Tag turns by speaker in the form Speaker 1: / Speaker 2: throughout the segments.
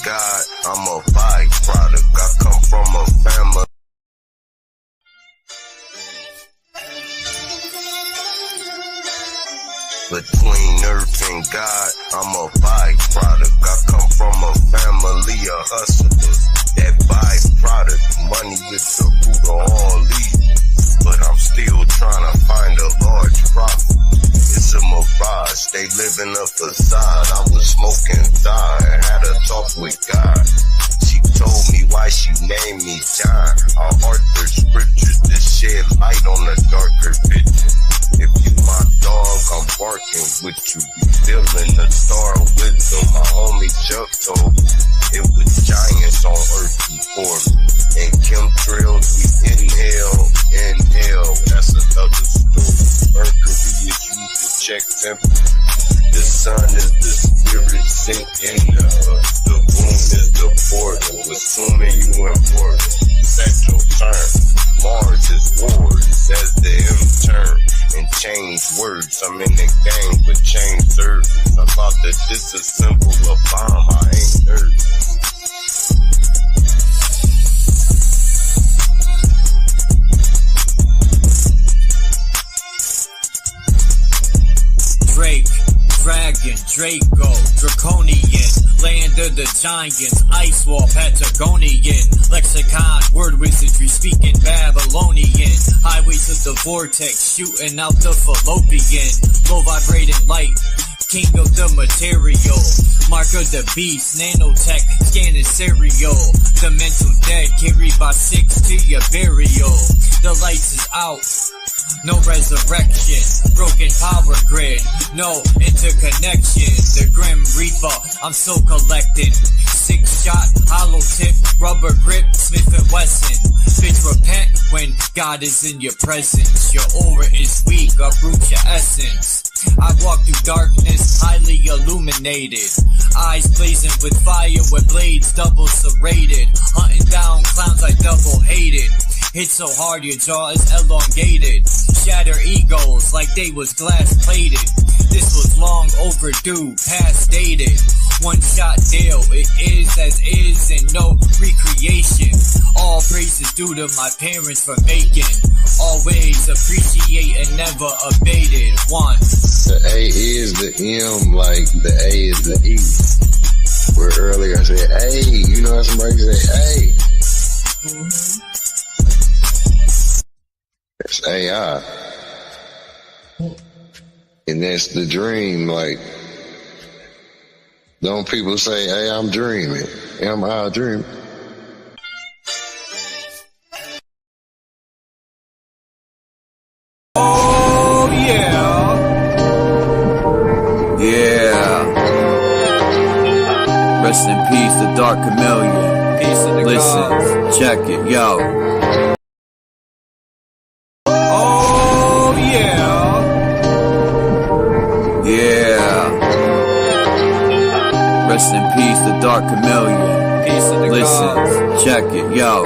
Speaker 1: God, I'm a byproduct. I come from a family. Between earth and God, I'm a byproduct. I come from a family of hustlers. That byproduct, money is the root of all evil. But I'm still trying to find a large profit. It's a mirage, they live in a facade. I was smoking thigh and had a talk with God. She told me why she named me John. I art the scriptures to shed light on the darker picture. If you my dog, I'm barking with you. Be feeling the star wisdom. My homie Chuck told me it was giants on earth before me. And chemtrails, we inhale. That's another story. Mercury is used to check temperature. The sun is the spirit sink in the earth. The moon is the portal. Assuming you important. Set your turn. Mars is wars as the M turn. And change words. I'm in the game, but change service. About to disassemble a bomb. I ain't nervous.
Speaker 2: Drake, Dragon, Draco, Draconian, land of the giants, ice wall, Patagonian, lexicon, word wizardry, speaking Babylonian, highways of the vortex, shooting out the fallopian, low vibrating light, king of the material, mark of the beast, nanotech, scanning serial, the mental dead, carried by 6 to your burial, the lights is out. No resurrection, broken power grid, no interconnection. The Grim Reaper, I'm still collecting. 6-shot, hollow tip, rubber grip, Smith & Wesson. Bitch, repent when God is in your presence. Your aura is weak, uproot your essence. I walk through darkness, highly illuminated. Eyes blazing with fire with blades double serrated. Hunting down clowns I double hated. Hit so hard your jaw is elongated. Shatter egos like they was glass plated. This was long overdue, past dated. One shot deal, it is as is and no recreation. All praises due to my parents for making. Always appreciate and never abated. One.
Speaker 1: The A is the M, like the A is the E. Where earlier I said A, you know how somebody say A. That's AI. And that's the dream, like, don't people say, hey, I'm dreaming. Am I dreaming?
Speaker 2: Oh, yeah. Yeah. Rest in peace, the Dark Chameleon. Peace in the Listen, God. Check it, yo. Rest in peace, the Dark Chameleon. Peace in the Listen, check it, yo.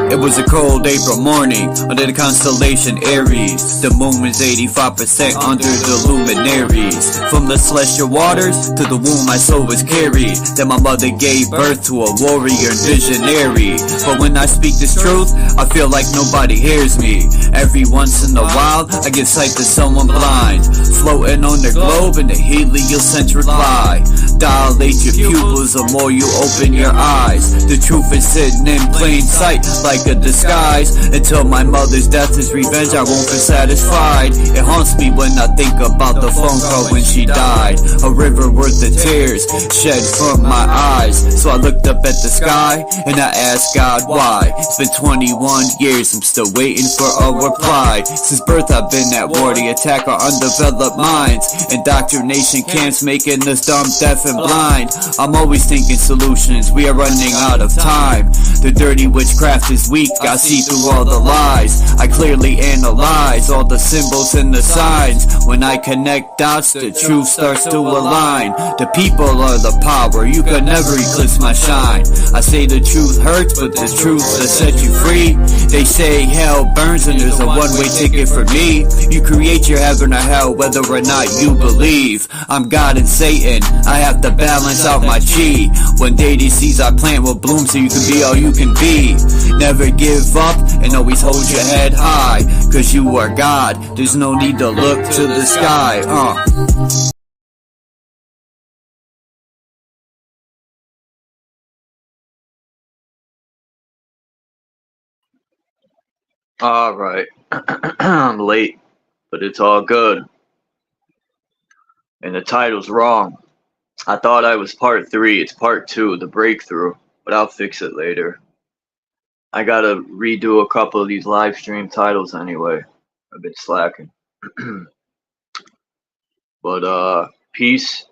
Speaker 2: It was a cold April morning under the constellation Aries. The moon was 85% under the luminaries. From the celestial waters to the womb my soul was carried. Then my mother gave birth to a warrior visionary. But when I speak this truth, I feel like nobody hears me. Every once in a while, I give sight to someone blind, floating on the globe in the heliocentric lie. Dilate your pupils the more you open your eyes. The truth is sitting in plain sight like a disguise. Until my mother's death is revenge, I won't feel satisfied. It haunts me when I think about the phone call when she died. A river worth of tears shed from my eyes. So I looked up at the sky and I asked God why. It's been 21 years, I'm still waiting for a reply. Since birth I've been at war, the attack our undeveloped minds. Indoctrination camps making us dumb, deaf and blind. I'm always thinking solutions, we are running out of time. The dirty witchcraft is weak, I see through all the lies. I clearly analyze all the symbols and the signs. When I connect dots, the truth starts to align. The people are the power, you can never eclipse my shine. I say the truth hurts, but the truth will set you free. They say hell burns and there's a one-way ticket for me. You create your heaven or hell whether or not you believe. I'm God and Satan, I have have to balance out my chi. One day these seeds I plant will bloom so you can be all you can be. Never give up and always hold your head high, cause you are God, there's no need to look to the sky. Alright, I'm late, but it's all good. And the title's wrong. I thought I was part 3, it's part 2, the breakthrough, but I'll fix it later. I gotta redo a couple of these live stream titles anyway. I've been slacking. But peace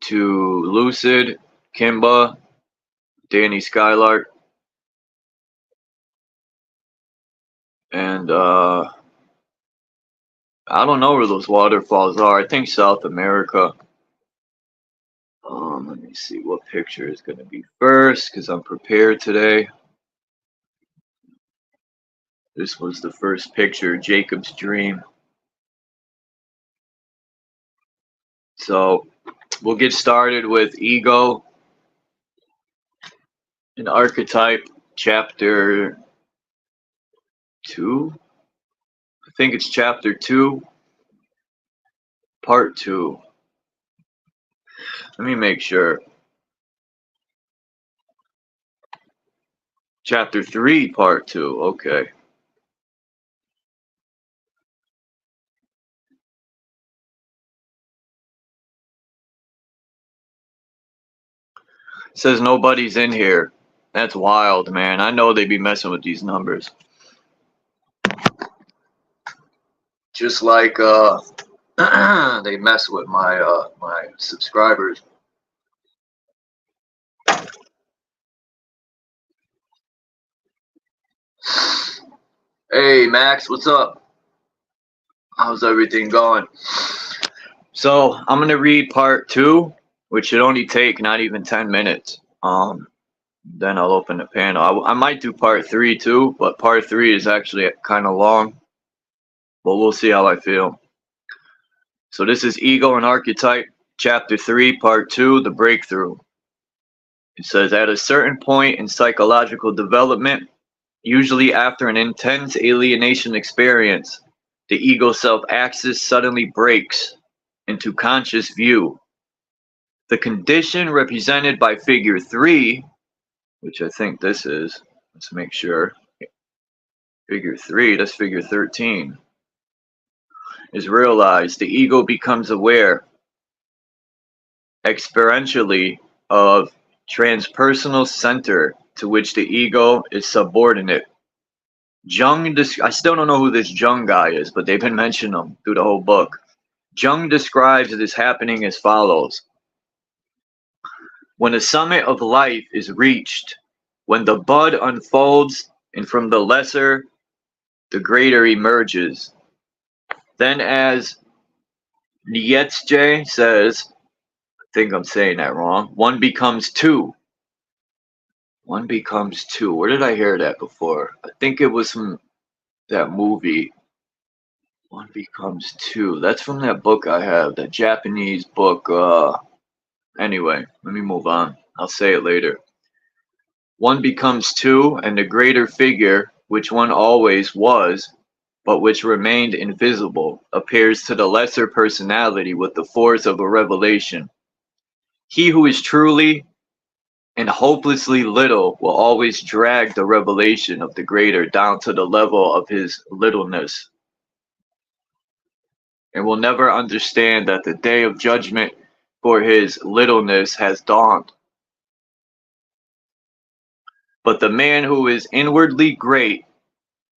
Speaker 2: to Lucid, Kimba, Danny Skylark, and I don't know where those waterfalls are. I think South America. Let me see what picture is gonna be first, because I'm prepared today. This was the first picture, Jacob's dream. So we'll get started with Ego and Archetype, chapter 2. I think it's chapter 2, part 2. Let me make sure. Chapter 3, part 2. Okay. It says nobody's in here. That's wild, man. I know they be messing with these numbers. Just like they mess with my my subscribers. Hey Max, what's up? How's everything going? So I'm gonna read part 2, which should only take not even 10 minutes. Then I'll open the panel. I might do part 3 too, but part 3 is actually kind of long. But we'll see how I feel. So this is Ego and Archetype, chapter 3, part 2, the breakthrough. It says, at a certain point in psychological development, usually after an intense alienation experience, the ego self-axis suddenly breaks into conscious view. The condition represented by figure 3, which I think this is, let's make sure, figure 3, that's figure 13, is realized. The ego becomes aware experientially of transpersonal center to which the ego is subordinate. Jung, I still don't know who this Jung guy is, but they've been mentioning him through the whole book. Jung describes this happening as follows. When the summit of life is reached, when the bud unfolds and from the lesser, the greater emerges, then as Nietzsche says, I think I'm saying that wrong, one becomes two. One becomes two. Where did I hear that before? I think it was from that movie. One becomes two. That's from that book I have, that Japanese book. Anyway, let me move on. I'll say it later. One becomes two, and the greater figure, which one always was, but which remained invisible, appears to the lesser personality with the force of a revelation. He who is truly and hopelessly little will always drag the revelation of the greater down to the level of his littleness, and will never understand that the day of judgment for his littleness has dawned. But the man who is inwardly great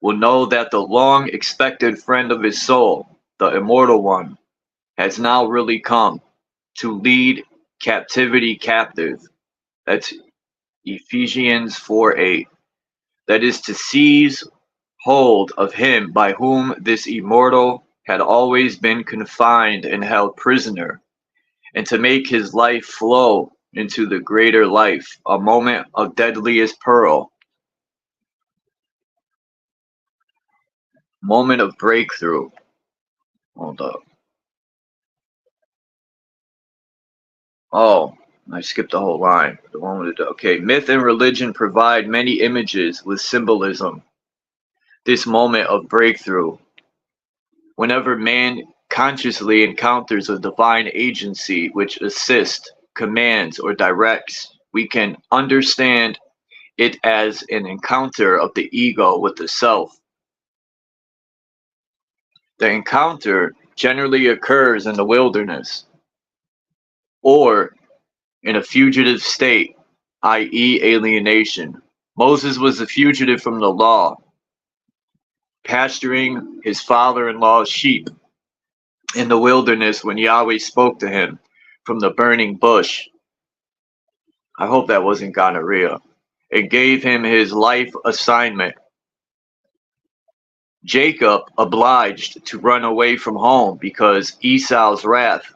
Speaker 2: will know that the long expected friend of his soul, the immortal one, has now really come to lead captivity captive. That's Ephesians 4:8. That is to seize hold of him by whom this immortal had always been confined and held prisoner, and to make his life flow into the greater life, a moment of deadliest pearl, moment of breakthrough. Hold up. Oh, I skipped the whole line. The one with the, okay. Myth and religion provide many images with symbolism. This moment of breakthrough. Whenever man consciously encounters a divine agency which assists, commands, or directs, we can understand it as an encounter of the ego with the self. The encounter generally occurs in the wilderness or in a fugitive state, i.e., alienation. Moses was a fugitive from the law, pasturing his father-in-law's sheep in the wilderness when Yahweh spoke to him from the burning bush. I hope that wasn't gonorrhea. It gave him his life assignment. Jacob obliged to run away from home because Esau's wrath.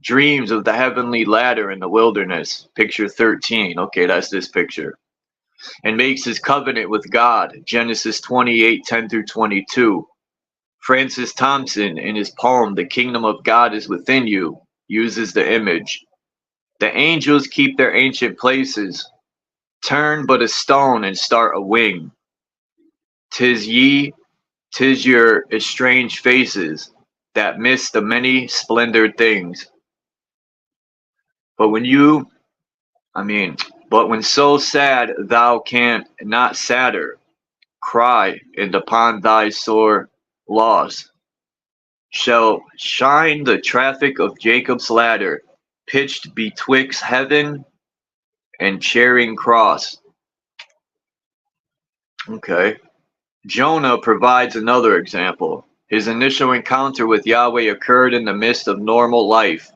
Speaker 2: Dreams of the heavenly ladder in the wilderness. Picture 13. Okay, that's this picture. And makes his covenant with God. Genesis 28:10-22. Francis Thompson, in his poem, The Kingdom of God is Within You, uses the image. The angels keep their ancient places. Turn but a stone and start a wing. 'Tis ye, 'tis your estranged faces that miss the many splendored things. But when so sad thou canst not sadder, cry, and upon thy sore loss shall shine the traffic of Jacob's ladder, pitched betwixt heaven and Charing Cross. Okay. Jonah provides another example. His initial encounter with Yahweh occurred in the midst of normal life,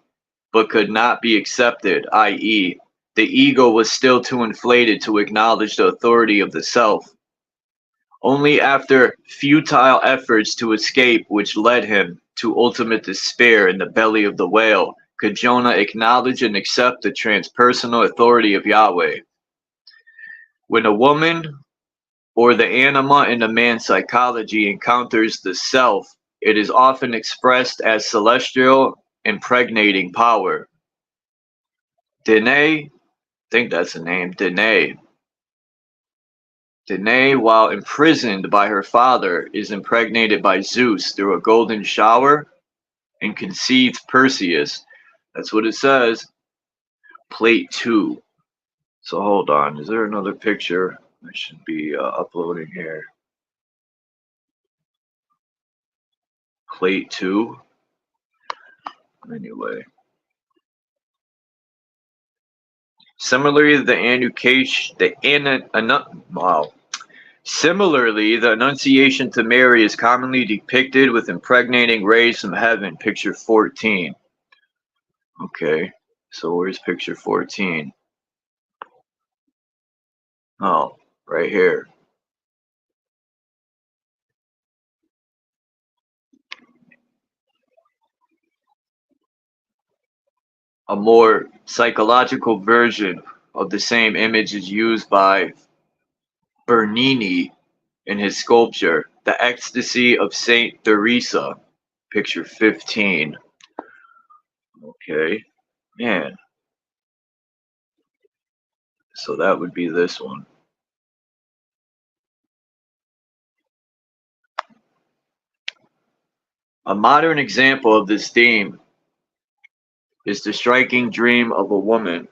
Speaker 2: but could not be accepted, i.e., the ego was still too inflated to acknowledge the authority of the self. Only after futile efforts to escape, which led him to ultimate despair in the belly of the whale, could Jonah acknowledge and accept the transpersonal authority of Yahweh. When a woman or the anima in a man's psychology encounters the self, it is often expressed as celestial impregnating power. Danae, I think that's the name, Danae, while imprisoned by her father, is impregnated by Zeus through a golden shower and conceives Perseus. That's what it says. Plate 2. So hold on, is there another picture I should be uploading here? Plate 2. Anyway. Similarly, the Annunciation to Mary is commonly depicted with impregnating rays from heaven, picture 14. Okay, so where's picture 14? Oh, right here. A more psychological version of the same image is used by Bernini in his sculpture, The Ecstasy of Saint Teresa, picture 15. Okay, man. So that would be this one. A modern example of this theme is the striking dream of a woman,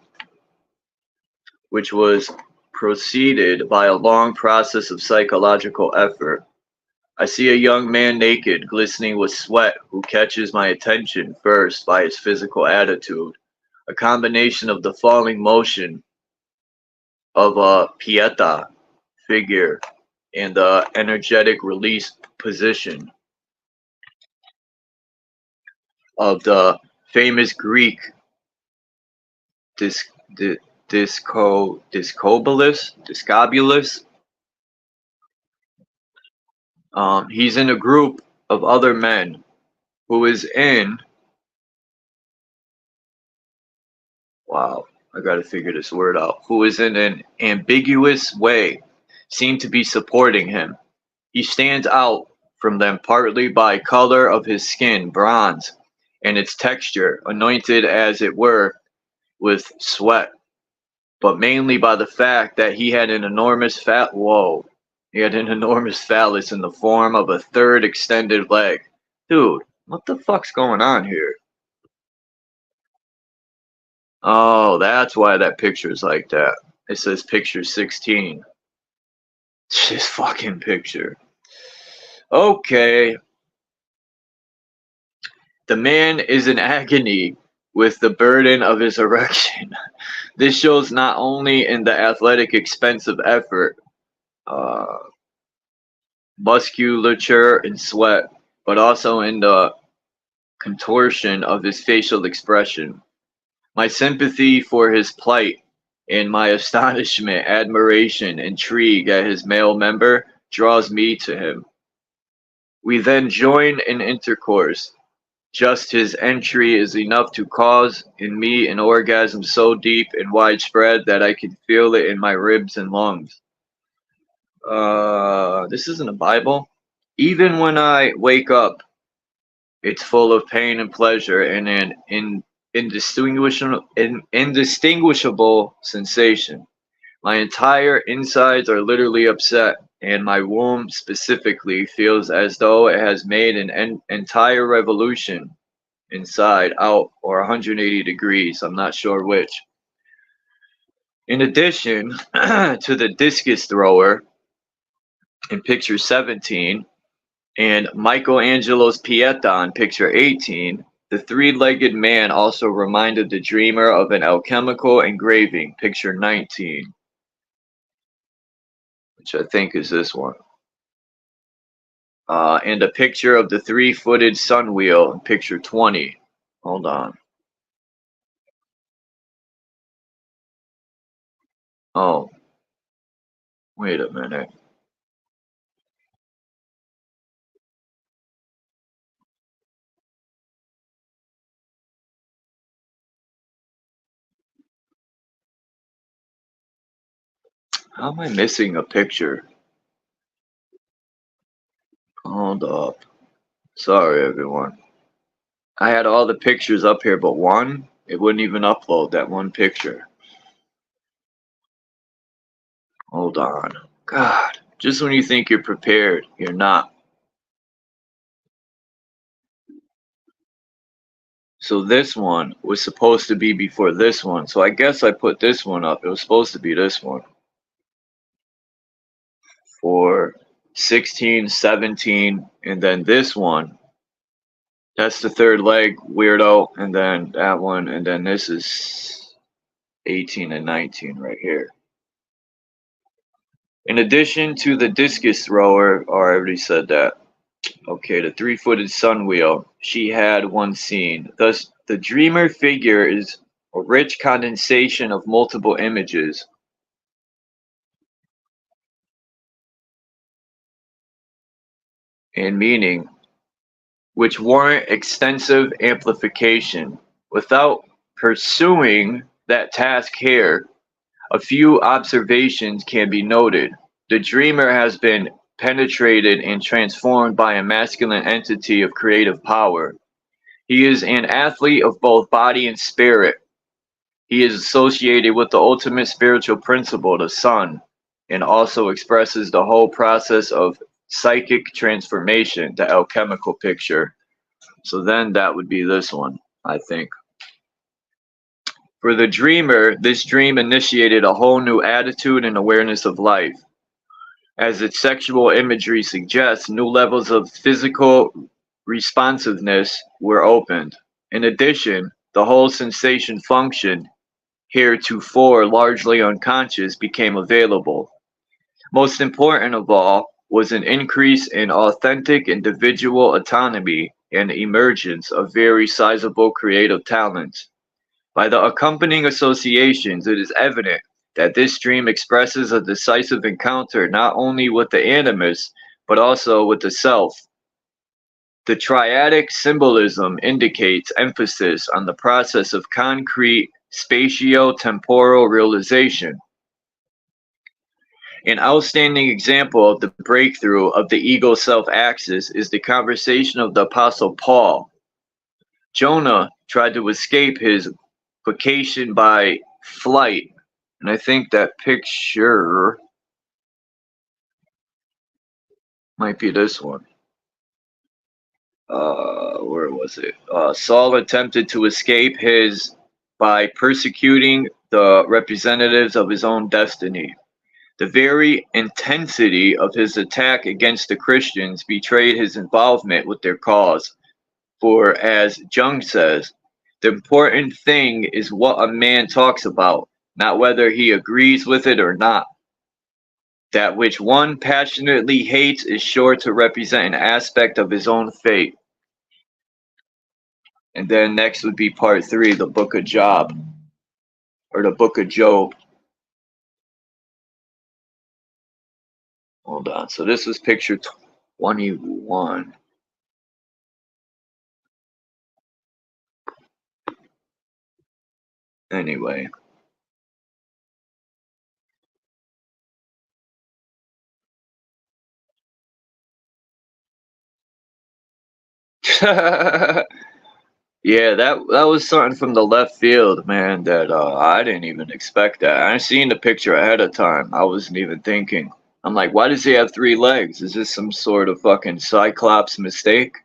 Speaker 2: which was preceded by a long process of psychological effort. I see a young man naked, glistening with sweat, who catches my attention first by his physical attitude, a combination of the falling motion of a Pieta figure and the energetic release position of the famous Greek Discobulus. He's in a group of other men who is in, wow, I gotta figure this word out, who is in an ambiguous way, seem to be supporting him. He stands out from them partly by color of his skin, bronze, and its texture, anointed as it were with sweat, but mainly by the fact that he had an enormous he had an enormous phallus in the form of a third extended leg. Dude, what the fuck's going on here? Oh, that's why that picture's like that. It says picture 16. This fucking picture. Okay. The man is in agony with the burden of his erection. This shows not only in the athletic expense of effort, musculature, and sweat, but also in the contortion of his facial expression. My sympathy for his plight and my astonishment, admiration, intrigue at his male member draws me to him. We then join in intercourse. Just his entry is enough to cause in me an orgasm so deep and widespread that I can feel it in my ribs and lungs. This isn't a Bible. Even when I wake up, it's full of pain and pleasure and an indistinguishable sensation. My entire insides are literally upset, and my womb specifically feels as though it has made an entire revolution inside out, or 180 degrees. I'm not sure which. In addition to the discus thrower in picture 17 and Michelangelo's Pieta in picture 18, the three-legged man also reminded the dreamer of an alchemical engraving, picture 19, which I think is this one. And a picture of the three-footed sun wheel in picture 20. Hold on. Oh, wait a minute. How am I missing a picture? Hold up. Sorry, everyone. I had all the pictures up here, but one, it wouldn't even upload that one picture. Hold on. God, just when you think you're prepared, you're not. So this one was supposed to be before this one. So I guess I put this one up. It was supposed to be this one. For 16, 17, and then this one. That's the third leg, weirdo. And then that one. And then this is 18 and 19 right here. In addition to the discus thrower, I already said that. Okay, the three-footed sun wheel. She had one scene. Thus, the dreamer figure is a rich condensation of multiple images. And meaning, which warrant extensive amplification. Without pursuing that task here, a few observations can be noted. The dreamer has been penetrated and transformed by a masculine entity of creative power. He is an athlete of both body and spirit. He is associated with the ultimate spiritual principle, the sun, and also expresses the whole process of psychic transformation, the alchemical picture. So then that would be this one, I think. For the dreamer, this dream initiated a whole new attitude and awareness of life. As its sexual imagery suggests, new levels of physical responsiveness were opened. In addition, the whole sensation function, heretofore largely unconscious, became available. Most important of all was an increase in authentic individual autonomy and emergence of very sizable creative talents. By the accompanying associations, it is evident that this dream expresses a decisive encounter not only with the animus, but also with the self. The triadic symbolism indicates emphasis on the process of concrete spatio-temporal realization. An outstanding example of the breakthrough of the ego-self axis is the conversation of the Apostle Paul. Jonah tried to escape his vacation by flight. And I think that picture might be this one. Where was it? Saul attempted to escape by persecuting the representatives of his own destiny. The very intensity of his attack against the Christians betrayed his involvement with their cause. For, as Jung says, the important thing is what a man talks about, not whether he agrees with it or not. That which one passionately hates is sure to represent an aspect of his own fate. And then next would be part 3, the book of Job, or the book of Job. Hold on, so this was picture 21. Anyway. Yeah, that was something from the left field, man, that I didn't even expect that. I seen the picture ahead of time. I wasn't even thinking. I'm like, why does he have 3 legs? Is this some sort of fucking Cyclops mistake?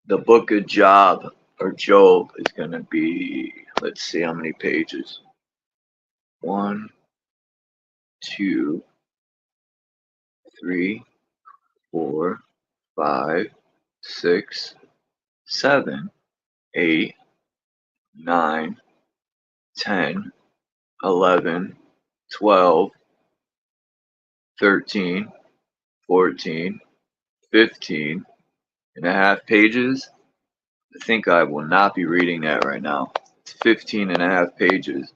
Speaker 2: The book of Job, or Job, is going to be, let's see how many pages. 1, 2, 3, 4, 5, 6, 7, 8, 9, 10, 11, 12, 13, 14, 15 and a half pages. I think I will not be reading that right now. It's 15 and a half pages.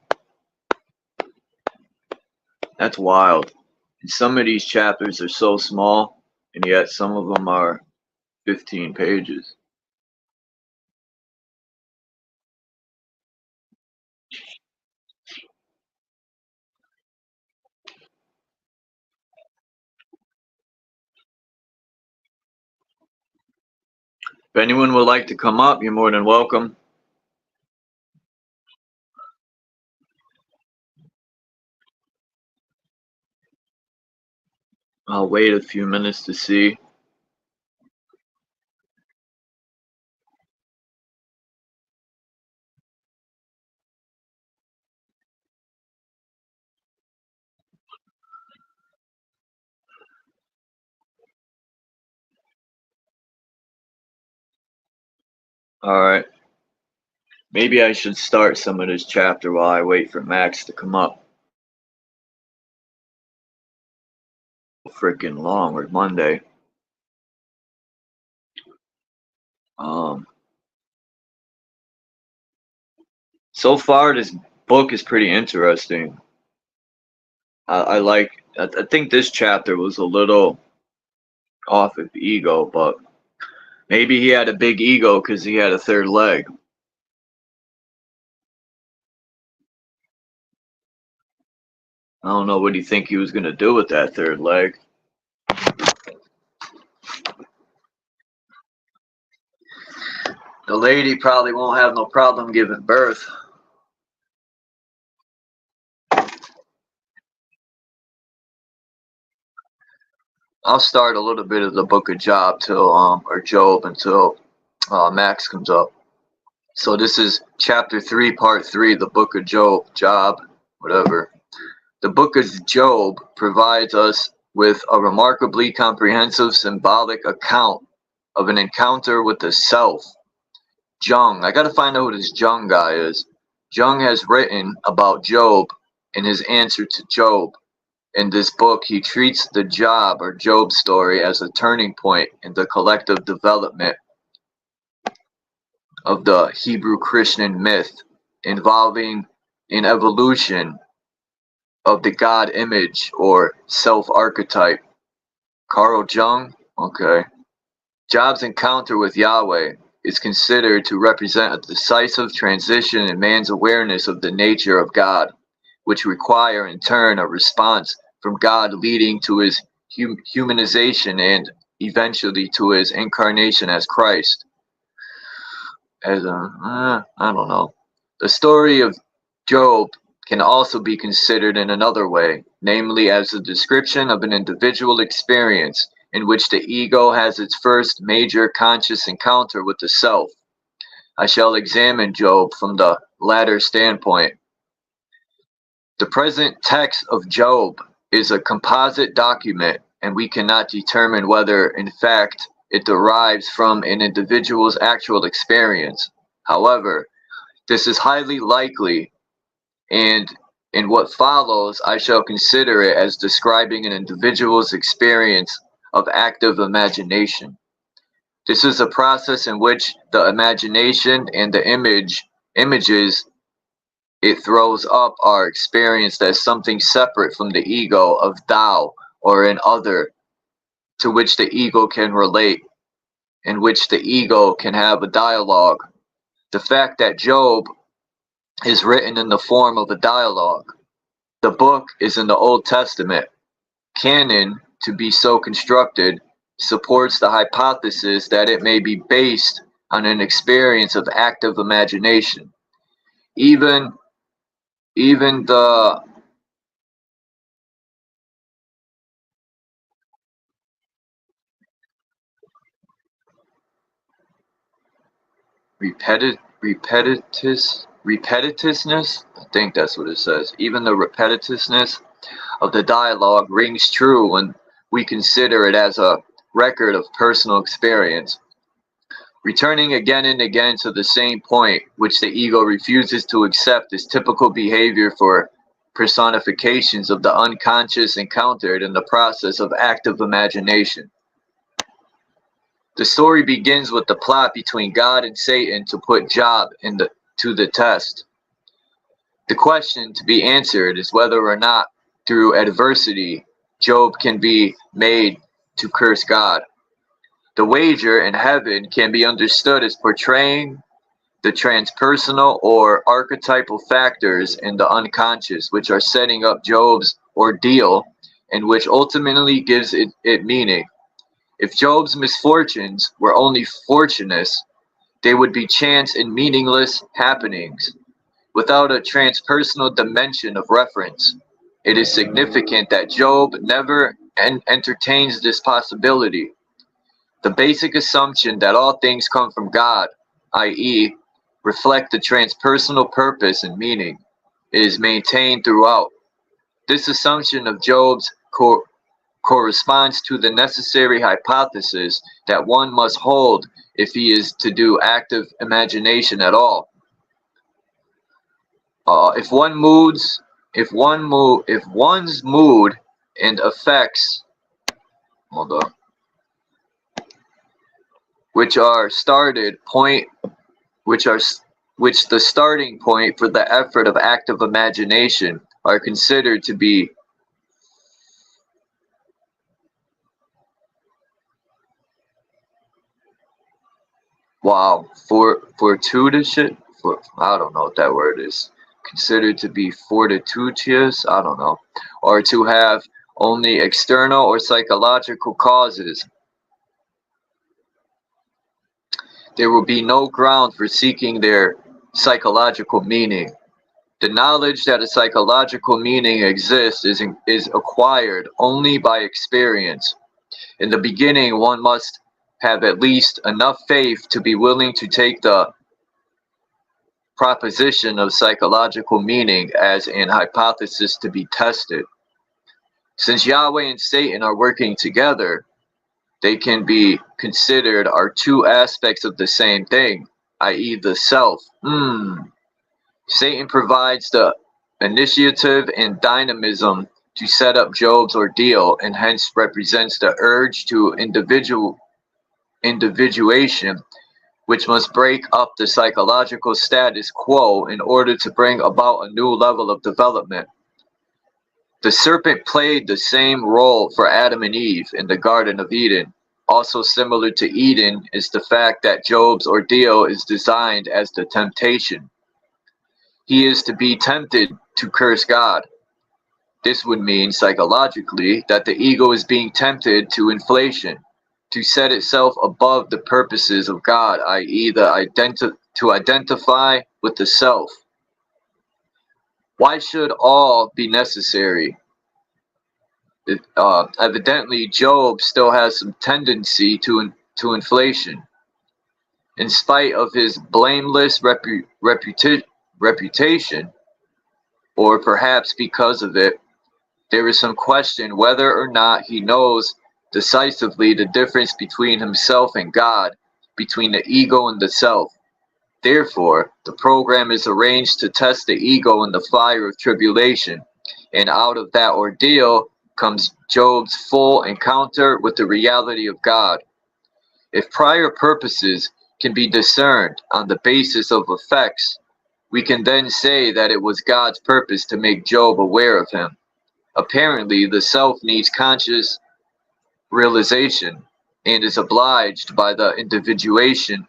Speaker 2: That's wild. And some of these chapters are so small, and yet some of them are 15 pages. If anyone would like to come up, you're more than welcome. I'll wait a few minutes to see. Alright. Maybe I should start some of this chapter while I wait for Max to come up. Freaking long, or Monday. So far, this book is pretty interesting. I think this chapter was a little off of ego, but maybe he had a big ego because he had a 3rd leg. I don't know what do you think he was going to do with that 3rd leg. The lady probably won't have no problem giving birth. I'll start a little bit of the book of Job or Job until Max comes up. So this is chapter 3, part 3, the book of Job, whatever. The book of Job provides us with a remarkably comprehensive symbolic account of an encounter with the self. Jung, I gotta find out who this Jung guy is. Jung has written about Job in his answer to Job. In this book, he treats the Job or Job story as a turning point in the collective development of the Hebrew Christian myth involving an evolution of the God image or self-archetype. Carl Jung, okay. Job's encounter with Yahweh is considered to represent a decisive transition in man's awareness of the nature of God, which require in turn a response from God leading to his humanization and eventually to his incarnation as Christ. I don't know. The story of Job can also be considered in another way, namely as a description of an individual experience in which the ego has its first major conscious encounter with the self. I shall examine Job from the latter standpoint. The present text of Job is a composite document, and we cannot determine whether, in fact, it derives from an individual's actual experience. However, this is highly likely, and in what follows, I shall consider it as describing an individual's experience of active imagination. This is a process in which the imagination and the images it throws up are experienced as something separate from the ego of thou or an other to which the ego can relate, in which the ego can have a dialogue. The fact that Job is written in the form of a dialogue. The book is in the Old Testament. Canon, to be so constructed, supports the hypothesis that it may be based on an experience of active imagination. Even the repetitiveness, I think that's what it says, even the repetitiveness of the dialogue rings true when we consider it as a record of personal experience. Returning again and again to the same point, which the ego refuses to accept as typical behavior for personifications of the unconscious encountered in the process of active imagination. The story begins with the plot between God and Satan to put Job to the test. The question to be answered is whether or not, through adversity, Job can be made to curse God. The wager in heaven can be understood as portraying the transpersonal or archetypal factors in the unconscious, which are setting up Job's ordeal and which ultimately gives it meaning. If Job's misfortunes were only fortuitous, they would be chance and meaningless happenings, without a transpersonal dimension of reference. It is significant that Job never entertains this possibility. The basic assumption that all things come from God, i.e., reflect the transpersonal purpose and meaning, is maintained throughout. This assumption of Job's corresponds to the necessary hypothesis that one must hold if he is to do active imagination at all. If one's mood and effects, which the starting point for the effort of active imagination are considered to be fortuitous, I don't know what that word is, considered to be fortuitous, I don't know, or to have only external or psychological causes. There will be no ground for seeking their psychological meaning. The knowledge that a psychological meaning exists is acquired only by experience. In the beginning, one must have at least enough faith to be willing to take the proposition of psychological meaning as an hypothesis to be tested. Since Yahweh and Satan are working together, they can be considered are two aspects of the same thing, i.e. the self. Satan provides the initiative and dynamism to set up Job's ordeal, and hence represents the urge to individuation which must break up the psychological status quo in order to bring about a new level of development. The serpent played the same role for Adam and Eve in the Garden of Eden. Also similar to Eden is the fact that Job's ordeal is designed as the temptation. He is to be tempted to curse God. This would mean psychologically that the ego is being tempted to inflation, to set itself above the purposes of God, i.e. to identify with the self. Why should all be necessary? Evidently, Job still has some tendency to inflation. In spite of his blameless reputation, or perhaps because of it, there is some question whether or not he knows decisively the difference between himself and God, between the ego and the self. Therefore, the program is arranged to test the ego in the fire of tribulation, and out of that ordeal comes Job's full encounter with the reality of God. If prior purposes can be discerned on the basis of effects, we can then say that it was God's purpose to make Job aware of him. Apparently, the self needs conscious realization and is obliged by the individuation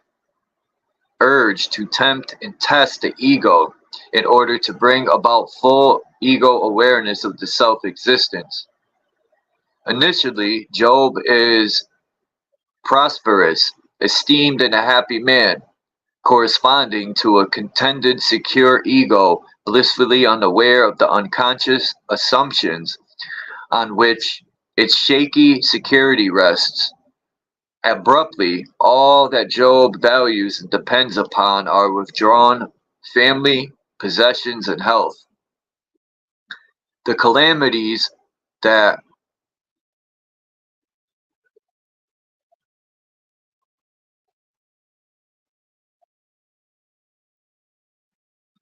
Speaker 2: urge to tempt and test the ego in order to bring about full ego awareness of the self-existence. Initially, Job is prosperous, esteemed, and a happy man, corresponding to a contented, secure ego, blissfully unaware of the unconscious assumptions on which its shaky security rests. Abruptly, all that Job values and depends upon are withdrawn family, possessions, and health. The calamities that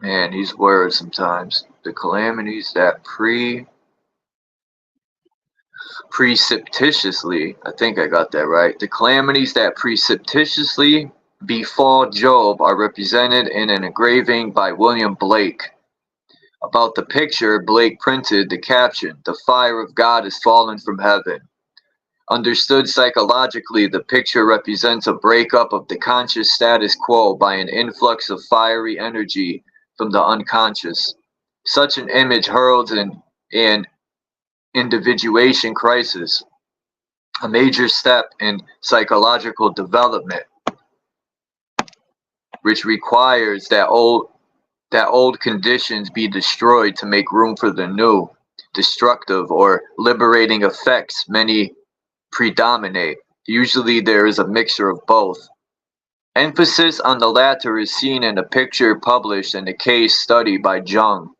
Speaker 2: Man, these words sometimes. The calamities that precipitously, I think I got that right. The calamities that precipitously befall Job are represented in an engraving by William Blake. About the picture, Blake printed the caption, "The fire of God is fallen from heaven." Understood psychologically, the picture represents a breakup of the conscious status quo by an influx of fiery energy from the unconscious. Such an image heralds an individuation crisis, a major step in psychological development, which requires that old conditions be destroyed to make room for the new, destructive or liberating effects. Many predominate. Usually there is a mixture of both. Emphasis on the latter is seen in a picture published in a case study by Jung.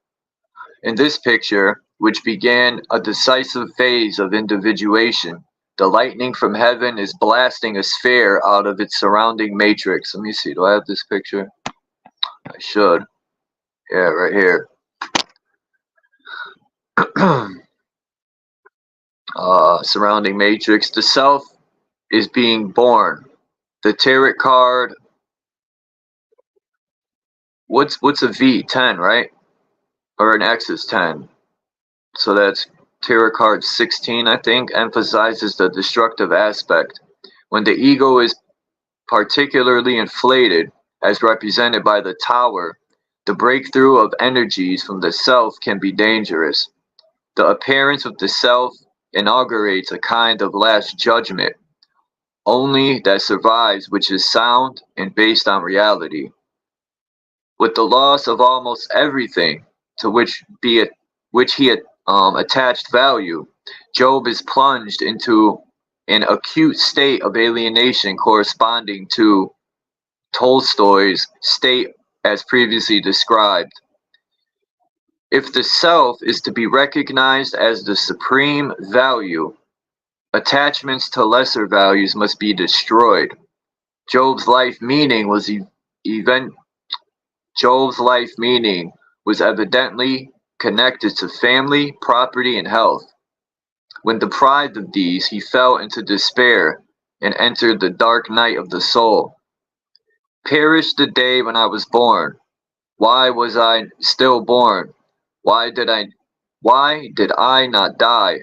Speaker 2: In this picture, which began a decisive phase of individuation, the lightning from heaven is blasting a sphere out of its surrounding matrix. Let me see, do I have this picture? I should. Yeah, right here. Surrounding matrix. The self is being born. The tarot card, what's a V? 10, right? Or an X is 10. So that's tarot card 16, I think, emphasizes the destructive aspect. When the ego is particularly inflated, as represented by the tower, the breakthrough of energies from the self can be dangerous. The appearance of the self inaugurates a kind of last judgment, only that survives, which is sound and based on reality. With the loss of almost everything to which he had attached value, Job is plunged into an acute state of alienation corresponding to Tolstoy's state as previously described. If the self is to be recognized as the supreme value, attachments to lesser values must be destroyed. Job's life meaning was evidently connected to family, property, and health. When deprived of these, he fell into despair and entered the dark night of the soul.
Speaker 3: Perish the day when I was born. Why was I still born? Why did I not die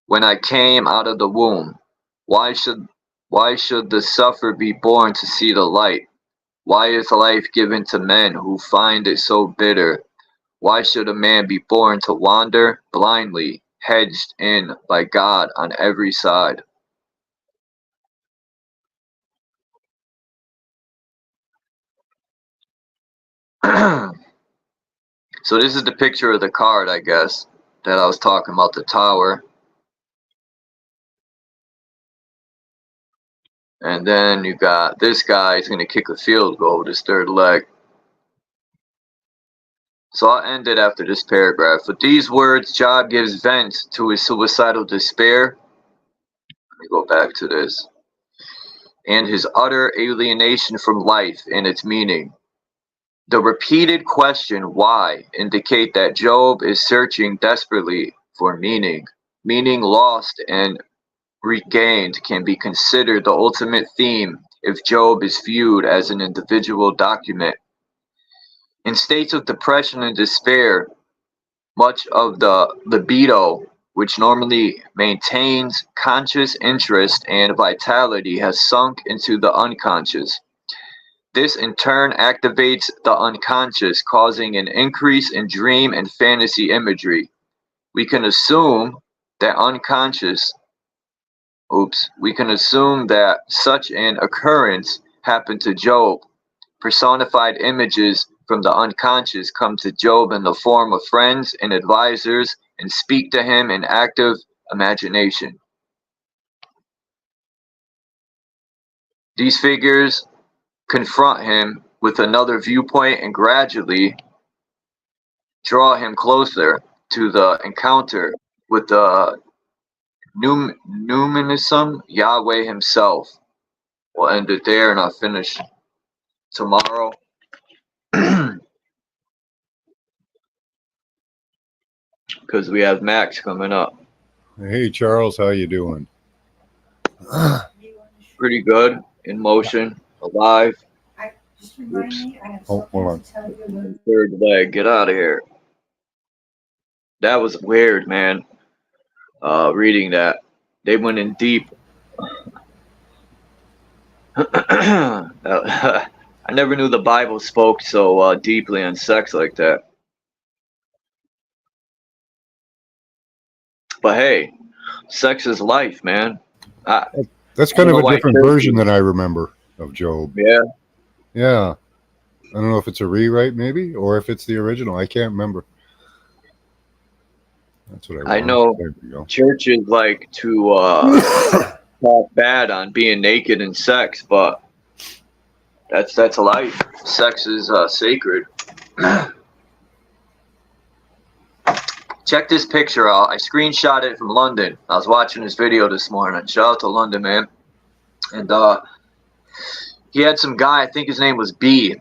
Speaker 3: when I came out of the womb? Why should the sufferer be born to see the light? Why is life given to men who find it so bitter? Why should a man be born to wander blindly, hedged in by God on every side? So this is the picture of the card, I guess, that I was talking about, the tower. And then you got this guy, he's going to kick a field goal with his third leg. So I'll end it after this paragraph. With these words, Job gives vent to his suicidal despair. Let me go back to this. And his utter alienation from life and its meaning. The repeated question, why, indicate that Job is searching desperately for meaning. Meaning lost and regained can be considered the ultimate theme if Job is viewed as an individual document. In states of depression and despair, much of the libido, which normally maintains conscious interest and vitality, has sunk into the unconscious. This in turn activates the unconscious, causing an increase in dream and fantasy imagery. We can assume that such an occurrence happened to Job. Personified images from the unconscious come to Job in the form of friends and advisors and speak to him in active imagination. These figures confront him with another viewpoint and gradually draw him closer to the encounter with the numinism Yahweh himself. We'll end it there and I'll finish tomorrow. Because we have Max coming up.
Speaker 4: Hey Charles, how you doing?
Speaker 3: Pretty good, in motion, alive.
Speaker 4: Oh, hold on.
Speaker 3: Third leg, get out of here. That was weird, man. Reading that, they went in deep. I never knew the Bible spoke so deeply on sex like that. But hey, sex is life, man.
Speaker 4: That's kind of a different version than I remember of Job.
Speaker 3: Yeah.
Speaker 4: Yeah. I don't know if it's a rewrite maybe, or if it's the original. I can't remember. That's what I
Speaker 3: know. Churches like to talk bad on being naked and sex, but that's life. Sex is sacred. Check this picture out. I screenshot it from London. I was watching this video this morning. Shout out to London, man. And he had some guy, I think his name was B.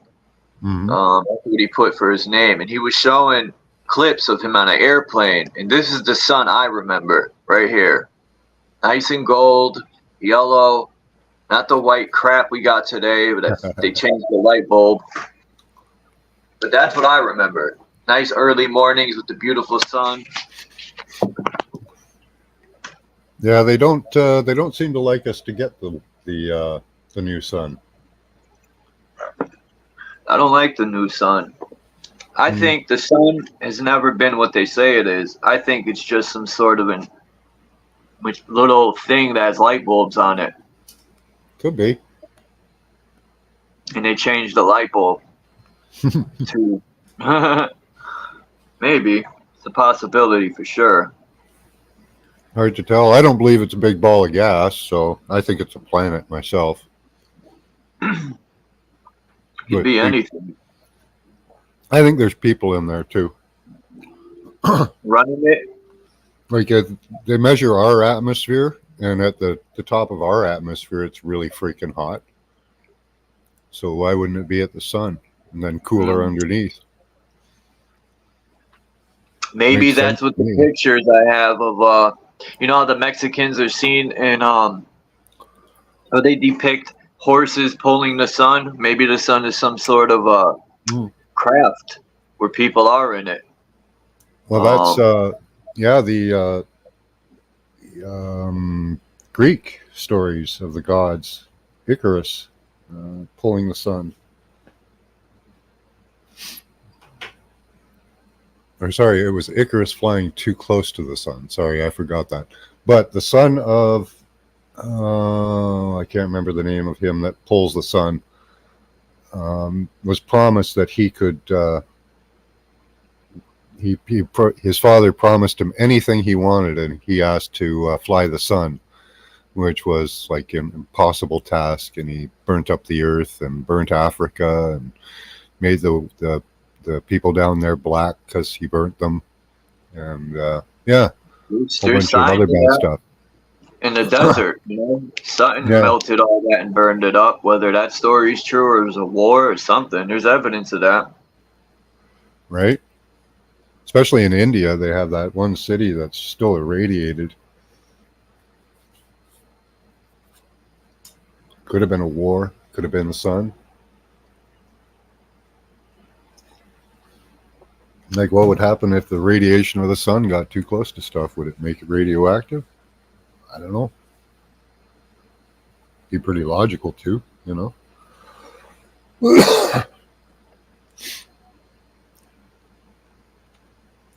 Speaker 4: Mm-hmm.
Speaker 3: That's what he put for his name. And he was showing clips of him on an airplane. And this is the sun I remember right here. Nice and gold, yellow. Not the white crap we got today, but they changed the light bulb. But that's what I remember. Nice early mornings with the beautiful sun.
Speaker 4: Yeah, they don't seem to like us to get the new sun.
Speaker 3: I don't like the new sun. I think the sun has never been what they say it is. I think it's just some sort of little thing that has light bulbs on it.
Speaker 4: Could be.
Speaker 3: And they changed the light bulb to maybe. It's a possibility for sure.
Speaker 4: Hard to tell. I don't believe it's a big ball of gas, so I think it's a planet myself.
Speaker 3: Could be anything.
Speaker 4: I think there's people in there too.
Speaker 3: Running it?
Speaker 4: Like they measure our atmosphere, and at the top of our atmosphere, it's really freaking hot. So why wouldn't it be at the sun and then cooler underneath?
Speaker 3: Maybe that's what the pictures I have of, you know how the Mexicans are seen in, how they depict horses pulling the sun. Maybe the sun is some sort of a craft where people are in it.
Speaker 4: Well, that's yeah, the Greek stories of the gods, Icarus pulling the sun. Or sorry, it was Icarus flying too close to the sun. Sorry, I forgot that. But the son of, I can't remember the name of him that pulls the sun, was promised that he could, his father promised him anything he wanted, and he asked to fly the sun, which was like an impossible task, and he burnt up the earth and burnt Africa and made the people down there black because he burnt them, and yeah, a whole bunch of other bad stuff.
Speaker 3: In the desert, you know, Sutton melted all that and burned it up. Whether that story is true or it was a war or something, there's evidence of that.
Speaker 4: Right? Especially in India, they have that one city that's still irradiated. Could have been a war, could have been the sun. Like, what would happen if the radiation of the sun got too close to stuff? Would it make it radioactive? I don't know. Be pretty logical too, you know.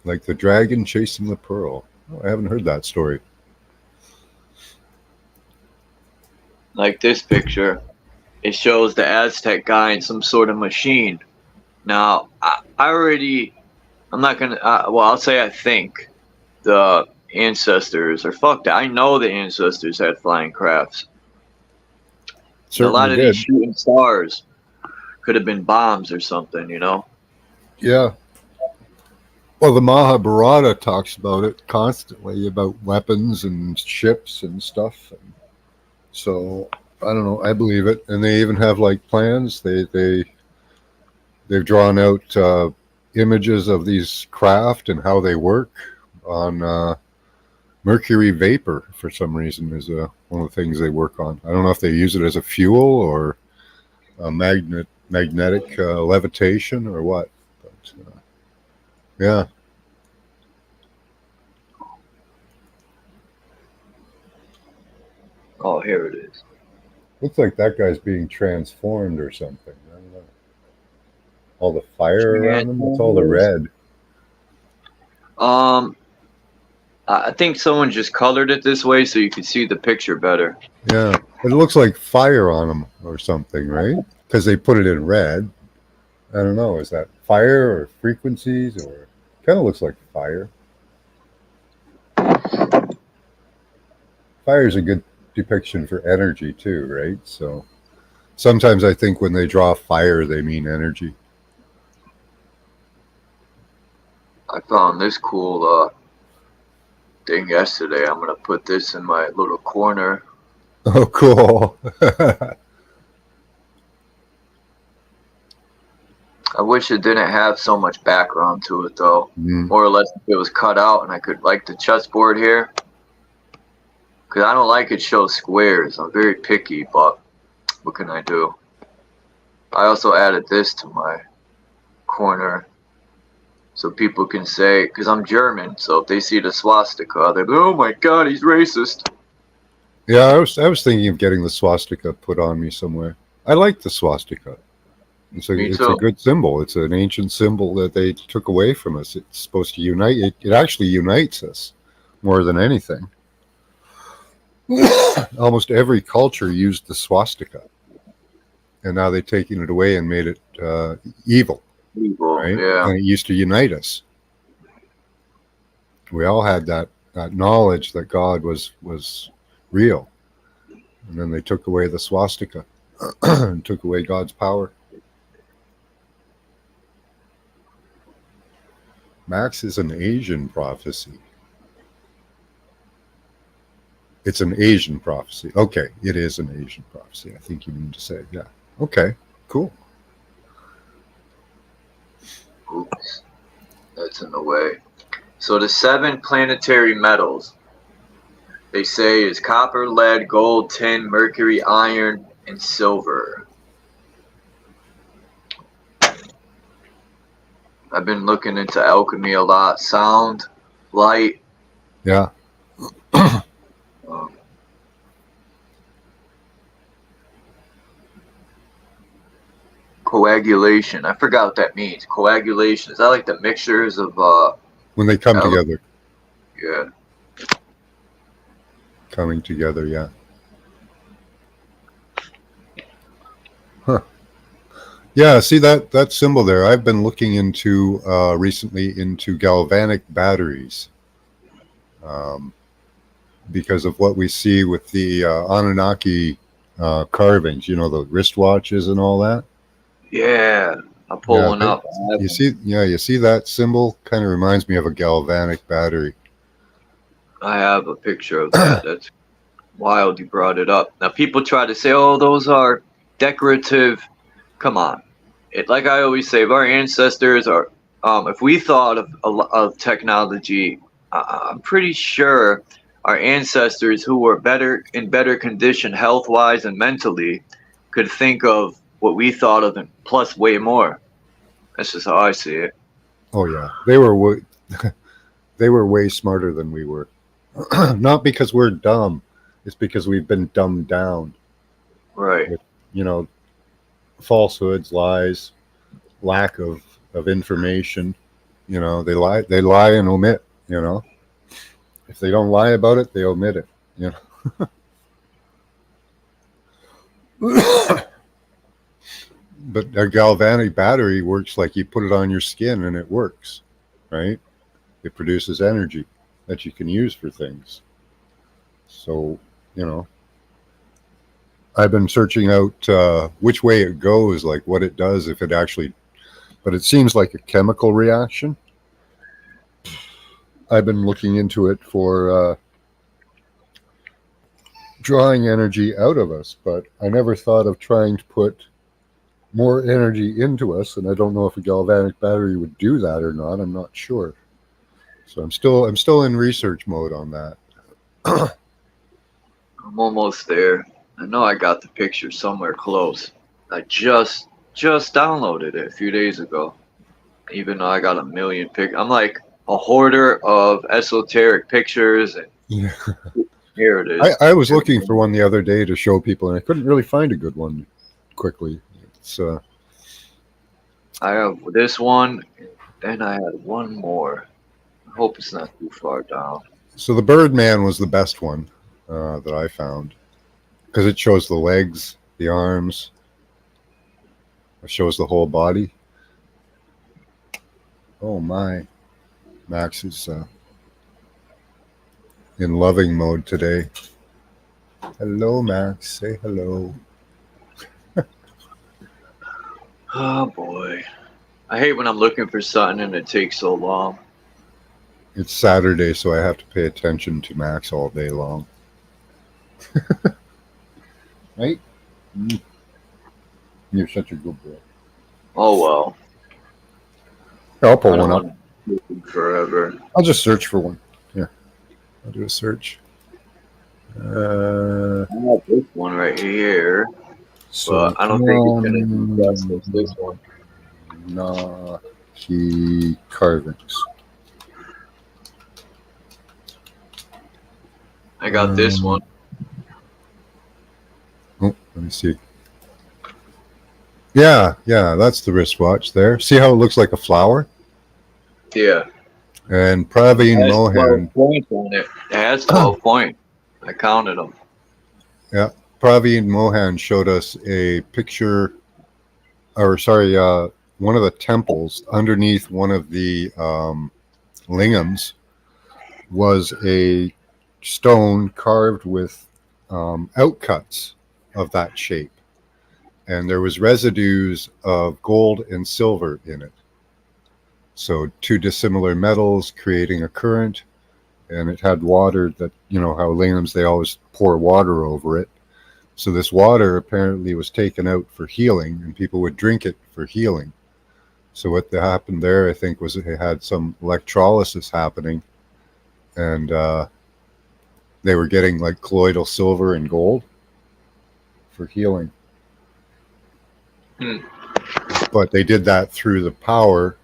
Speaker 4: Like the dragon chasing the pearl. Oh, I haven't heard that story.
Speaker 3: Like this picture, it shows the Aztec guy in some sort of machine. Now, I'm not gonna. Well, I'll say I think the ancestors are fucked. I know the ancestors had flying crafts. A lot of these shooting stars could have been bombs or something, you know.
Speaker 4: Yeah. Well, the Mahabharata talks about it constantly, about weapons and ships and stuff. And so I don't know. I believe it, and they even have like plans. They've drawn out images of these craft and how they work on mercury vapor. For some reason, is one of the things they work on. I don't know if they use it as a fuel or a magnetic levitation or what. But yeah.
Speaker 3: Oh, here it is.
Speaker 4: Looks like that guy's being transformed or something. I don't know. All the fire around him. What's all the red?
Speaker 3: I think someone just colored it this way so you can see the picture better.
Speaker 4: Yeah, it looks like fire on them or something, right? Because they put it in red. I don't know. Is that fire or frequencies, or kind of looks like fire? Fire is a good depiction for energy too, right? So sometimes I think when they draw fire, they mean energy.
Speaker 3: I found this cool thing yesterday. I'm gonna put this in my little corner.
Speaker 4: Oh, cool.
Speaker 3: I wish it didn't have so much background to it, though. More or less, if it was cut out, and I could, like the chessboard here, because I don't like it shows squares. I'm very picky, but what can I do? I also added this to my corner so people can say, because I'm German, so if they see the swastika, they're like, oh my god, he's racist.
Speaker 4: Yeah, I was thinking of getting the swastika put on me somewhere. I like the swastika. It's a good symbol. It's an ancient symbol that they took away from us. It's supposed to unite. It actually unites us more than anything. Almost every culture used the swastika, and now they've taken it away and made it evil. Right?
Speaker 3: Yeah.
Speaker 4: And it used to unite us. We all had that knowledge that God was real, and then they took away the swastika and took away God's power. Max is an Asian prophecy. It's an Asian prophecy. Okay, it is an Asian prophecy. I think you mean to say, yeah. Okay, cool.
Speaker 3: Oops, that's in the way. So the 7 planetary metals, they say, is copper, lead, gold, tin, mercury, iron, and silver. I've been looking into alchemy a lot. Sound, light.
Speaker 4: Yeah.
Speaker 3: Coagulation. I forgot what that means. Coagulation. Is that like the mixtures of
Speaker 4: When they come together.
Speaker 3: Yeah.
Speaker 4: Coming together, yeah. Huh. Yeah, see that symbol there. I've been looking into recently into galvanic batteries because of what we see with the Anunnaki carvings, you know, the wristwatches and all that.
Speaker 3: Yeah. I'll pull one up.
Speaker 4: You see that symbol? Kind of reminds me of a galvanic battery.
Speaker 3: I have a picture of that. That's wild you brought it up. Now people try to say, oh, those are decorative. Come on. Like I always say, if our ancestors are, if we thought of technology, I'm pretty sure our ancestors who were in better condition health-wise and mentally could think of what we thought of and plus way more. That's just how I see it.
Speaker 4: Oh yeah, they were way smarter than we were. Not because we're dumb, it's because we've been dumbed down.
Speaker 3: Right.
Speaker 4: With, you know, falsehoods, lies, lack of information. You know, they lie and omit. You know, if they don't lie about it, they omit it. You know. But a galvanic battery works like you put it on your skin and it works, right? It produces energy that you can use for things. So, you know, I've been searching out which way it goes, like what it does if it actually, but it seems like a chemical reaction. I've been looking into it for drawing energy out of us, but I never thought of trying to put more energy into us, and I don't know if a galvanic battery would do that or not. I'm not sure. So I'm still in research mode on that.
Speaker 3: I'm almost there. I know I got the picture somewhere close. I just downloaded it a few days ago. Even though I got a million pictures. I'm like a hoarder of esoteric pictures. And
Speaker 4: Yeah.
Speaker 3: Here it is.
Speaker 4: I was looking for one the other day to show people, and I couldn't really find a good one quickly. It's
Speaker 3: I have this one, and I had one more. I hope it's not too far down.
Speaker 4: So the Birdman was the best one that I found because it shows the legs, the arms, it shows the whole body. Oh my, Max is in loving mode today. Hello, Max. Say hello.
Speaker 3: Oh boy. I hate when I'm looking for something and it takes so long.
Speaker 4: It's Saturday, so I have to pay attention to Max all day long. Right? You're such a good boy.
Speaker 3: Oh well.
Speaker 4: I'll pull one up.
Speaker 3: Forever.
Speaker 4: I'll just search for one. Here. I'll do a search.
Speaker 3: I have this one right here.
Speaker 4: So
Speaker 3: But I don't think it's going to be just as this one.
Speaker 4: Anunnaki carvings.
Speaker 3: I got this one.
Speaker 4: Oh, let me see. Yeah, that's the wristwatch there. See how it looks like a flower?
Speaker 3: Yeah.
Speaker 4: And Praveen Mohan.
Speaker 3: 12 points on it. It has 12 points. I counted them.
Speaker 4: Yeah, Praveen Mohan showed us a picture, or sorry, one of the temples underneath one of the lingams was a stone carved with outcuts of that shape. And there was residues of gold and silver in it. So two dissimilar metals creating a current, and it had water that, you know, how lingams, they always pour water over it. So this water apparently was taken out for healing, and people would drink it for healing. So what happened there, I think, was it had some electrolysis happening, and they were getting like colloidal silver and gold for healing.
Speaker 3: Hmm.
Speaker 4: But they did that through the power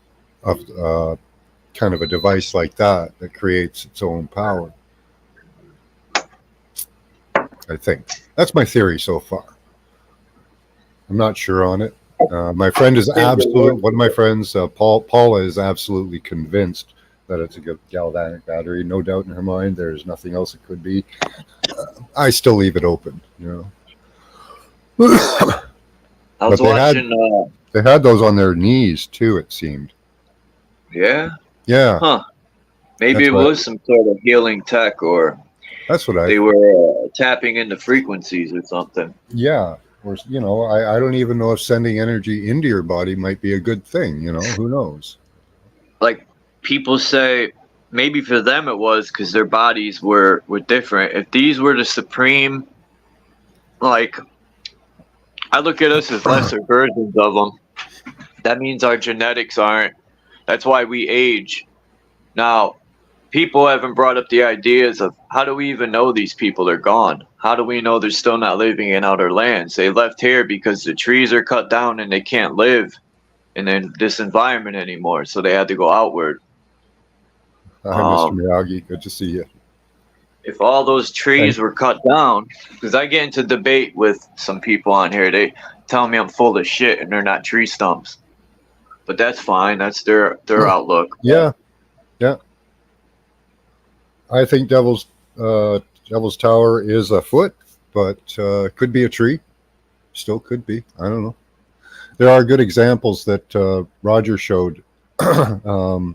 Speaker 4: of kind of a device like that creates its own power. I think that's my theory so far. I'm not sure on it. My friend is one of my friends, Paula, is absolutely convinced that it's a good galvanic battery. No doubt in her mind. There's nothing else it could be. I still leave it open, you know.
Speaker 3: I was watching.
Speaker 4: They had those on their knees too. It seemed.
Speaker 3: Yeah.
Speaker 4: Yeah.
Speaker 3: Huh. Maybe it was some sort of healing tech, or
Speaker 4: that's what
Speaker 3: they were tapping into frequencies or something.
Speaker 4: Yeah. Or, you know, I don't even know if sending energy into your body might be a good thing. You know, who knows?
Speaker 3: Like people say, maybe for them it was because their bodies were different. If these were the supreme, like, I look at us as lesser versions of them. That means our genetics aren't. That's why we age. Now, people haven't brought up the ideas of how do we even know these people are gone? How do we know they're still not living in outer lands? They left here because the trees are cut down and they can't live in this environment anymore. So they had to go outward.
Speaker 4: Hi, Mr. Miyagi. Good to see you.
Speaker 3: If all those trees were cut down, because I get into debate with some people on here, they tell me I'm full of shit and they're not tree stumps. But that's fine. That's their outlook.
Speaker 4: Yeah. Yeah. I think Devil's Tower is a foot, but could be a tree. Still could be. I don't know. There are good examples that Roger showed, but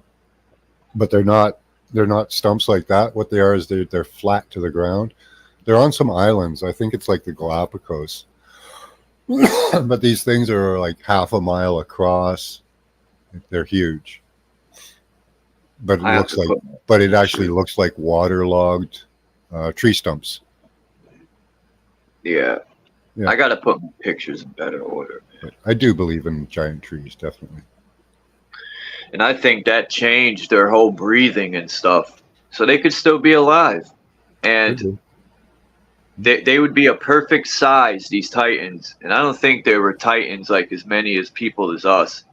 Speaker 4: they're not stumps like that. What they are is they're flat to the ground. They're on some islands. I think it's like the Galapagos. But these things are like half a mile across. They're huge. But it actually looks like waterlogged tree stumps.
Speaker 3: Yeah. I got to put my pictures in better order.
Speaker 4: I do believe in giant trees, definitely.
Speaker 3: And I think that changed their whole breathing and stuff. So they could still be alive. And they would be a perfect size, these titans. And I don't think they were titans like as many as people as us.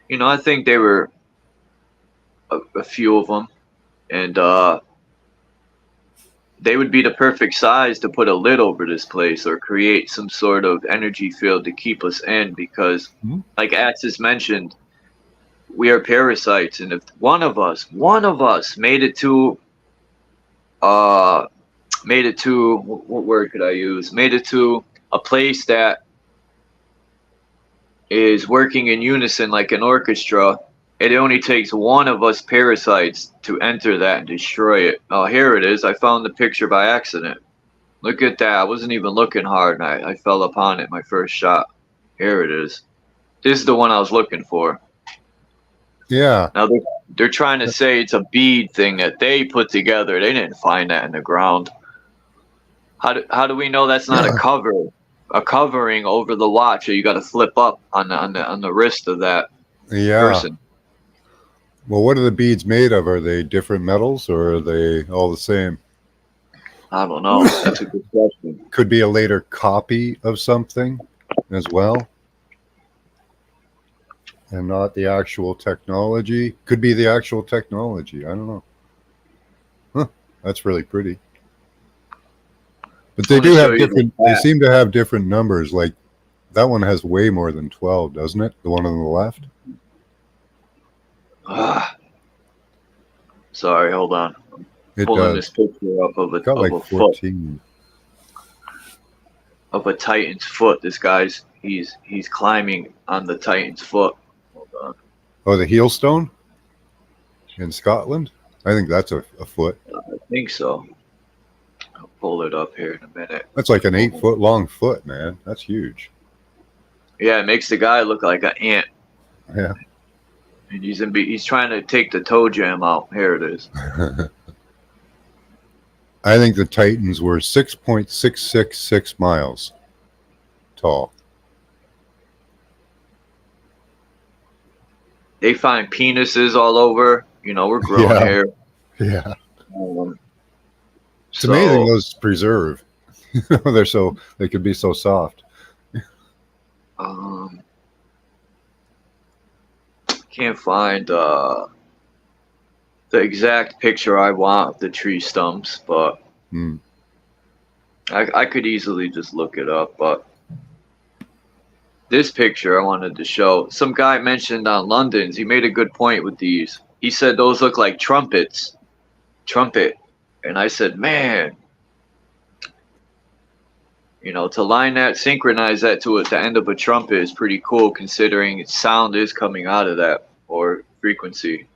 Speaker 3: You know, I think they were a few of them. And they would be the perfect size to put a lid over this place or create some sort of energy field to keep us in. Because, like Axis mentioned, we are parasites, and if one of us made it to what word could I use? Made it to a place that is working in unison like an orchestra, it only takes one of us parasites to enter that and destroy it. Oh, here it is. I found the picture by accident. Look at that. I wasn't even looking hard, and I fell upon it my first shot. Here it is. This is the one I was looking for.
Speaker 4: Yeah.
Speaker 3: Now they're trying to say it's a bead thing that they put together. They didn't find that in the ground. How do we know that's not a covering over the watch that you got to flip up on the wrist of that person?
Speaker 4: Well, what are the beads made of? Are they different metals or are they all the same?
Speaker 3: I don't know. That's a good question.
Speaker 4: Could be a later copy of something as well. And not the actual technology. Could be the actual technology. I don't know. Huh. That's really pretty. But they do have different, they seem to have different numbers. Like that one has way more than 12, doesn't it? The one on the left?
Speaker 3: Sorry, hold on. I'm pulling this picture up of a
Speaker 4: 14.
Speaker 3: Of a Titan's foot. This guy's, he's climbing on the Titan's foot.
Speaker 4: Oh, the heel stone in Scotland? I think that's a foot.
Speaker 3: I think so. I'll pull it up here in a minute.
Speaker 4: That's like an 8-foot long foot, man. That's huge.
Speaker 3: Yeah, it makes the guy look like an ant.
Speaker 4: Yeah.
Speaker 3: And he's trying to take the toe jam out. Here it is.
Speaker 4: I think the Titans were 6.666 miles tall.
Speaker 3: They find penises all over. You know, we're growing hair.
Speaker 4: Yeah. It's amazing those preserve. They could be so soft.
Speaker 3: Can't find the exact picture I want of the tree stumps, but I could easily just look it up. But this picture I wanted to show. Some guy mentioned on London's. He made a good point with these. He said those look like trumpet. And I said, man, you know, to line that, synchronize that to the end of a trumpet is pretty cool, considering sound is coming out of that, or frequency.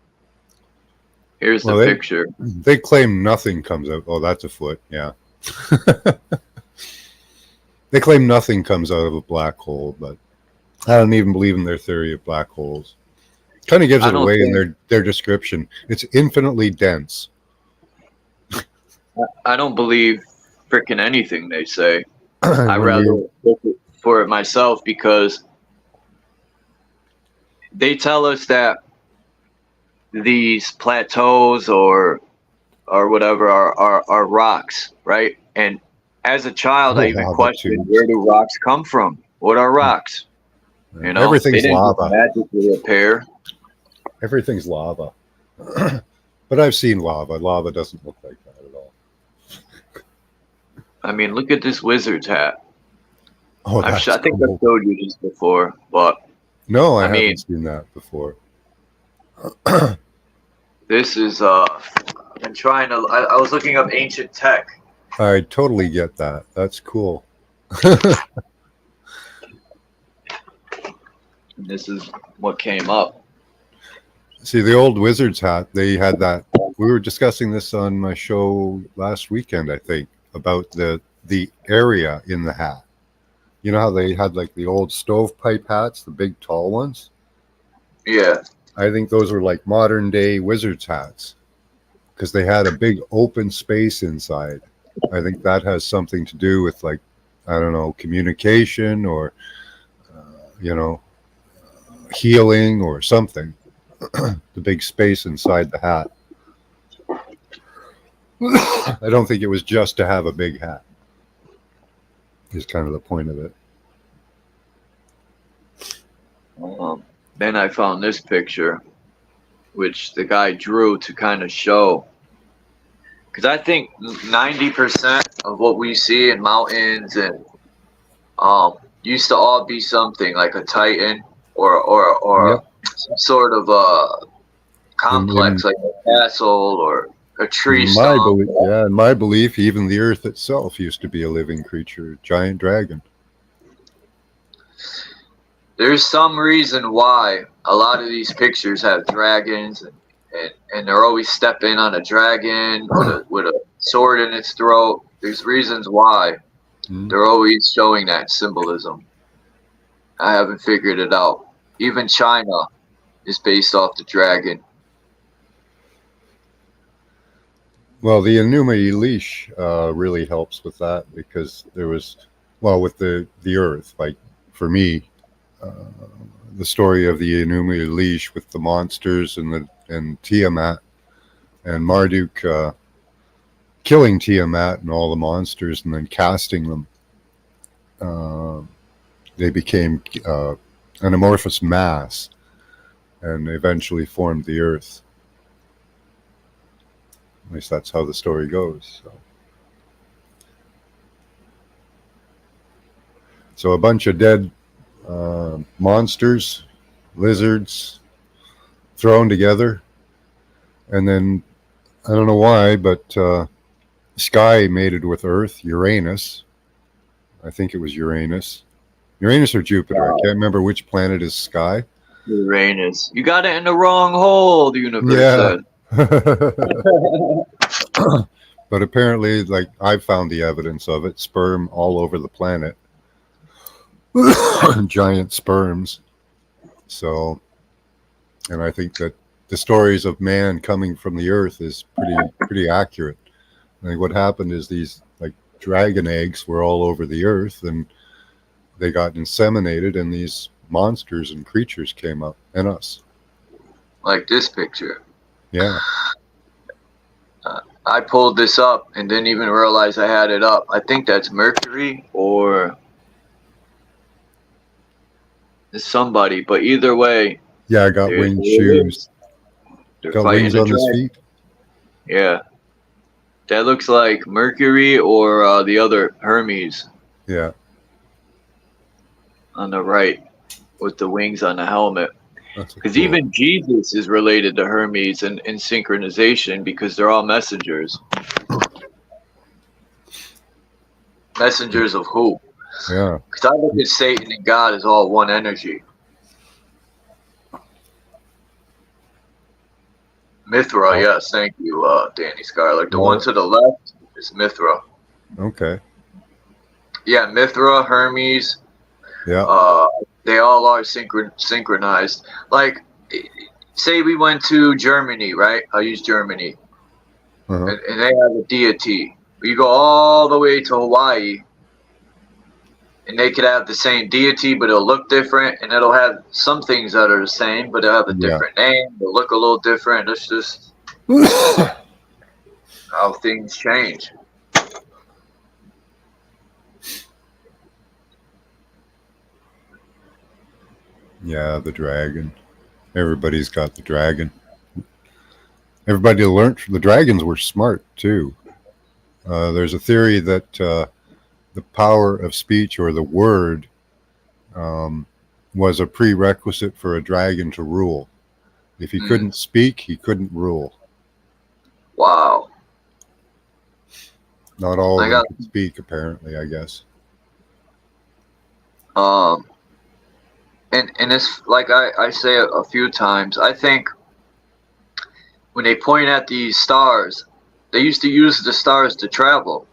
Speaker 3: Here's the picture.
Speaker 4: They claim nothing comes out. Oh, that's a foot. Yeah. They claim nothing comes out of a black hole, but I don't even believe in their theory of black holes. Kind of gives it away in their description. It's infinitely dense.
Speaker 3: I don't believe freaking anything they say. I'd rather look for it myself, because they tell us that these plateaus or whatever are rocks, right? And as a child, I even questioned, where do rocks come from? What are rocks? You know,
Speaker 4: everything's lava.
Speaker 3: Magically appear.
Speaker 4: Everything's lava. But I've seen lava. Lava doesn't look like that at all.
Speaker 3: I mean, look at this wizard's hat.
Speaker 4: Oh,
Speaker 3: I think I've showed you this before, but
Speaker 4: no, I haven't seen that before.
Speaker 3: This is I'm trying to. I was looking up ancient tech.
Speaker 4: I totally get that. That's cool.
Speaker 3: This is what came up.
Speaker 4: See, the old wizard's hat, they had that. We were discussing this on my show last weekend, I think, about the area in the hat. You know how they had like the old stovepipe hats, the big tall ones?
Speaker 3: Yeah.
Speaker 4: I think those were like modern day wizard's hats, because they had a big open space inside. I think that has something to do with, like, I don't know, communication or, you know, healing or something. The big space inside the hat. I don't think it was just to have a big hat. Is kind of the point of it.
Speaker 3: Then I found this picture, which the guy drew to kind of show. Because I think 90% of what we see in mountains and used to all be something like a titan or some sort of a complex, like a castle or a tree stump.
Speaker 4: In my belief, even the earth itself used to be a living creature, a giant dragon.
Speaker 3: There's some reason why a lot of these pictures have dragons, and they're always stepping on a dragon with a sword in its throat. There's reasons why they're always showing that symbolism. I haven't figured it out. Even China is based off the dragon.
Speaker 4: Well, the Enuma Elish really helps with that, because there was, well, with the earth, like for me, the story of the Enuma Elish with the monsters and Tiamat and Marduk killing Tiamat and all the monsters and then casting them. They became an amorphous mass and eventually formed the earth. At least that's how the story goes. So a bunch of dead monsters, lizards, thrown together, and then I don't know why, but Sky mated with Earth, Uranus. I think it was Uranus or Jupiter. I can't remember which planet is Sky.
Speaker 3: Uranus. You got it in the wrong hole, the universe said.
Speaker 4: But apparently, like, I've found the evidence of it. Sperm all over the planet. Giant sperms. So, and I think that the stories of man coming from the earth is pretty accurate. I think what happened is these, like, dragon eggs were all over the earth, and they got inseminated, and these monsters and creatures came up in us.
Speaker 3: Like this picture.
Speaker 4: Yeah.
Speaker 3: I pulled this up and didn't even realize I had it up. I think that's Mercury, or It's somebody, but either way,
Speaker 4: Yeah, I got winged shoes.
Speaker 3: They're
Speaker 4: Got
Speaker 3: fighting
Speaker 4: wings
Speaker 3: the
Speaker 4: on his
Speaker 3: dragon.
Speaker 4: feet.
Speaker 3: Yeah, that looks like Mercury or the other Hermes
Speaker 4: Yeah.
Speaker 3: on the right with the wings on the helmet.
Speaker 4: That's
Speaker 3: Because
Speaker 4: cool.
Speaker 3: even Jesus is related to Hermes in synchronization because they're all messengers. Messengers of who?
Speaker 4: Yeah.
Speaker 3: Because I look at Satan and God as all one energy. Mithra, yes, thank you, Danny Skylar. The one to the left is Mithra.
Speaker 4: Okay.
Speaker 3: Yeah, Mithra, Hermes,
Speaker 4: Yeah.
Speaker 3: they all are synchronized. Like, say we went to Germany, right? I'll use Germany.
Speaker 4: Uh-huh.
Speaker 3: And they have a deity. You go all the way to Hawaii, and they could have the same deity, but it'll look different, and it'll have some things that are the same, but it'll have a different name. They'll look a little different. It's just how things change.
Speaker 4: Yeah, the dragon. Everybody's got the dragon. Everybody learned the dragons were smart too. There's a theory that the power of speech or the word was a prerequisite for a dragon to rule. If he couldn't speak, he couldn't rule.
Speaker 3: Wow.
Speaker 4: Not all of them could speak, apparently, I guess.
Speaker 3: And it's like I say a few times, I think when they point at these stars, they used to use the stars to travel.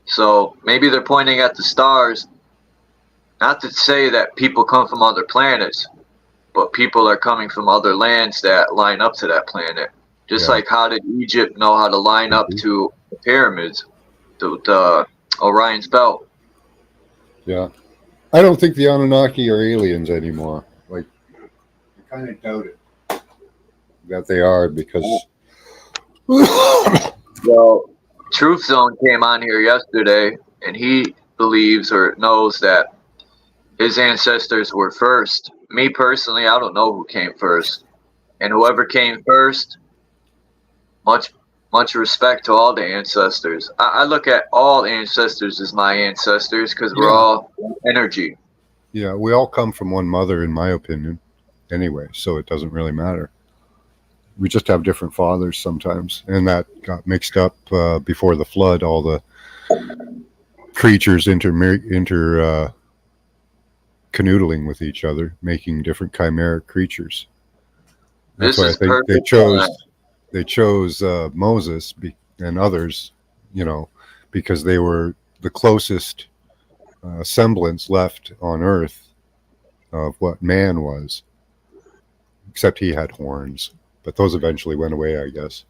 Speaker 3: So maybe they're pointing at the stars, not to say that people come from other planets, but people are coming from other lands that line up to that planet. Just like how did Egypt know how to line up to the pyramids, the Orion's belt?
Speaker 4: Yeah. I don't think the Anunnaki are aliens anymore. Like, I kind of doubt it that they are because...
Speaker 3: Well, Truth Zone came on here yesterday, and he believes or knows that his ancestors were first. Me personally, I don't know who came first. And whoever came first, much respect to all the ancestors. I look at all ancestors as my ancestors because we're all energy.
Speaker 4: Yeah, we all come from one mother, in my opinion, anyway, so it doesn't really matter. We just have different fathers sometimes, and that got mixed up before the flood. All the creatures canoodling with each other, making different chimeric creatures. That's why I think they chose Moses and others, because they were the closest semblance left on Earth of what man was, except he had horns. But those eventually went away, I guess.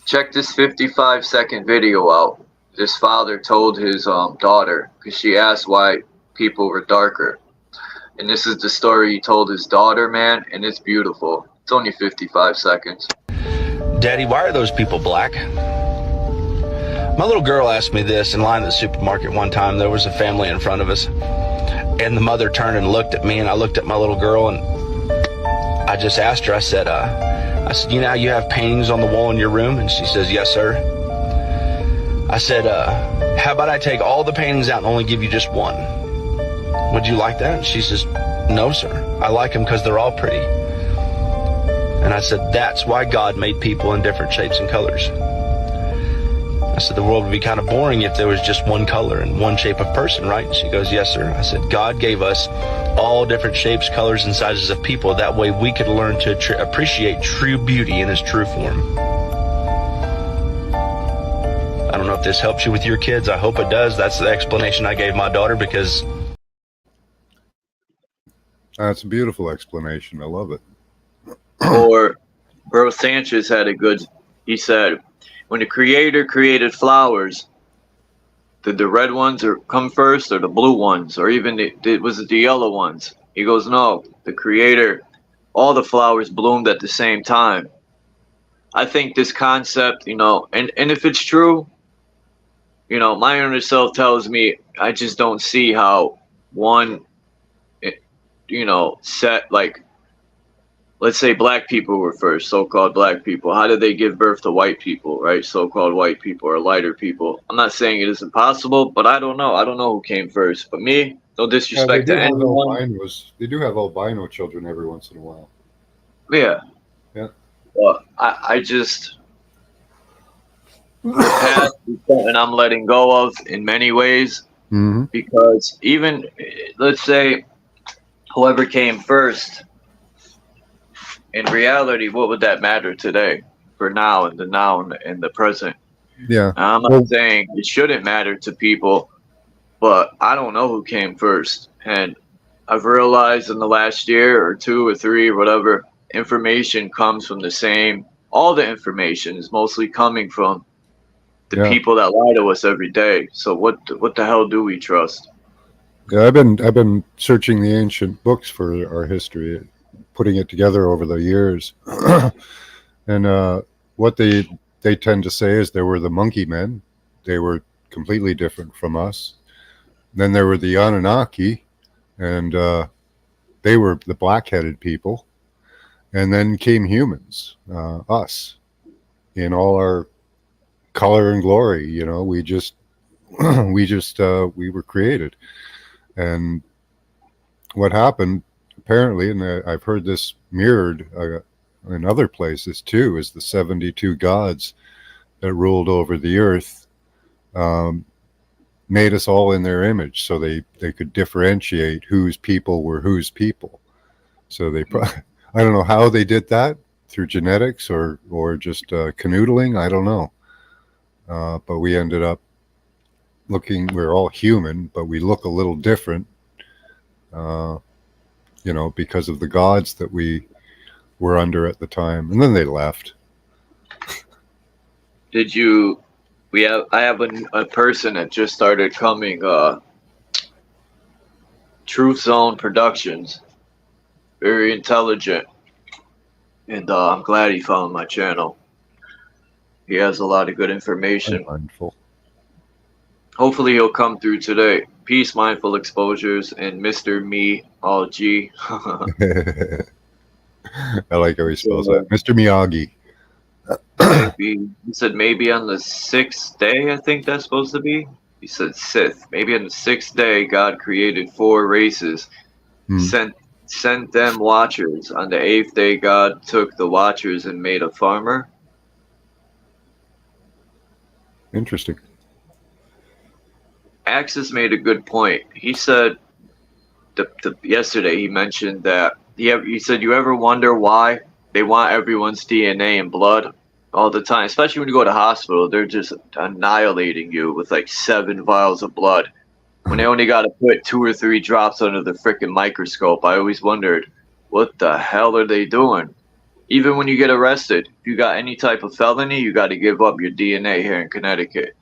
Speaker 3: Check this 55-second video out. This father told his daughter, because she asked why people were darker. And this is the story he told his daughter, man, and it's beautiful. It's only 55 seconds.
Speaker 5: Daddy, why are those people black? My little girl asked me this in line at the supermarket one time. There was a family in front of us, and the mother turned and looked at me, and I looked at my little girl, and I just asked her, I said, you know how you have paintings on the wall in your room? And she says, yes, sir. I said, how about I take all the paintings out and only give you just one? Would you like that? And she says, no, sir. I like them because they're all pretty. And I said, that's why God made people in different shapes and colors. I said, the world would be kind of boring if there was just one color and one shape of person, right? And she goes, yes, sir. I said, God gave us all different shapes, colors, and sizes of people. That way we could learn to appreciate true beauty in its true form. I don't know if this helps you with your kids. I hope it does. That's the explanation I gave my daughter because...
Speaker 4: That's a beautiful explanation. I love it.
Speaker 3: Or Bro Sanchez had a good, he said, when the creator created flowers, did the red ones come first or the blue ones? Or even, was it the yellow ones? He goes, no, the creator, all the flowers bloomed at the same time. I think this concept, and if it's true, you know, my inner self tells me I just don't see how one, you know, set, like, let's say black people were first, so-called black people. How did they give birth to white people, right? So-called white people or lighter people. I'm not saying it isn't possible, but I don't know. I don't know who came first. But me, no
Speaker 4: Yeah, they
Speaker 3: disrespect
Speaker 4: do
Speaker 3: to
Speaker 4: have
Speaker 3: anyone.
Speaker 4: albinos. They do have albino children every once in a while.
Speaker 3: Yeah.
Speaker 4: Yeah.
Speaker 3: Well, I just, the past is something I'm letting go of in many ways,
Speaker 4: Mm-hmm.
Speaker 3: because even, let's say, whoever came first, in reality, what would that matter today? For now, and the present.
Speaker 4: Yeah.
Speaker 3: I'm
Speaker 4: Well,
Speaker 3: not saying it shouldn't matter to people, but I don't know who came first. And I've realized in the last year or two or three or whatever, information comes from the same. All the information is mostly coming from the
Speaker 4: yeah.
Speaker 3: people that lie to us every day. So what the hell do we trust?
Speaker 4: Yeah, I've been searching the ancient books for our history, putting it together over the years, and what they tend to say is there were the monkey men. They were completely different from us. Then there were the Anunnaki, and they were the black-headed people. And then came humans, us, in all our color and glory. You know, we just we were created, and what happened apparently, and I've heard this mirrored in other places too, is the 72 gods that ruled over the earth um, made us all in their image, so they could differentiate whose people were whose people. So they I don't know how they did that, through genetics or just canoodling, I don't know, but we ended up looking, we're all human, but we look a little different, you know, because of the gods that we were under at the time, and then they left.
Speaker 3: Did you? I have a person that just started coming. Truth Zone Productions. Very intelligent, and I'm glad he found my channel. He has a lot of good information.
Speaker 4: I'm mindful.
Speaker 3: Hopefully he'll come through today. Peace, Mindful Exposures, and Mr. Me, all G.
Speaker 4: I like how he spells that. Mr. Miyagi.
Speaker 3: Maybe he said maybe on the 6th day, I think that's supposed to be. He said Sith. Maybe on the 6th day, God created 4 races, sent them watchers. On the 8th day, God took the watchers and made a farmer.
Speaker 4: Interesting.
Speaker 3: Axis made a good point. He said yesterday he mentioned that he said, you ever wonder why they want everyone's DNA and blood all the time, especially when you go to hospital? They're just annihilating you with like 7 vials of blood when they only got to put 2 or 3 drops under the freaking microscope. I always wondered, what the hell are they doing? Even when you get arrested, if you got any type of felony, you got to give up your DNA here in Connecticut.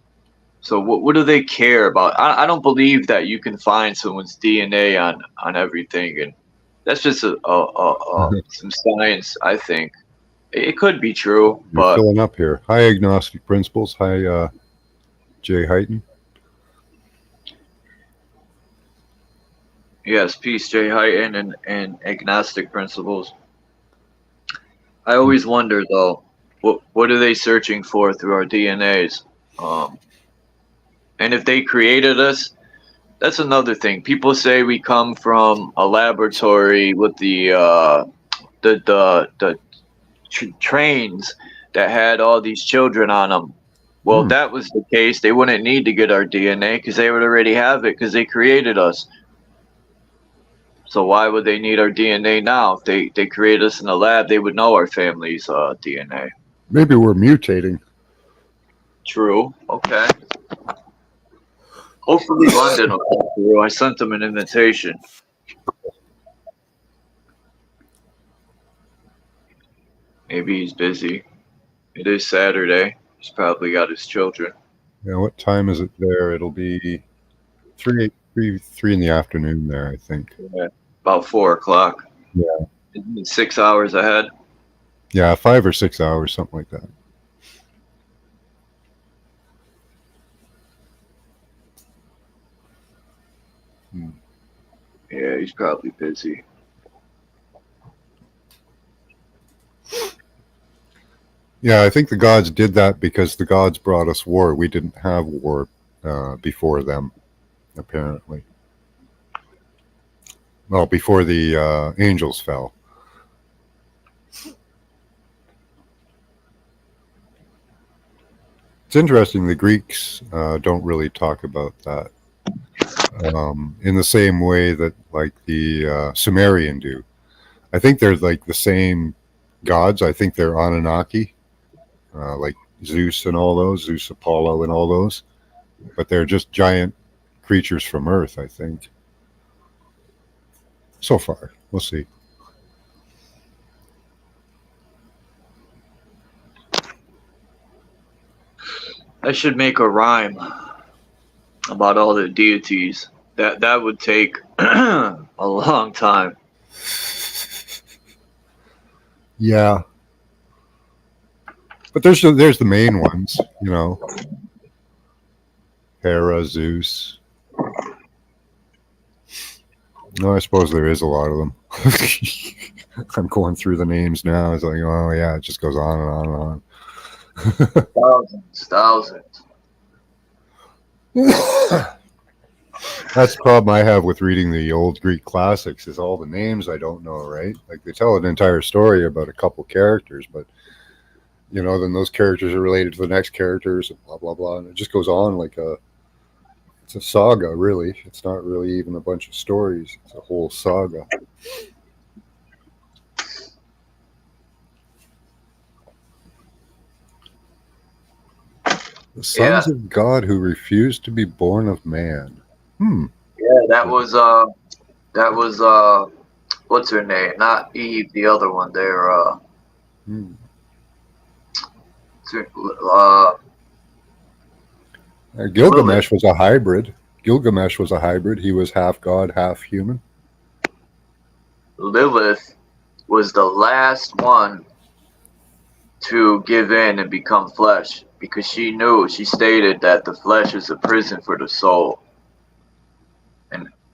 Speaker 3: So what do they care about? I don't believe that you can find someone's DNA on everything, and that's just some science. I think it could be true,
Speaker 4: You're
Speaker 3: but
Speaker 4: filling up here. Hi, Agnostic Principles. Hi, Jay Heighton.
Speaker 3: yes, peace, Jay Heighton and Agnostic Principles. I always wonder though, what are they searching for through our DNAs? And if they created us, that's another thing. People say we come from a laboratory with the trains that had all these children on them. Well, if that was the case, they wouldn't need to get our DNA because they would already have it because they created us. So why would they need our DNA now? If they created us in the lab, they would know our family's DNA.
Speaker 4: Maybe we're mutating.
Speaker 3: True. Okay. Hopefully London will come through. I sent him an invitation. Maybe he's busy. It is Saturday. He's probably got his children.
Speaker 4: Yeah, what time is it there? It'll be 3 in the afternoon there, I think.
Speaker 3: Yeah, about 4 o'clock.
Speaker 4: Yeah.
Speaker 3: Isn't it 6 hours ahead?
Speaker 4: Yeah, 5 or 6 hours, something like that.
Speaker 3: Yeah, he's probably busy.
Speaker 4: Yeah, I think the gods did that because the gods brought us war. We didn't have war before them, apparently. Well, before the angels fell. It's interesting, the Greeks don't really talk about that in the same way that like the Sumerian do. I think they're like the same gods. I think they're Anunnaki, like Zeus and all those, Zeus, Apollo and all those. But they're just giant creatures from Earth, I think. So far, we'll see.
Speaker 3: I should make a rhyme about all the deities. That would take a long time.
Speaker 4: Yeah. But there's the main ones, you know. Hera, Zeus. No, I suppose there is a lot of them. I'm going through the names now. It's like, oh yeah, it just goes on and on and on.
Speaker 3: Thousands.
Speaker 4: That's the problem I have with reading the old Greek classics is all the names I don't know, right? Like they tell an entire story about a couple characters, but you know, then those characters are related to the next characters and blah blah blah, and it just goes on like it's a saga, really. It's not really even a bunch of stories. It's a whole saga. The sons of God who refused to be born of man.
Speaker 3: Yeah, that was what's her name? Not Eve, the other one there.
Speaker 4: Gilgamesh was a hybrid. Gilgamesh was a hybrid. He was half god, half human.
Speaker 3: Lilith was the last one to give in and become flesh because she stated that the flesh is a prison for the soul.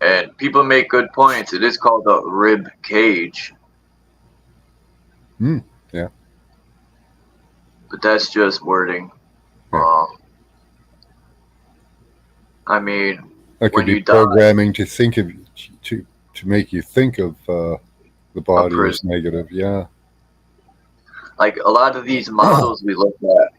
Speaker 3: And people make good points. It is called a rib cage.
Speaker 4: Yeah.
Speaker 3: But that's just wording. I mean,
Speaker 4: that could be programming to think of to make you think of the body as negative. Yeah.
Speaker 3: Like a lot of these models we look at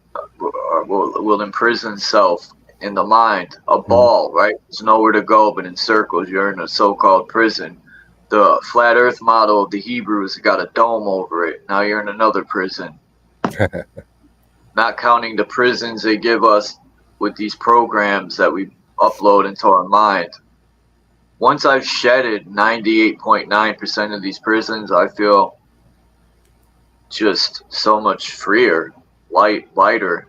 Speaker 3: will imprison self in the mind. A ball, right? There's nowhere to go but in circles. You're in a so-called prison. The flat earth model of the Hebrews got a dome over it. Now you're in another prison. Not counting the prisons they give us with these programs that we upload into our mind. Once I've shedded 98.9% of these prisons, I feel just so much freer, lighter.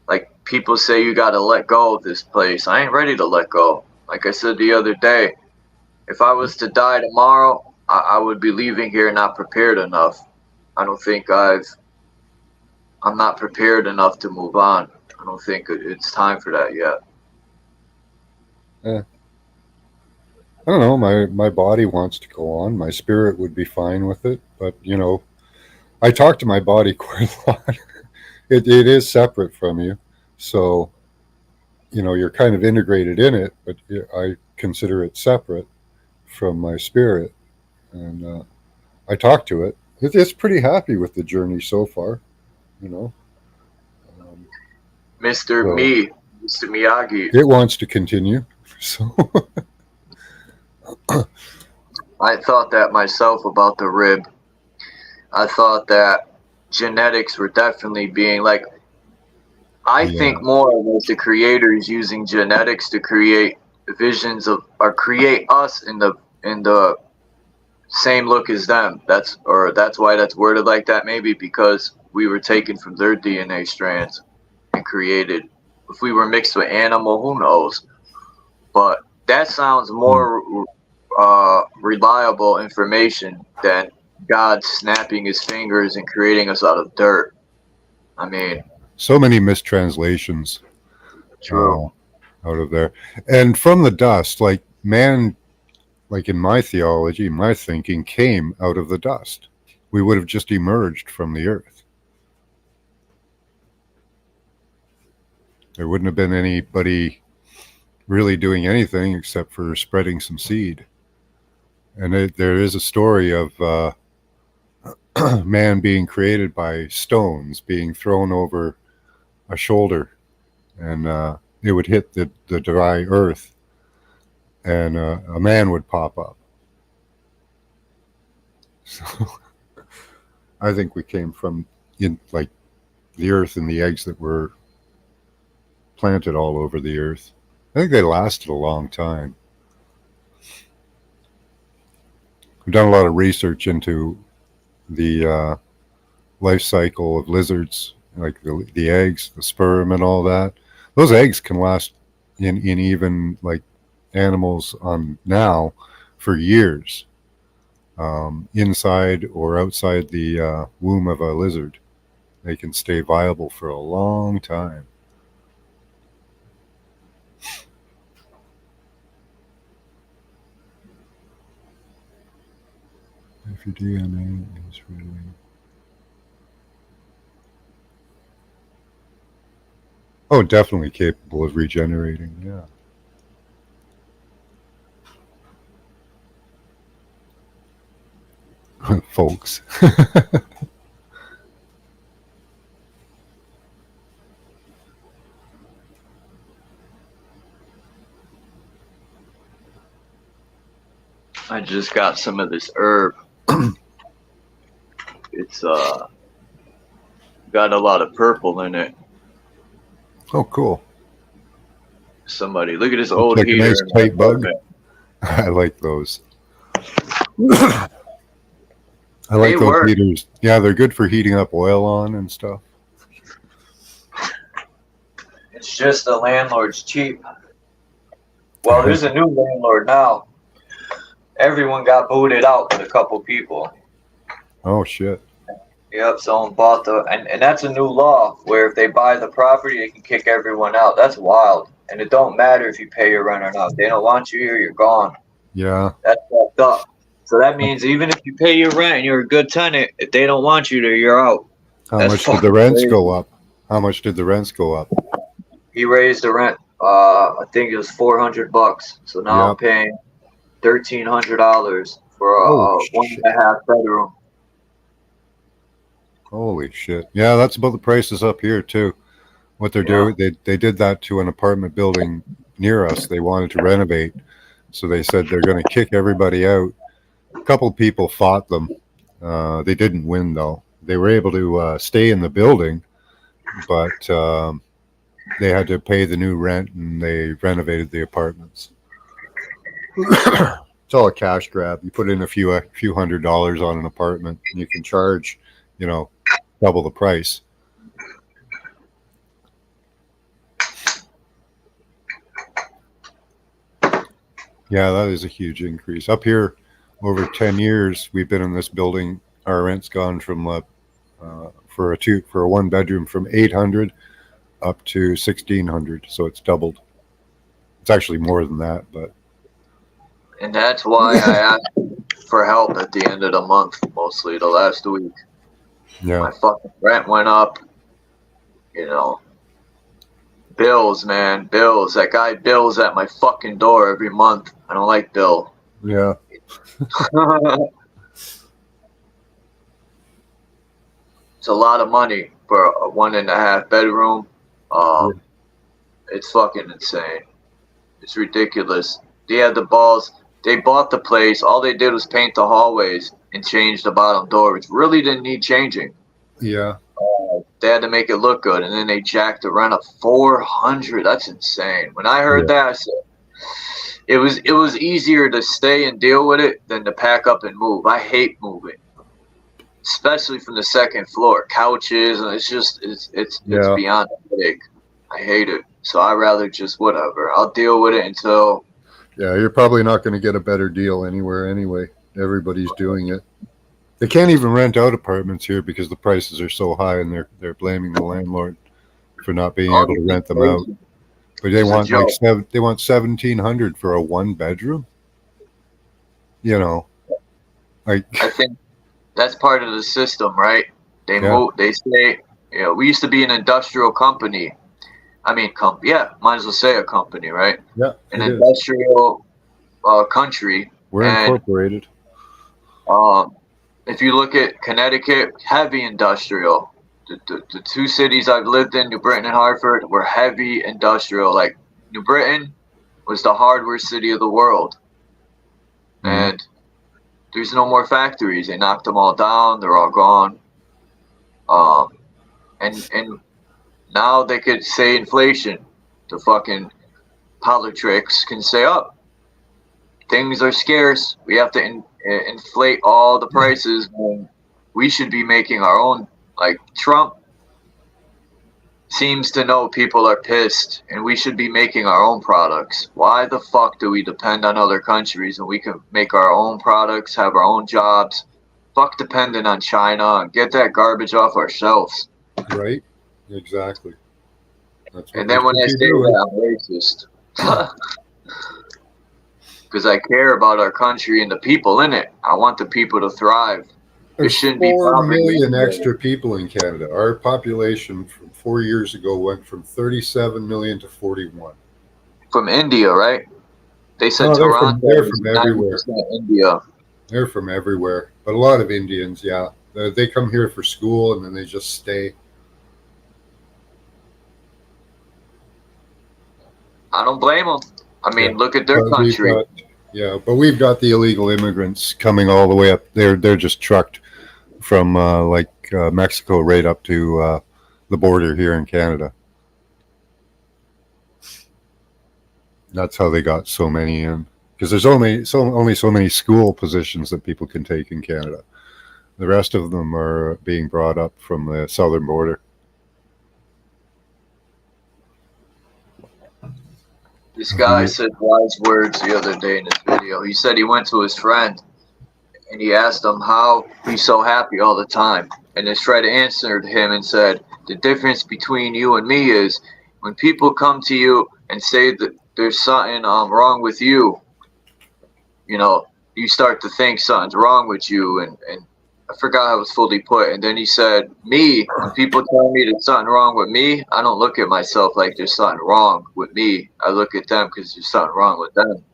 Speaker 3: Like people say you got to let go of this place. I ain't ready to let go. Like I said the other day, if I was to die tomorrow, I would be leaving here not prepared enough. I don't think I'm not prepared enough to move on. I don't think it's time for that yet.
Speaker 4: Yeah. I don't know. My body wants to go on. My spirit would be fine with it. But, you know, I talk to my body quite a lot. It is separate from you. So, you know, you're kind of integrated in it, but I consider it separate from my spirit. And I talk to it. It's pretty happy with the journey so far, you know.
Speaker 3: Mr. Miyagi.
Speaker 4: It wants to continue. So
Speaker 3: I thought that myself about the rib. I thought that genetics were definitely being like, I think more was the creators using genetics to create visions of, or create us in the same look as them. That's why that's worded like that, maybe because we were taken from their DNA strands and created. If we were mixed with animal, who knows? But that sounds more reliable information than God snapping his fingers and creating us out of dirt. I mean,
Speaker 4: so many mistranslations.
Speaker 3: True.
Speaker 4: out of there. And from the dust, like man, like in my theology, my thinking came out of the dust. We would have just emerged from the earth. There wouldn't have been anybody really doing anything except for spreading some seed. And there is a story of man being created by stones being thrown over a shoulder, and it would hit the dry earth, and a man would pop up. So I think we came from like the earth and the eggs that were planted all over the earth. I think they lasted a long time. We've done a lot of research into the life cycle of lizards, like the eggs, the sperm, and all that. Those eggs can last in even like animals on now for years, inside or outside the womb of a lizard. They can stay viable for a long time. If your DNA is really... Oh, definitely capable of regenerating, yeah. Folks.
Speaker 3: I just got some of this herb. It's got a lot of purple in it.
Speaker 4: Oh, cool.
Speaker 3: Somebody, look at this old
Speaker 4: like
Speaker 3: heater.
Speaker 4: a nice tight bug. I like those. I like those heaters. Yeah, they're good for heating up oil on and stuff.
Speaker 3: It's just the landlord's cheap. Well, there's a new landlord now. Everyone got booted out but a couple people.
Speaker 4: Oh, shit.
Speaker 3: Yep, someone bought and that's a new law where if they buy the property, they can kick everyone out. That's wild. And it don't matter if you pay your rent or not. If they don't want you here, you're gone.
Speaker 4: Yeah.
Speaker 3: That's fucked up. So that means even if you pay your rent and you're a good tenant, if they don't want you there, you're out.
Speaker 4: How much did the rents go up? How much did the rents go up?
Speaker 3: He raised the rent. I think it was $400. So now I'm paying $1,300 for a 1.5 bedroom.
Speaker 4: Holy shit. Yeah, that's about the prices up here too. What they're doing, they did that to an apartment building near us. They wanted to renovate. So they said they're going to kick everybody out. A couple of people fought them. They didn't win though. They were able to stay in the building, but they had to pay the new rent and they renovated the apartments. It's all a cash grab. You put in a few $100s on an apartment and you can charge, double the price. Yeah, that is a huge increase. Up here, over 10 years, we've been in this building. Our rent's gone from for a one bedroom from $800 up to $1,600, so it's doubled. It's actually more than that, but.
Speaker 3: And that's why I asked for help at the end of the month, mostly the last week.
Speaker 4: Yeah.
Speaker 3: My fucking rent went up. Bills, man, bills. That guy bills at my fucking door every month. I don't like Bill.
Speaker 4: Yeah.
Speaker 3: It's a lot of money for a 1.5 bedroom. It's fucking insane. It's ridiculous. They had the balls. They bought the place. All they did was paint the hallways and change the bottom door, which really didn't need changing.
Speaker 4: Yeah.
Speaker 3: They had to make it look good, and then they jacked the rent up $400. That's insane. When I heard that, I said it was easier to stay and deal with it than to pack up and move. I hate moving, especially from the second floor. Couches, and it's beyond big. I hate it. So I rather just whatever. I'll deal with it until.
Speaker 4: Yeah, you're probably not going to get a better deal anywhere anyway. Everybody's doing it. They can't even rent out apartments here because the prices are so high, and they're blaming the landlord for not being able to rent them out. But they
Speaker 3: It's a
Speaker 4: want
Speaker 3: joke.
Speaker 4: they want 1,700 for a 1-bedroom. You know, like
Speaker 3: I think that's part of the system, right? They
Speaker 4: Yeah.
Speaker 3: move. They say, we used to be an industrial company. I mean, might as well say a company, right?
Speaker 4: yeah,
Speaker 3: An
Speaker 4: it is.
Speaker 3: industrial country.
Speaker 4: We're
Speaker 3: And
Speaker 4: incorporated.
Speaker 3: if you look at Connecticut, heavy industrial. The two cities I've lived in, New Britain and Hartford, were heavy industrial. Like New Britain was the hardware city of the world, and there's no more factories. They knocked them all down. They're all gone. And now they could say inflation. The fucking politics can say, oh, things are scarce. We have to inflate all the prices when we should be making our own. Like Trump seems to know people are pissed and we should be making our own products. Why the fuck do we depend on other countries when we can make our own products, have our own jobs? Fuck depending on China and get that garbage off our shelves.
Speaker 4: Right? Exactly. That's what
Speaker 3: And then when I say that, I'm racist. Because I care about our country and the people in it. I want the people to thrive. There
Speaker 4: There's
Speaker 3: shouldn't be
Speaker 4: 4
Speaker 3: poverty
Speaker 4: million
Speaker 3: anywhere.
Speaker 4: extra people in Canada. Our population from 4 years ago went from 37 million to 41.
Speaker 3: From India, right? They said
Speaker 4: No,
Speaker 3: Toronto
Speaker 4: they're
Speaker 3: is
Speaker 4: from everywhere.
Speaker 3: 90% India.
Speaker 4: They're from everywhere. But a lot of Indians, yeah. They come here for school and then they just stay.
Speaker 3: I don't blame them. I mean, look at their
Speaker 4: But
Speaker 3: country.
Speaker 4: but we've got the illegal immigrants coming all the way up. They're just trucked from Mexico right up to the border here in Canada. That's how they got so many in, because there's only so many school positions that people can take in Canada. The rest of them are being brought up from the southern border.
Speaker 3: This guy said wise words the other day in his video. He said he went to his friend and he asked him how he's so happy all the time. And his friend answered him and said, the difference between you and me is when people come to you and say that there's something wrong with you, you start to think something's wrong with you. And I forgot how it was fully put. And then he said, me, when people tell me there's something wrong with me, I don't look at myself like there's something wrong with me. I look at them because there's something wrong with them.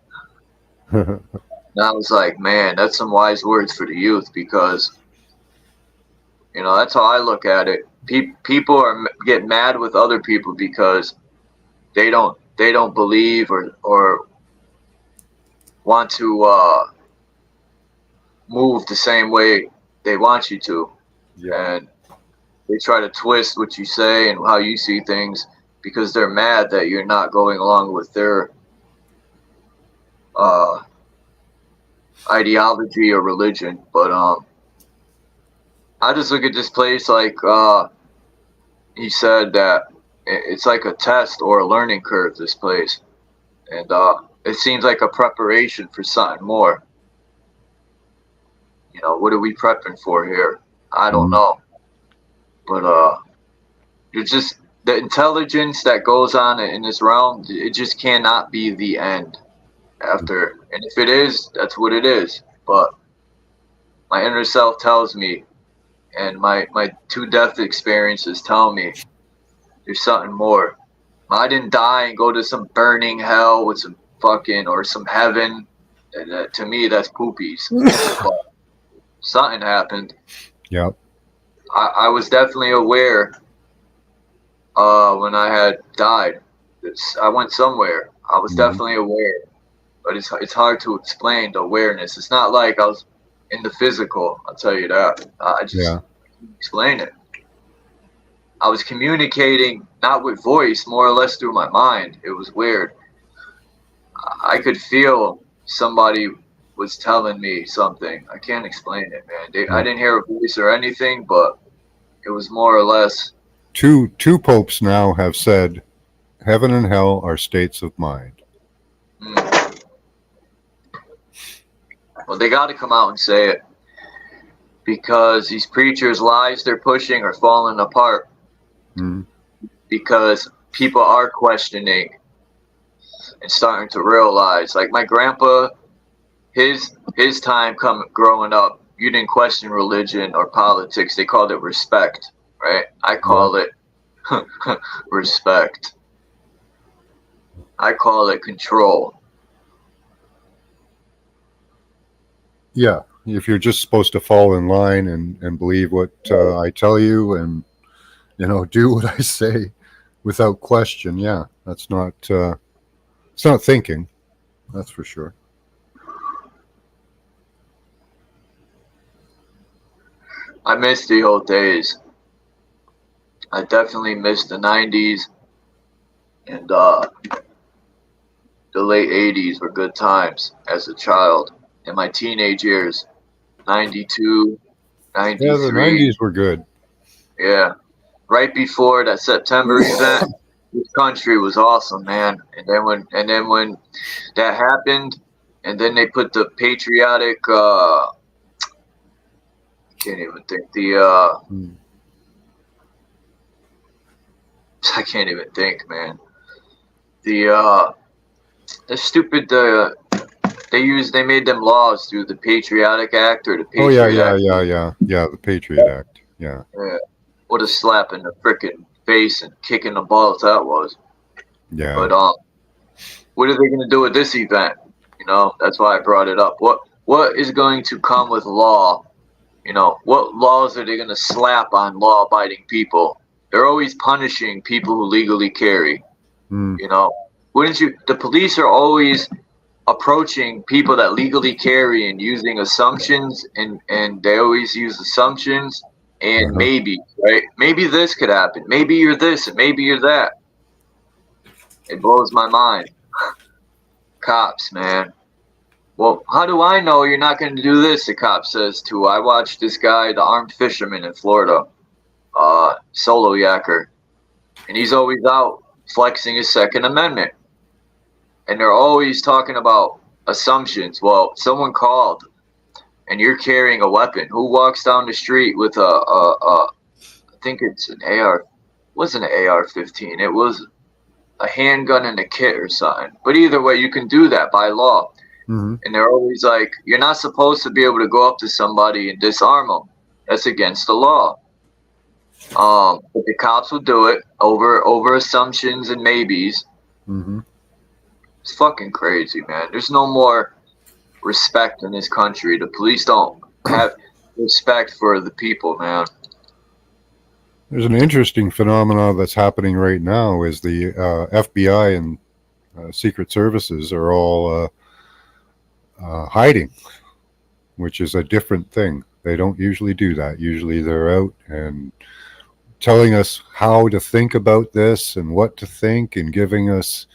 Speaker 3: And I was like, man, that's some wise words for the youth, because, that's how I look at it. People get mad with other people because they don't believe or want to move the same way they want you to. Yeah. And they try to twist what you say and how you see things because they're mad that you're not going along with their ideology or religion. But I just look at this place like he said that it's like a test or a learning curve, this place. And it seems like a preparation for something more. What are we prepping for here? I don't know. But it's just the intelligence that goes on in this realm, it just cannot be the end after. And if it is, that's what it is. But my inner self tells me, and my 2 death experiences tell me there's something more. I didn't die and go to some burning hell with some or some heaven. And to me, that's poopies. Something happened.
Speaker 4: Yep.
Speaker 3: I was definitely aware when I had died. I went somewhere. I was definitely aware. But it's hard to explain the awareness. It's not like I was in the physical, I'll tell you that. I just can't explain it. I was communicating, not with voice, more or less through my mind. It was weird. I could feel somebody was telling me something. I can't explain it, man. I didn't hear a voice or anything, but it was more or less.
Speaker 4: Two popes now have said heaven and hell are states of mind.
Speaker 3: Well, they got to come out and say it, because these preachers' lies they're pushing are falling apart. Because people are questioning and starting to realize, like my grandpa, his time growing up, you didn't question religion or politics. They called it respect, right? I call it respect. I call it control.
Speaker 4: Yeah, if you're just supposed to fall in line and believe what I tell you, and do what I say without question, yeah, that's not it's not thinking, that's for sure.
Speaker 3: I miss the old days. I definitely miss the 90s, and the late 80s were good times as a child. In my teenage years, 92, 93.
Speaker 4: Yeah, the 90s were good.
Speaker 3: Yeah. Right before that September event, this country was awesome, man. And then when that happened, and then they put the patriotic can't even think I can't even think, man. The stupid they made them laws through the Patriotic Act or the Patriot Act.
Speaker 4: Yeah, the Patriot Act. Yeah.
Speaker 3: What a slap in the frickin' face and kicking the balls that was.
Speaker 4: Yeah.
Speaker 3: But what are they gonna do with this event? That's why I brought it up. What is going to come with law? What laws are they gonna slap on law-abiding people? They're always punishing people who legally carry. Wouldn't you? The police are always approaching people that legally carry and using assumptions, and they always use assumptions and maybe, right? Maybe this could happen. Maybe you're this and maybe you're that. It blows my mind. Cops, man. Well, how do I know you're not going to do this? The cop says too. I watched this guy, the armed fisherman in Florida, solo yacker, and he's always out flexing his Second Amendment. And they're always talking about assumptions. Well, someone called, and you're carrying a weapon. Who walks down the street with I think it's an AR, wasn't an AR-15. It was a handgun and a kit or something. But either way, you can do that by law. And they're always like, you're not supposed to be able to go up to somebody and disarm them. That's against the law. But the cops will do it over assumptions and maybes. It's fucking crazy, man. There's no more respect in this country. The police don't have respect for the people, man.
Speaker 4: There's an interesting phenomenon that's happening right now is the FBI and Secret Services are all hiding, which is a different thing. They don't usually do that. Usually they're out and telling us how to think about this and what to think and giving us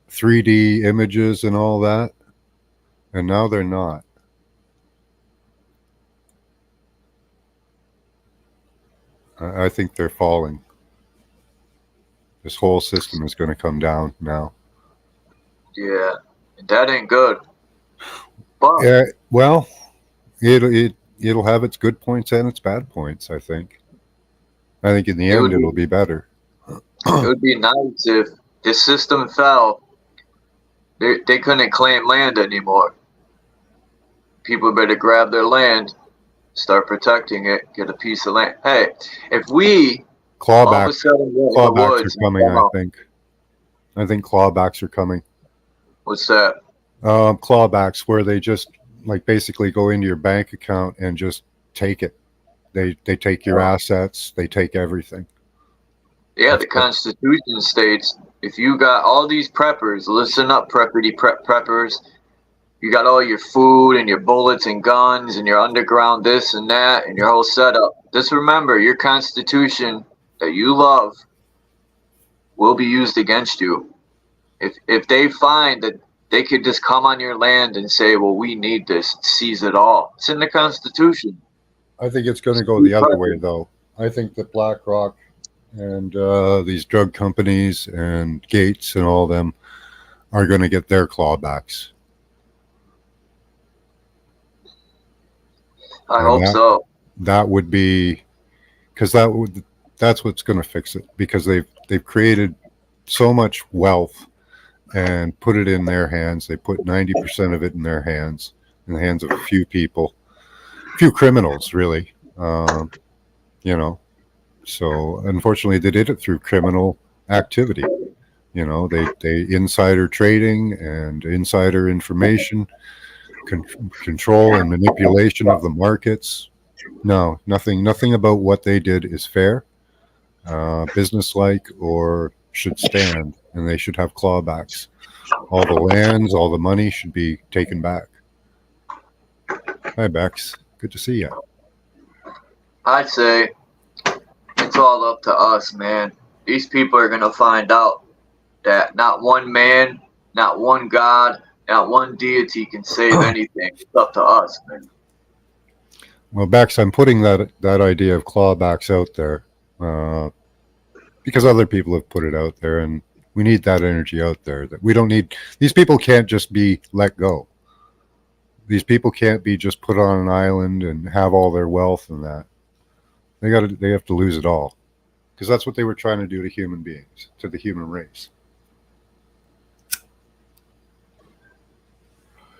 Speaker 4: 3D images and all that. And now they're not. I think they're falling. This whole system is going to come down now.
Speaker 3: Yeah, that ain't good. But
Speaker 4: well, it'll have its good points and its bad points, I think. I think in the end it'll be better.
Speaker 3: It would be nice if the system fell. They couldn't claim land anymore. People better grab their land, start protecting it, get a piece of land. Hey, if we
Speaker 4: clawbacks are coming, I think. I think clawbacks are coming.
Speaker 3: What's that?
Speaker 4: Clawbacks, where they just basically go into your bank account and just take it. They take your assets. They take everything.
Speaker 3: Yeah, the Constitution states if you got all these preppers, listen up, preppers. You got all your food and your bullets and guns and your underground this and that and your whole setup. Just remember, your Constitution that you love will be used against you. If they find that they could just come on your land and say, well, we need this, seize it all. It's in the Constitution.
Speaker 4: I think it's going to go the other way, though. I think that BlackRock and these drug companies and Gates and all them are going to get their clawbacks.
Speaker 3: I hope so.
Speaker 4: That would be, because that's what's going to fix it, because they've created so much wealth and put it in their hands. They put 90% of it in their hands, in the hands of a few people, a few criminals, really. You know, so unfortunately, they did it through criminal activity. You know, they insider trading and insider information, control and manipulation of the markets. No, nothing about what they did is fair, businesslike, or should stand, and they should have clawbacks. All the lands, all the money should be taken back. Hi, Bex. Good to see you.
Speaker 3: I'd say it's all up to us, man. These people are going to find out that not one man, not one God, not one deity can save anything. It's up to us, man.
Speaker 4: Well, Bex, I'm putting that idea of clawbacks out there because other people have put it out there, and we need that energy out there. That we don't need. These people can't just be let go. These people can't be just put on an island and have all their wealth and that. They have to lose it all, because that's what they were trying to do to human beings, to the human race.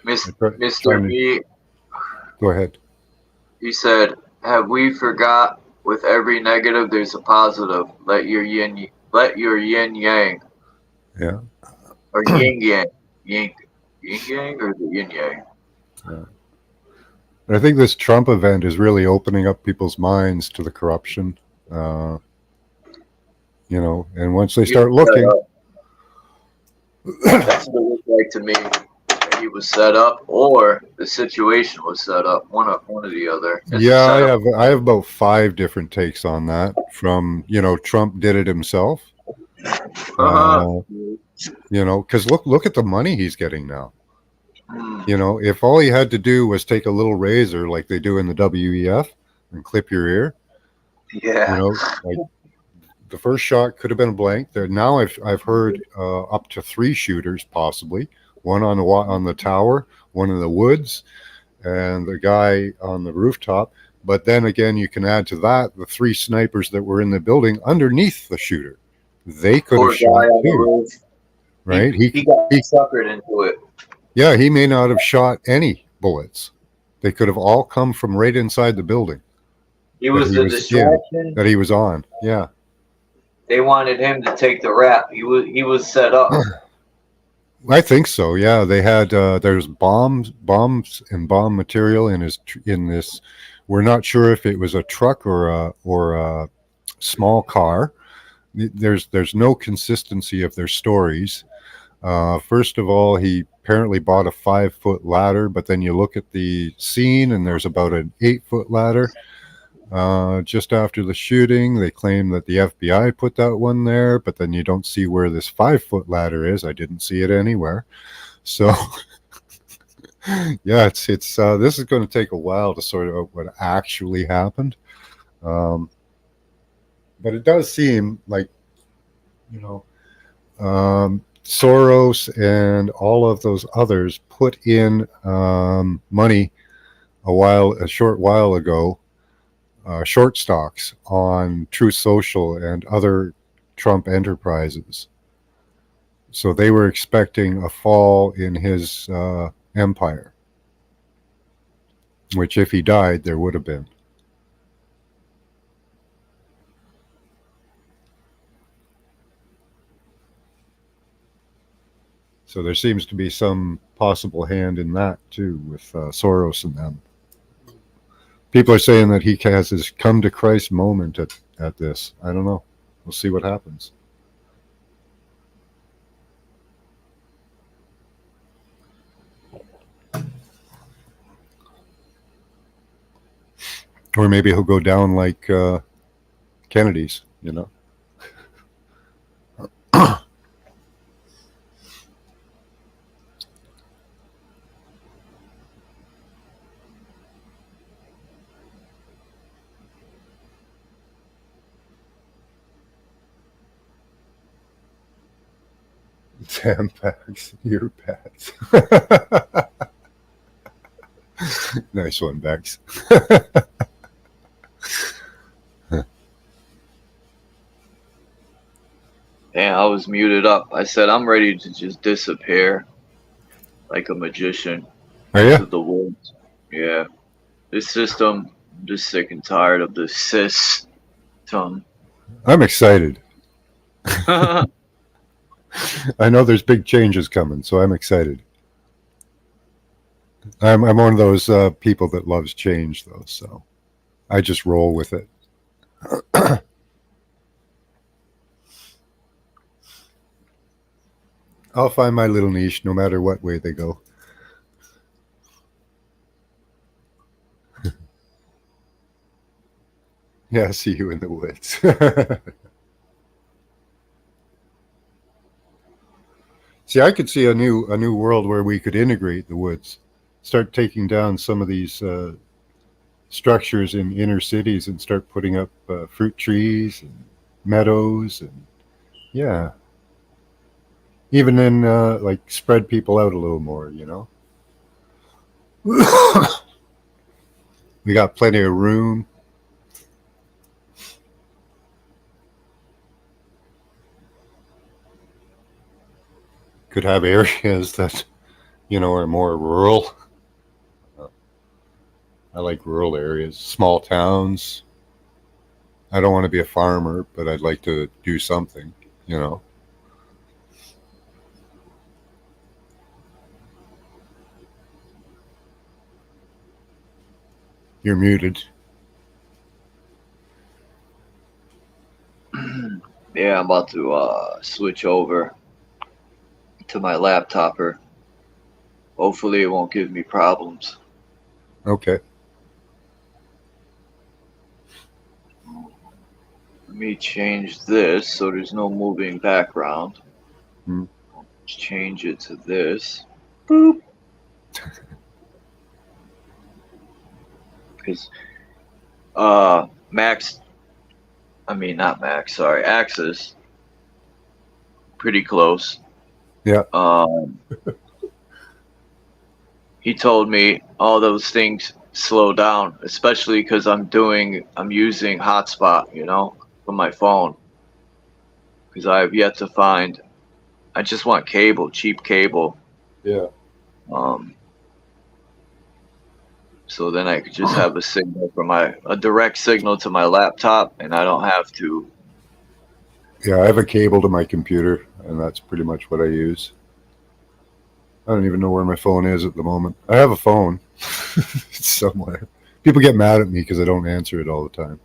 Speaker 3: Mr. B,
Speaker 4: go ahead.
Speaker 3: He said, "Have we forgot? With every negative, there's a positive. Let your yin yang,
Speaker 4: Yeah.
Speaker 3: or yin yang, yin yang, or the yin yang."
Speaker 4: Yeah. I think this Trump event is really opening up people's minds to the corruption. You know, and once they start looking,
Speaker 3: that's what it looked like to me. He was set up, or the situation was set up. One or the other.
Speaker 4: Yeah, I have about 5 different takes on that. From, you know, Trump did it himself. You know, because look at the money he's getting now. You know, if all he had to do was take a little razor like they do in the WEF and clip your ear.
Speaker 3: Yeah.
Speaker 4: You know, like the first shot could have been a blank. There now I've heard up to 3 shooters possibly. One on the tower, one in the woods, and the guy on the rooftop. But then again, you can add to that the 3 snipers that were in the building underneath the shooter. They could have shot too, right?
Speaker 3: He got suckered into it.
Speaker 4: Yeah, he may not have shot any bullets. They could have all come from right inside the building.
Speaker 3: He was the distraction
Speaker 4: that he was on. Yeah.
Speaker 3: They wanted him to take the rap. He was set up.
Speaker 4: I think so. Yeah, they had there's bombs and bomb material in this. We're not sure if it was a truck or a small car. There's no consistency of their stories. First of all, he apparently bought a 5-foot ladder, but then you look at the scene and there's about an 8-foot ladder. Just after the shooting, they claim that the FBI put that one there, but then you don't see where this 5-foot ladder is. I didn't see it anywhere. So, yeah, it's this is going to take a while to sort out what actually happened. But it does seem like, you know, Soros and all of those others put in money a short while ago. Short stocks on Truth Social and other Trump enterprises. So they were expecting a fall in his empire, which if he died, there would have been. So there seems to be some possible hand in that too with Soros and them. People are saying that he has his come to Christ moment at this. I don't know. We'll see what happens. Or maybe he'll go down like Kennedy's, you know. Tampax, ear pads. Nice one, Bex.
Speaker 3: Yeah, was muted up. I said I'm ready to just disappear like a magician
Speaker 4: Are
Speaker 3: into
Speaker 4: you?
Speaker 3: the woods. Yeah. This system, I'm just sick and tired of this system.
Speaker 4: I'm excited. I know there's big changes coming, so I'm excited. I'm one of those people that loves change, though, so I just roll with it. I'll find my little niche no matter what way they go. Yeah, see you in the woods. See, I could see a new world where we could integrate the woods, start taking down some of these structures in inner cities and start putting up fruit trees and meadows, and yeah, even then like spread people out a little more, you know. We got plenty of room. Could have areas that, you know, are more rural. I like rural areas, small towns. I don't want to be a farmer, but I'd like to do something, you know. You're muted.
Speaker 3: Yeah, I'm about to switch over to my laptopper. Hopefully it won't give me problems.
Speaker 4: Okay.
Speaker 3: Let me change this so there's no moving background.
Speaker 4: Hmm.
Speaker 3: Change it to this. Boop. Because Axis, pretty close.
Speaker 4: Yeah.
Speaker 3: He told me all those things slow down, especially because I'm using hotspot, you know, from my phone. Because I have yet to find. I just want cable, cheap cable.
Speaker 4: Yeah.
Speaker 3: So then I could just have a signal from a direct signal to my laptop, and I don't have to.
Speaker 4: Yeah, I have a cable to my computer, and that's pretty much what I use. I don't even know where my phone is at the moment. I have a phone. It's somewhere. People get mad at me because I don't answer it all the time.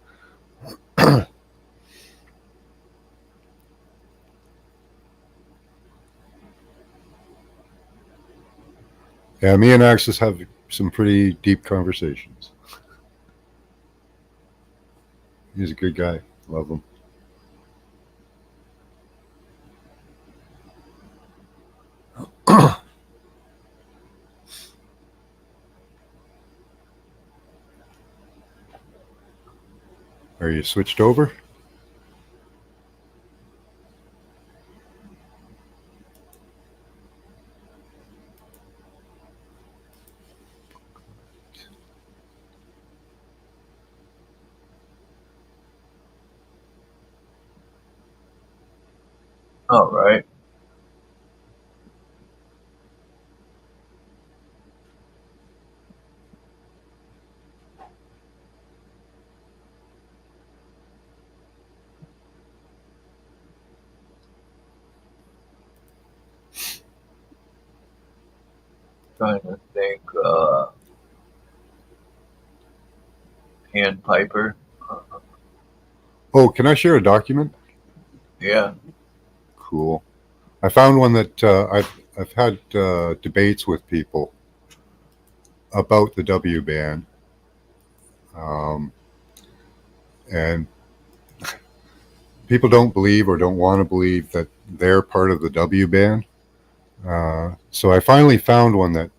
Speaker 4: Yeah, me and Axis have some pretty deep conversations. He's a good guy. Love him. Are you switched over?
Speaker 3: All right. Trying to think. Handpiper.
Speaker 4: Oh, can I share a document?
Speaker 3: Yeah.
Speaker 4: Cool. I found one that I've had debates with people about the W band, and people don't believe or don't want to believe that they're part of the W band. So I finally found one that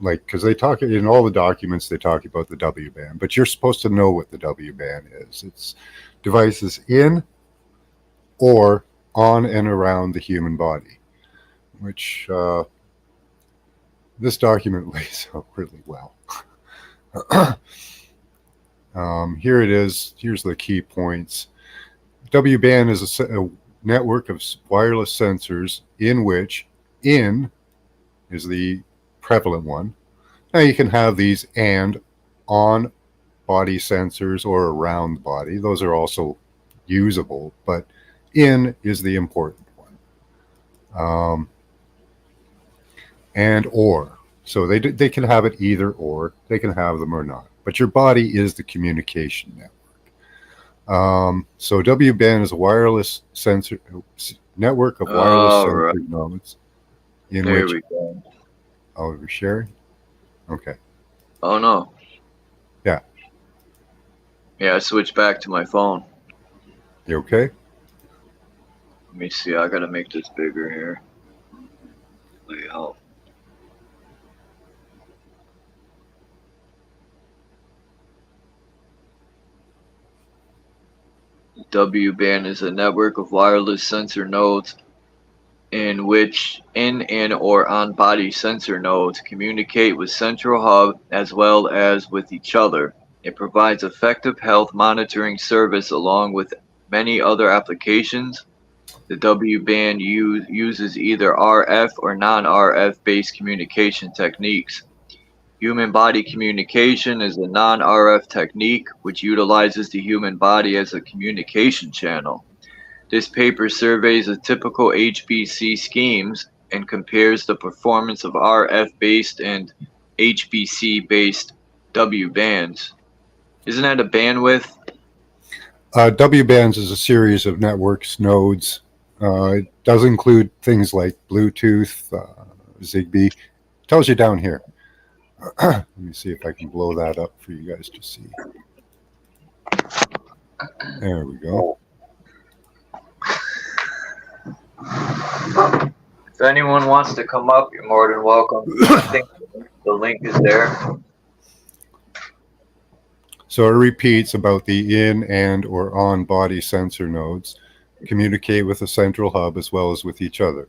Speaker 4: like, because they talk in all the documents, they talk about the W band, but you're supposed to know what the W band is. It's devices in or on and around the human body, which this document lays out really well. Here it is. Here's the key points. W band is network of wireless sensors in which in is the prevalent one. Now you can have these and on body sensors or around the body. Those are also usable, but in is the important one. And or. So they can have it either or. They can have them or not. But your body is the communication network. So W-band is a wireless sensor network of wireless sensor nodes in
Speaker 3: There
Speaker 4: which.
Speaker 3: we go.
Speaker 4: Oh, we're sharing? Okay.
Speaker 3: Oh no.
Speaker 4: Yeah.
Speaker 3: Yeah, I switched back to my phone.
Speaker 4: You okay?
Speaker 3: Let me see. I gotta make this bigger here. Help. W-band is a network of wireless sensor nodes in which in and or on-body sensor nodes communicate with central hub as well as with each other. It provides effective health monitoring service along with many other applications. The W-band uses either RF or non-RF based communication techniques. Human body communication is a non-RF technique which utilizes the human body as a communication channel. This paper surveys the typical HBC schemes and compares the performance of RF-based and HBC-based W bands. Isn't that a bandwidth?
Speaker 4: W-bands is a series of networks, nodes. It does include things like Bluetooth, Zigbee. It tells you down here. Let me see if I can blow that up for you guys to see. There we go.
Speaker 3: If anyone wants to come up, you're more than welcome. I think the link is there.
Speaker 4: So it repeats about the in and or on body sensor nodes communicate with the central hub as well as with each other.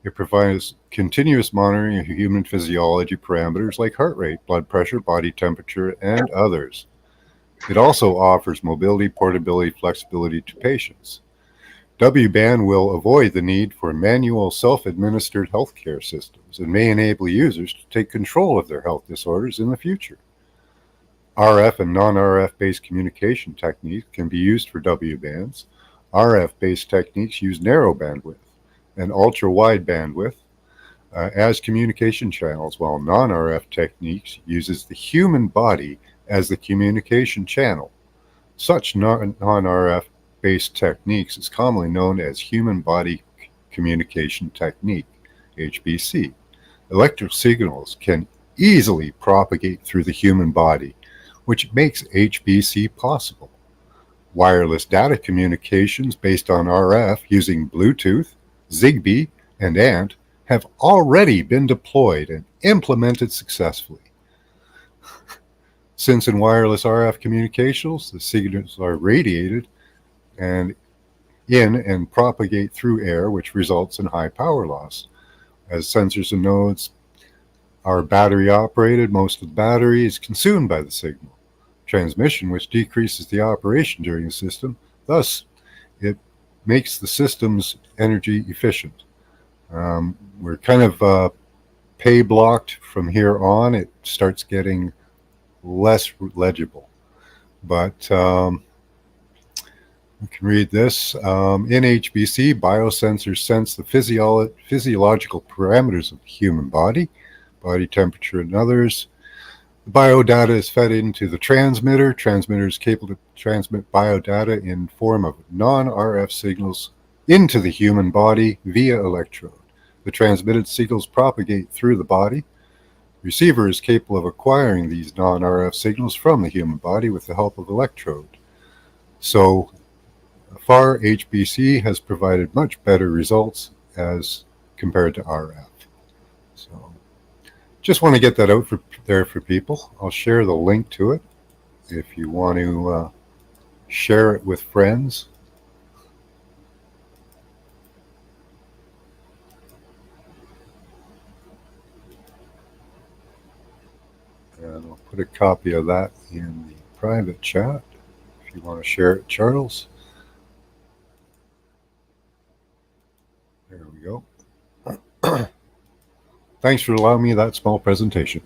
Speaker 4: It provides continuous monitoring of human physiology parameters like heart rate, blood pressure, body temperature, and others. It also offers mobility, portability, flexibility to patients. W-band will avoid the need for manual self-administered healthcare systems and may enable users to take control of their health disorders in the future. RF and non-RF based communication techniques can be used for W-bands. RF-based techniques use narrow bandwidth and ultra-wide bandwidth as communication channels, while non-RF techniques uses the human body as the communication channel. Such non-RF based techniques is commonly known as human body communication technique, HBC. Electrical signals can easily propagate through the human body, which makes HBC possible. Wireless data communications based on RF using Bluetooth, Zigbee, and ANT have already been deployed and implemented successfully. Since in wireless RF communications, the signals are radiated and in and propagate through air, which results in high power loss. As sensors and nodes are battery operated, most of the battery is consumed by the signal transmission, which decreases the operation during the system. Thus, it makes the system's energy efficient. We're kind of pay blocked from here on. It starts getting less legible, but we can read this. In HBC, biosensors sense the physiological parameters of the human body temperature, and others. The biodata is fed into the transmitter. Transmitter is capable to transmit biodata in form of non-RF signals into the human body via electrode. The transmitted signals propagate through the body. The receiver is capable of acquiring these non-RF signals from the human body with the help of electrode. So far, HBC has provided much better results as compared to RF. So just want to get that out there for people. I'll share the link to it if you want to share it with friends. And I'll put a copy of that in the private chat if you want to share it, Charles. you go. Thanks for allowing me that small presentation.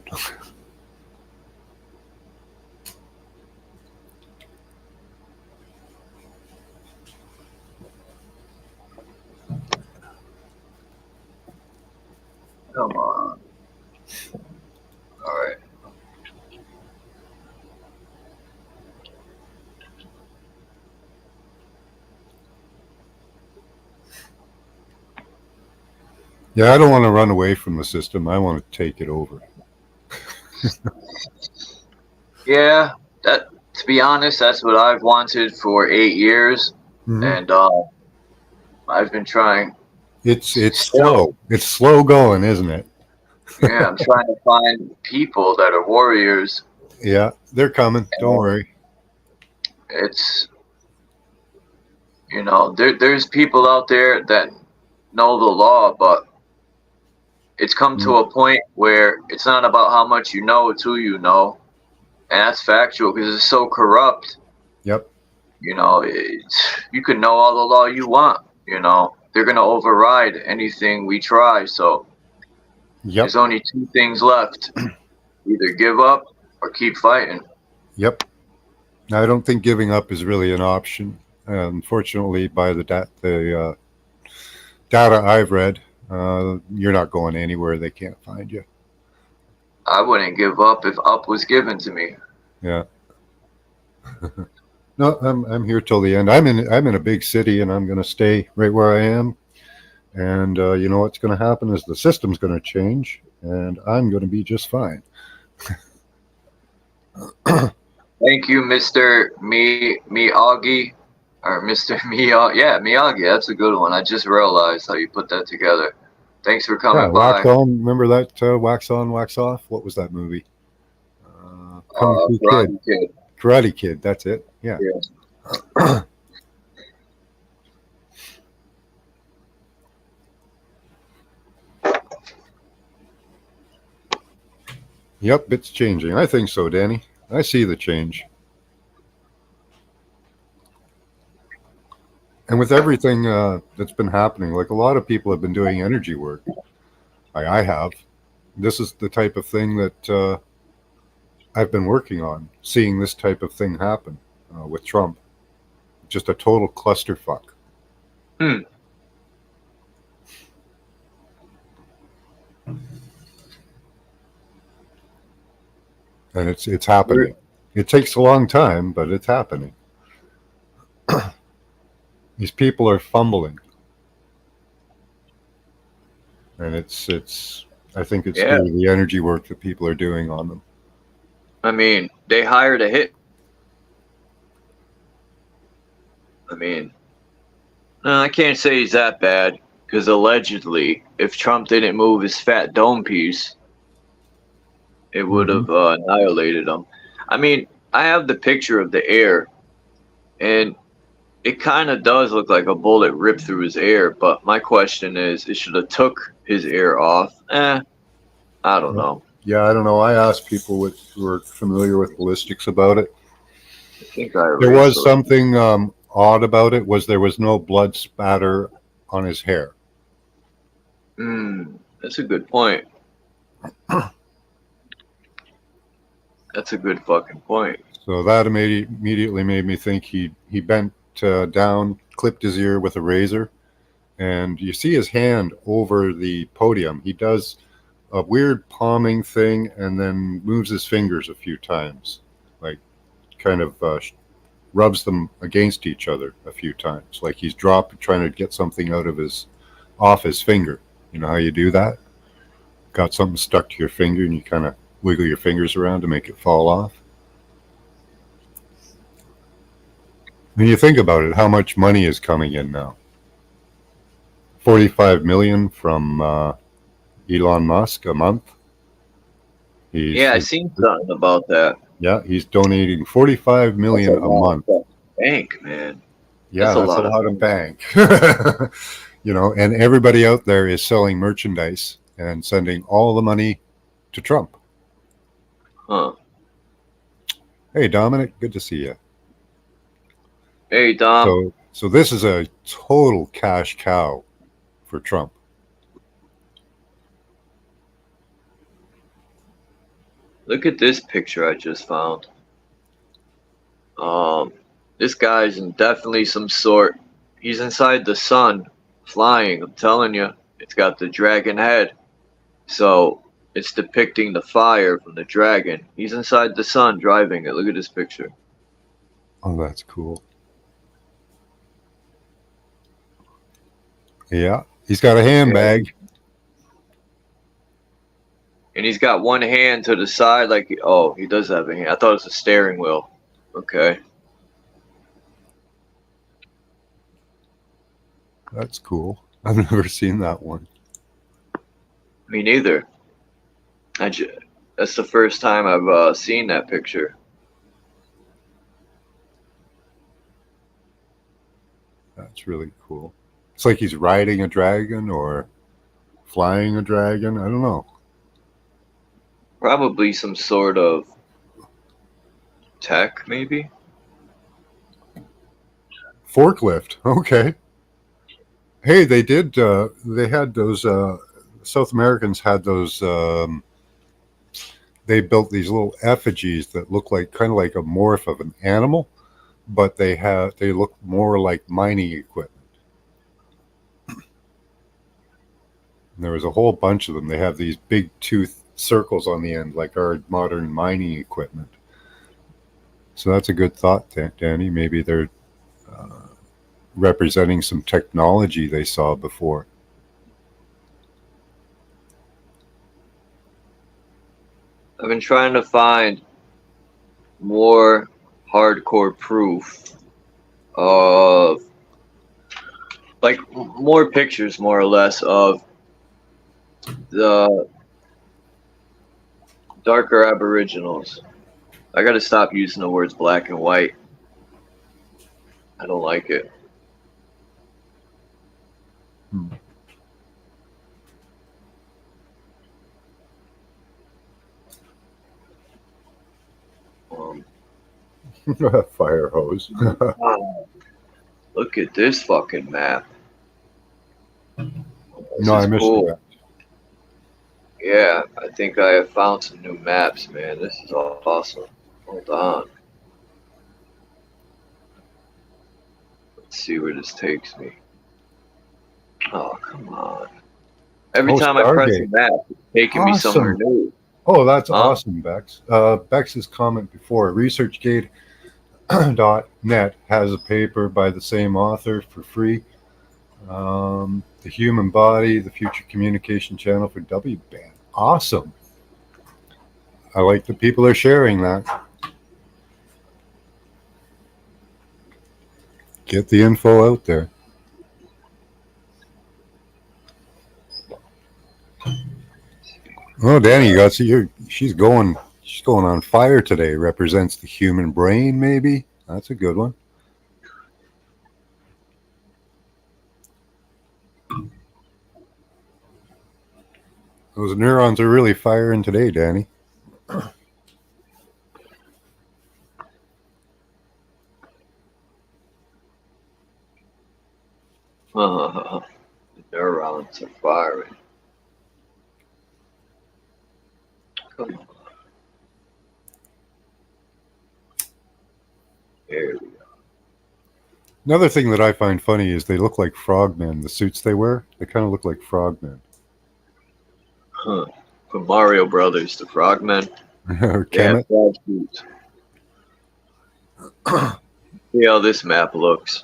Speaker 3: Come on. All right.
Speaker 4: Yeah, I don't want to run away from the system. I want to take it over.
Speaker 3: Yeah, that, to be honest, that's what I've wanted for 8 years, and I've been trying.
Speaker 4: It's slow. It's slow going, isn't it?
Speaker 3: Yeah, I'm trying to find people that are warriors.
Speaker 4: Yeah, they're coming. Don't worry.
Speaker 3: It's, you know, there's people out there that know the law, but it's come to a point where it's not about how much you know, it's who you know. And that's factual because it's so corrupt.
Speaker 4: Yep.
Speaker 3: You know, you can know all the law you want, you know. They're going to override anything we try. So there's only two things left. Either give up or keep fighting.
Speaker 4: Yep. Now, I don't think giving up is really an option. Unfortunately, by the data I've read, you're not going anywhere. They can't find you.
Speaker 3: I wouldn't give up if up was given to me.
Speaker 4: Yeah. No, I'm here till the end. I'm in a big city, and I'm going to stay right where I am. And you know what's going to happen is the system's going to change, and I'm going to be just fine.
Speaker 3: Thank you, Mr. Miyagi, or Mr. Miyagi. Yeah, Miyagi. That's a good one. I just realized how you put that together. Thanks for coming by.
Speaker 4: Wax on. Remember that wax on, wax off? What was that movie? Kung Fu Kid. Karate Kid. That's it. Yeah. Yep, it's changing. I think so, Danny. I see the change. And with everything that's been happening, like a lot of people have been doing energy work. I have. This is the type of thing that I've been working on, seeing this type of thing happen with Trump. Just a total clusterfuck.
Speaker 3: Hmm.
Speaker 4: And it's happening. It takes a long time, but it's happening. These people are fumbling. And it's I think it's through the energy work that people are doing on them.
Speaker 3: I mean, they hired a hit. I mean, no, I can't say he's that bad, because allegedly, if Trump didn't move his fat dome piece, it would have annihilated him. I mean, I have the picture of the air, and it kind of does look like a bullet ripped through his air, but my question is, it should have took his air off. I don't know.
Speaker 4: Yeah, I don't know. I asked people who are familiar with ballistics about it.
Speaker 3: I think there
Speaker 4: was something odd about it, was there was no blood spatter on his hair.
Speaker 3: That's a good point. That's a good fucking point.
Speaker 4: So that immediately made me think he bent down, clipped his ear with a razor, and you see his hand over the podium. He does a weird palming thing and then moves his fingers a few times, like kind of rubs them against each other a few times, like he's trying to get something off his finger. You know how you do that? Got something stuck to your finger and you kind of wiggle your fingers around to make it fall off. When you think about it, how much money is coming in now? 45 million from Elon Musk a month.
Speaker 3: I seen something about that.
Speaker 4: Yeah, he's donating 45 million a month.
Speaker 3: Bank, man.
Speaker 4: Yeah, that's a lot of bank. You know, and everybody out there is selling merchandise and sending all the money to Trump.
Speaker 3: Huh.
Speaker 4: Hey, Dominic, good to see you.
Speaker 3: Hey, Dom.
Speaker 4: So this is a total cash cow for Trump.
Speaker 3: Look at this picture I just found. This guy's in definitely some sort. He's inside the sun, flying. I'm telling you, it's got the dragon head. So it's depicting the fire from the dragon. He's inside the sun driving it. Look at this picture.
Speaker 4: Oh, that's cool. Yeah, he's got a handbag.
Speaker 3: And he's got one hand to the side, like, oh, he does have a hand. I thought it was a steering wheel. Okay.
Speaker 4: That's cool. I've never seen that one.
Speaker 3: Me neither. That's the first time I've seen that picture.
Speaker 4: That's really cool. It's like he's riding a dragon or flying a dragon. I don't know.
Speaker 3: Probably some sort of tech, maybe?
Speaker 4: Forklift. Okay. Hey, they did. They had those. South Americans had those. They built these little effigies that look like kind of like a morph of an animal, but they look more like mining equipment. And there was a whole bunch of them. They have these big tooth circles on the end, like our modern mining equipment. So that's a good thought, Danny. Maybe they're representing some technology they saw before.
Speaker 3: I've been trying to find more hardcore proof of, like, more pictures, more or less, of the darker aboriginals. I gotta stop using the words black and white. I don't like it.
Speaker 4: Fire hose.
Speaker 3: Look at this fucking map.
Speaker 4: No, I missed that.
Speaker 3: Yeah, I think I have found some new maps, man. This is awesome. Hold on. Let's see where this takes me. Oh, come on. Every time I press a map, it's taking me somewhere new.
Speaker 4: Oh, that's awesome, Bex. Bex's comment before, ResearchGate.net has a paper by the same author for free. The Human Body, the Future Communication Channel for W-band. Awesome. I like the people are sharing that. Get the info out there. Oh, Danny, you got to see her. She's going on fire today. Represents the human brain, maybe. That's a good one. Those neurons are really firing today, Danny.
Speaker 3: The neurons are firing. Come on. There we go.
Speaker 4: Another thing that I find funny is they look like frogmen. The suits they wear, they kind of look like frogmen.
Speaker 3: Huh. From Mario Brothers, the frogmen.
Speaker 4: Or Kemet.
Speaker 3: Frog suits. See how this map looks.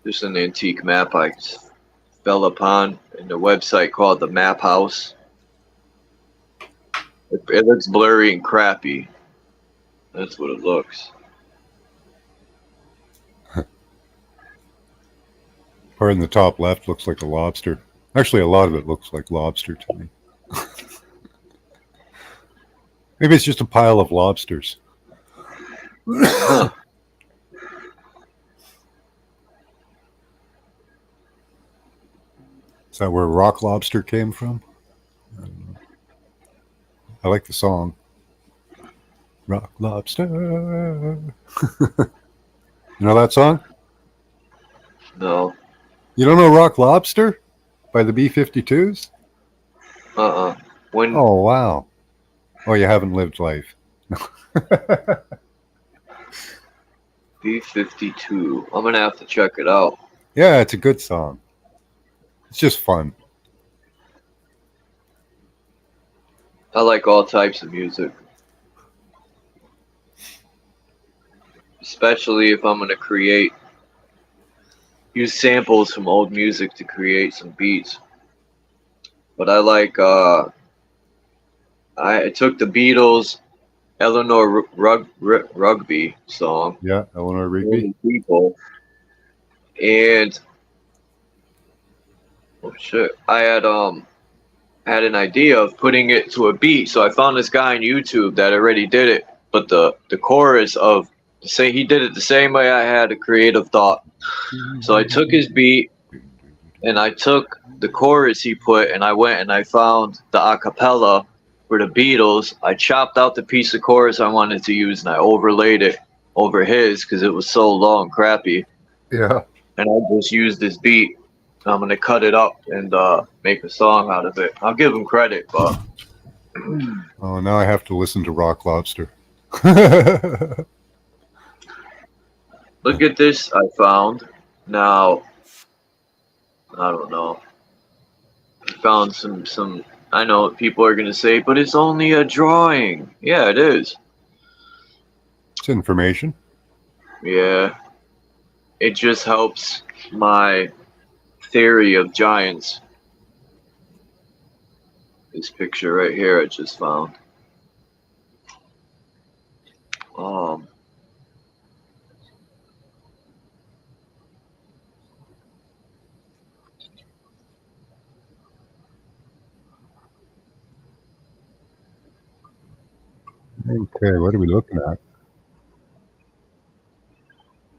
Speaker 3: This is an antique map I fell upon in a website called the Map House. It looks blurry and crappy. That's what it looks.
Speaker 4: Part in the top left looks like a lobster. Actually, a lot of it looks like lobster to me. Maybe it's just a pile of lobsters. Is that where rock lobster came from? I don't know. I like the song. Rock lobster. You know that song?
Speaker 3: No.
Speaker 4: You don't know Rock Lobster by the B-52s?
Speaker 3: Uh-uh. When
Speaker 4: Oh, wow. Oh, you haven't lived life.
Speaker 3: B-52. I'm gonna have to check it out.
Speaker 4: Yeah, it's a good song. It's just fun.
Speaker 3: I like all types of music. Especially if I'm gonna use samples from old music to create some beats. But I like I took the Beatles Eleanor Rugby song,
Speaker 4: Yeah, Eleanor Rigby.
Speaker 3: Lonely People, and oh shit, I had an idea of putting it to a beat, so I found this guy on YouTube that already did it, but the chorus of he did it the same way I had a creative thought. So I took his beat and I took the chorus he put and I went and I found the acapella for the Beatles. I chopped out the piece of chorus I wanted to use and I overlaid it over his because it was so low and crappy.
Speaker 4: Yeah.
Speaker 3: And I just used this beat. I'm gonna cut it up and make a song out of it. I'll give him credit, but
Speaker 4: Oh, now I have to listen to Rock Lobster.
Speaker 3: look at this I found. Now I don't know. I found some I know people are gonna say, but it's only a drawing. Yeah, it is.
Speaker 4: It's information.
Speaker 3: Yeah. It just helps my theory of giants. This picture right here I just found.
Speaker 4: Okay, what are we looking at?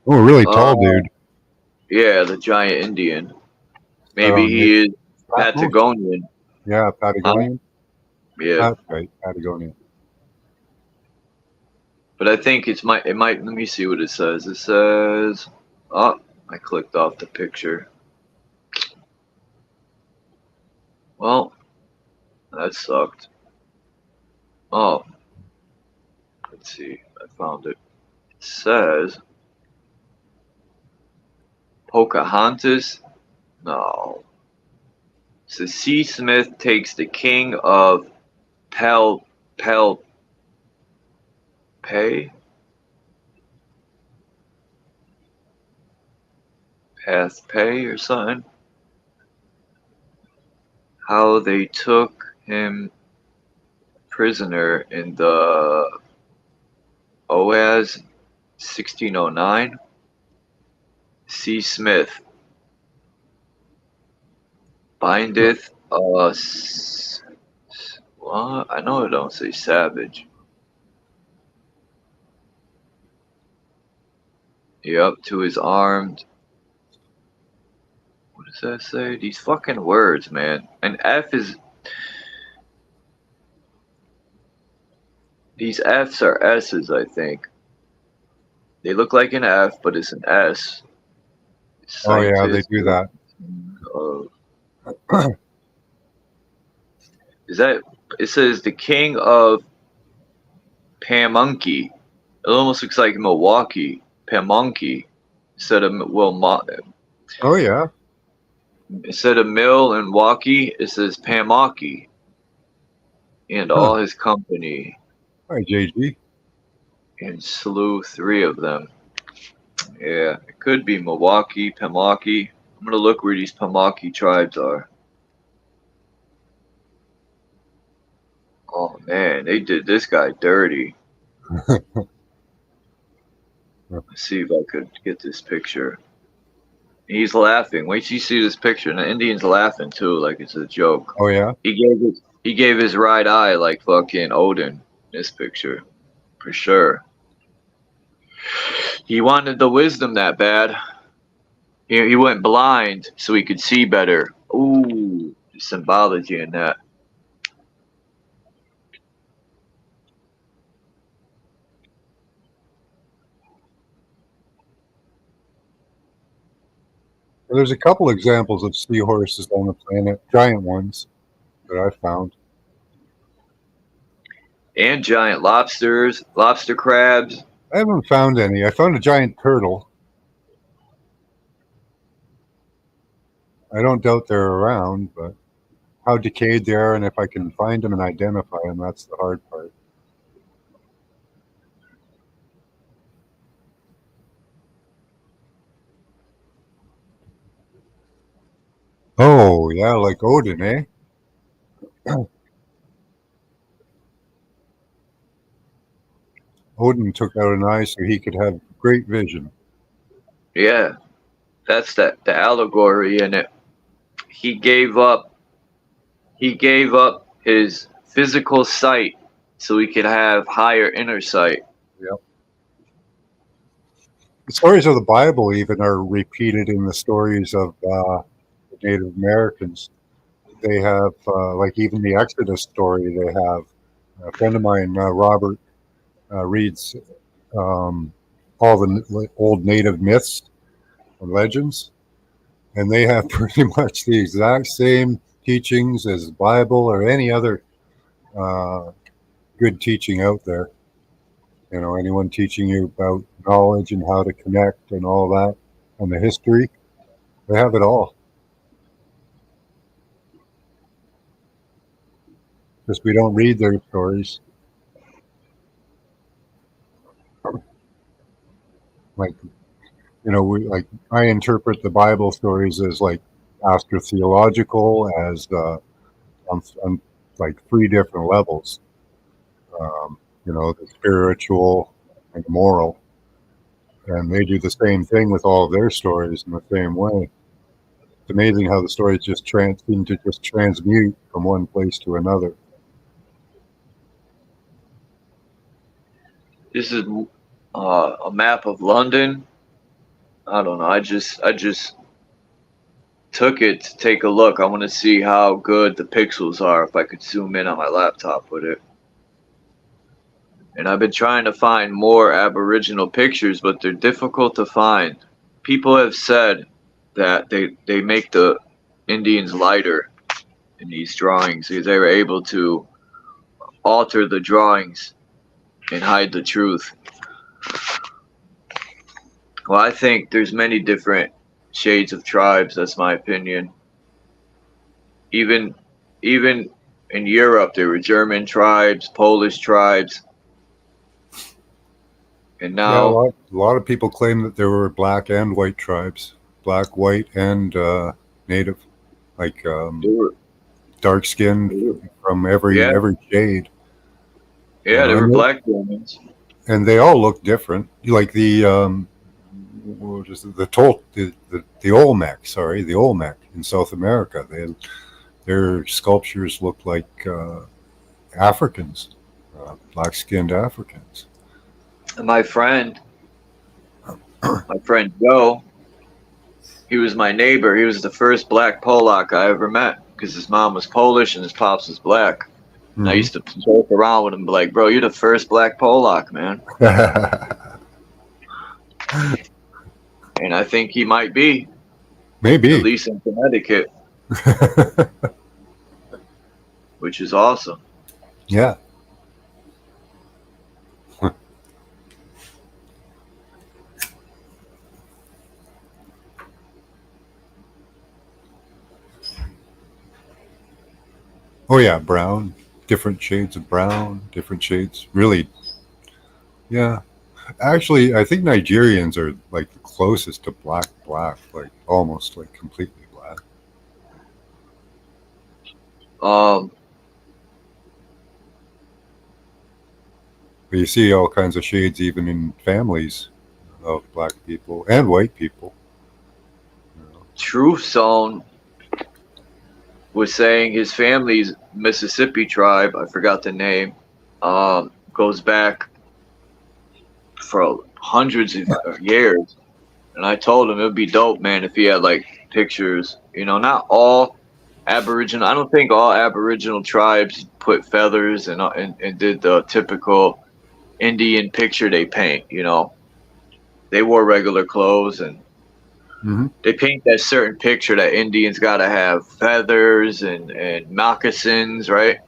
Speaker 4: Oh, a really tall dude.
Speaker 3: Yeah, the giant Indian. Maybe he is Patagonian.
Speaker 4: Yeah, Patagonian.
Speaker 3: Yeah.
Speaker 4: That's right, Patagonian.
Speaker 3: But I think it might let me see what it says. It says oh, I clicked off the picture. Well, that sucked. Oh. Let's see. I found it. It says Pocahontas. No. So C. Smith takes the king of Pay or something. How they took him prisoner in the OAS 1609. C. Smith bindeth us. Well, I know it don't say savage. Yep, to his armed. What does that say? These fucking words, man. An F is. These F's are S's, I think. They look like an F, but it's an S.
Speaker 4: Oh yeah, they do that.
Speaker 3: Is that? It says the king of Pamunkey. It almost looks like Milwaukee. Pamunkey. Instead of
Speaker 4: Oh yeah.
Speaker 3: Instead of Mill and Walkie, it says Pamunkey. And all his company.
Speaker 4: Hi, JG.
Speaker 3: And slew 3 of them. Yeah, it could be Milwaukee, Pamunkey. I'm gonna look where these Pamunkey tribes are. Oh man, they did this guy dirty. Let's see if I could get this picture. He's laughing. Wait till you see this picture. And the Indian's laughing too, like it's a joke.
Speaker 4: Oh yeah.
Speaker 3: He gave his right eye like fucking Odin. This picture, for sure. He wanted the wisdom that bad. He went blind so he could see better. Ooh, symbology in that.
Speaker 4: There's a couple examples of seahorses on the planet, giant ones, that I found.
Speaker 3: And giant lobsters, lobster crabs.
Speaker 4: I haven't found any. I found a giant turtle. I don't doubt they're around, but how decayed they are and if I can find them and identify them, that's the hard part. Oh, yeah, like Odin, eh? Odin took out an eye so he could have great vision.
Speaker 3: Yeah, that's the allegory in it. He gave up his physical sight so he could have higher inner sight.
Speaker 4: Yep. The stories of the Bible even are repeated in the stories of the Native Americans. They have, like even the Exodus story, they have. A friend of mine, Robert, reads all the old Native myths and legends, and they have pretty much the exact same teachings as the Bible or any other good teaching out there. You know, anyone teaching you about knowledge and how to connect and all that, and the history, they have it all. Just we don't read their stories. Like, you know, I interpret the Bible stories as like astrotheological, as on like three different levels. You know, the spiritual and the moral, and they do the same thing with all of their stories in the same way. It's amazing how the stories just seem to just transmute from one place to another.
Speaker 3: This is a map of London. I don't know. I just took it to take a look. I want to see how good the pixels are if I could zoom in on my laptop with it. And I've been trying to find more Aboriginal pictures, but they're difficult to find. People have said that they make the Indians lighter in these drawings because they were able to alter the drawings and hide the truth. Well, I think there's many different shades of tribes. That's my opinion. Even in Europe, there were German tribes, Polish tribes, and now
Speaker 4: a lot of people claim that there were black and white tribes, black, white, and native, like dark skinned from every shade.
Speaker 3: Yeah, there were black Germans,
Speaker 4: and they all look different. Like the Olmec, the Olmec in South America. Their sculptures look like Africans, black-skinned Africans.
Speaker 3: and my friend Joe, he was my neighbor. He was the first black Polak I ever met because his mom was Polish and his pops was black.
Speaker 4: Mm-hmm.
Speaker 3: And I used to joke around with him, and be like, "Bro, you're the first black Polak, man." And I think he might be.
Speaker 4: Maybe.
Speaker 3: At least in Connecticut. Which is awesome.
Speaker 4: Yeah. Oh yeah, brown. Different shades of brown, different shades. Really, yeah. Actually, I think Nigerians are like the closest to black, like almost like completely black.
Speaker 3: Um,
Speaker 4: But you see all kinds of shades even in families of black people and white people.
Speaker 3: Truth Zone was saying his family's Mississippi tribe, I forgot the name, goes back for hundreds of years. And I told him it would be dope, man, if he had like pictures. You know, not all Aboriginal. I don't think all Aboriginal tribes put feathers and did the typical Indian picture they paint. You know, they wore regular clothes and they paint that certain picture that Indians gotta have feathers and moccasins, right?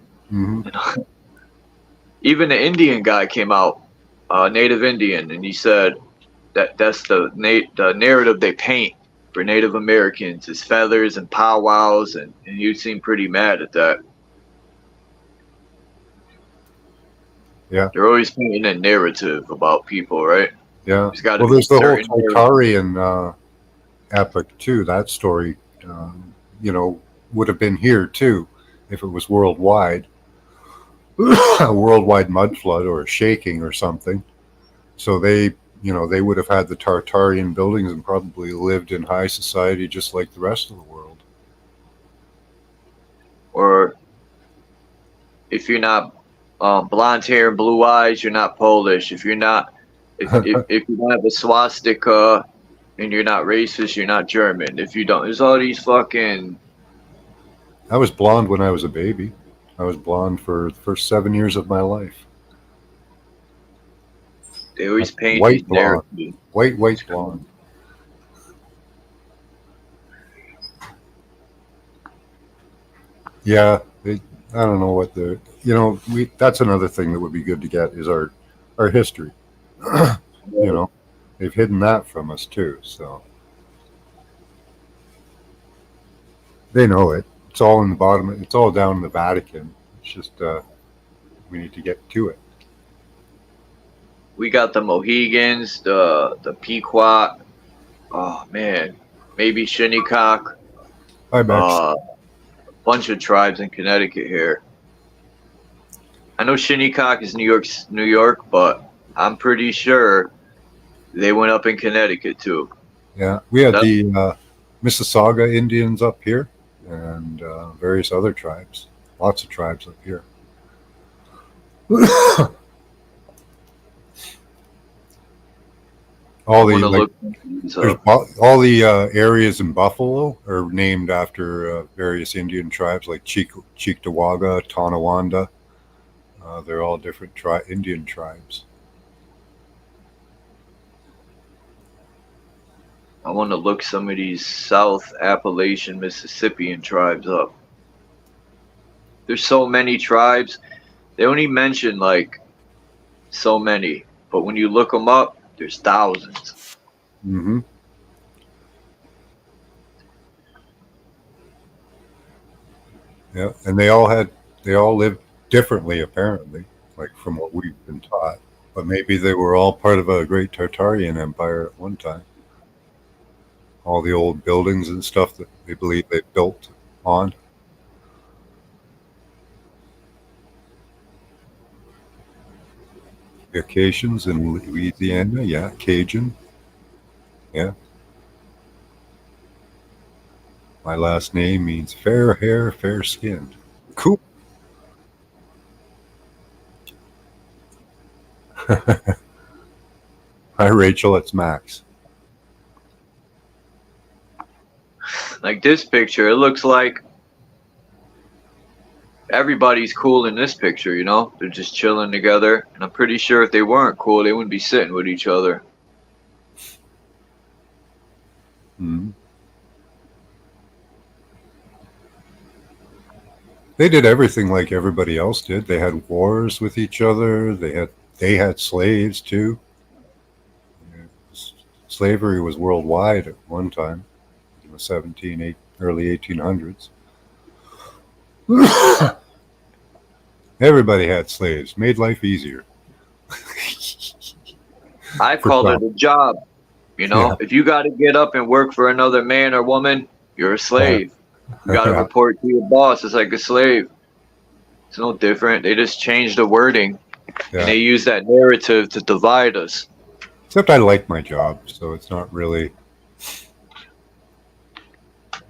Speaker 3: Even the Indian guy came out, Native Indian, and he said that that's the narrative they paint for Native Americans is feathers and powwows, and you seem pretty mad at that.
Speaker 4: Yeah.
Speaker 3: They're always painting a narrative about people, right?
Speaker 4: Yeah.
Speaker 3: There's got to
Speaker 4: Well,
Speaker 3: be
Speaker 4: there's the whole
Speaker 3: certain narrative.
Speaker 4: Tartarian epic too. That story, you know, would have been here too if it was worldwide, a worldwide mud flood or a shaking or something. So they, you know, they would have had the Tartarian buildings and probably lived in high society just like the rest of the world.
Speaker 3: Or if you're not blonde hair and blue eyes, you're not Polish. If you're not, if you don't have a swastika and you're not racist, you're not German. If you don't, there's all these fucking.
Speaker 4: I was blonde when I was a baby. I was blonde for the first 7 years of my life.
Speaker 3: They always paint
Speaker 4: White
Speaker 3: these
Speaker 4: blonde.
Speaker 3: narratives.
Speaker 4: White blonde. Yeah, I don't know what the, you know, that's another thing that would be good to get is our history. You know, they've hidden that from us too, so they know it. It's all in the bottom. It's all down in the Vatican. It's just we need to get to it.
Speaker 3: We got the Mohegans, the Pequot. Oh man, maybe Shinnecock.
Speaker 4: Hi, Max.
Speaker 3: Bunch of tribes in Connecticut here. I know Shinnecock is New York, but I'm pretty sure they went up in Connecticut too.
Speaker 4: Yeah, we had the Mississauga Indians up here, and various other tribes. Lots of tribes up here. All the areas in Buffalo are named after various Indian tribes, like Cheektowaga, Tonawanda. They're all different Indian tribes.
Speaker 3: I want to look some of these South Appalachian Mississippian tribes up. There's so many tribes. They only mention like so many, but when you look them up, there's thousands.
Speaker 4: Mm-hmm. Yeah, and they all lived differently, apparently, like from what we've been taught. But maybe they were all part of a great Tartarian empire at one time. All the old buildings and stuff that they believe they built on. Vacations in Louisiana, yeah. Cajun, yeah. My last name means fair hair, fair skinned. Cool. Hi, Rachel. It's Max.
Speaker 3: Like this picture, it looks like everybody's cool in this picture, you know? They're just chilling together. And I'm pretty sure if they weren't cool, they wouldn't be sitting with each other.
Speaker 4: Mm-hmm. They did everything like everybody else did. They had wars with each other. They had slaves too. Slavery was worldwide at one time, in the early 1800s. Everybody had slaves. Made life easier.
Speaker 3: I call it a job. You know, if you got to get up and work for another man or woman, you're a slave. You got to report to your boss. It's like a slave. It's no different. They just changed the wording, and they use that narrative to divide us.
Speaker 4: Except I like my job, so it's not really.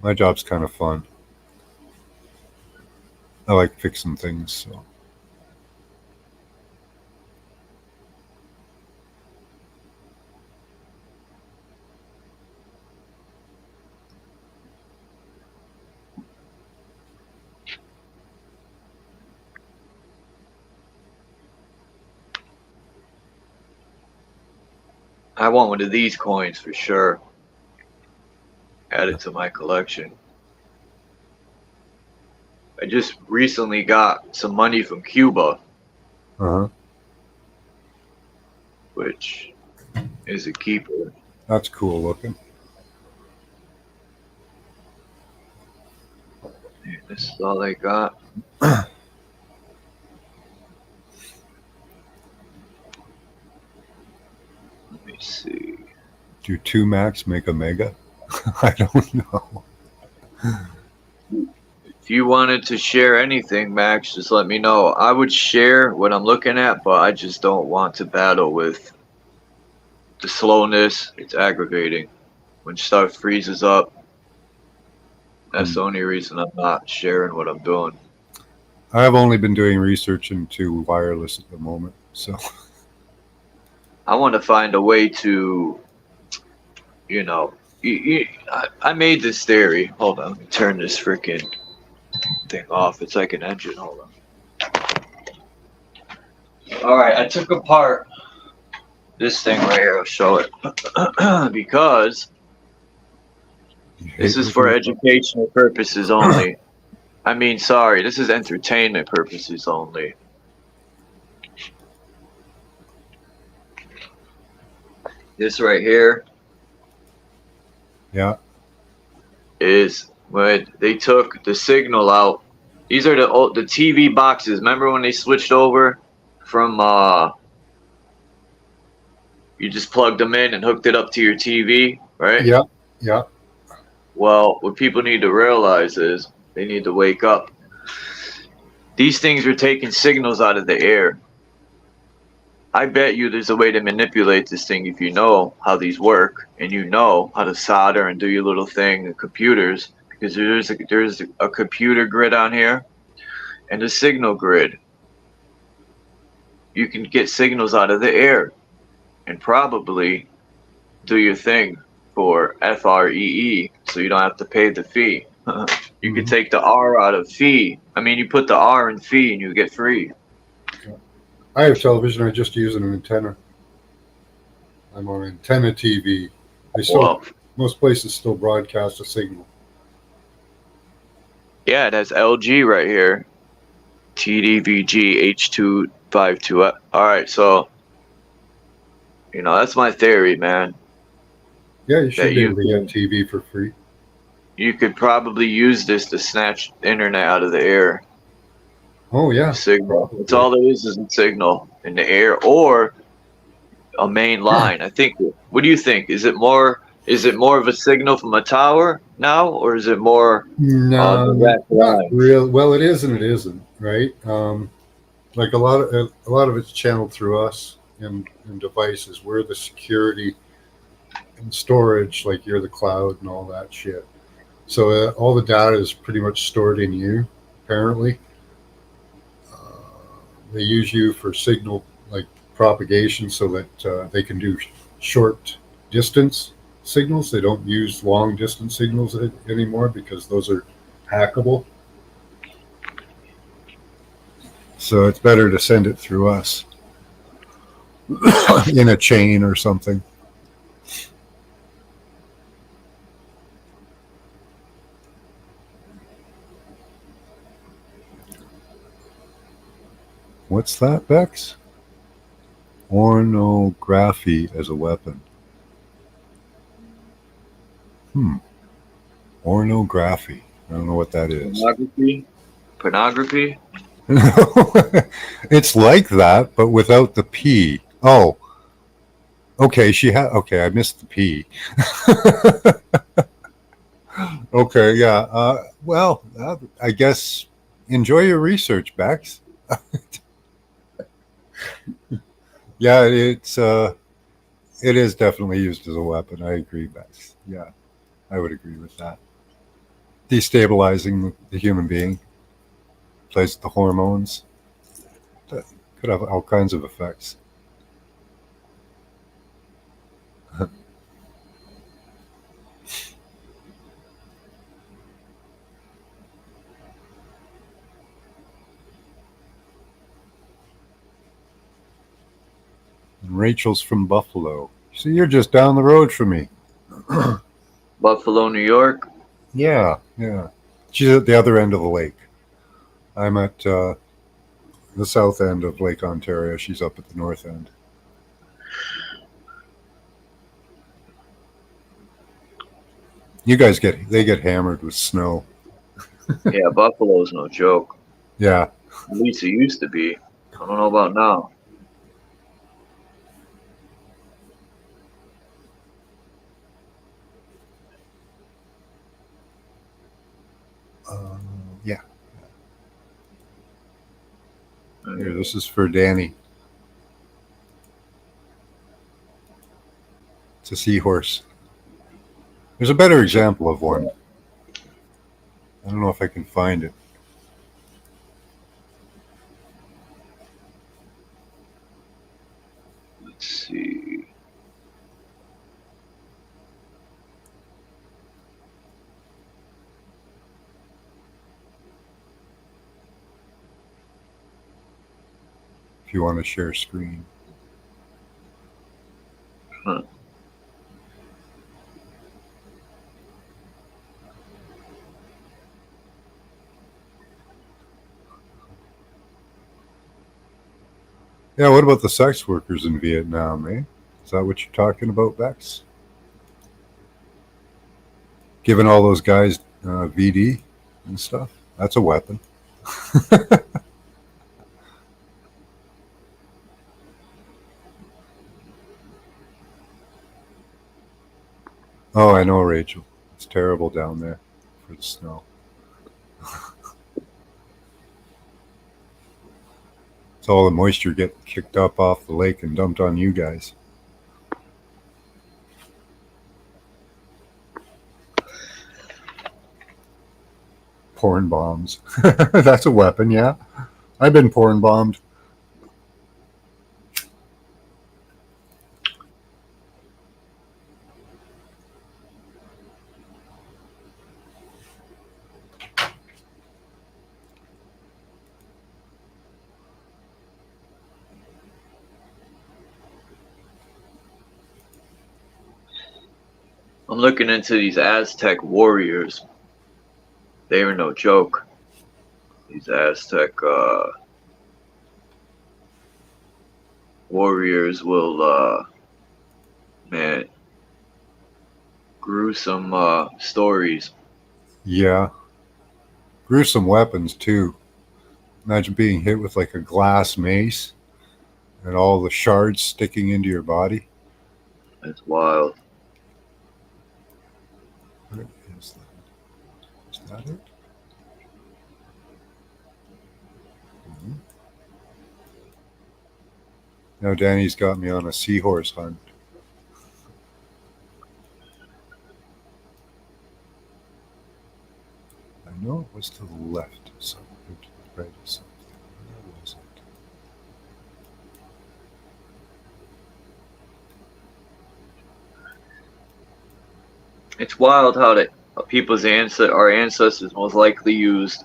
Speaker 4: My job's kind of fun. I like fixing things, so.
Speaker 3: I want one of these coins for sure. Add it to my collection. I just recently got some money from Cuba.
Speaker 4: Uh-huh.
Speaker 3: which is a keeper.
Speaker 4: That's cool looking.
Speaker 3: This is all I got. Let me see.
Speaker 4: Do 2 max make a mega? I don't know.
Speaker 3: If you wanted to share anything, Max, just let me know. I would share what I'm looking at, but I just don't want to battle with the slowness. It's aggravating. When stuff freezes up, that's the only reason I'm not sharing what I'm doing.
Speaker 4: I've only been doing research into wireless at the moment, so.
Speaker 3: I want to find a way to, I made this theory. Hold on, let me turn this freaking thing off. It's like an engine. Hold on. All right, I took apart this thing right here. I'll show it because this is for educational purposes only. I mean, sorry, this is entertainment purposes only. This right here,
Speaker 4: yeah,
Speaker 3: is when they took the signal out. These are the TV boxes. Remember when they switched over from you just plugged them in and hooked it up to your TV, right?
Speaker 4: Yeah, yeah.
Speaker 3: Well, what people need to realize is they need to wake up. These things are taking signals out of the air. I bet you there's a way to manipulate this thing if you know how these work and you know how to solder and do your little thing in computers, because there's a computer grid on here and a signal grid. You can get signals out of the air and probably do your thing for FREE so you don't have to pay the fee. You could take the R out of fee. I mean, you put the R in fee and you get free.
Speaker 4: I have television. I just use an antenna. I'm on antenna TV. They still, most places still broadcast a signal.
Speaker 3: Yeah, it has LG right here. TDVG H252. All right, so that's my theory, man.
Speaker 4: Yeah, you should be able to get TV for free.
Speaker 3: You could probably use this to snatch internet out of the air.
Speaker 4: Oh yeah,
Speaker 3: signal. It's all there is a signal in the air or a main line. I think. What do you think? Is it more of a signal from a tower now, or is it more?
Speaker 4: No, not real. Well, it is and it isn't, right? Like a lot of it's channeled through us and devices. We're the security and storage, like you're the cloud and all that shit. So all the data is pretty much stored in you, apparently. They use you for signal like propagation so that they can do short distance signals. They don't use long distance signals anymore because those are hackable. So it's better to send it through us in a chain or something. What's that, Bex? Pornography as a weapon. Pornography. I don't know what that is.
Speaker 3: Pornography?
Speaker 4: It's like that, but without the P. Oh. Okay, okay, I missed the P. Okay, yeah. Well, I guess enjoy your research, Bex. Yeah, it is definitely used as a weapon. I agree, Bex. Yeah, I would agree with that. Destabilizing the human being, plays with the hormones. That could have all kinds of effects. Rachel's from Buffalo. So you're just down the road from me.
Speaker 3: Buffalo, New York?
Speaker 4: Yeah. She's at the other end of the lake. I'm at, the south end of Lake Ontario. She's up at the north end. You guys they get hammered with snow.
Speaker 3: Yeah, Buffalo's no joke.
Speaker 4: Yeah.
Speaker 3: At least it used to be. I don't know about now.
Speaker 4: Yeah. Here, this is for Danny. It's a seahorse. There's a better example of one. I don't know if I can find it.
Speaker 3: Let's see.
Speaker 4: If you want to share screen.
Speaker 3: Huh.
Speaker 4: Yeah, what about the sex workers in Vietnam, eh? Is that what you're talking about, Bex? Giving all those guys VD and stuff? That's a weapon. Oh, I know, Rachel. It's terrible down there for the snow. It's all the moisture getting kicked up off the lake and dumped on you guys. Porn bombs. That's a weapon, yeah. I've been porn bombed.
Speaker 3: I'm looking into these Aztec warriors. They are no joke. These Aztec warriors will, man, gruesome stories.
Speaker 4: Yeah. Gruesome weapons, too. Imagine being hit with like a glass mace and all the shards sticking into your body.
Speaker 3: It's wild.
Speaker 4: Where is that? Is that it? Mm-hmm. Now Danny's got me on a seahorse hunt. I know it was to the left of something, or to the right of something. Where was it?
Speaker 3: It's wild how that our ancestors most likely used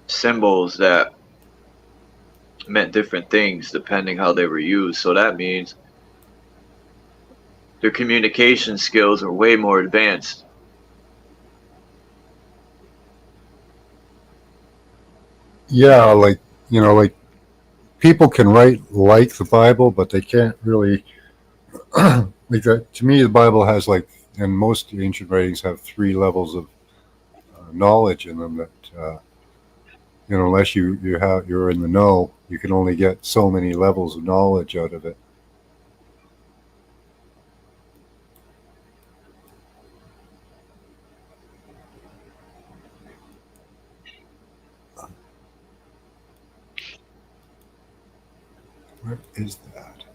Speaker 3: symbols that meant different things depending how they were used. So that means their communication skills are way more advanced.
Speaker 4: Yeah, like, like people can write like the Bible, but they can't really like that. To me, the Bible has and most ancient writings have 3 levels of knowledge in them that unless you're in the know, you can only get so many levels of knowledge out of it. Where is that?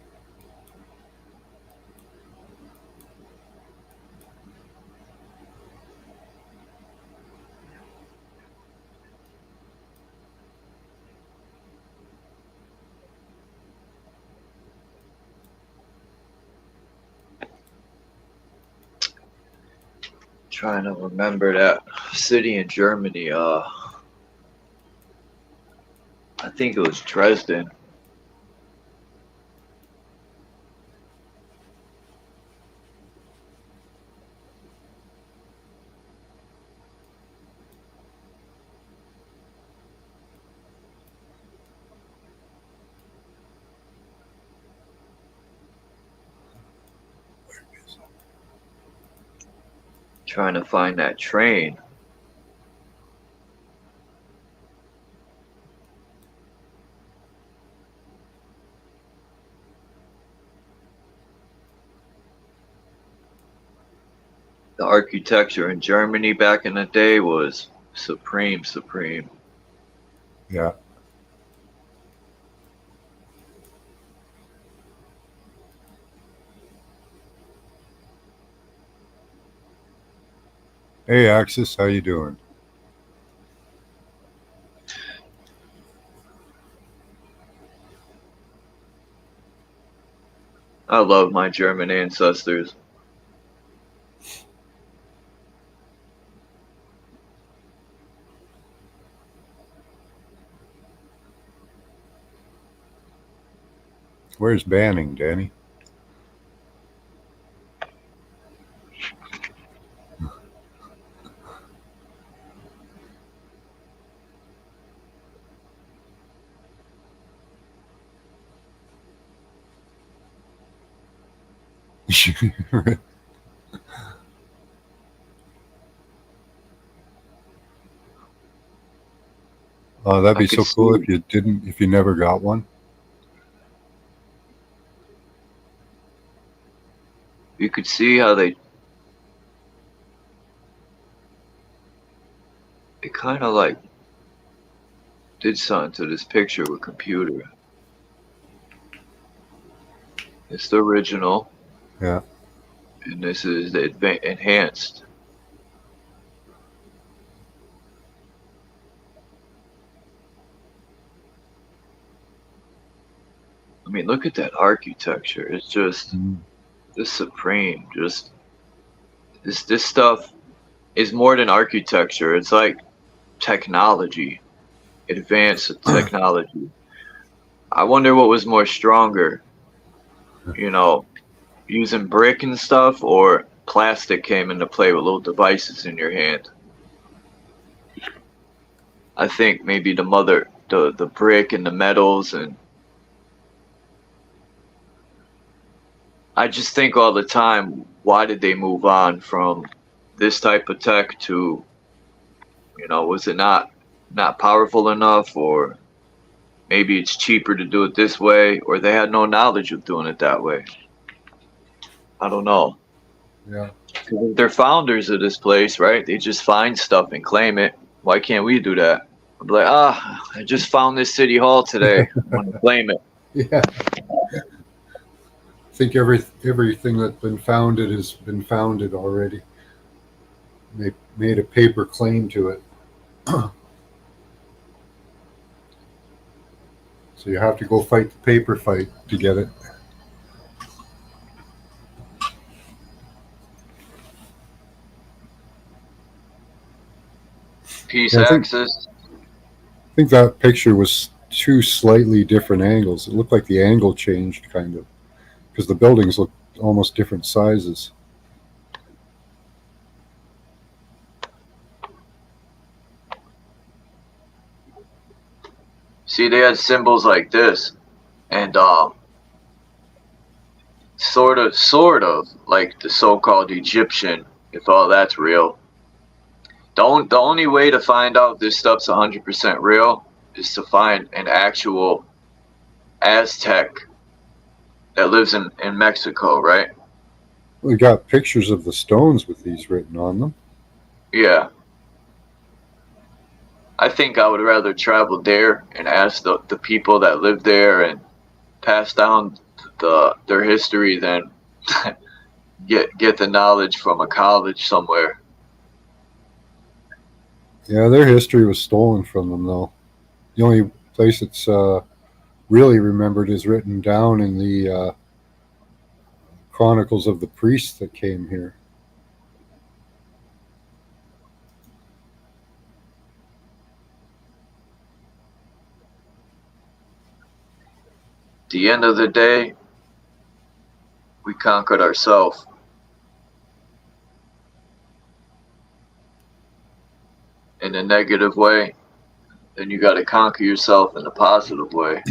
Speaker 3: Trying to remember that city in Germany. I think it was Dresden. Trying to find that train. The architecture in Germany back in the day was supreme.
Speaker 4: Yeah. Hey, Axis, how you doing?
Speaker 3: I love my German ancestors.
Speaker 4: Where's Banning, Danny? Oh, that'd be so cool if you never got one.
Speaker 3: You could see how they kind of like did something to this picture with computer. It's the original.
Speaker 4: Yeah.
Speaker 3: And this is the enhanced. I mean, look at that architecture. It's just this supreme. Just this stuff is more than architecture. It's like technology, advanced technology. I wonder what was more stronger, you know, using brick and stuff, or plastic came into play with little devices in your hand. I think maybe the brick and the metals, and I just think all the time, why did they move on from this type of tech to, you know, was it not powerful enough, or maybe it's cheaper to do it this way, or they had no knowledge of doing it that way. I don't know.
Speaker 4: Yeah.
Speaker 3: They're founders of this place, right? They just find stuff and claim it. Why can't we do that? I'm like, I just found this city hall today. I want to claim it.
Speaker 4: Yeah. I think everything that's been founded has been founded already. They made a paper claim to it. So you have to go fight the paper fight to get it.
Speaker 3: Peace,
Speaker 4: Yeah,
Speaker 3: Axis.
Speaker 4: I think that picture was two slightly different angles. It looked like the angle changed, kind of, because the buildings look almost different sizes.
Speaker 3: See, they had symbols like this, and sort of like the so-called Egyptian, if all that's real. The only way to find out this stuff's 100% real is to find an actual Aztec that lives in Mexico, right?
Speaker 4: We got pictures of the stones with these written on them.
Speaker 3: Yeah. I think I would rather travel there and ask the people that live there and pass down their history than get the knowledge from a college somewhere.
Speaker 4: Yeah, their history was stolen from them, though. The only place it's really remembered is written down in the chronicles of the priests that came here.
Speaker 3: At the end of the day, we conquered ourselves. In a negative way, then you got to conquer yourself in a positive way.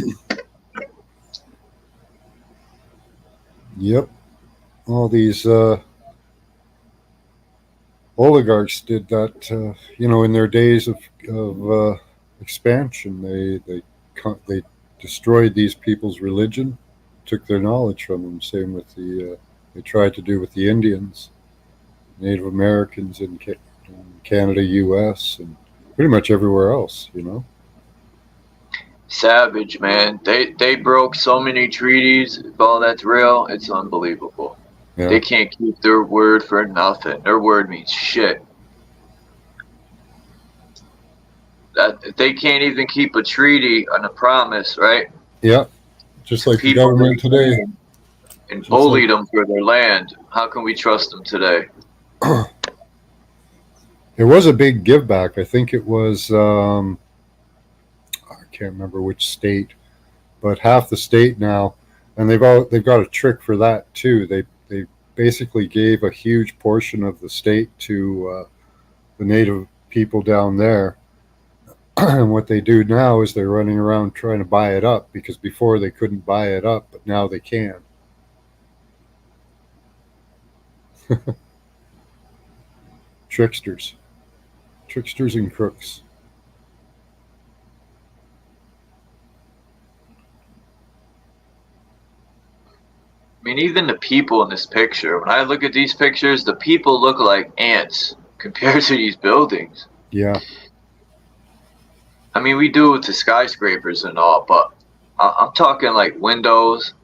Speaker 4: Yep. All these oligarchs did that, in their days of expansion. They destroyed these people's religion, took their knowledge from them. Same with they tried to do with the Indians, Native Americans in Canada, U.S., and pretty much everywhere else.
Speaker 3: Savage, man. They broke so many treaties. If all that's real, it's unbelievable.
Speaker 4: Yeah.
Speaker 3: They can't keep their word for nothing. Their word means shit. That they can't even keep a treaty and a promise, right?
Speaker 4: Yeah. Just like the
Speaker 3: People
Speaker 4: government today.
Speaker 3: And bullied them for their land. How can we trust them today?
Speaker 4: It was a big give back. I think it was, I can't remember which state, but half the state now, and they've got a trick for that too. They basically gave a huge portion of the state to the native people down there. And what they do now is they're running around trying to buy it up, because before they couldn't buy it up, but now they can. Tricksters and crooks.
Speaker 3: I mean, even the people in this picture, when I look at these pictures, the people look like ants compared to these buildings.
Speaker 4: Yeah.
Speaker 3: I mean, we do it to skyscrapers and all, but I'm talking like windows,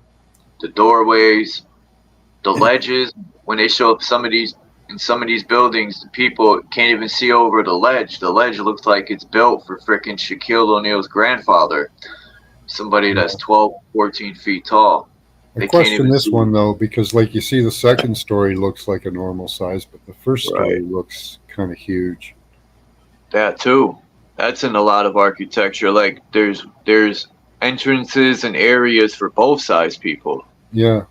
Speaker 3: the doorways, the ledges. When they show up in some of these buildings, the people can't even see over the ledge. The ledge looks like it's built for frickin' Shaquille O'Neal's grandfather, somebody that's 12, 14 feet tall.
Speaker 4: I question this one though, because like you see, the second story looks like a normal size, but the first story looks kind of huge.
Speaker 3: That too. That's in a lot of architecture. Like there's entrances and areas for both size people.
Speaker 4: Yeah.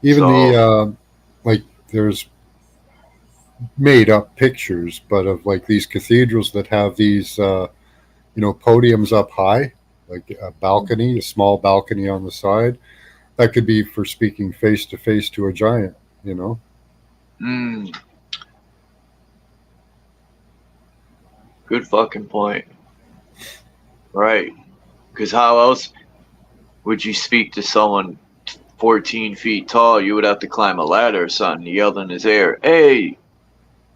Speaker 4: Even there's made up pictures, but of like these cathedrals that have these podiums up high, like a balcony, a small balcony on the side. That could be for speaking face to face to a giant,
Speaker 3: Good fucking point. Right. Because how else would you speak to someone 14 feet tall? You would have to climb a ladder or something, yell in his ear, hey!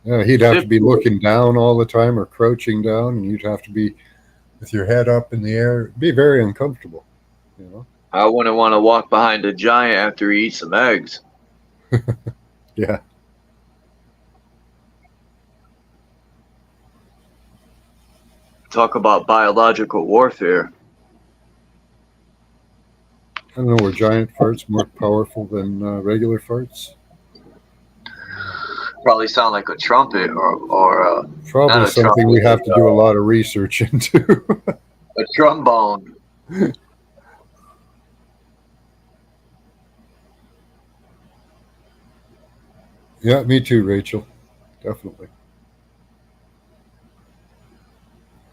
Speaker 4: Yeah, he'd have to be looking down all the time or crouching down, and you'd have to be with your head up in the air. It'd be very uncomfortable,
Speaker 3: I wouldn't want to walk behind a giant after he eats some eggs.
Speaker 4: Yeah.
Speaker 3: Talk about biological warfare.
Speaker 4: I don't know, were giant farts more powerful than regular farts?
Speaker 3: Probably sound like a trumpet or
Speaker 4: probably something we have to do a lot of research into.
Speaker 3: A trombone.
Speaker 4: Yeah, me too, Rachel. Definitely.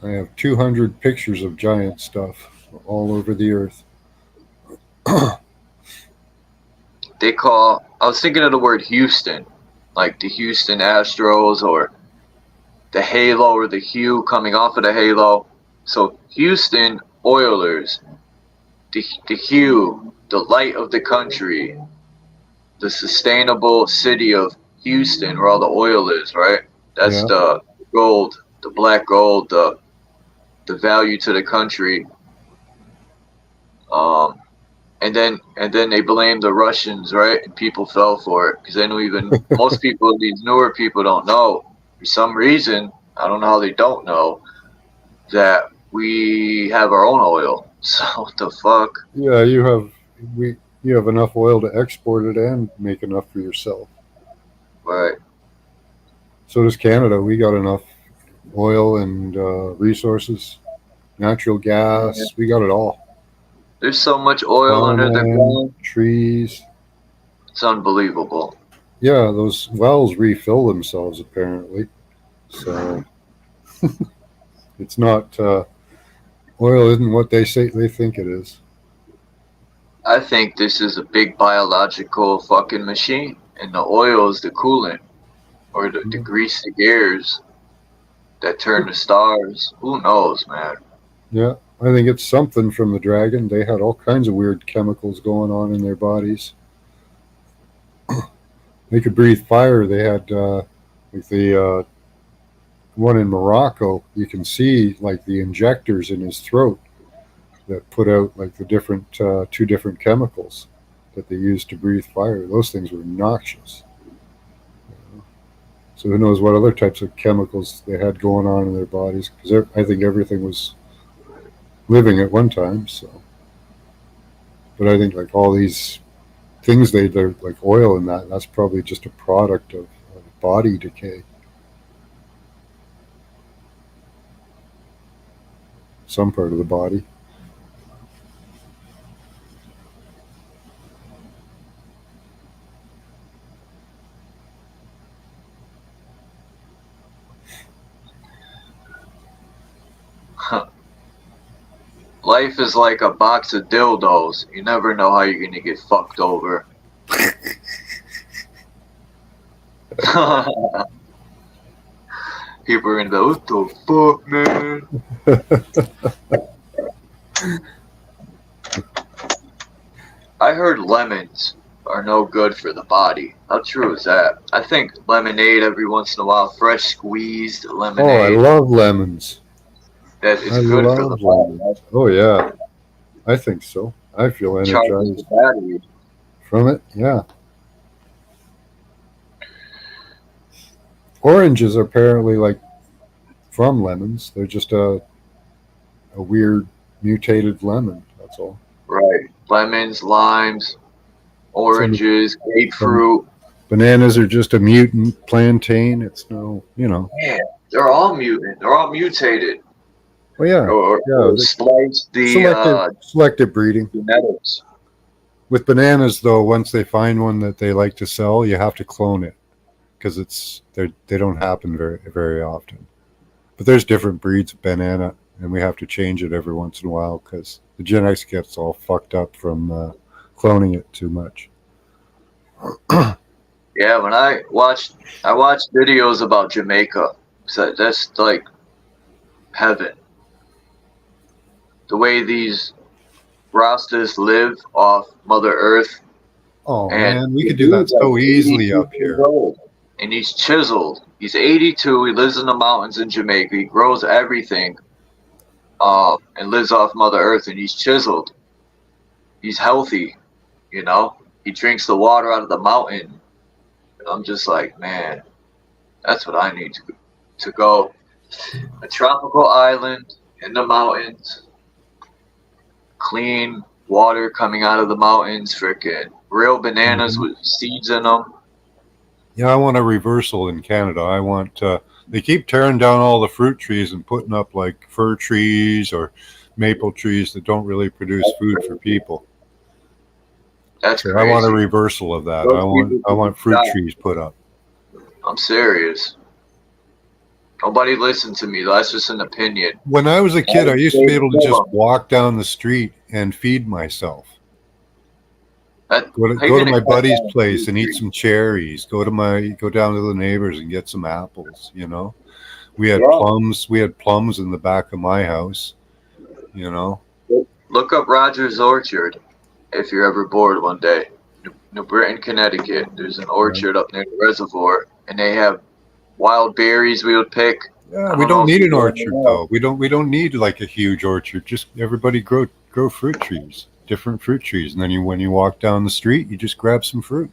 Speaker 4: I have 200 pictures of giant stuff all over the earth.
Speaker 3: I was thinking of the word Houston, like the Houston Astros or the halo or the hue coming off of the halo. So Houston Oilers, the hue, the light of the country, the sustainable city of Houston, where all the oil is, right? That's the gold, the black gold, the value to the country. And then they blame the Russians, right? And people fell for it because they don't even. Most people, these newer people, don't know for some reason. I don't know how they don't know that we have our own oil. So what the fuck?
Speaker 4: Yeah, you have enough oil to export it and make enough for yourself.
Speaker 3: Right.
Speaker 4: So does Canada. We got enough oil and resources, natural gas. Yeah. We got it all.
Speaker 3: There's so much oil under the ground.
Speaker 4: Trees.
Speaker 3: It's unbelievable.
Speaker 4: Yeah, those wells refill themselves apparently. So it's not oil isn't what they think it is.
Speaker 3: I think this is a big biological fucking machine, and the oil is the coolant. Or the greasy gears that turn the stars. Who knows, man?
Speaker 4: Yeah, I think it's something from the dragon. They had all kinds of weird chemicals going on in their bodies. They could breathe fire. They had like the one in Morocco. You can see like the injectors in his throat that put out like the different 2 different chemicals that they used to breathe fire. Those things were noxious. So who knows what other types of chemicals they had going on in their bodies? Because I think everything was living at one time. So, but I think like all these things they're like oil and that's probably just a product of body decay. Some part of the body.
Speaker 3: Life is like a box of dildos. You never know how you're gonna get fucked over. People are gonna be like, what the fuck, man? I heard lemons are no good for the body. How true is that? I think lemonade every once in a while, fresh squeezed lemonade.
Speaker 4: Oh, I love lemons.
Speaker 3: That is good for the body.
Speaker 4: Oh yeah, I think so. I feel energized from it. Yeah. Oranges are apparently like from lemons. They're just a weird mutated lemon. That's all.
Speaker 3: Right. Lemons, limes, oranges, grapefruit.
Speaker 4: Bananas are just a mutant. Plantain. It's no,
Speaker 3: Man, they're all mutant. They're all mutated.
Speaker 4: Well, yeah.
Speaker 3: Or slice the
Speaker 4: selective breeding.
Speaker 3: Genetics.
Speaker 4: With bananas, though, once they find one that they like to sell, you have to clone it because they don't happen very very often. But there's different breeds of banana, and we have to change it every once in a while because the genetics gets all fucked up from cloning it too much.
Speaker 3: Yeah, when I watched videos about Jamaica. So that's like heaven. The way these Rastas live off Mother Earth.
Speaker 4: Oh man, we could do that so easily up here.
Speaker 3: And he's chiseled. He's 82. He lives in the mountains in Jamaica. He grows everything, and lives off Mother Earth. And he's chiseled. He's healthy, you know. He drinks the water out of the mountain. And I'm just like, man, that's what I need to go. A tropical island in the mountains. Clean water coming out of the mountains. Freaking real bananas with seeds in them.
Speaker 4: Yeah, I want a reversal in Canada. I want they keep tearing down all the fruit trees and putting up like fir trees or maple trees that don't really produce food for people.
Speaker 3: That's crazy.
Speaker 4: I want a reversal of that. I want fruit trees put up.
Speaker 3: I'm serious. Nobody listened to me. That's just an opinion.
Speaker 4: When I was a kid, I used to be able to just walk down the street and feed myself. Go to my buddy's place and eat some cherries. Go down to the neighbors and get some apples. You know, we had plums. We had plums in the back of my house. You know,
Speaker 3: look up Roger's Orchard if you're ever bored one day. New Britain, Connecticut. There's an orchard up near the reservoir, and they have wild berries we would pick.
Speaker 4: Yeah, we don't need an orchard though. We don't need like a huge orchard. Just everybody grow fruit trees. Different fruit trees, and then when you walk down the street, you just grab some fruit.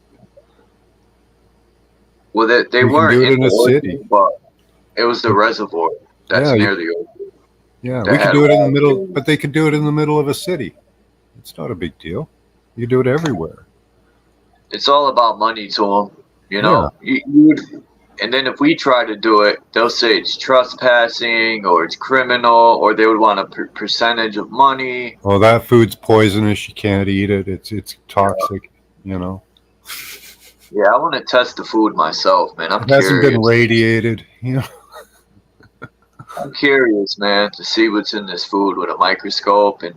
Speaker 3: Well, they weren't
Speaker 4: do it in a city,
Speaker 3: but it was the reservoir that's near the orchard.
Speaker 4: Yeah, we could do it in the middle, but they could do it in the middle of a city. It's not a big deal. You do it everywhere.
Speaker 3: It's all about money to them, you know. Yeah. And then if we try to do it, they'll say it's trespassing or it's criminal, or they would want a percentage of money.
Speaker 4: Oh, that food's poisonous. You can't eat it. It's toxic, you know.
Speaker 3: Yeah, I want to test the food myself, man.
Speaker 4: It hasn't been radiated, you know.
Speaker 3: I'm curious, man, to see what's in this food with a microscope and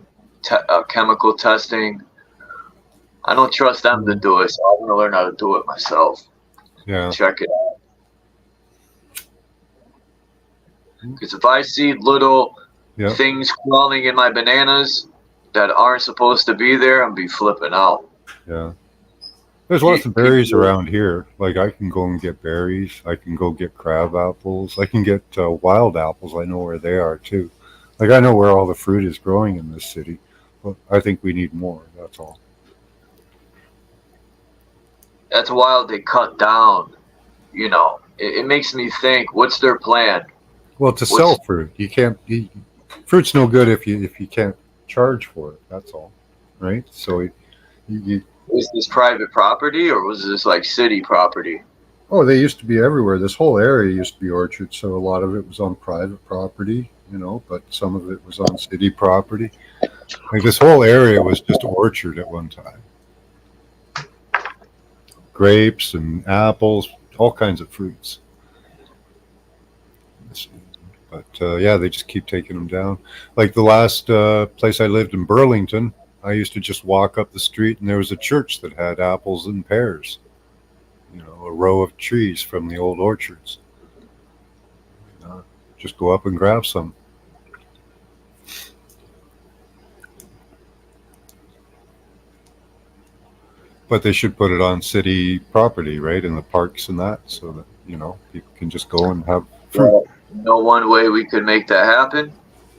Speaker 3: chemical testing. I don't trust them to do it, so I want to learn how to do it myself.
Speaker 4: Yeah.
Speaker 3: Check it out. Because if I see little
Speaker 4: Yeah.
Speaker 3: things crawling in my bananas that aren't supposed to be there, I'm be flipping out.
Speaker 4: Yeah. There's lots of berries
Speaker 3: People-
Speaker 4: around here. Like I can go and get berries. I can go get crab apples. I can get wild apples. I know where they are too. Like I know where all the fruit is growing in this city. But I think we need more. That's all.
Speaker 3: That's wild. They cut down. You know, it makes me think. What's their plan?
Speaker 4: Well, to sell fruit, you can't. Fruit's no good if you can't charge for it. That's all, right? So you
Speaker 3: Was this private property or was this like city property?
Speaker 4: oh, they used to be everywhere. This whole area used to be orchards, so a lot of it was on private property, but some of it was on city property. Like this whole area was just orchard at one time. Grapes and apples, all kinds of fruits. But yeah, they just keep taking them down. Like the last place I lived in Burlington, I used to just walk up the street and there was a church that had apples and pears. A row of trees from the old orchards. Just go up and grab some. But they should put it on city property, right, in the parks and that, so that people can just go and have fruit.
Speaker 3: Well, one way we could make that happen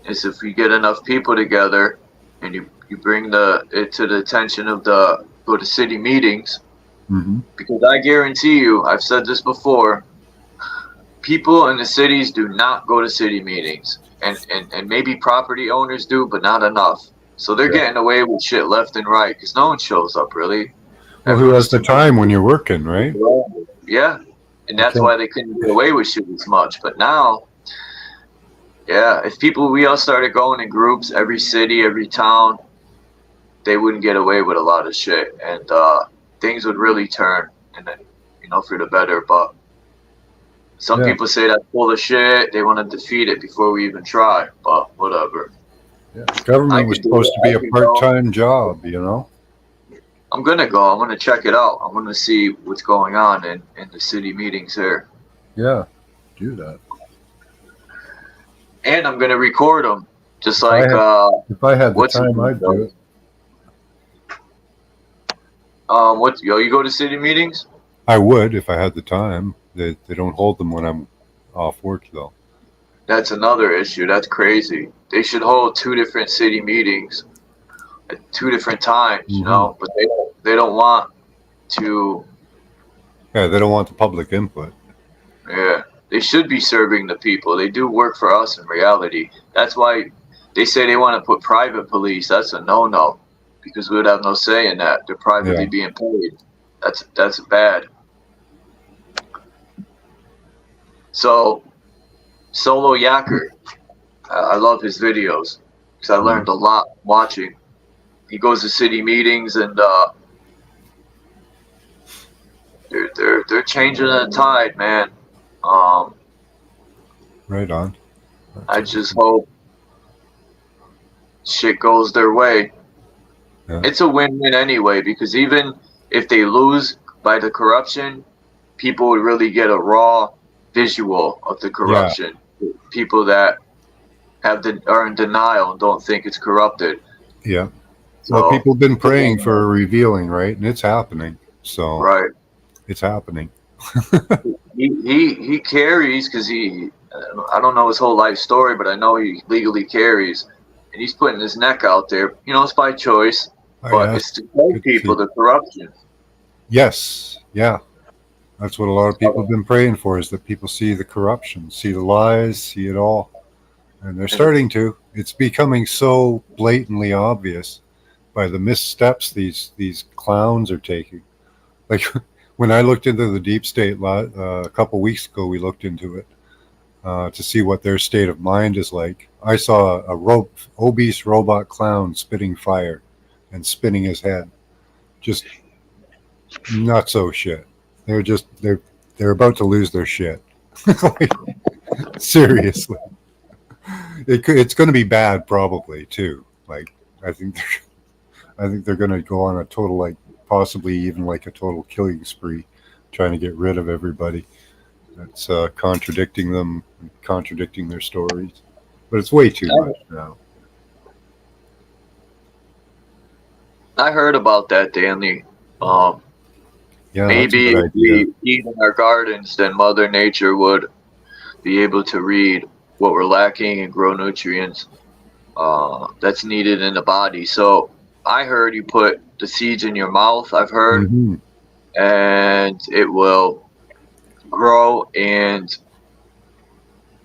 Speaker 3: is if we get enough people together and you bring it to the attention of go to city meetings.
Speaker 4: Mm-hmm.
Speaker 3: Because I guarantee you, I've said this before, people in the cities do not go to city meetings. And maybe property owners do, but not enough. So they're getting away with shit left and right because no one shows up, really.
Speaker 4: Well, who has the time when you're working, right?
Speaker 3: Yeah. And that's why they couldn't get away with shit as much. But now, yeah, if we all started going in groups, every city, every town, they wouldn't get away with a lot of shit. And things would really turn, and then, for the better. But some people say that's full of shit. They want to defeat it before we even try. But whatever.
Speaker 4: Yeah. Government was supposed to be a part-time job,
Speaker 3: I'm going to go. I'm going to check it out. I'm going to see what's going on in the city meetings here.
Speaker 4: Yeah, do that.
Speaker 3: And I'm going to record them, just like...
Speaker 4: if I had the time, I'd do it.
Speaker 3: You go to city meetings?
Speaker 4: I would if I had the time. They don't hold them when I'm off work, though.
Speaker 3: That's another issue. That's crazy. They should hold 2 different city meetings at 2 different times, but they don't want to.
Speaker 4: Yeah, they don't want the public input.
Speaker 3: Yeah, they should be serving the people. They do work for us in reality. That's why they say they want to put private police. That's a no-no because we would have no say in that. They're privately being paid. That's bad. So, Solo Yacker, I love his videos because I learned a lot watching. He goes to city meetings and they're changing the tide, man.
Speaker 4: Right on.
Speaker 3: I just hope shit goes their way.
Speaker 4: Yeah.
Speaker 3: It's a win-win anyway because even if they lose by the corruption, people would really get a raw visual of the corruption. Yeah. People that are in denial and don't think it's corrupted.
Speaker 4: Yeah. Well, people have been praying for a revealing, right? And it's happening. So
Speaker 3: right,
Speaker 4: it's happening.
Speaker 3: he carries because I don't know his whole life story, but I know he legally carries, and he's putting his neck out there. It's by choice, but it's to show people the corruption.
Speaker 4: Yes, yeah, that's what a lot of people have been praying for: is that people see the corruption, see the lies, see it all, and they're starting to. It's becoming so blatantly obvious by the missteps these clowns are taking. Like when I looked into the deep state a couple weeks ago, we looked into it to see what their state of mind is like. I saw a obese robot clown spitting fire and spinning his head. Just not so shit. They're about to lose their shit. Like, seriously. It's going to be bad probably too. Like I think they're going to go on a total, like possibly even like a total killing spree, trying to get rid of everybody. That's contradicting them, contradicting their stories. But it's way too much now.
Speaker 3: I heard about that, Danny.
Speaker 4: Yeah,
Speaker 3: Maybe
Speaker 4: that's a
Speaker 3: if
Speaker 4: good idea.
Speaker 3: we eat in our gardens, then Mother Nature would be able to read what we're lacking and grow nutrients that's needed in the body. So I heard you put the seeds in your mouth, I've heard,
Speaker 4: Mm-hmm.
Speaker 3: and it will grow and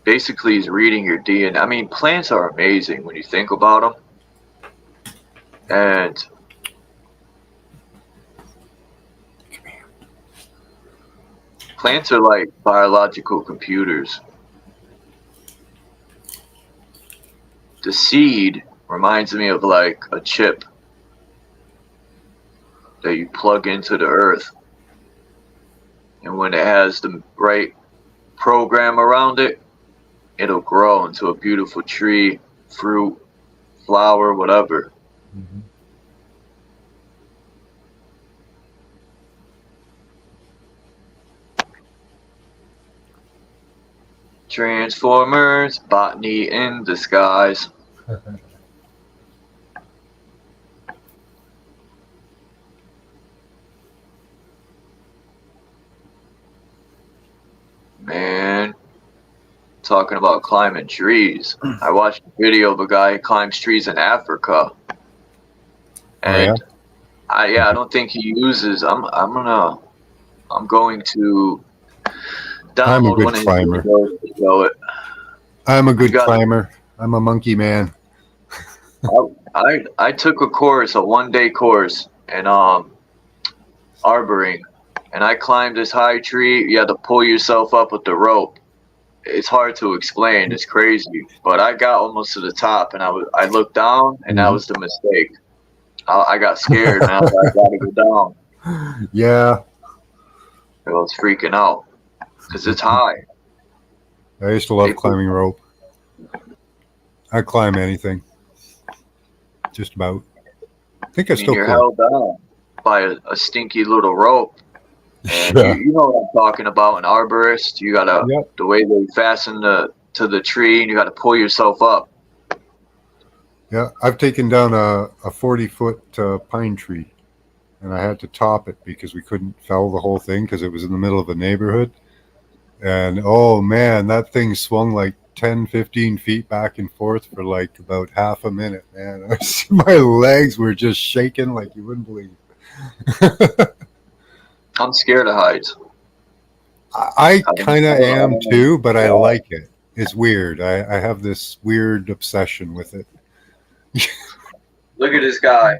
Speaker 3: basically is reading your DNA. I mean, plants are amazing when you think about them. And plants are like biological computers. The seed reminds me of like a chip that you plug into the earth. And when it has the right program around it, it'll grow into a beautiful tree, fruit, flower, whatever.
Speaker 4: Mm-hmm.
Speaker 3: Transformers, botany in disguise. Man, talking about climbing trees. I watched a video of a guy who climbs trees in Africa. And I don't think he uses I'm going to
Speaker 4: I'm a
Speaker 3: download
Speaker 4: good
Speaker 3: one of his
Speaker 4: climber.
Speaker 3: videos to show it.
Speaker 4: I'm a good
Speaker 3: got-
Speaker 4: climber. I'm a monkey man.
Speaker 3: I took a course, a 1-day course in arboring, and I climbed this high tree. You had to pull yourself up with the rope. It's hard to explain. It's crazy, but I got almost to the top, and I looked down, and that was the mistake. I got scared, and I was like, I gotta go down.
Speaker 4: Yeah,
Speaker 3: I was freaking out because it's high.
Speaker 4: I used to love climbing rope. I climb anything, just about. I think I still
Speaker 3: You're
Speaker 4: climb.
Speaker 3: held down by a stinky little rope. And
Speaker 4: Yeah.
Speaker 3: you know what I'm talking about, an arborist. You gotta
Speaker 4: Yep.
Speaker 3: the way they fasten to the tree, and you gotta pull yourself up.
Speaker 4: Yeah, I've taken down a 40-foot pine tree, and I had to top it because we couldn't fell the whole thing because it was in the middle of a neighborhood. And oh man, that thing swung like 10, 15 feet back and forth for like about half a minute, man. My legs were just shaking like you wouldn't believe.
Speaker 3: I'm scared of heights.
Speaker 4: I kind of am too, but I like it. It's weird. I have this weird obsession with it.
Speaker 3: Look at this guy.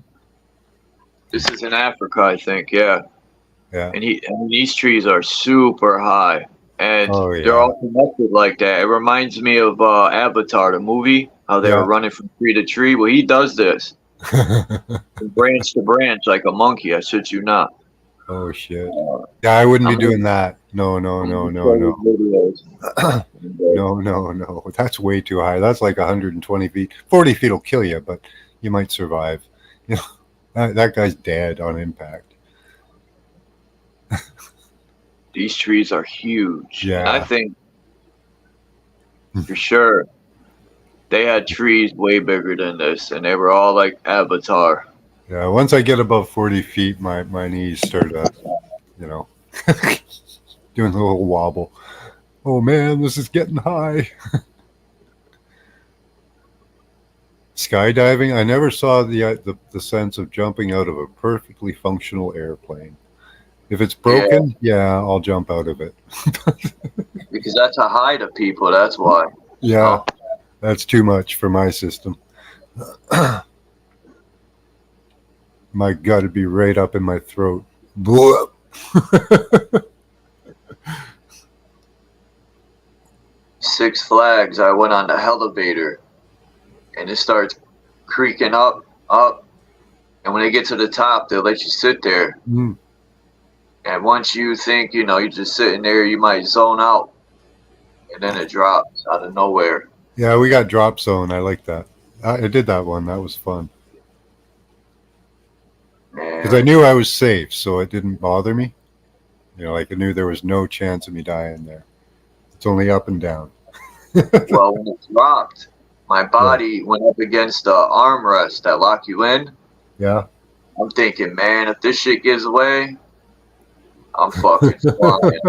Speaker 3: This is in Africa, I think. Yeah.
Speaker 4: Yeah.
Speaker 3: And these trees are super high, and
Speaker 4: Oh, yeah.
Speaker 3: they're all connected like that. It reminds me of Avatar, the movie, how they
Speaker 4: Yeah.
Speaker 3: were running from tree to tree. Well, he does this from branch to branch like a monkey. I shit you not.
Speaker 4: Oh shit. Yeah, I wouldn't be
Speaker 3: I'm
Speaker 4: doing that. No.
Speaker 3: Videos.
Speaker 4: No. That's way too high. That's like 120 feet. 40 feet will kill you, but you might survive. You know, that guy's dead on impact.
Speaker 3: These trees are huge.
Speaker 4: Yeah.
Speaker 3: And I think for sure they had trees way bigger than this, and they were all like Avatar.
Speaker 4: Yeah, once I get above 40 feet, my knees start, doing a little wobble. Oh man, this is getting high. Skydiving, I never saw the sense of jumping out of a perfectly functional airplane. If it's broken, yeah, I'll jump out of it.
Speaker 3: Because that's a high to people, that's why.
Speaker 4: Yeah, that's too much for my system. My gut would be right up in my throat.
Speaker 3: Six Flags, I went on the elevator, and it starts creaking up. And when they get to the top, they'll let you sit there.
Speaker 4: Mm.
Speaker 3: And once you think, you're just sitting there, you might zone out. And then it drops out of nowhere.
Speaker 4: Yeah, we got drop zone. I like that. I did that one. That was fun. Because I knew I was safe, so it didn't bother me. Like I knew there was no chance of me dying there. It's only up and down.
Speaker 3: Well, when it dropped, my body went up against the armrest that lock you in.
Speaker 4: Yeah.
Speaker 3: I'm thinking, man, if this shit gives away, I'm fucking flying.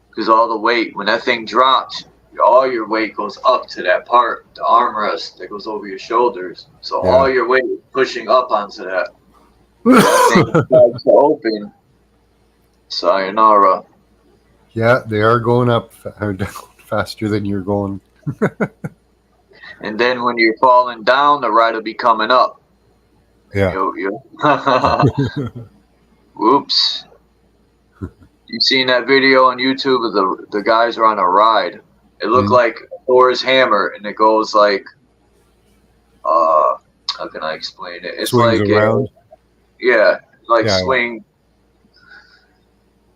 Speaker 3: Because all the weight, when that thing drops, all your weight goes up to that part, the armrest that goes over your shoulders. So all your weight is pushing up onto that. That thing starts to open. Sayonara.
Speaker 4: Yeah, they are going up faster than you're going.
Speaker 3: And then when you're falling down, the ride will be coming up.
Speaker 4: Yeah.
Speaker 3: Whoops. You seen that video on YouTube of the guys are on a ride? It looked like Thor's hammer, and it goes like, how can I explain it? It's
Speaker 4: swings
Speaker 3: like
Speaker 4: around.
Speaker 3: Swing.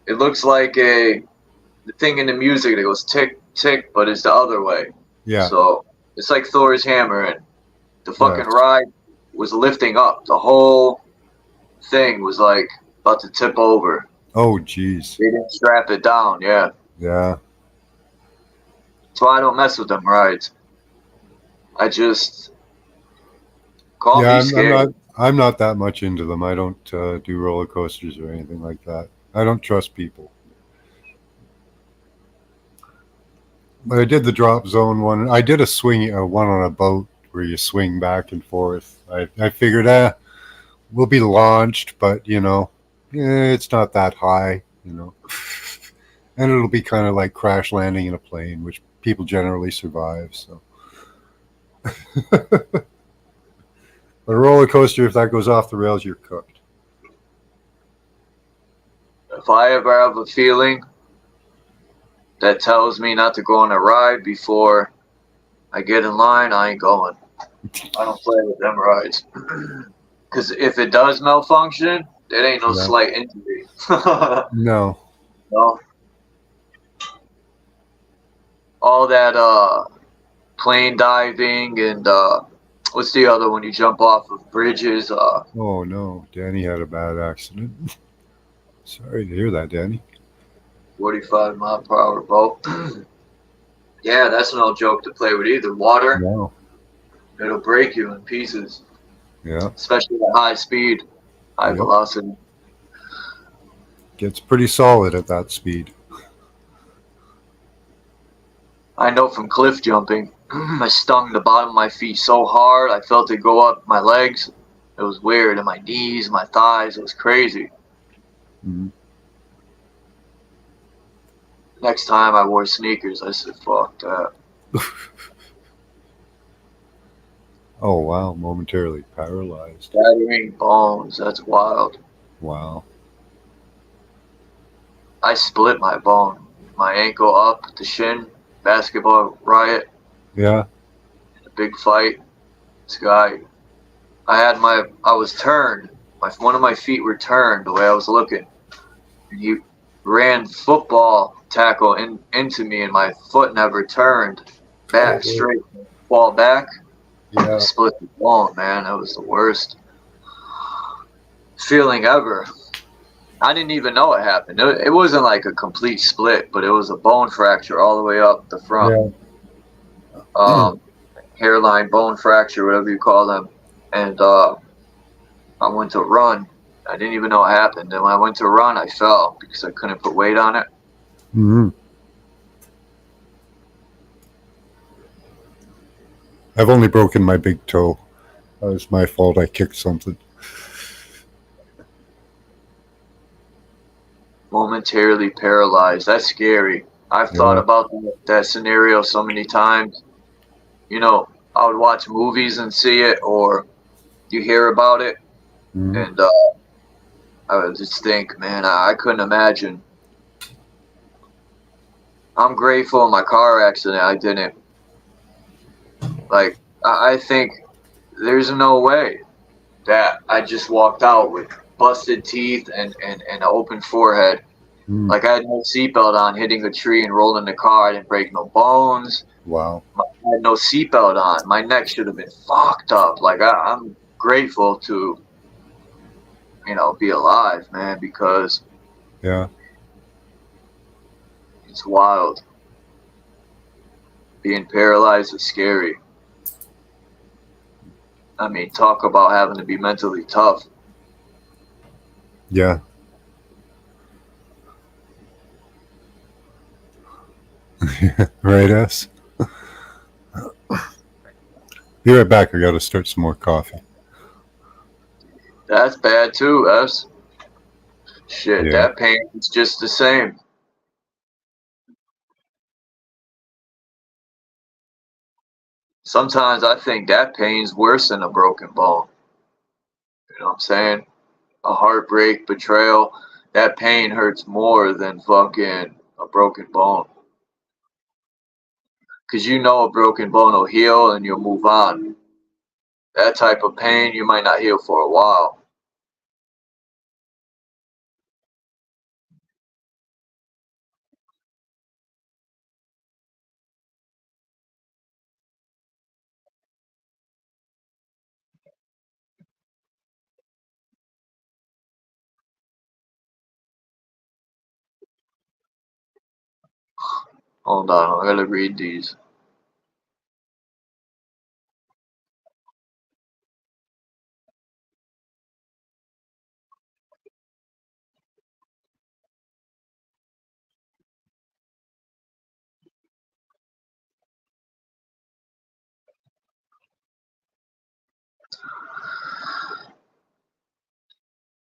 Speaker 3: It looks like the thing in the music that goes tick tick, but it's the other way.
Speaker 4: Yeah.
Speaker 3: So it's like Thor's hammer, and the fucking ride was lifting up. The whole thing was like about to tip over.
Speaker 4: Oh, jeez.
Speaker 3: They didn't strap it down. Yeah.
Speaker 4: Yeah.
Speaker 3: That's why I don't mess with them rides. I just call me scared.
Speaker 4: I'm not that much into them. I don't do roller coasters or anything like that. I don't trust people. But I did the drop zone one. I did a swing one on a boat where you swing back and forth. I figured, we'll be launched, but it's not that high, and it'll be kind of like crash landing in a plane, which people generally survive. So, but a roller coaster, if that goes off the rails, you're cooked.
Speaker 3: If I ever have a feeling that tells me not to go on a ride before I get in line, I ain't going. I don't play with them rides. Because if it does malfunction, it ain't no slight injury.
Speaker 4: No.
Speaker 3: No. All that plane diving and what's the other one? You jump off of bridges.
Speaker 4: Oh, no. Danny had a bad accident. Sorry to hear that, Danny.
Speaker 3: 45-mile-per-hour boat. Yeah, that's no joke to play with either. Water,
Speaker 4: No.
Speaker 3: It'll break you in pieces.
Speaker 4: Yeah.
Speaker 3: Especially at high speed, high velocity.
Speaker 4: Gets pretty solid at that speed.
Speaker 3: I know from cliff jumping, I stung the bottom of my feet so hard, I felt it go up my legs. It was weird, and my knees, my thighs, it was crazy.
Speaker 4: Mm-hmm.
Speaker 3: Next time I wore sneakers, I said, fuck that.
Speaker 4: Oh, wow. Momentarily paralyzed.
Speaker 3: Shattering bones, that's wild.
Speaker 4: Wow.
Speaker 3: I split my bone. My ankle up, the shin, basketball riot.
Speaker 4: Yeah.
Speaker 3: A big fight. This guy, I was turned. One of my feet were turned the way I was looking. And he ran football tackle into me, and my foot never turned back straight. Fall back.
Speaker 4: Yeah.
Speaker 3: Split the bone, man. That was the worst feeling ever. I didn't even know it happened. It wasn't like a complete split, but it was a bone fracture all the way up the front. Yeah. Hairline bone fracture, whatever you call them. And I went to run. I didn't even know it happened. And when I went to run, I fell because I couldn't put weight on it.
Speaker 4: Mm-hmm. I've only broken my big toe. That was my fault. I kicked something.
Speaker 3: Momentarily paralyzed. That's scary. I've thought about that scenario so many times. I would watch movies and see it, or you hear about it, and I would just think, man, I couldn't imagine. I'm grateful in my car accident I didn't. Like, I think there's no way that I just walked out with busted teeth and an open forehead. Like, I had no seatbelt on, hitting a tree and rolling the car. I didn't break no bones.
Speaker 4: Wow.
Speaker 3: I had no seatbelt on. My neck should have been fucked up. Like, I'm grateful to, be alive, man, because It's wild. Being paralyzed is scary. I mean, talk about having to be mentally tough.
Speaker 4: Yeah. Right, S? Be right back. I got to start some more coffee.
Speaker 3: That's bad too, S. Shit,
Speaker 4: Yeah.
Speaker 3: that pain is just the same. Sometimes I think that pain's worse than a broken bone. You know what I'm saying? A heartbreak, betrayal, that pain hurts more than fucking a broken bone. Because you know a broken bone will heal and you'll move on. That type of pain, you might not heal for a while. Hold on, I gotta read these.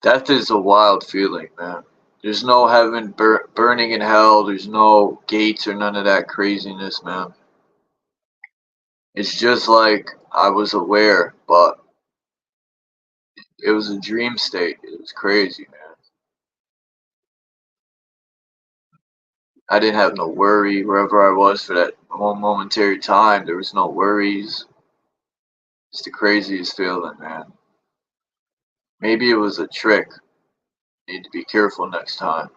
Speaker 3: Death is a wild feeling, man. There's no heaven burning in hell. There's no gates or none of that craziness, man. It's just like I was aware, but it was a dream state. It was crazy, man. I didn't have no worry wherever I was for that one momentary time. There was no worries. It's the craziest feeling, man. Maybe it was a trick. Need to be careful next time.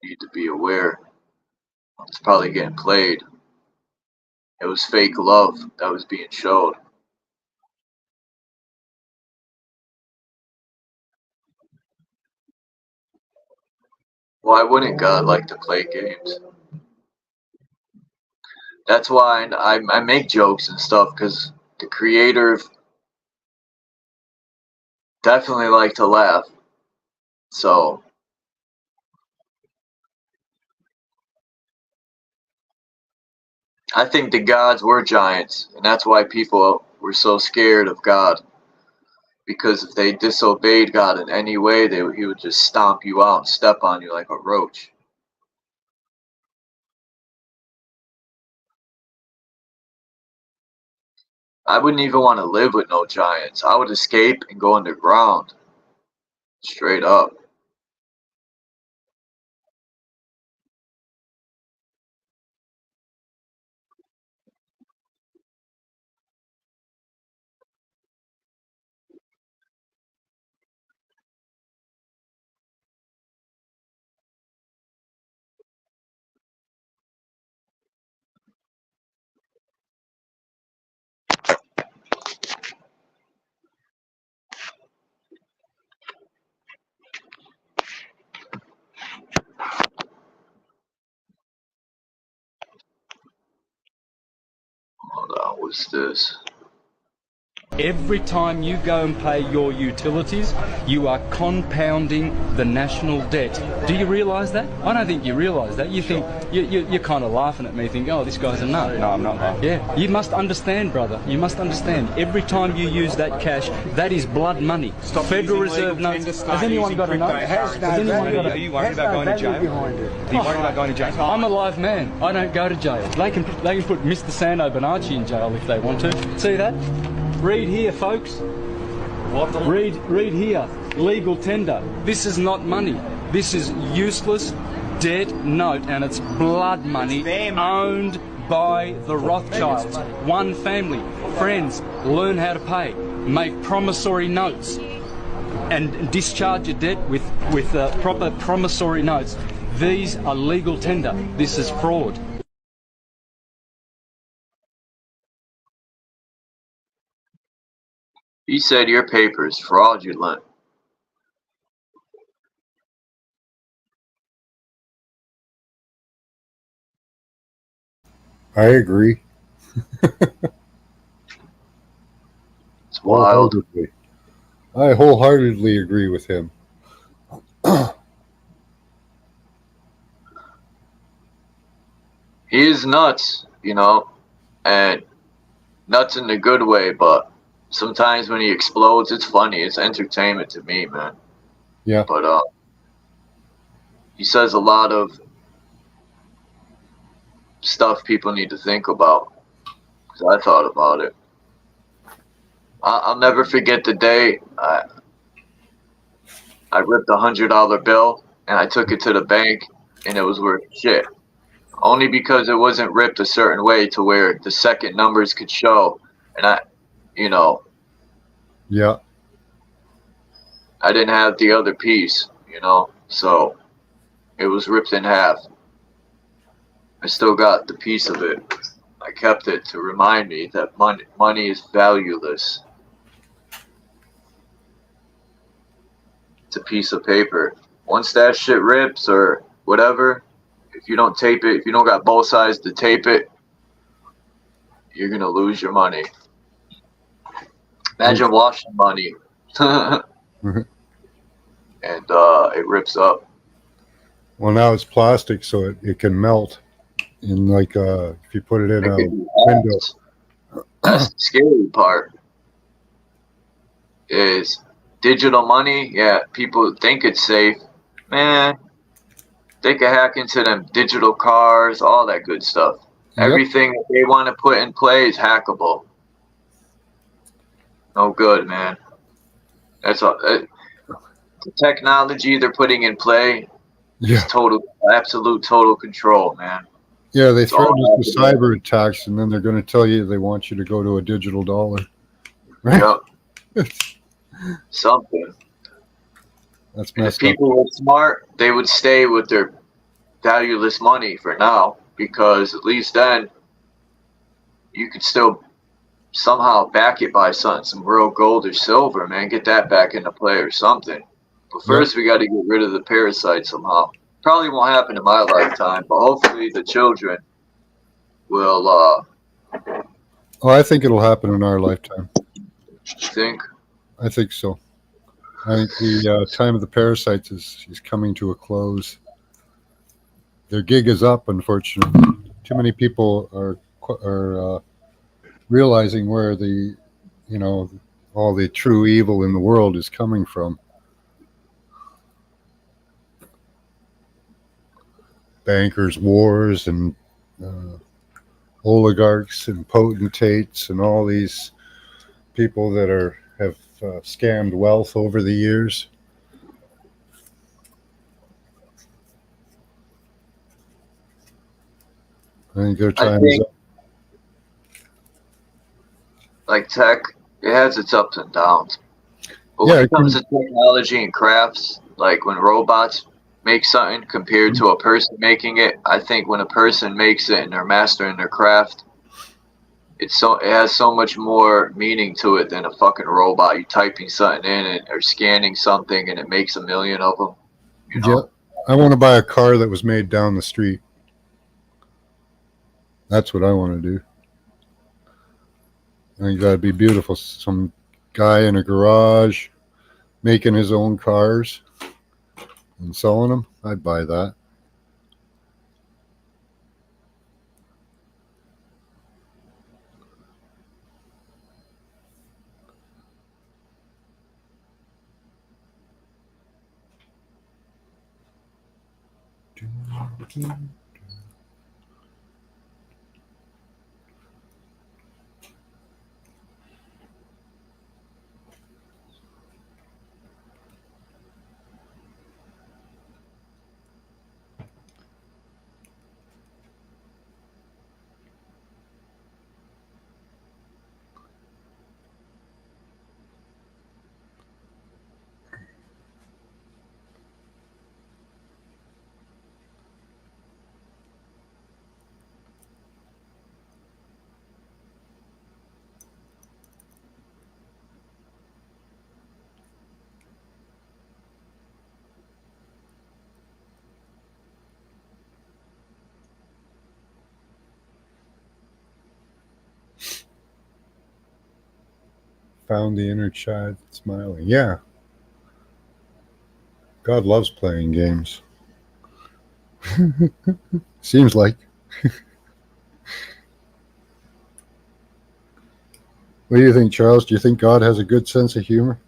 Speaker 3: Need to be aware. It's probably getting played. It was fake love that was being showed. Why wouldn't God like to play games? That's why I make jokes and stuff, because the creator definitely like to laugh. So I think the gods were giants, and that's why people were so scared of God. Because if they disobeyed God in any way, he would just stomp you out and step on you like a roach. I wouldn't even want to live with no giants. I would escape and go underground. Straight up. Hold on, what's this?
Speaker 6: Every time you go and pay your utilities, you are compounding the national debt. Do you realise that? I don't think you realise that. You think, you're kind of laughing at me, thinking, oh, this guy's a nut.
Speaker 5: No, I'm not laughing.
Speaker 6: Yeah, you must understand, brother. You must understand. Every time you use that cash, that is blood money.
Speaker 7: Stop
Speaker 6: Federal
Speaker 7: using
Speaker 6: Reserve
Speaker 7: legal
Speaker 6: notes.
Speaker 7: tender,
Speaker 6: Has
Speaker 7: start
Speaker 6: anyone
Speaker 7: using
Speaker 6: got a note?
Speaker 7: cryptocurrency.
Speaker 6: Has anyone got
Speaker 5: Are you worried about going to jail? Are you worried about going to jail?
Speaker 6: I'm a live man. I don't go to jail. They can put Mr. Sando Bonacci in jail if they want to. See that? Read here, folks. Read here. Legal tender. This is not money. This is useless dead note, and it's blood money owned by the Rothschilds. One family. Friends, learn how to pay. Make promissory notes and discharge your debt with proper promissory notes. These are legal tender. This is fraud.
Speaker 3: He said your paper is fraudulent.
Speaker 4: I agree.
Speaker 3: It's wild.
Speaker 4: I wholeheartedly agree with him.
Speaker 3: He is nuts, you know, and nuts in a good way, but sometimes when he explodes, it's funny. It's entertainment to me, man.
Speaker 4: Yeah.
Speaker 3: But he says a lot of stuff people need to think about. Cause I thought about it. I'll never forget the day I ripped $100 bill and I took it to the bank and it was worth shit. Only because it wasn't ripped a certain way to where the second numbers could show, and you know,
Speaker 4: Yeah.
Speaker 3: I didn't have the other piece, you know, so it was ripped in half. I still got the piece of it. I kept it to remind me that money is valueless. It's a piece of paper. Once that shit rips or whatever, if you don't tape it, if you don't got both sides to tape it, you're gonna lose your money. Imagine washing money.
Speaker 4: Mhm.
Speaker 3: And it rips up.
Speaker 4: Well, now it's plastic, so it can melt in like if you put it in
Speaker 3: It
Speaker 4: a
Speaker 3: could be
Speaker 4: window.
Speaker 3: hacked. That's the scary part. Is digital money? Yeah, people think it's safe. Man, they can hack into them digital cars, all that good stuff.
Speaker 4: Yep.
Speaker 3: Everything that they want to put in play is hackable. No good, man. That's all. The technology they're putting in play
Speaker 4: Yeah.
Speaker 3: is absolute total control, man.
Speaker 4: Yeah, they
Speaker 3: It's all
Speaker 4: threaten us with
Speaker 3: happening.
Speaker 4: cyber attacks, and then they're going to tell you they want you to go to a digital dollar. Right?
Speaker 3: Yep. Something.
Speaker 4: That's
Speaker 3: And if
Speaker 4: messed up.
Speaker 3: people were smart, they would stay with their valueless money for now, because at least then you could still somehow back it by something, some real gold or silver, man. Get that back into play or something. But first, we got to get rid of the parasite somehow. Probably won't happen in my lifetime, but hopefully the children will.
Speaker 4: Oh, I think it'll happen in our lifetime.
Speaker 3: Think.
Speaker 4: I think so. I think the time of the parasites is coming to a close. Their gig is up, unfortunately. Too many people are realizing where the, you know, all the true evil in the world is coming from. Bankers' wars and oligarchs and potentates and all these people that have scammed wealth over the years. I think their time is up.
Speaker 3: Like tech, it has its ups and downs. But
Speaker 4: Yeah,
Speaker 3: when it comes to technology and crafts, like when robots make something compared to a person making it, I think when a person makes it and they're mastering their craft, it has so much more meaning to it than a fucking robot. You typing something in it or scanning something and it makes a million of them. You know?
Speaker 4: Yeah, I want to buy a car that was made down the street. That's what I want to do. I think that'd be beautiful. Some guy in a garage making his own cars and selling them. I'd buy that. Found the inner child smiling. Yeah. God loves playing games. Seems like. What do you think, Charles? Do you think God has a good sense of humor?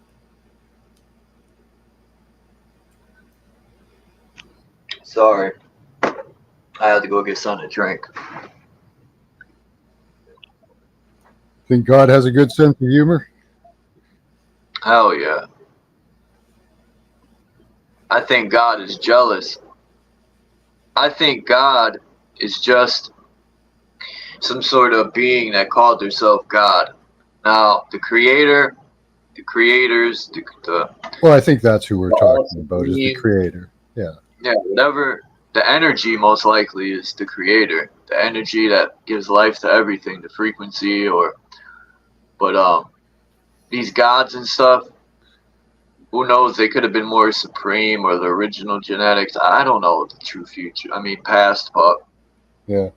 Speaker 3: Sorry. I had to go get something to drink.
Speaker 4: Think God has a good sense of humor?
Speaker 3: Hell yeah. I think God is jealous. I think God is just some sort of being that called herself God. Now, the creators,
Speaker 4: Well, I think that's who we're talking about, is the creator. Yeah.
Speaker 3: Yeah, whatever, the energy most likely is the creator. The energy that gives life to everything, the frequency but these gods and stuff, who knows, they could have been more supreme or the original genetics. I don't know the true future. I mean past, but
Speaker 4: Yeah.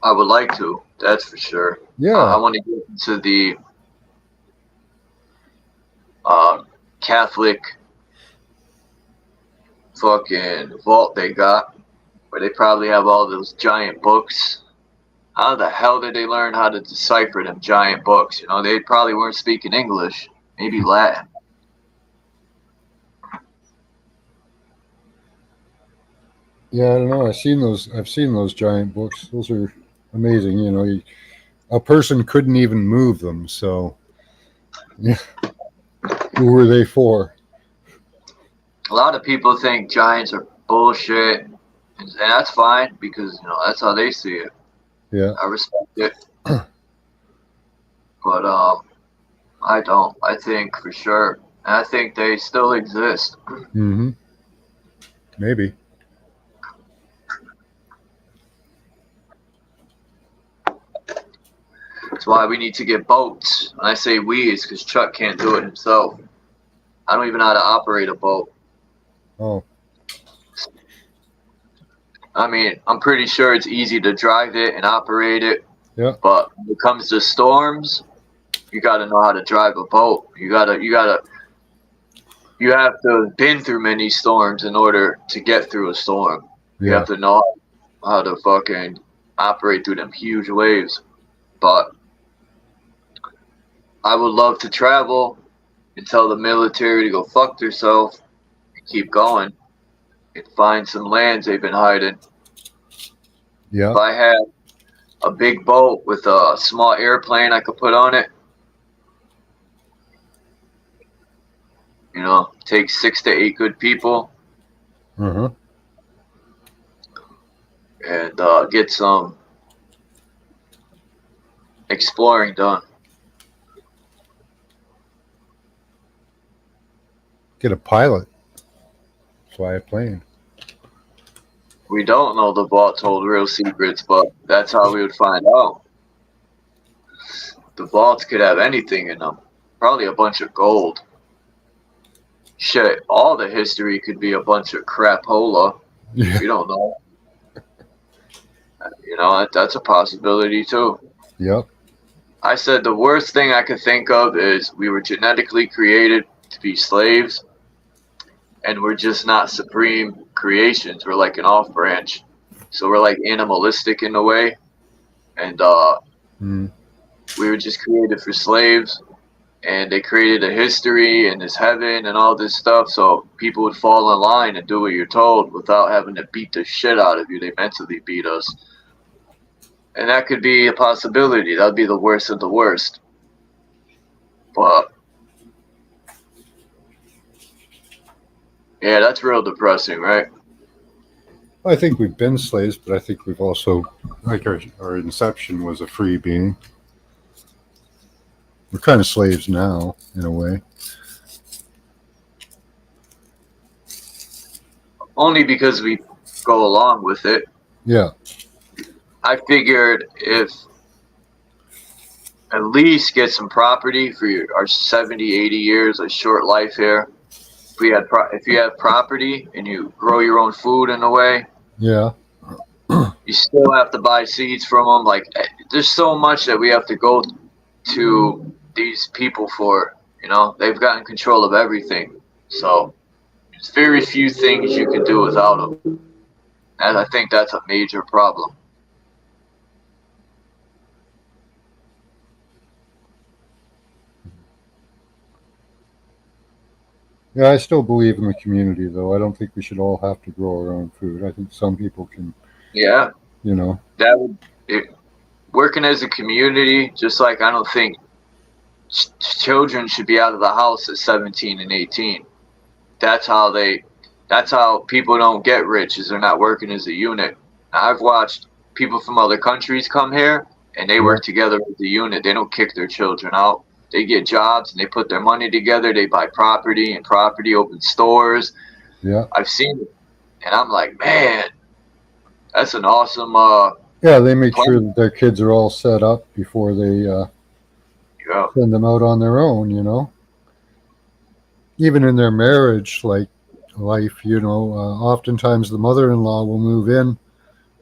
Speaker 3: I would like to, that's for sure.
Speaker 4: Yeah.
Speaker 3: I want to get into the Catholic fucking vault they got, where they probably have all those giant books. How the hell did they learn how to decipher them giant books? You know, they probably weren't speaking English, maybe Latin.
Speaker 4: Yeah, I don't know. I've seen those giant books. Those are amazing. You know, a person couldn't even move them. So, yeah. Who were they for?
Speaker 3: A lot of people think giants are bullshit, and that's fine because, you know, that's how they see it.
Speaker 4: Yeah.
Speaker 3: I respect it. But I don't. I think for sure. And I think they still exist.
Speaker 4: Mm-hmm. Maybe.
Speaker 3: That's why we need to get boats. When I say we, it's because Chuck can't do it himself. I don't even know how to operate a boat.
Speaker 4: Oh.
Speaker 3: I mean, I'm pretty sure it's easy to drive it and operate it.
Speaker 4: Yeah.
Speaker 3: But when it comes to storms, you got to know how to drive a boat. You have to have been through many storms in order to get through a storm. You have to know how to fucking operate through them huge waves. But I would love to travel and tell the military to go fuck themselves and keep going and find some lands they've been hiding.
Speaker 4: Yeah.
Speaker 3: If I had a big boat with a small airplane I could put on it, you know, take 6 to 8 good people,
Speaker 4: Uh-huh.
Speaker 3: and get some exploring done.
Speaker 4: Get a pilot. Fly a plane.
Speaker 3: We don't know the vault told real secrets, but that's how we would find out. The vaults could have anything in them. Probably a bunch of gold. Shit, all the history could be a bunch of crapola.
Speaker 4: Yeah.
Speaker 3: We don't know. You know, that's a possibility too.
Speaker 4: Yep.
Speaker 3: I said the worst thing I could think of is we were genetically created to be slaves, and we're just not supreme creations. We're like an off branch. So we're like animalistic in a way. And we were just created for slaves. And they created a history and this heaven and all this stuff. So people would fall in line and do what you're told without having to beat the shit out of you. They mentally beat us. And that could be a possibility. That would be the worst of the worst. But yeah, that's real depressing, right?
Speaker 4: I think we've been slaves, but I think we've also, like our inception was a free being. We're kind of slaves now, in a way.
Speaker 3: Only because we go along with it.
Speaker 4: Yeah.
Speaker 3: I figured if at least get some property for our 70, 80 years, a short life here. If you have property and you grow your own food in a way,
Speaker 4: Yeah.
Speaker 3: you still have to buy seeds from them. Like, there's so much that we have to go to these people for, you know, they've gotten control of everything. So there's very few things you can do without them. And I think that's a major problem.
Speaker 4: Yeah, I still believe in the community, though. I don't think we should all have to grow our own food. I think some people can,
Speaker 3: Yeah,
Speaker 4: you know.
Speaker 3: that would working as a community, just like I don't think children should be out of the house at 17 and 18. That's how people don't get rich, is they're not working as a unit. I've watched people from other countries come here and they work together as a unit. They don't kick their children out. They get jobs and they put their money together. They buy property, and property open stores.
Speaker 4: Yeah.
Speaker 3: I've seen it, and I'm like, man, that's an awesome.
Speaker 4: Yeah, they make sure that their kids are all set up before they send them out on their own, you know. Even in their marriage, like life, you know, oftentimes the mother-in-law will move in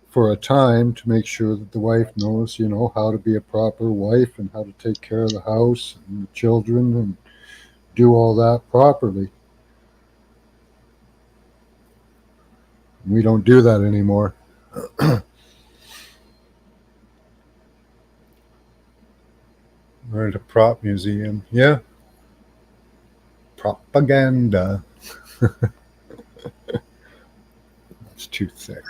Speaker 4: for a time to make sure that the wife knows, you know, how to be a proper wife and how to take care of the house and the children and do all that properly. We don't do that anymore. We're at a prop museum. Yeah. Propaganda. It's too thick.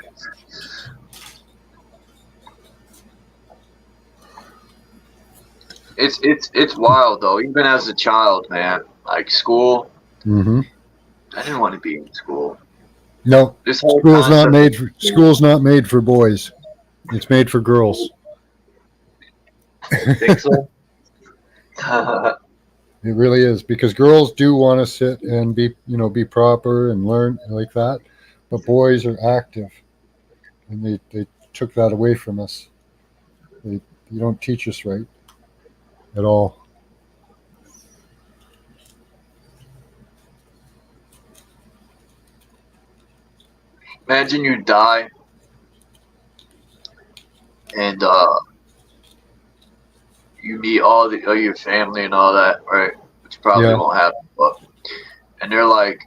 Speaker 3: It's wild though. Even as a child, man, like school.
Speaker 4: Mm-hmm.
Speaker 3: I didn't want to be in school.
Speaker 4: No,
Speaker 3: This whole
Speaker 4: school's not
Speaker 3: concept-
Speaker 4: school's not made for boys. It's made for girls.
Speaker 3: Think so?
Speaker 4: It really is, because girls do want to sit and be proper and learn like that, but boys are active, and they took that away from us. You don't teach us right at all.
Speaker 3: Imagine you die and you meet all your family and all that, right? Which probably won't happen, but and they're like,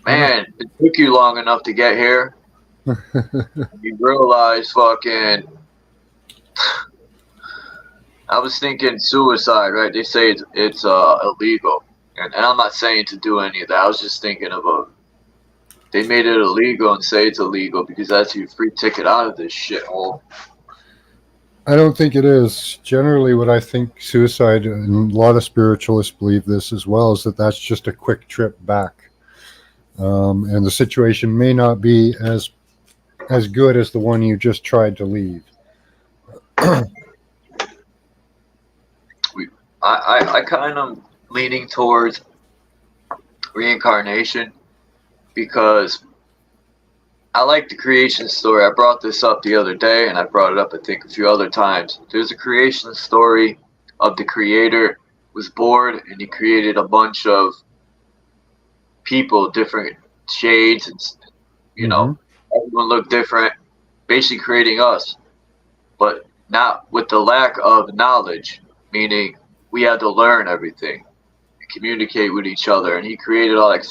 Speaker 3: man, it took you long enough to get here. You realize fucking I was thinking suicide, right? They say it's illegal. And I'm not saying to do any of that. I was just thinking of they made it illegal and say it's illegal because that's your free ticket out of this shithole.
Speaker 4: I don't think it is. Generally, what I think suicide, and a lot of spiritualists believe this as well, is that that's just a quick trip back. And the situation may not be as good as the one you just tried to leave.
Speaker 3: I kind of leaning towards reincarnation because I like the creation story. I brought this up the other day, and I brought it up, I think, a few other times. There's a creation story of the creator was bored, and he created a bunch of people, different shades, and you know, everyone looked different, basically creating us, but not with the lack of knowledge, meaning we had to learn everything and communicate with each other. And he created all that.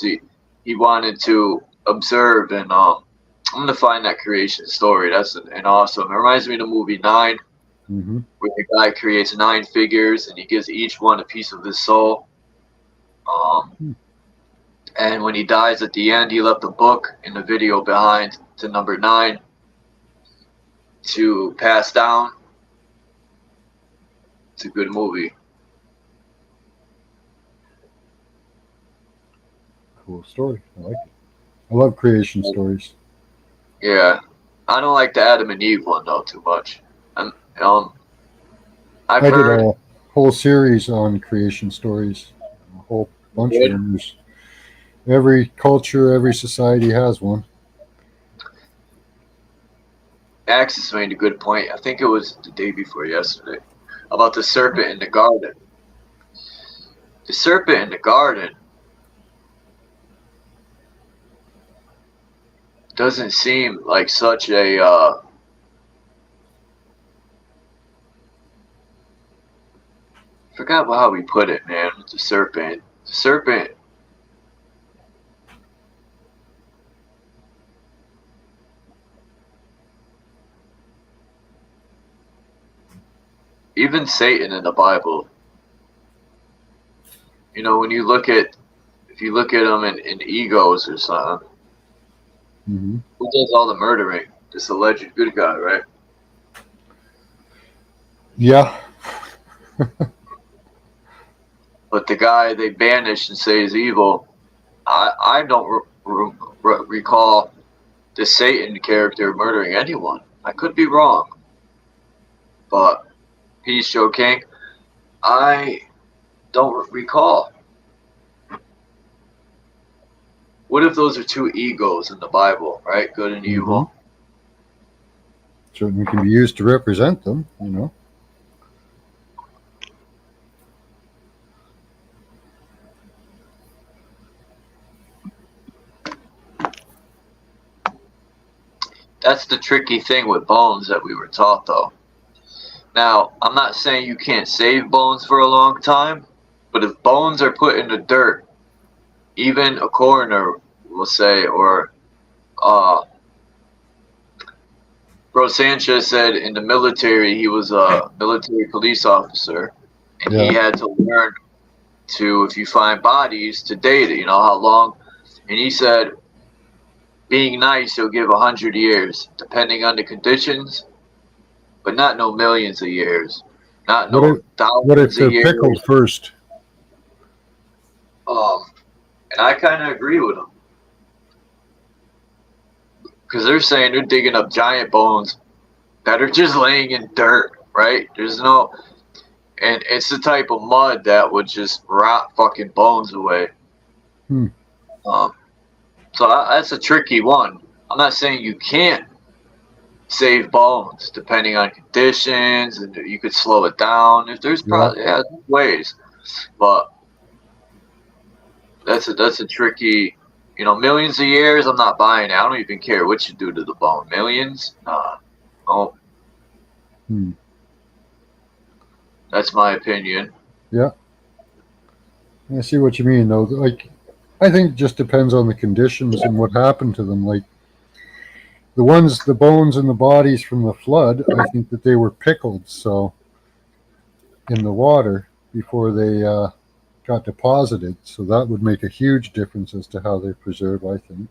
Speaker 3: He wanted to observe, and I'm gonna find that creation story. That's an awesome. It reminds me of the movie 9, where the guy creates 9 figures and he gives each one a piece of his soul. And when he dies at the end, he left a book in the video behind to number 9 to pass down. It's a good movie.
Speaker 4: Cool story. I like it. I love creation stories.
Speaker 3: Yeah, I don't like the Adam and Eve one though too much. I
Speaker 4: did a whole series on creation stories. A whole bunch of them. Every culture, every society has one.
Speaker 3: Axis made a good point. I think it was the day before yesterday about the serpent in the garden. The serpent in the garden doesn't seem like such a Forgot how we put it, man. With the serpent. The serpent. Even Satan in the Bible. You know, when you look at, if you look at them in egos or something,
Speaker 4: Mm-hmm.
Speaker 3: who does all the murdering? This alleged good guy, right?
Speaker 4: Yeah.
Speaker 3: But the guy they banish and say is evil, I don't recall the Satan character murdering anyone. I could be wrong. But Peace Joe King, I don't recall. What if those are two egos in the Bible, right? Good and evil.
Speaker 4: Certainly can be used to represent them, you know.
Speaker 3: That's the tricky thing with bones that we were taught, though. Now, I'm not saying you can't save bones for a long time, but if bones are put in the dirt, even a coroner will say, or Bro Sanchez said in the military, he was a military police officer, and he had to learn to, if you find bodies, to date it, you know, how long. And he said, being nice, he'll give 100 years, depending on the conditions, but not no millions of years. Not no thousands
Speaker 4: What if they're
Speaker 3: of years.
Speaker 4: pickled first?
Speaker 3: And I kind of agree with him. Because they're saying they're digging up giant bones that are just laying in dirt, right? There's no... And it's the type of mud that would just rot fucking bones away. So that's a tricky one. I'm not saying you can't save bones depending on conditions, and you could slow it down. If there's probably ways, but that's a tricky. You know, millions of years. I'm not buying it. I don't even care what you do to the bone. Millions? No. That's my opinion.
Speaker 4: Yeah. I see what you mean, though. Like, I think it just depends on the conditions and what happened to them. Like, the bones and the bodies from the flood, I think that they were pickled, so, in the water before they got deposited. So that would make a huge difference as to how they preserve, I think.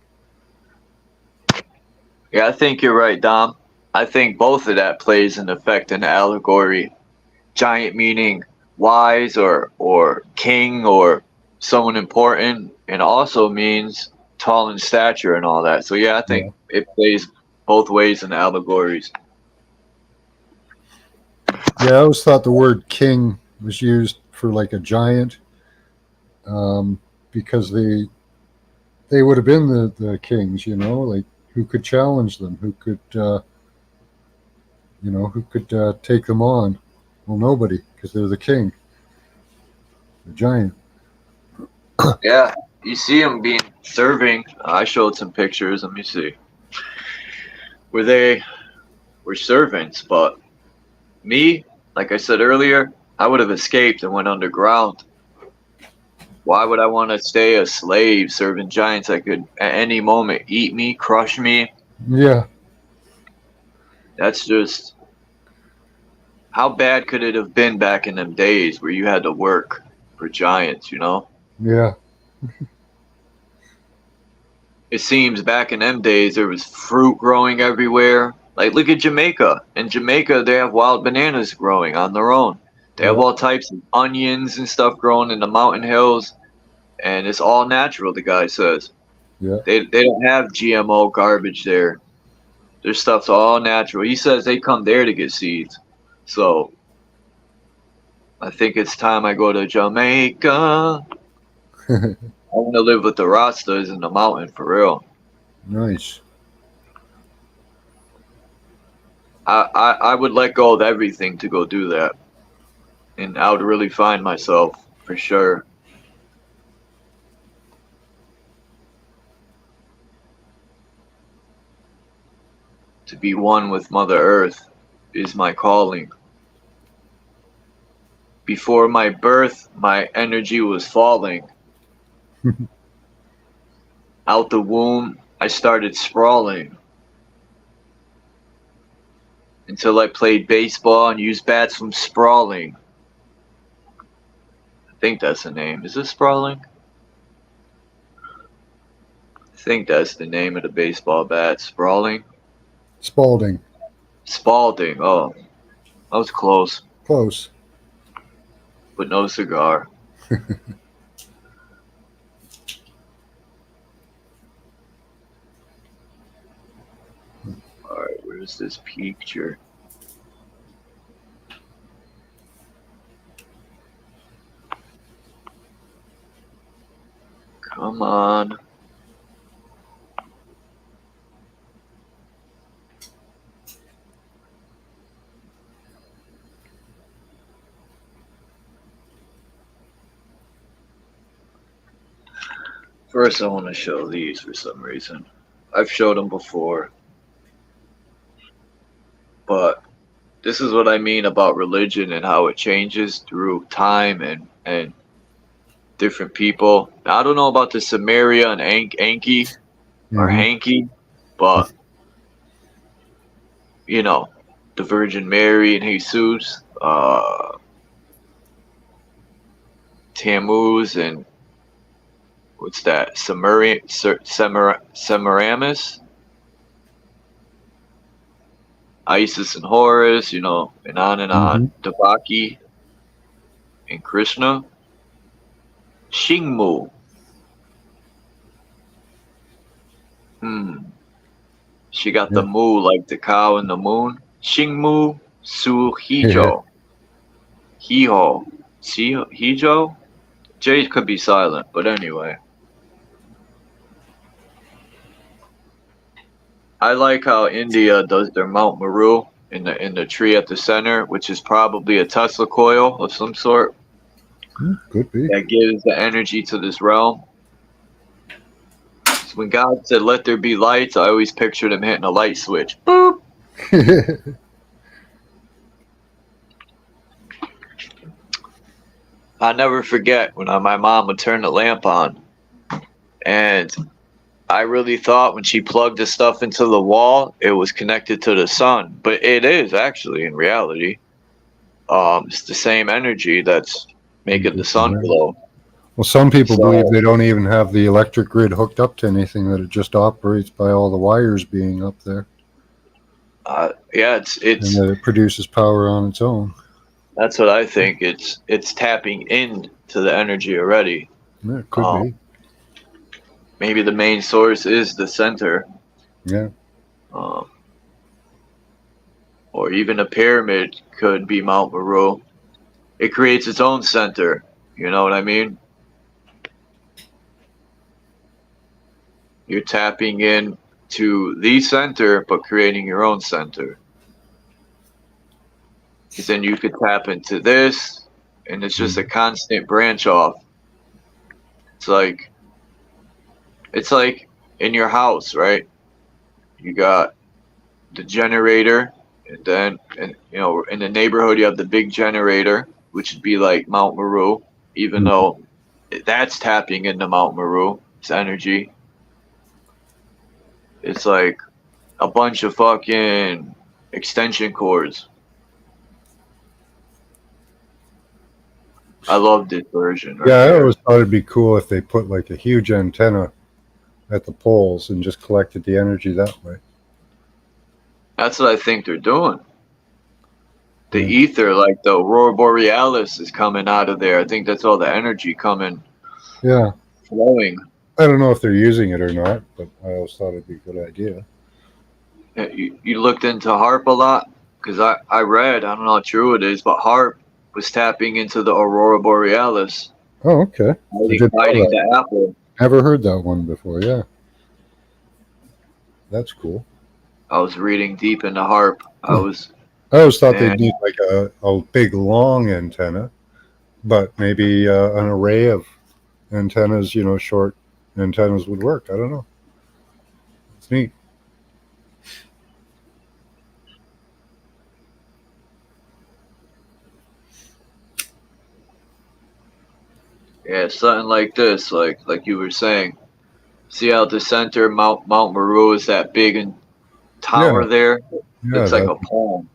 Speaker 3: Yeah, I think you're right, Dom. I think both of that plays an effect in the allegory. Giant meaning wise or king or someone important, and also means tall in stature and all that. So yeah, I think it plays both ways in the allegories.
Speaker 4: Yeah, I always thought the word king was used for like a giant, because they would have been the kings, you know, like who could challenge them, who could take them on. Well, nobody, because they're the king, the giant.
Speaker 3: Yeah, you see them being serving. I showed some pictures. Let me see. Where they were servants, but me, like I said earlier, I would have escaped and went underground. Why would I want to stay a slave serving giants that could at any moment eat me, crush me?
Speaker 4: Yeah.
Speaker 3: That's just... How bad could it have been back in them days where you had to work for giants, you know?
Speaker 4: Yeah.
Speaker 3: It seems back in them days there was fruit growing everywhere. Like, look at Jamaica. In Jamaica, they have wild bananas growing on their own. They have all types of onions and stuff growing in the mountain hills. And it's all natural, the guy says.
Speaker 4: Yeah.
Speaker 3: They don't have GMO garbage there. Their stuff's all natural. He says they come there to get seeds. So, I think it's time I go to Jamaica. I want to live with the Rastas in the mountain, for real.
Speaker 4: Nice.
Speaker 3: I would let go of everything to go do that. And I would really find myself, for sure. To be one with Mother Earth is my calling. Before my birth, my energy was falling. Out the womb, I started sprawling. Until I played baseball and used bats from sprawling. I think that's the name. Is it sprawling? I think that's the name of the baseball bat. Sprawling?
Speaker 4: Spalding.
Speaker 3: Spalding. Oh, that was close.
Speaker 4: Close.
Speaker 3: But no cigar. Alright, where's this picture? Come on. First, I want to show these for some reason. I've showed them before. But this is what I mean about religion and how it changes through time and different people. Now, I don't know about the Samaria and Anki or Hanky, but you know, the Virgin Mary and Jesus, Tammuz and what's that? Semiramis, Isis and Horus, you know, and on and on. Devaki and Krishna. Shingmu. She got the mu like the cow and the moon. Shingmu Su Hijo. Hijo. See Hijo? J could be silent, but anyway. I like how India does their Mount Meru in the tree at the center, which is probably a Tesla coil of some sort.
Speaker 4: Could be.
Speaker 3: That gives the energy to this realm. So when God said, "Let there be lights," I always pictured him hitting a light switch. Boop. I'll never forget when my mom would turn the lamp on, and I really thought when she plugged the stuff into the wall, it was connected to the sun, but it is actually in reality. It's the same energy that's making the sun glow.
Speaker 4: Well, some people believe they don't even have the electric grid hooked up to anything, that it just operates by all the wires being up there.
Speaker 3: Yeah, it's
Speaker 4: and that it produces power on its own.
Speaker 3: That's what I think. It's tapping into the energy already.
Speaker 4: Yeah, it could be.
Speaker 3: Maybe the main source is the center.
Speaker 4: Yeah.
Speaker 3: Or even a pyramid could be Mount Meru. It creates its own center. You know what I mean? You're tapping in to the center, but creating your own center. Because then you could tap into this, and it's just a constant branch off. It's like in your house, right? You got the generator, and then, you know, in the neighborhood you have the big generator, which would be like Mount Meru, even though that's tapping into Mount Meru. It's energy. It's like a bunch of fucking extension cords. I love this version. Right
Speaker 4: I
Speaker 3: here.
Speaker 4: always thought it'd be cool if they put like a huge antenna at the poles and just collected the energy that way.
Speaker 3: That's what I think they're doing. The ether, like the Aurora Borealis, is coming out of there. I think that's all the energy coming.
Speaker 4: Yeah.
Speaker 3: Flowing.
Speaker 4: I don't know if they're using it or not, but I always thought it'd be a good idea.
Speaker 3: You looked into HARP a lot? Because I read, I don't know how true it is, but HARP was tapping into the Aurora Borealis.
Speaker 4: Oh, okay.
Speaker 3: Hiding the apple.
Speaker 4: Never heard that one before, yeah. That's cool.
Speaker 3: I was reading deep into HARP. I always
Speaker 4: thought they'd need like a big long antenna, but maybe an array of antennas, you know, short antennas would work. I don't know. It's neat.
Speaker 3: Yeah, something like this, like you were saying. See how the center Mount Meru is that big and
Speaker 4: Yeah,
Speaker 3: tower there?
Speaker 4: yeah,
Speaker 3: Looks like
Speaker 4: that.
Speaker 3: a palm.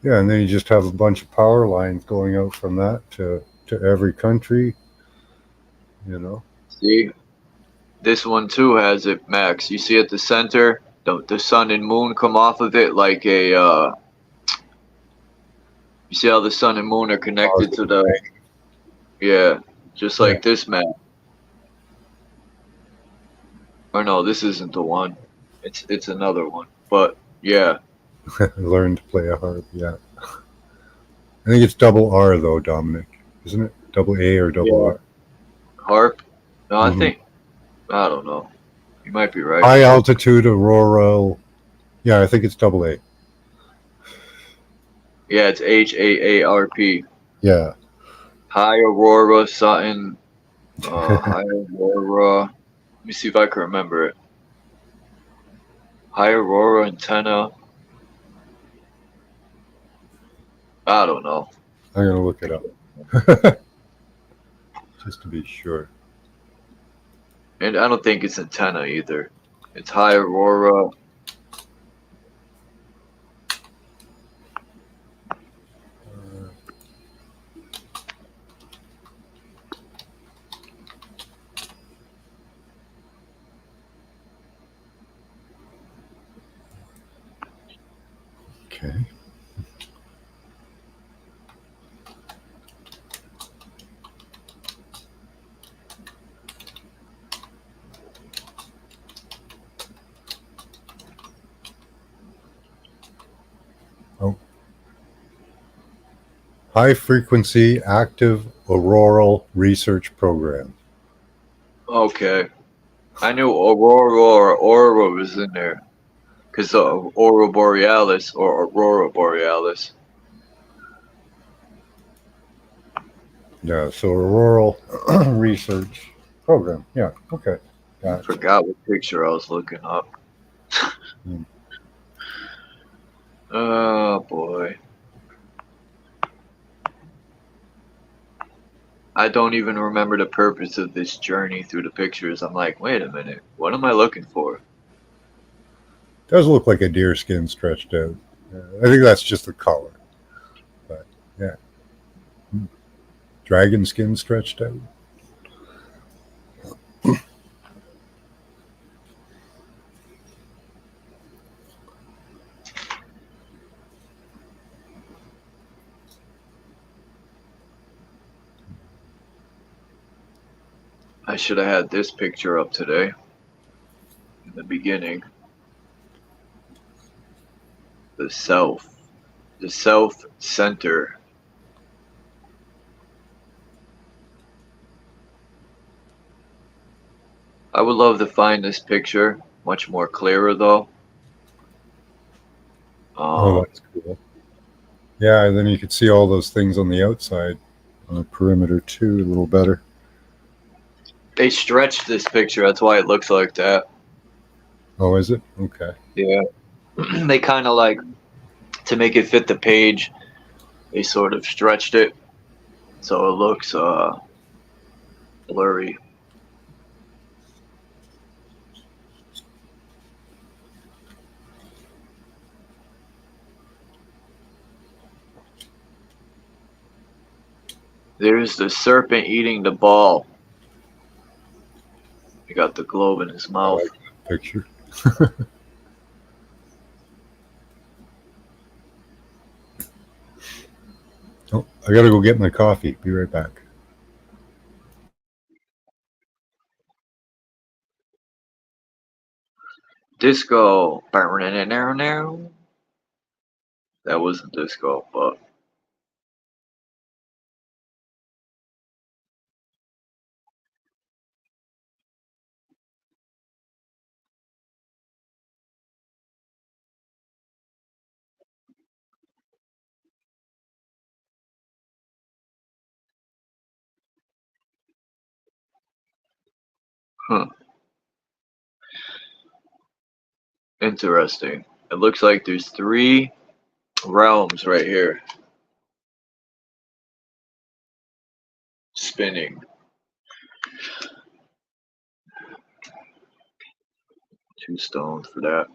Speaker 4: Yeah, and then you just have a bunch of power lines going out from that to every country. You know.
Speaker 3: See, this one too has it, Max. You see at the center, the sun and moon come off of it like a. You see how the sun and moon are connected to
Speaker 4: Positive
Speaker 3: the.
Speaker 4: thing.
Speaker 3: Yeah, just
Speaker 4: Yeah,
Speaker 3: like this map. Or no, this isn't the one. It's another one. But yeah,
Speaker 4: learn to play a harp. Yeah, I think it's double R though, Dominic, isn't it? Double A or double
Speaker 3: yeah,
Speaker 4: R?
Speaker 3: harp. No, I
Speaker 4: Mm-hmm.
Speaker 3: think I don't know. You might be right.
Speaker 4: High altitude auroral. Yeah, I think it's double A.
Speaker 3: Yeah, it's HAARP.
Speaker 4: Yeah.
Speaker 3: High Aurora something. High Aurora. Let me see if I can remember it. High Aurora antenna. I don't know.
Speaker 4: I'm gonna look it up just to be sure.
Speaker 3: And I don't think it's antenna either. It's High Aurora.
Speaker 4: Okay. Oh. High frequency active auroral research program.
Speaker 3: Okay. I knew Aurora was in there. Because the Aurora Borealis or Aurora Borealis.
Speaker 4: Yeah, so auroral research program. Yeah, okay. Gotcha.
Speaker 3: Forgot what picture I was looking up.
Speaker 4: Hmm.
Speaker 3: Oh boy. I don't even remember the purpose of this journey through the pictures. I'm like, wait a minute, what am I looking for?
Speaker 4: Does look like a deer skin stretched out. I think that's just the color. But yeah. Dragon skin stretched out.
Speaker 3: I should have had this picture up today in the beginning. The self center. I would love to find this picture much more clearer though.
Speaker 4: Oh, that's cool. Yeah, and then you could see all those things on the outside on the perimeter too, a little better.
Speaker 3: They stretched this picture, that's why it looks like that.
Speaker 4: Oh, is it? Okay.
Speaker 3: Yeah. They kind of like, to make it fit the page, they sort of stretched it so it looks blurry. There's the serpent eating the ball. He got the globe in his
Speaker 4: I
Speaker 3: mouth.
Speaker 4: like that picture. Oh, I gotta go get my coffee. Be right back.
Speaker 3: Disco. That wasn't disco, but interesting. It looks like there's 3 realms right here. Spinning. Too stoned for that.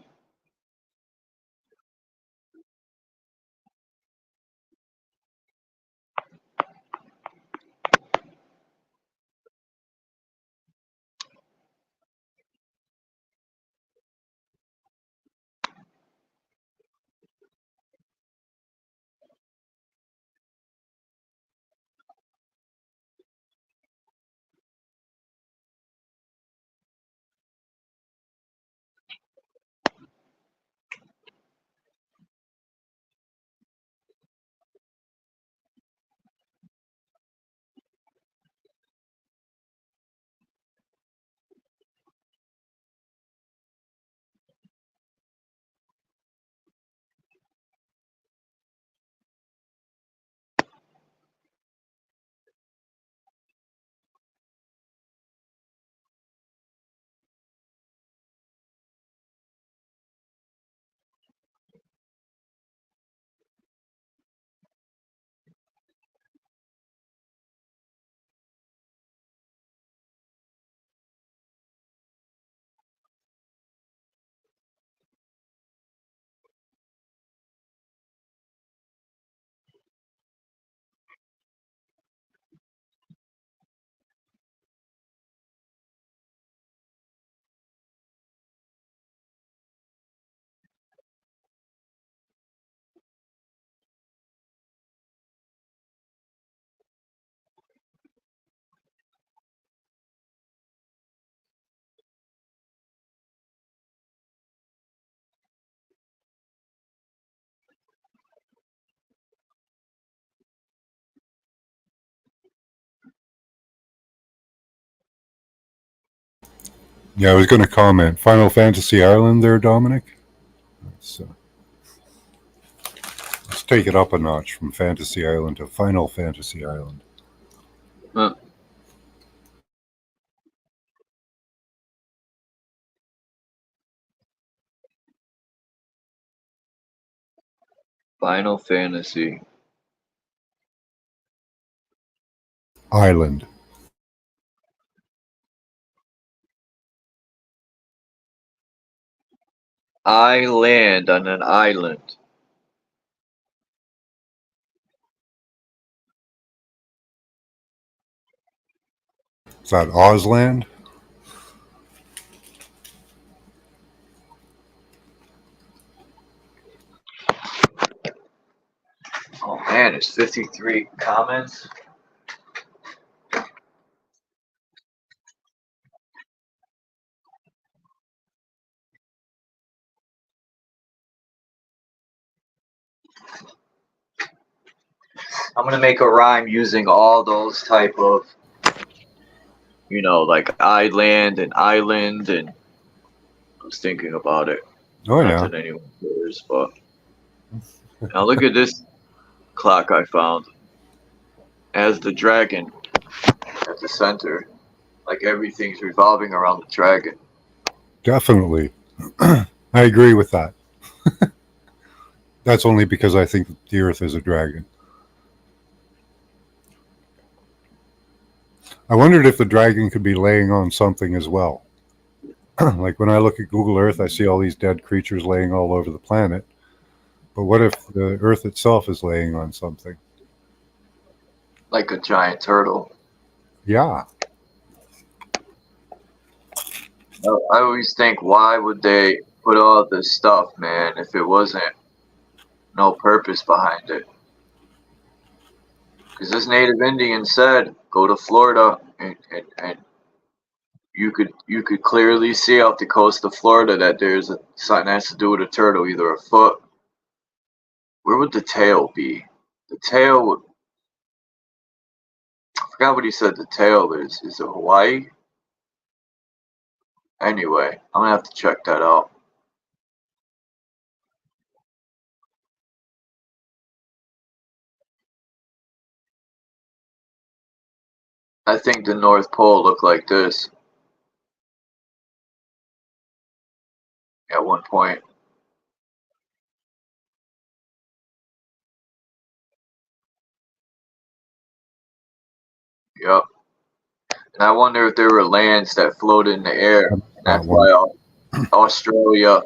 Speaker 4: Yeah, I was going to comment. Final Fantasy Island there, Dominic? Let's take it up a notch from Fantasy Island to Final Fantasy Island.
Speaker 3: Final Fantasy.
Speaker 4: Island.
Speaker 3: I land on an island.
Speaker 4: Is that Ozland?
Speaker 3: Oh man, it's 53 comments. I'm gonna make a rhyme using all those type of, you know, like island and island, and I was thinking about it.
Speaker 4: Oh,
Speaker 3: Not
Speaker 4: yeah.
Speaker 3: that anyone cares, but now look at this clock I found. As the dragon at the center, like everything's revolving around the dragon.
Speaker 4: Definitely. I agree with that. That's only because I think the Earth is a dragon. I wondered if the dragon could be laying on something as well. Like when I look at Google Earth, I see all these dead creatures laying all over the planet. But what if the Earth itself is laying on something?
Speaker 3: Like a giant turtle.
Speaker 4: Yeah.
Speaker 3: I always think, why would they put all this stuff, man, if it wasn't no purpose behind it? Because this native Indian said, go to Florida, and you could clearly see off the coast of Florida that there's something that has to do with a turtle, either a foot. Where would the tail be? The tail would. I forgot what he said. The tail is. Is it Hawaii? Anyway, I'm gonna have to check that out. I think the North Pole looked like this at one point. Yep. And I wonder if there were lands that floated in the air. And that's why Australia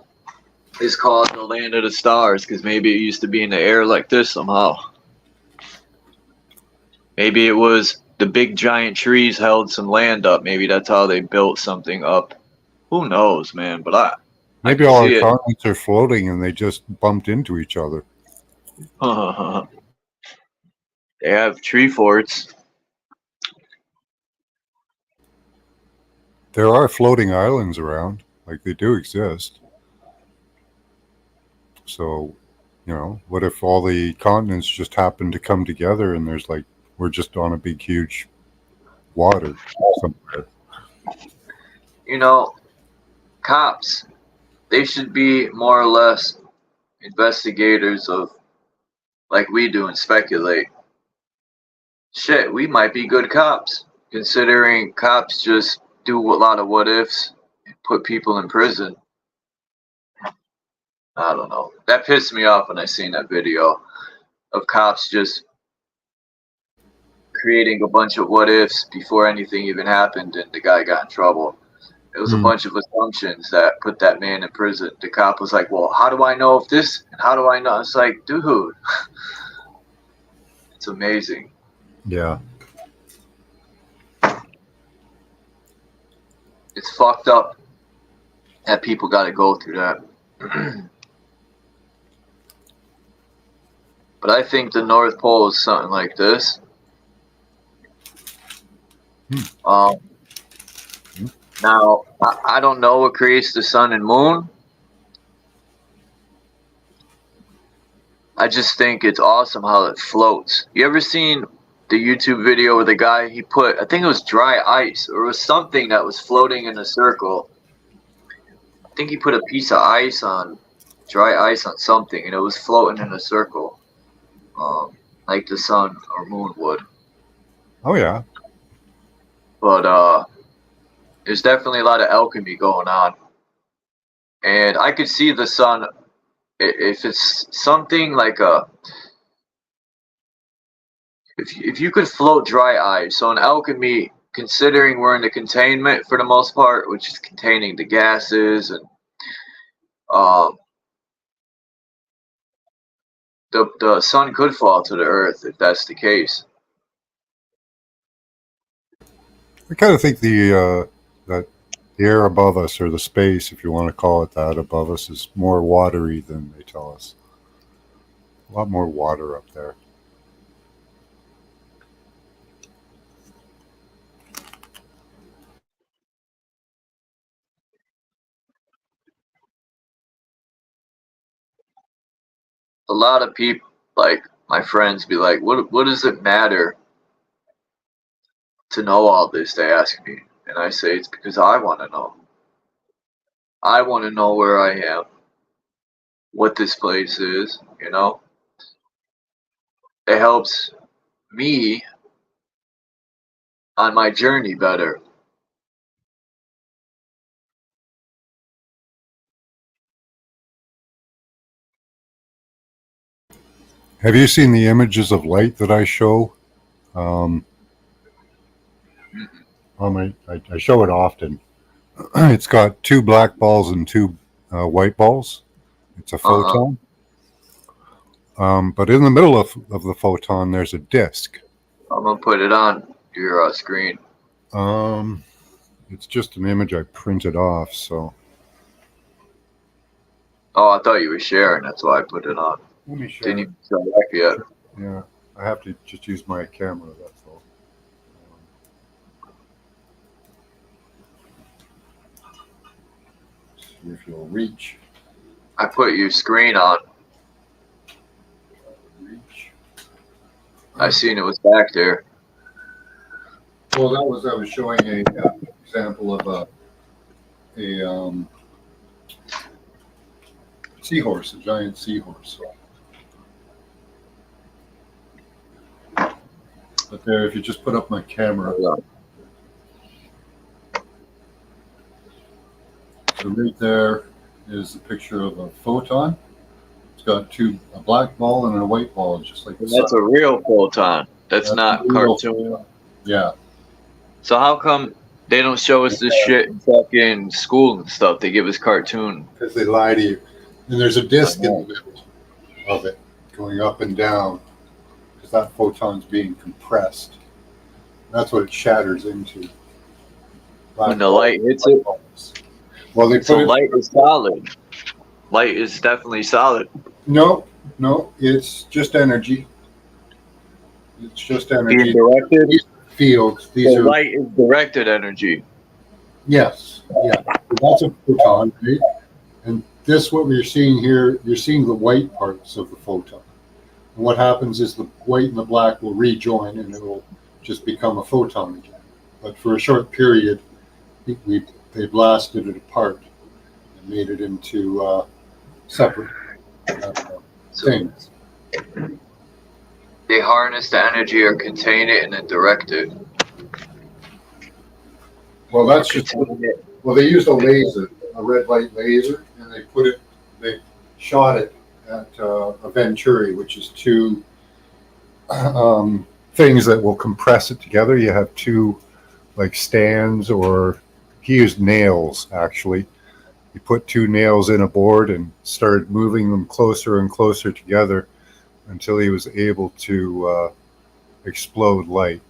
Speaker 3: is called the land of the stars because maybe it used to be in the air like this somehow. Maybe it was the big giant trees held some land up. Maybe that's how they built something up. Who knows, man? But I
Speaker 4: Maybe
Speaker 3: can
Speaker 4: all our
Speaker 3: see it.
Speaker 4: continents are floating and they just bumped into each other.
Speaker 3: They have tree forts.
Speaker 4: There are floating islands around, like they do exist. So, you know, what if all the continents just happen to come together and there's like, we're just on a big, huge water somewhere?
Speaker 3: You know, cops, they should be more or less investigators of, like we do, and speculate. Shit, we might be good cops, considering cops just do a lot of what ifs and put people in prison. I don't know. That pissed me off when I seen that video of cops just creating a bunch of what ifs before anything even happened and the guy got in trouble. It was a bunch of assumptions that put that man in prison. The cop was like, well, how do I know if this, and how do I know? It's like, dude, it's amazing.
Speaker 4: Yeah.
Speaker 3: It's fucked up that people got to go through that. But I think the North Pole is something like this. Now, I don't know what creates the sun and moon. I just think it's awesome how it floats. You ever seen the YouTube video where the guy, he put, I think it was dry ice, or it was something that was floating in a circle. I think he put a piece of ice on, dry ice on something, and it was floating in a circle. Like the sun or moon would.
Speaker 4: Oh, yeah.
Speaker 3: But there's definitely a lot of alchemy going on. And I could see the sun, if it's something like a, if you could float dry ice, so in alchemy, considering we're in the containment for the most part, which is containing the gases and the sun could fall to the earth if that's the case.
Speaker 4: I kind of think that the air above us, or the space, if you want to call it that, above us is more watery than they tell us. A lot more water up there.
Speaker 3: A lot of people, like my friends, be like, what does it matter to know all this? They ask me. And I say, it's because I want to know. I want to know where I am, what this place is, you know? It helps me on my journey better.
Speaker 4: Have you seen the images of light that I show? I show it often. It's got 2 black balls and 2 white balls. It's a photon. But in the middle of the photon, there's a disk.
Speaker 3: I'm going to put it on your screen.
Speaker 4: It's just an image I printed off, so.
Speaker 3: Oh, I thought you were sharing. That's why I put it on.
Speaker 4: Let me share.
Speaker 3: Didn't even select yet.
Speaker 4: Yeah, I have to just use my camera, that's all. See if you'll reach.
Speaker 3: I put your screen on.
Speaker 4: Reach.
Speaker 3: I seen it was back there.
Speaker 4: Well, I was showing a example of a seahorse, a giant seahorse. But there, if you just put up my camera. So right there is a picture of a photon. It's got a black ball and a white ball, just like the sun.
Speaker 3: That's a real photon. That's not cartoon.
Speaker 4: Yeah.
Speaker 3: So how come They don't show us this shit in fucking school and stuff. They give us cartoon.
Speaker 4: Because they lie to you. And there's a disc in the middle of it going up and down because that photon's being compressed. That's what it shatters into.
Speaker 3: When the light hits it.
Speaker 4: Well, they
Speaker 3: So
Speaker 4: put
Speaker 3: light is solid. Light is definitely solid.
Speaker 4: No, it's just energy. It's just energy.
Speaker 3: Being directed.
Speaker 4: These fields. These are
Speaker 3: light is directed energy.
Speaker 4: Yes, yeah. That's a photon, right? And this, what we're seeing here, you're seeing the white parts of the photon. And what happens is the white and the black will rejoin, and it will just become a photon again. But for a short period, they blasted it apart and made it into separate things.
Speaker 3: They harness the energy or contain it and then direct it.
Speaker 4: Well, that's just, well, they used a laser, a red light laser, and they shot it at a Venturi, which is two things that will compress it together. You have two like stands, or he used nails actually. He put two nails in a board and started moving them closer and closer together until he was able to explode light.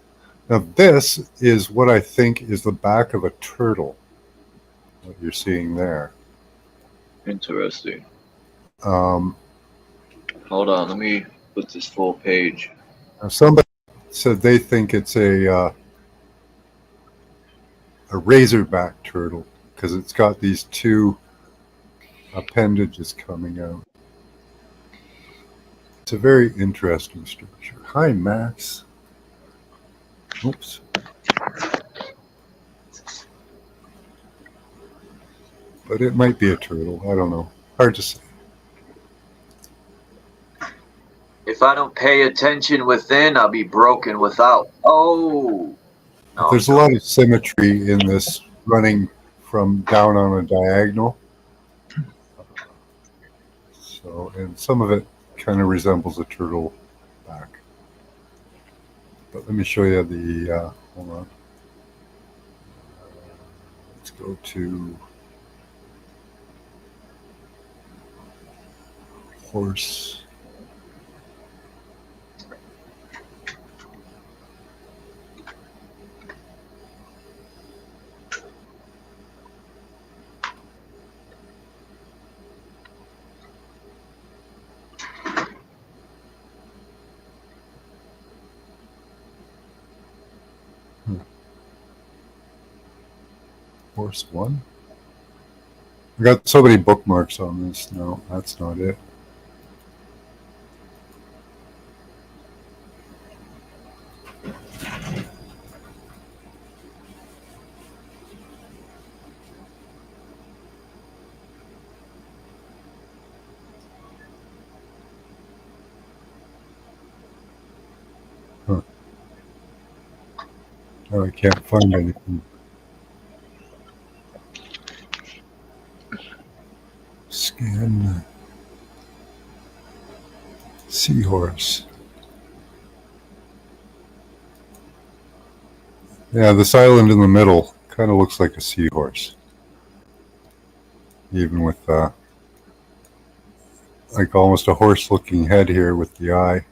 Speaker 4: Now this is what I think is the back of a turtle, what you're seeing there.
Speaker 3: Interesting.
Speaker 4: Hold
Speaker 3: on, let me put this full page.
Speaker 4: Somebody said they think it's a razorback turtle because it's got these two appendages coming out. It's a very interesting structure. Hi, Max. Oops. But it might be a turtle. I don't know. Hard to say.
Speaker 3: If I don't pay attention within, I'll be broken without. Oh. No,
Speaker 4: there's a lot of symmetry in this running from down on a diagonal. So, and some of it kind of resembles a turtle back. But let me show you the, hold on. Let's go to horse. Horse one. I got so many bookmarks on this. No, that's not it. Huh. Oh, I can't find anything. Scan seahorse. Yeah, this island in the middle kind of looks like a seahorse. Even with like almost a horse-looking head here with the eye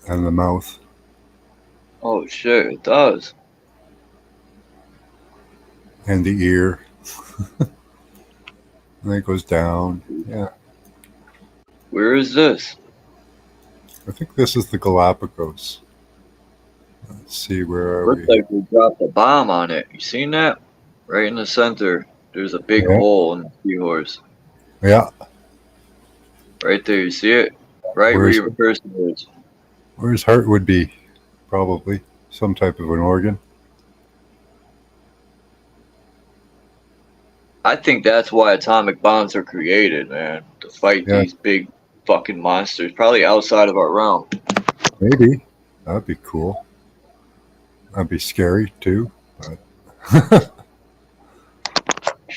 Speaker 4: and the mouth.
Speaker 3: Oh shit, it does.
Speaker 4: And the ear. And then it goes down. Yeah.
Speaker 3: Where is this?
Speaker 4: I think this is the Galapagos. Let's see, where are
Speaker 3: Looks like we dropped a bomb on it. You seen that? Right in the center. There's a big hole in the seahorse.
Speaker 4: Yeah.
Speaker 3: Right there, you see it? Right where your person is.
Speaker 4: Where his heart would be, probably. Some type of an organ.
Speaker 3: I think that's why atomic bombs are created, man. To fight these big fucking monsters. Probably outside of our realm.
Speaker 4: Maybe. That'd be cool. That'd be scary, too. But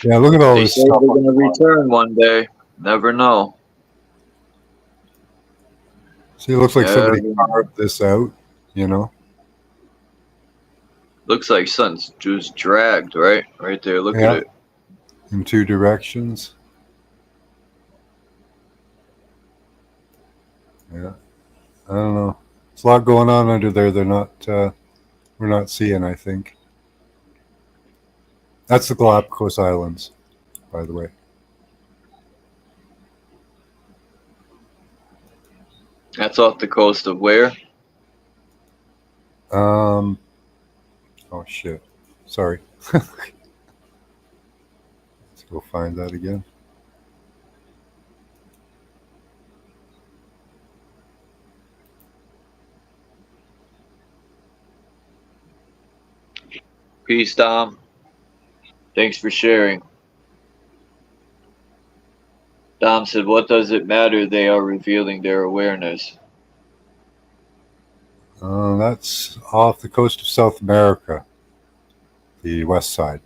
Speaker 4: yeah, look at all this stuff.
Speaker 3: They're going to return one day. Never know.
Speaker 4: See, it looks like somebody carved this out, you know?
Speaker 3: Looks like something's just dragged, right? Right there. Look
Speaker 4: Yeah.
Speaker 3: at it.
Speaker 4: In two directions. Yeah. I don't know. There's a lot going on under there. We're not seeing, I think. That's the Galapagos Islands, by the way.
Speaker 3: That's off the coast of where?
Speaker 4: Oh shit. Sorry. Let's go find that again.
Speaker 3: Peace, Dom. Thanks for sharing. Dom said, what does it matter? They are revealing their awareness.
Speaker 4: That's off the coast of South America, the west side.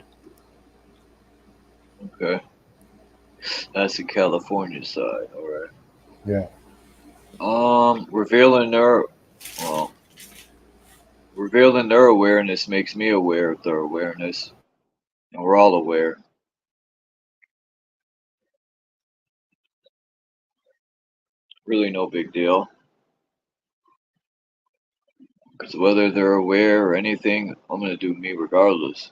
Speaker 3: Okay. That's the California side. All right.
Speaker 4: Yeah.
Speaker 3: Revealing their awareness makes me aware of their awareness. And we're all aware. Really no big deal. Because whether they're aware or anything, I'm going to do me regardless.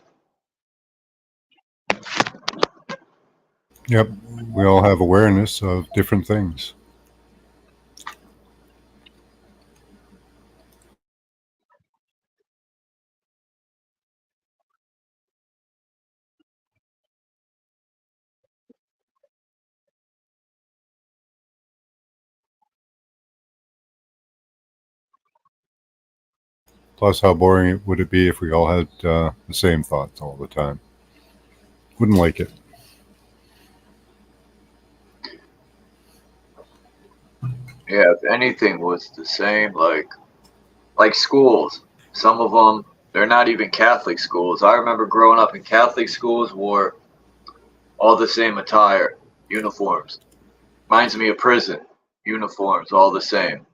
Speaker 4: Yep. We all have awareness of different things. Plus, how boring would it be if we all had the same thoughts all the time? Wouldn't like it.
Speaker 3: Yeah, if anything was the same, like schools. Some of them, they're not even Catholic schools. I remember growing up in Catholic schools wore all the same attire, uniforms. Reminds me of prison, uniforms, all the same.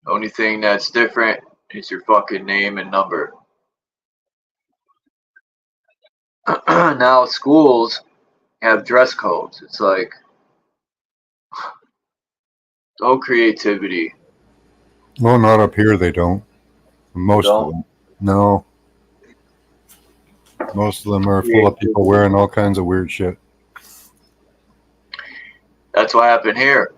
Speaker 3: The only thing that's different is your fucking name and number. Now schools have dress codes. It's like, no creativity.
Speaker 4: No, not up here. They don't. Most
Speaker 3: Don't?
Speaker 4: of them. No. Most of them are full of people wearing all kinds of weird shit.
Speaker 3: That's what happened here.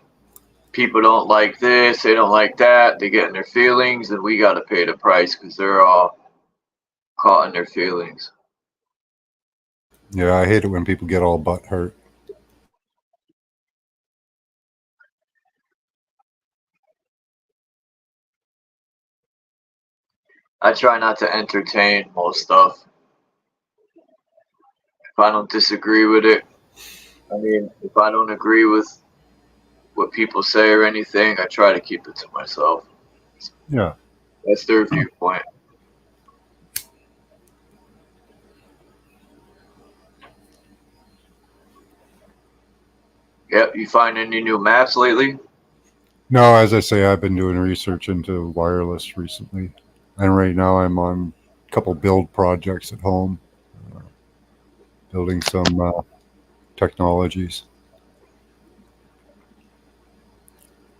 Speaker 3: People don't like this, they don't like that, they get in their feelings, and we got to pay the price because they're all caught in their feelings.
Speaker 4: Yeah, I hate it when people get all butt hurt.
Speaker 3: I try not to entertain most stuff. If I don't disagree with it, if I don't agree with what people say or anything, I try to keep it to myself.
Speaker 4: Yeah.
Speaker 3: That's their viewpoint. Yep, you find any new maps lately?
Speaker 4: No, as I say, I've been doing research into wireless recently. And right now I'm on a couple build projects at home. Building some technologies.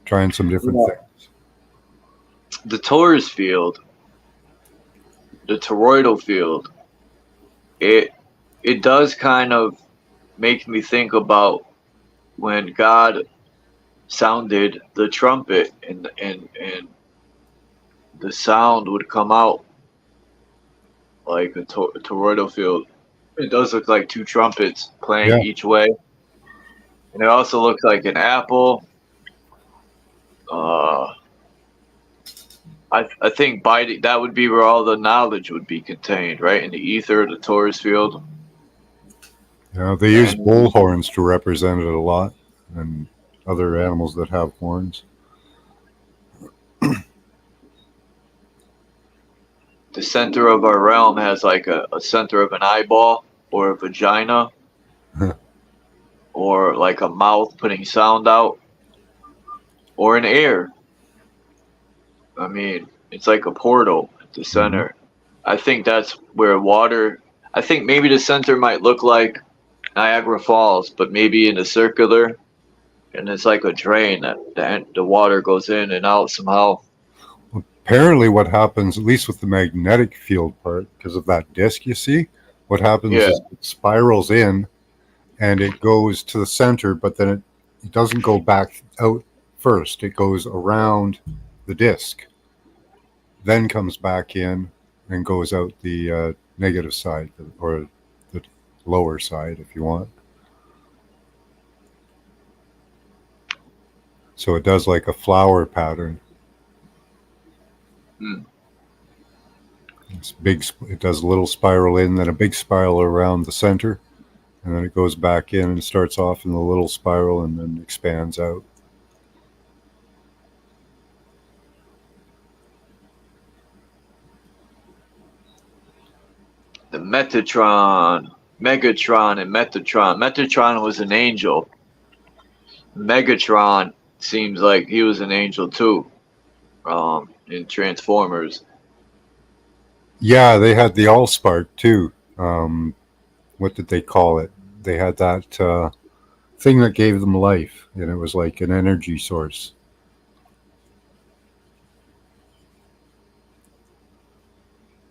Speaker 4: Trying some different things.
Speaker 3: The torus field, the toroidal field, it does kind of make me think about when God sounded the trumpet and the sound would come out like a toroidal field. It does look like two trumpets playing each way. And it also looks like an apple. I think biting, that would be where all the knowledge would be contained, right? In the ether, the torus field.
Speaker 4: Yeah, they use bull horns to represent it a lot, and other animals that have horns.
Speaker 3: The center of our realm has like a center of an eyeball or a vagina or like a mouth putting sound out or an ear. I mean, it's like a portal at the center. I think that's where water. I think maybe the center might look like Niagara Falls, but maybe in a circular, and it's like a drain that the water goes in and out somehow.
Speaker 4: Apparently what happens, at least with the magnetic field part, because of that disc you see, what happens
Speaker 3: Yeah.
Speaker 4: is it spirals in and it goes to the center, but then it doesn't go back out first. It goes around the disc, then comes back in and goes out the negative side, or the lower side if you want. So it does like a flower pattern.
Speaker 3: Hmm.
Speaker 4: It's big. It does a little spiral in, then a big spiral around the center, and then it goes back in and starts off in the little spiral and then expands out.
Speaker 3: The Metatron, Megatron, and Metatron. Metatron was an angel. Megatron seems like he was an angel too. In Transformers.
Speaker 4: Yeah, they had the Allspark too. What did they call it? They had that thing that gave them life, and it was like an energy source.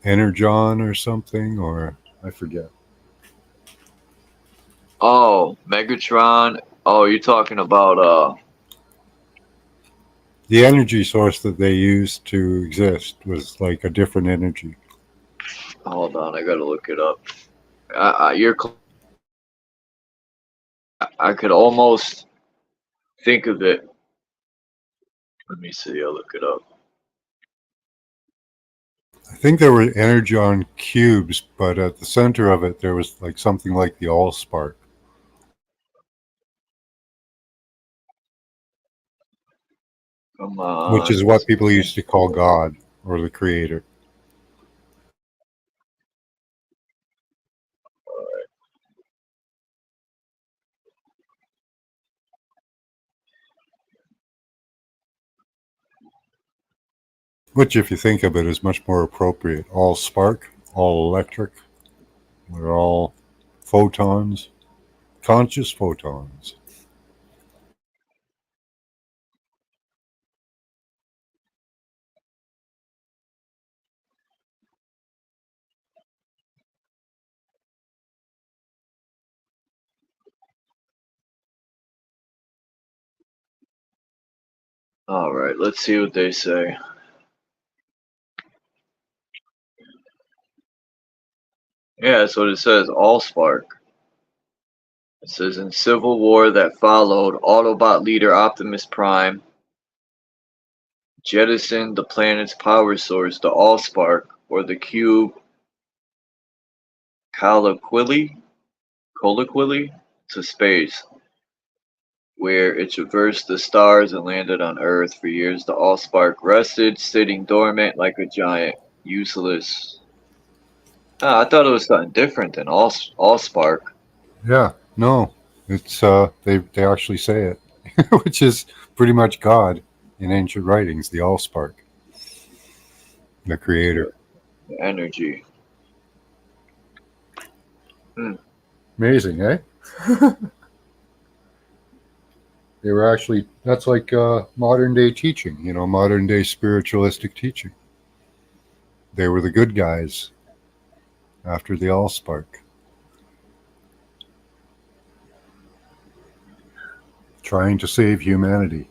Speaker 4: Energon or something, or I forget.
Speaker 3: Oh, Megatron. Oh, you're talking about
Speaker 4: The energy source that they used to exist was like a different energy.
Speaker 3: hold on, I gotta look it up. I could almost think of it. Let me see. I'll look it up.
Speaker 4: I think there were Energon cubes, but at the center of it there was like something like the Allspark.
Speaker 3: Come on.
Speaker 4: Which is what people used to call God or the creator. Which, if you think of it, is much more appropriate. All spark, all electric. We're all photons, conscious photons.
Speaker 3: All right, let's see what they say. Yeah, that's what it says. Allspark. It says in Civil War that followed, Autobot leader Optimus Prime jettisoned the planet's power source, the Allspark, or the cube Colloquially, to space, where it traversed the stars and landed on Earth. For years, the Allspark rested, sitting dormant like a giant, useless. I thought it was something different than Allspark.
Speaker 4: Yeah, no, it's they actually say it, which is pretty much God in ancient writings, the Allspark, the creator.
Speaker 3: The energy.
Speaker 4: Amazing, eh? They were actually, that's like modern day teaching, modern day spiritualistic teaching. They were the good guys after the Allspark. Trying to save humanity.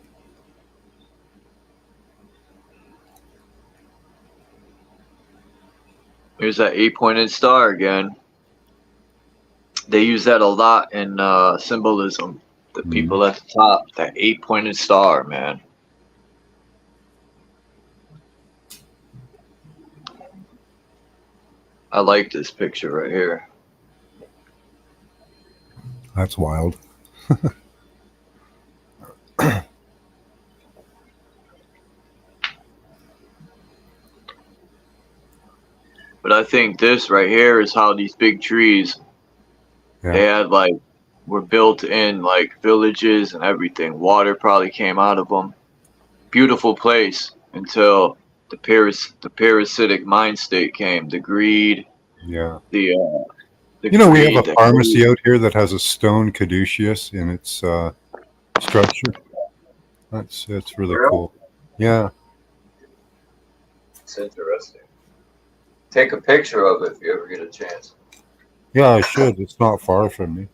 Speaker 3: Here's that 8-pointed star again. They use that a lot in symbolism. The people at the top, that 8-pointed star, man. I like this picture right here.
Speaker 4: That's wild.
Speaker 3: But I think this right here is how these big trees, they had were built in like villages and everything. Water probably came out of them. Beautiful place until the parasitic mind state came. The greed,
Speaker 4: Yeah.
Speaker 3: the
Speaker 4: You know, we have
Speaker 3: greed,
Speaker 4: a pharmacy out here that has a stone caduceus in its structure. That's really cool. Yeah.
Speaker 3: It's interesting. Take a picture of it if you ever get a chance.
Speaker 4: Yeah, I should. It's not far from me.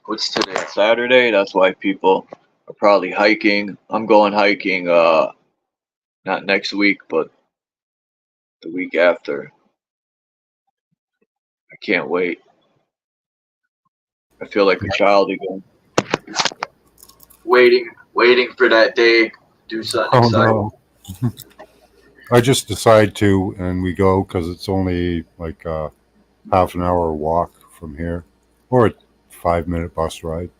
Speaker 3: What's today? Saturday? That's why people are probably hiking. I'm going hiking not next week, but the week after. I can't wait. I feel like a child again. Waiting for that day. Do something
Speaker 4: Oh
Speaker 3: exciting.
Speaker 4: no. I just decide to, and we go because it's only like a half an hour walk from here, or a 5-minute bus ride.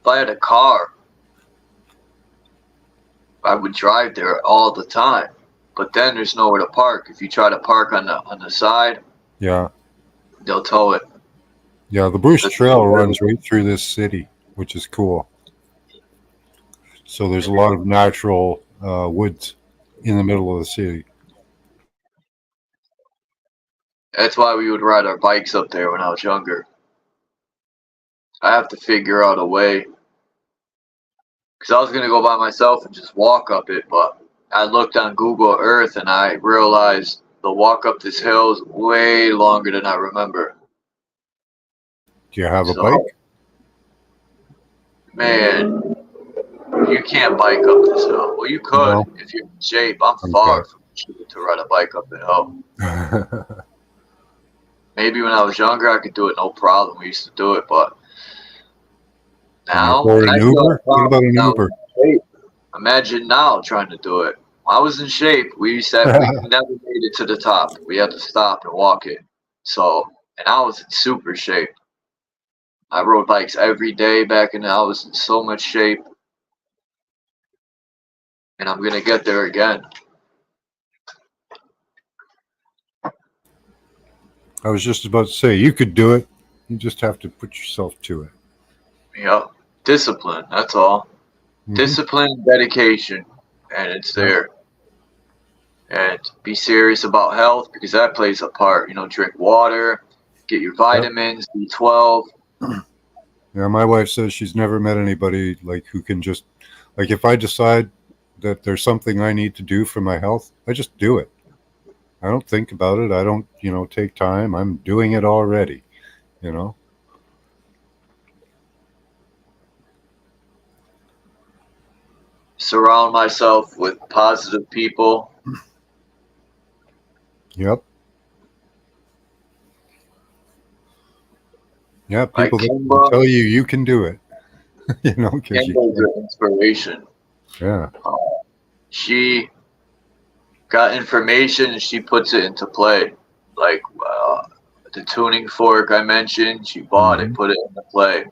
Speaker 3: If I had a car, I would drive there all the time. But then there's nowhere to park. If you try to park on the side,
Speaker 4: Yeah.
Speaker 3: they'll tow it.
Speaker 4: Yeah, the Bruce Trail runs right through this city, which is cool. So there's a lot of natural woods in the middle of the city.
Speaker 3: That's why we would ride our bikes up there when I was younger. I have to figure out a way. Because I was going to go by myself and just walk up it, but I looked on Google Earth and I realized the walk up this hill is way longer than I remember.
Speaker 4: Do you have a bike?
Speaker 3: Man, you can't bike up this hill. Well, you could if you're in shape. I'm far from shape to ride a bike up the hill. Maybe when I was younger, I could do it no problem. We used to do it, but now.
Speaker 4: Or an Uber? What about an Uber?
Speaker 3: Imagine now trying to do it. When I was in shape, we never made it to the top. We had to stop and walk it. So, and I was in super shape. I rode bikes every day back then. I was in so much shape. And I'm going to get there again.
Speaker 4: I was just about to say, you could do it. You just have to put yourself to it.
Speaker 3: Yeah. Discipline, that's all. Mm-hmm. Discipline, dedication, and it's there. And be serious about health because that plays a part. You know, drink water, get your vitamins, B12.
Speaker 4: Yeah, my wife says she's never met anybody like who can just, like if I decide that there's something I need to do for my health, I just do it. I don't think about it. I don't, take time. I'm doing it already,
Speaker 3: Surround myself with positive people.
Speaker 4: Yep. Yeah, people that will tell you can do it. Because
Speaker 3: Kimba's an inspiration.
Speaker 4: Yeah.
Speaker 3: She got information and she puts it into play. Like the tuning fork I mentioned, she bought it, put it into play.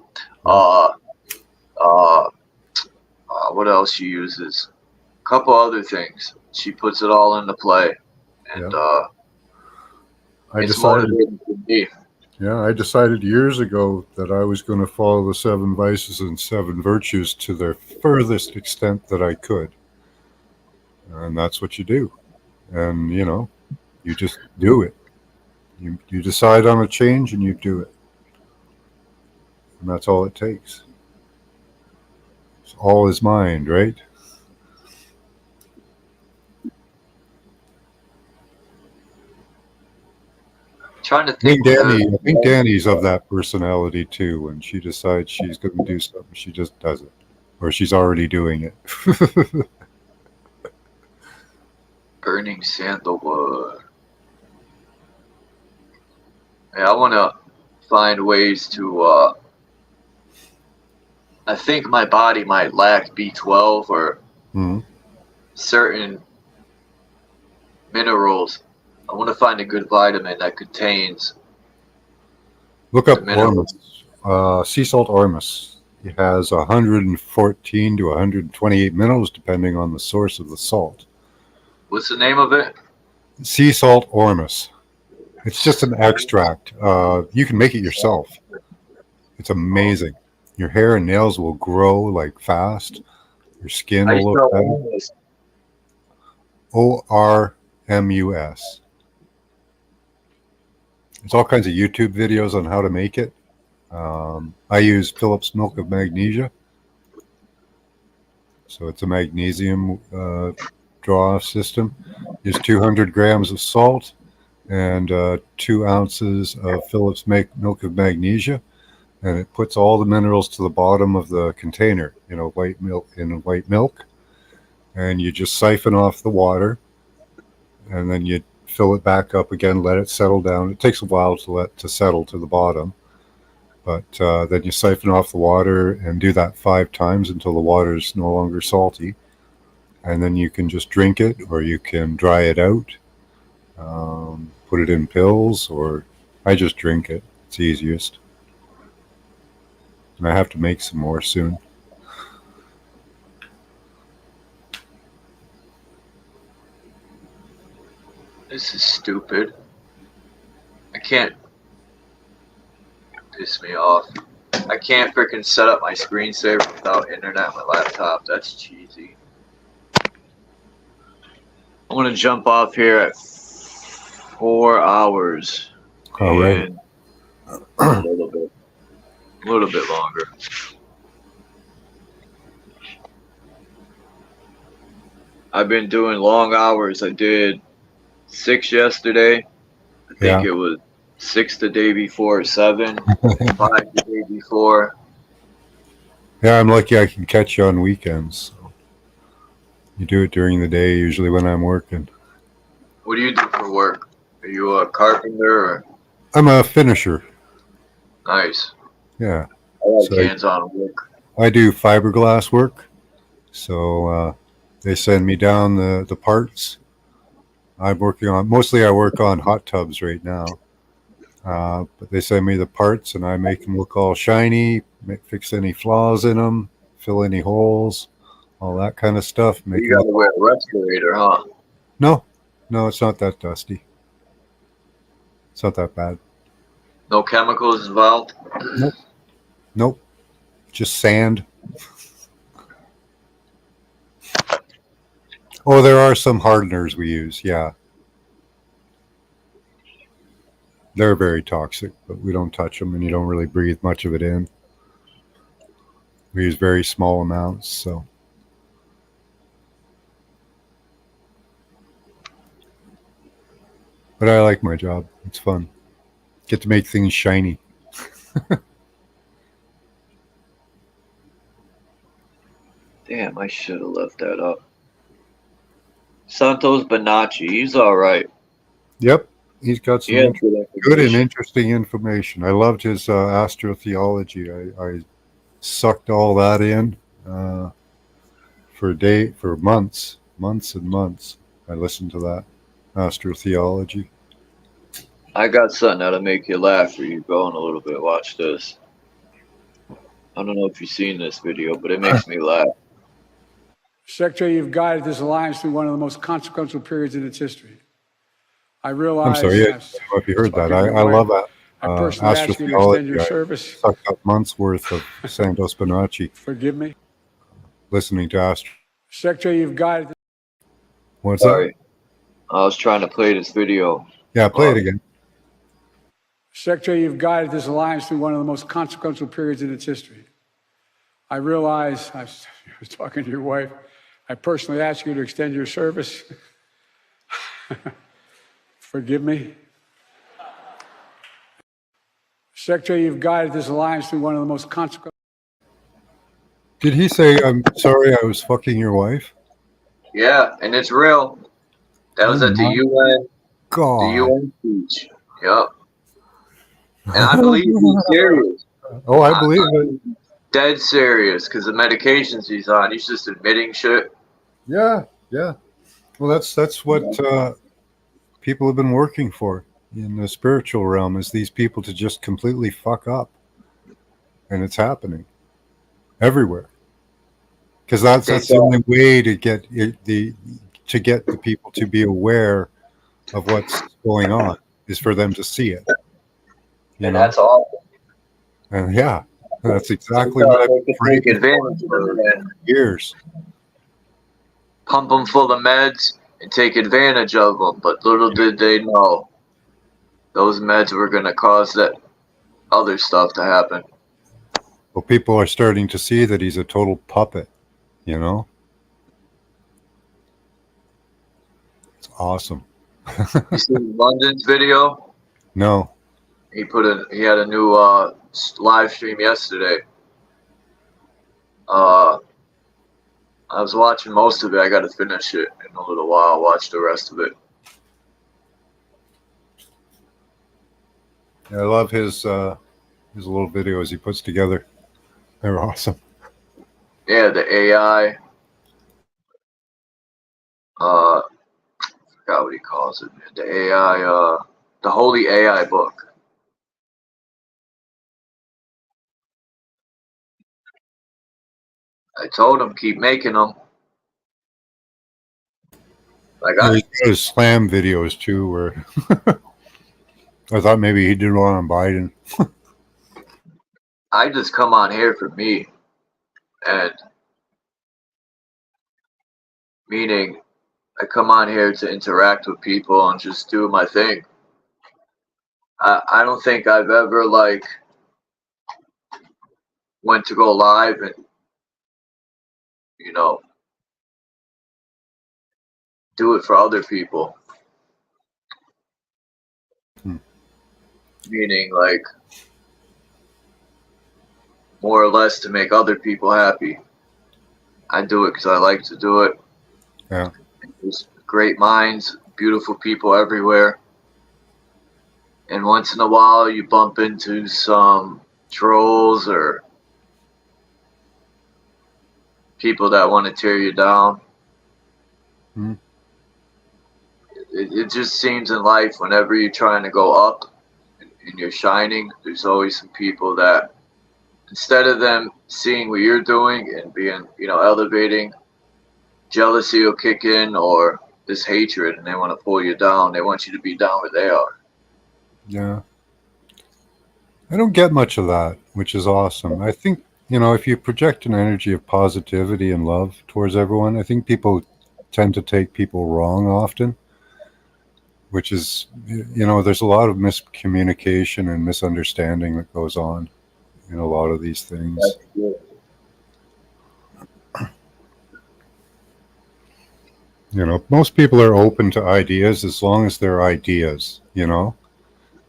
Speaker 3: What else she uses? A couple other things. She puts it all into play. And it's motivating for me.
Speaker 4: Yeah, I decided years ago that I was going to follow the 7 vices and 7 virtues to their furthest extent that I could. And that's what you do. And, you just do it. You decide on a change and you do it. And that's all it takes. It's all is mind, right?
Speaker 3: Trying to think.
Speaker 4: I think Danny's of that personality too. When she decides she's going to do something, she just does it. Or she's already doing it.
Speaker 3: Burning sandalwood. Yeah, I want to find ways to. I think my body might lack B12 or certain minerals. I want to find a good vitamin that contains.
Speaker 4: Look up ormus. Sea salt ormus. It has 114 to 128 minerals depending on the source of the salt.
Speaker 3: What's the name of it?
Speaker 4: Sea salt ormus. It's just an extract. You can make it yourself. It's amazing. Your hair and nails will grow like fast. Your skin
Speaker 3: I
Speaker 4: will
Speaker 3: spell
Speaker 4: look better.
Speaker 3: ORMUS.
Speaker 4: ORMUS. There's all kinds of YouTube videos on how to make it. I use Phillips Milk of Magnesia. So it's a magnesium draw-off system. Use 200 grams of salt and 2 ounces of Phillips Milk of Magnesia. And it puts all the minerals to the bottom of the container in a white milk. And you just siphon off the water. And then you fill it back up again, let it settle down. It takes a while to settle to the bottom. But then you siphon off the water and do that 5 times until the water is no longer salty. And then you can just drink it, or you can dry it out, put it in pills, or I just drink it. It's easiest. And I have to make some more soon.
Speaker 3: This is stupid. I can't. Piss me off. I can't freaking set up my screensaver without internet on my laptop. That's cheesy. I'm gonna jump off here at 4 hours.
Speaker 4: All right.
Speaker 3: And a little bit longer. I've been doing long hours. I did 6 yesterday. I think it was 6 the day before, 7, 5 the day before.
Speaker 4: Yeah, I'm lucky I can catch you on weekends. So you do it during the day, usually when I'm working.
Speaker 3: What do you do for work? Are you a carpenter? Or?
Speaker 4: I'm a finisher.
Speaker 3: Nice.
Speaker 4: Yeah.
Speaker 3: I like hands-on work.
Speaker 4: I do fiberglass work. So they send me down the parts. I'm working on, mostly I work on hot tubs right now. But they send me the parts and I make them look all shiny, fix any flaws in them, fill any holes, all that kind of stuff.
Speaker 3: You gotta wear a respirator, huh?
Speaker 4: No, it's not that dusty. It's not that bad.
Speaker 3: No chemicals involved?
Speaker 4: Nope. Just sand. Oh, there are some hardeners we use, yeah. They're very toxic, but we don't touch them, and you don't really breathe much of it in. We use very small amounts, so. But I like my job. It's fun. Get to make things shiny.
Speaker 3: Damn, I should have left that up. Santos Bonacci, he's all right.
Speaker 4: Yep, he's got some good and interesting information. I loved his astrotheology. I sucked all that in for months and months. I listened to that astrotheology.
Speaker 3: I got something that'll make you laugh or you going a little bit. Watch this. I don't know if you've seen this video, but it makes me laugh.
Speaker 7: Secretary, you've guided this alliance through one of the most consequential periods in its history. I realize.
Speaker 4: I'm sorry, I don't know if you heard that. I love that.
Speaker 7: I personally ask you to extend your service.
Speaker 4: I sucked up months worth of Santos Bonacci.
Speaker 7: Forgive me.
Speaker 4: Listening to Astro.
Speaker 7: Secretary, you've guided.
Speaker 4: What's
Speaker 3: Sorry.
Speaker 4: that?
Speaker 3: I was trying to play this video.
Speaker 4: Yeah, play it again.
Speaker 7: Secretary, you've guided this alliance through one of the most consequential periods in its history. I realize, I was talking to your wife, I personally ask you to extend your service. Forgive me. Secretary, you've guided this alliance through one of the most consequential.
Speaker 4: Did he say, I'm sorry I was fucking your wife?
Speaker 3: Yeah, and it's real. That was at the UN.
Speaker 4: God.
Speaker 3: The UN speech. Yep. And I believe he's serious.
Speaker 4: Oh, I believe it.
Speaker 3: Dead serious, because the medications he's on, he's just admitting shit.
Speaker 4: Yeah. Well, that's what people have been working for in the spiritual realm, is these people to just completely fuck up. And it's happening everywhere. Because that's the only way to get the people to be aware of what's going on, is for them to see it.
Speaker 3: And that's awful.
Speaker 4: And yeah, That's exactly what I've been
Speaker 3: Take
Speaker 4: afraid
Speaker 3: advantage of
Speaker 4: for
Speaker 3: it.
Speaker 4: years.
Speaker 3: Pump them full of meds and take advantage of them. But little did they know, those meds were going to cause that other stuff to happen.
Speaker 4: Well, people are starting to see that he's a total puppet, you know? It's awesome.
Speaker 3: You see London's video?
Speaker 4: No.
Speaker 3: He had a new live stream yesterday. I was watching most of it. I got to finish it in a little while. Watch the rest of it.
Speaker 4: I love his little videos he puts together. They're awesome.
Speaker 3: Yeah, the AI. I forgot what he calls it. The AI. The Holy AI book. I told him keep making them. Like
Speaker 4: Yeah, he's got his slam videos too, where I thought maybe he did one on Biden.
Speaker 3: I just come on here for me, and meaning I come on here to interact with people and just do my thing. I don't think I've ever went to go live and do it for other people. Meaning more or less to make other people happy. I do it because I like to do it.
Speaker 4: Yeah.
Speaker 3: There's great minds, beautiful people everywhere. And once in a while you bump into some trolls or people that want to tear you down.
Speaker 4: Mm-hmm.
Speaker 3: It just seems in life, whenever you're trying to go up and you're shining, there's always some people that, instead of them seeing what you're doing and being, elevating, jealousy will kick in, or this hatred, and they want to pull you down. They want you to be down where they are.
Speaker 4: Yeah. I don't get much of that, which is awesome. I think, if you project an energy of positivity and love towards everyone, I think people tend to take people wrong often, which is, there's a lot of miscommunication and misunderstanding that goes on in a lot of these things. Most people are open to ideas as long as they're ideas,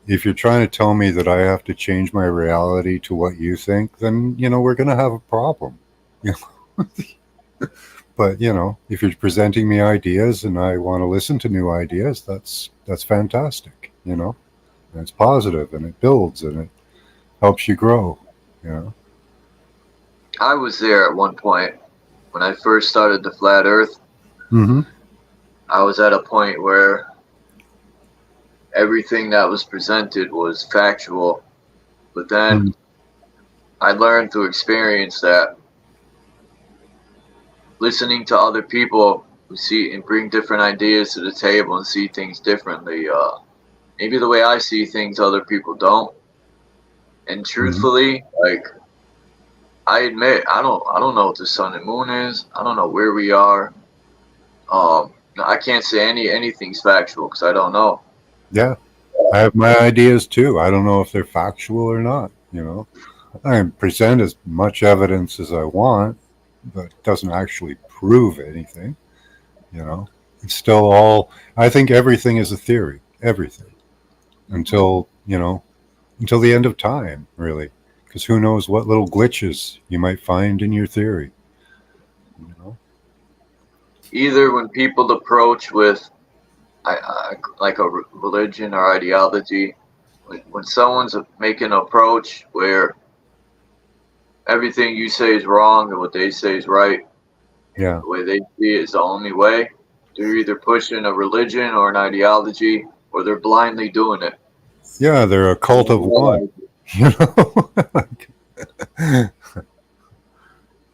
Speaker 4: If you're trying to tell me that I have to change my reality to what you think, then, we're going to have a problem. But, if you're presenting me ideas and I want to listen to new ideas, that's fantastic, And it's positive and it builds and it helps you grow,
Speaker 3: I was there at one point when I first started the Flat Earth.
Speaker 4: Mm-hmm.
Speaker 3: I was at a point where everything that was presented was factual, but then I learned through experience that listening to other people who see and bring different ideas to the table and see things differently, maybe the way I see things other people don't. And truthfully, I admit I don't know what the sun and moon is. I don't know where we are. I can't say anything's factual because I don't know.
Speaker 4: Yeah, I have my ideas too. I don't know if they're factual or not. I can present as much evidence as I want, but it doesn't actually prove anything. It's still all. I think everything is a theory. Everything, until the end of time, really, because who knows what little glitches you might find in your theory.
Speaker 3: Either when people approach with like a religion or ideology, when someone's making an approach where everything you say is wrong and what they say is right,
Speaker 4: yeah,
Speaker 3: the way they see it is the only way, they're either pushing a religion or an ideology, or they're blindly doing it.
Speaker 4: Yeah, they're a cult of one.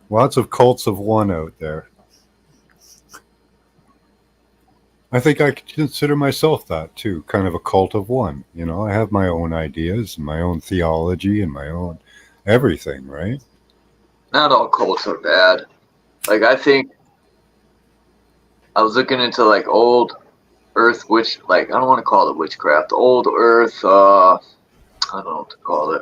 Speaker 4: Lots of cults of one out there. I think I could consider myself that too, kind of a cult of one. I have my own ideas, my own theology, and my own everything, right?
Speaker 3: Not all cults are bad. Like, I think I was looking into like old Earth witch, like, I don't want to call it witchcraft. Old Earth, I don't know what to call it.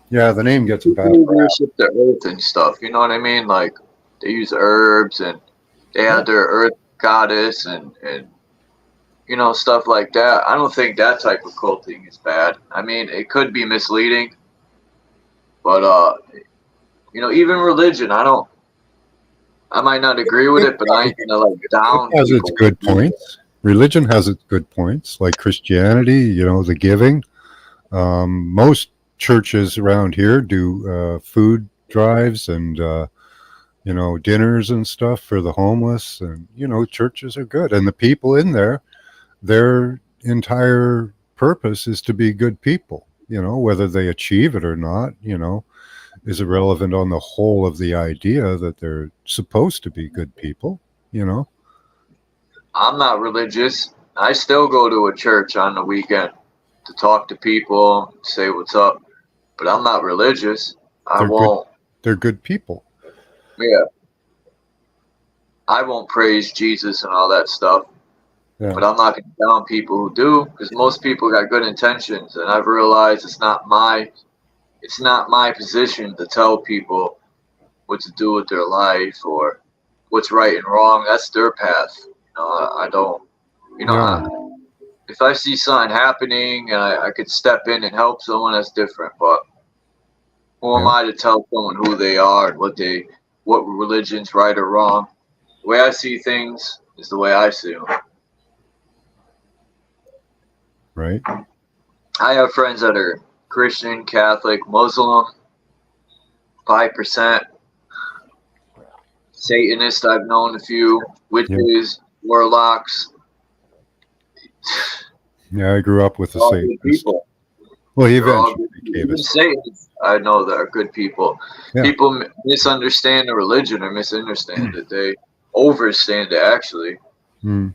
Speaker 4: Yeah, the name gets a bad
Speaker 3: People
Speaker 4: rap.
Speaker 3: worship the earth and stuff. You know what I mean? Like, they use herbs and they have their earth goddess and you know, stuff like that. I don't think that type of culting is bad. I mean, it could be misleading, but you know, even religion, I might not agree with it, but I ain't gonna like down.
Speaker 4: It has its good points. Religion has its good points, like Christianity. You know, the giving. Most churches around here do food drives and you know, dinners and stuff for the homeless, and you know, churches are good, and the people in there, their entire purpose is to be good people. You know, whether they achieve it or not, you know, is irrelevant on the whole of the idea that they're supposed to be good people. You know.
Speaker 3: I'm not religious. I still go to a church on the weekend to talk to people, say what's up, but I'm not religious. I won't.
Speaker 4: They're good people.
Speaker 3: Yeah. I won't praise Jesus and all that stuff.
Speaker 4: Yeah.
Speaker 3: But I'm not going to down people who do, because most people got good intentions, and I've realized it's not my position to tell people what to do with their life or what's right and wrong. That's their path. You know, I don't. You know,
Speaker 4: Yeah.
Speaker 3: if I see something happening and I could step in and help someone, that's different. But who am I to tell someone who they are and what religion's right or wrong? The way I see things is the way I see them.
Speaker 4: Right.
Speaker 3: I have friends that are Christian, Catholic, Muslim, 5%. Satanist, I've known a few. Witches, warlocks.
Speaker 4: Yeah, I grew up with a
Speaker 3: All good
Speaker 4: Satanist.
Speaker 3: people.
Speaker 4: Well, he
Speaker 3: They're all
Speaker 4: eventually
Speaker 3: good.
Speaker 4: became a
Speaker 3: Even Satanists, I know that are good people.
Speaker 4: Yeah.
Speaker 3: People misunderstand the religion or misunderstand it. They overstand it, actually.
Speaker 4: Mm.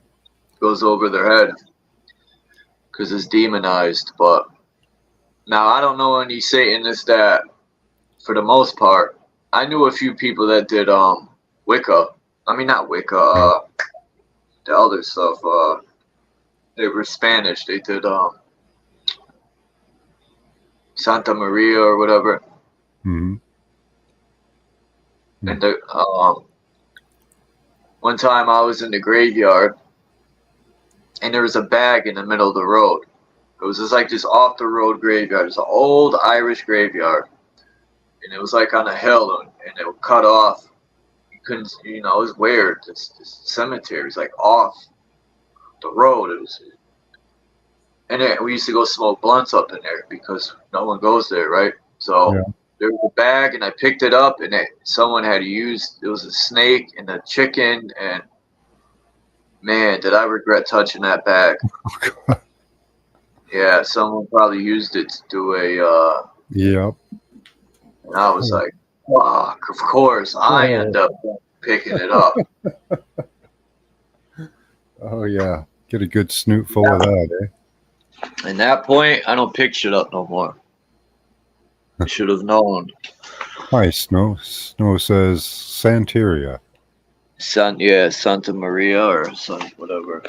Speaker 3: Goes over their head because it's demonized. But now I don't know any Satanists that, for the most part, I knew a few people that did Wicca. I mean, not Wicca. The other stuff. They were Spanish. They did Santa Maria or whatever.
Speaker 4: Mm-hmm.
Speaker 3: And one time I was in the graveyard, and there was a bag in the middle of the road. It was just like this off the road graveyard. It's an old Irish graveyard, and it was like on a hill, and it was cut off. You couldn't, you know, it was weird. This cemetery was like off the road. It was, and then we used to go smoke blunts up in there because no one goes there, right? So there was a bag, and I picked it up, and someone had used, it was a snake and a chicken, and man, did I regret touching that bag. Yeah, someone probably used it to do a
Speaker 4: Yep.
Speaker 3: and I was like, fuck, of course I end up picking it up.
Speaker 4: Oh yeah, get a good snoot full of that, eh?
Speaker 3: At that point, I don't pick shit up no more. I should have known.
Speaker 4: Hi, Snow. Snow says Santeria.
Speaker 3: Santa Maria or whatever.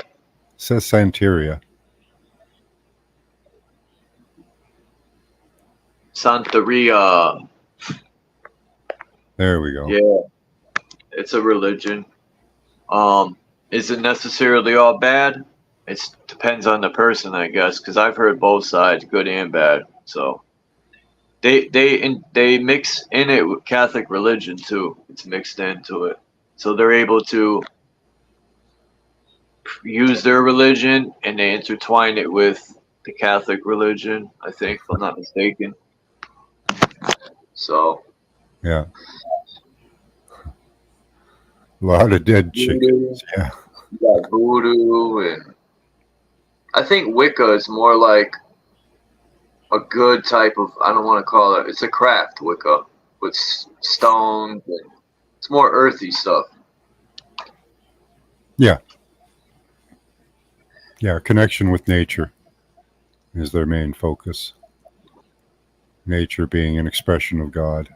Speaker 4: Says Santeria.
Speaker 3: Santeria.
Speaker 4: There we go.
Speaker 3: Yeah, it's a religion. Is it necessarily all bad? It depends on the person, I guess, because I've heard both sides, good and bad. So they mix in it with Catholic religion too. It's mixed into it, so they're able to use their religion and they intertwine it with the Catholic religion. I think, if I'm not mistaken. So
Speaker 4: yeah, a lot of dead chickens. Yeah,
Speaker 3: you got voodoo, and I think Wicca is more like a good type of, I don't want to call it, it's a craft, Wicca, with stones, and it's more earthy stuff.
Speaker 4: yeah, connection with nature. is their main focus. Nature being an expression of God.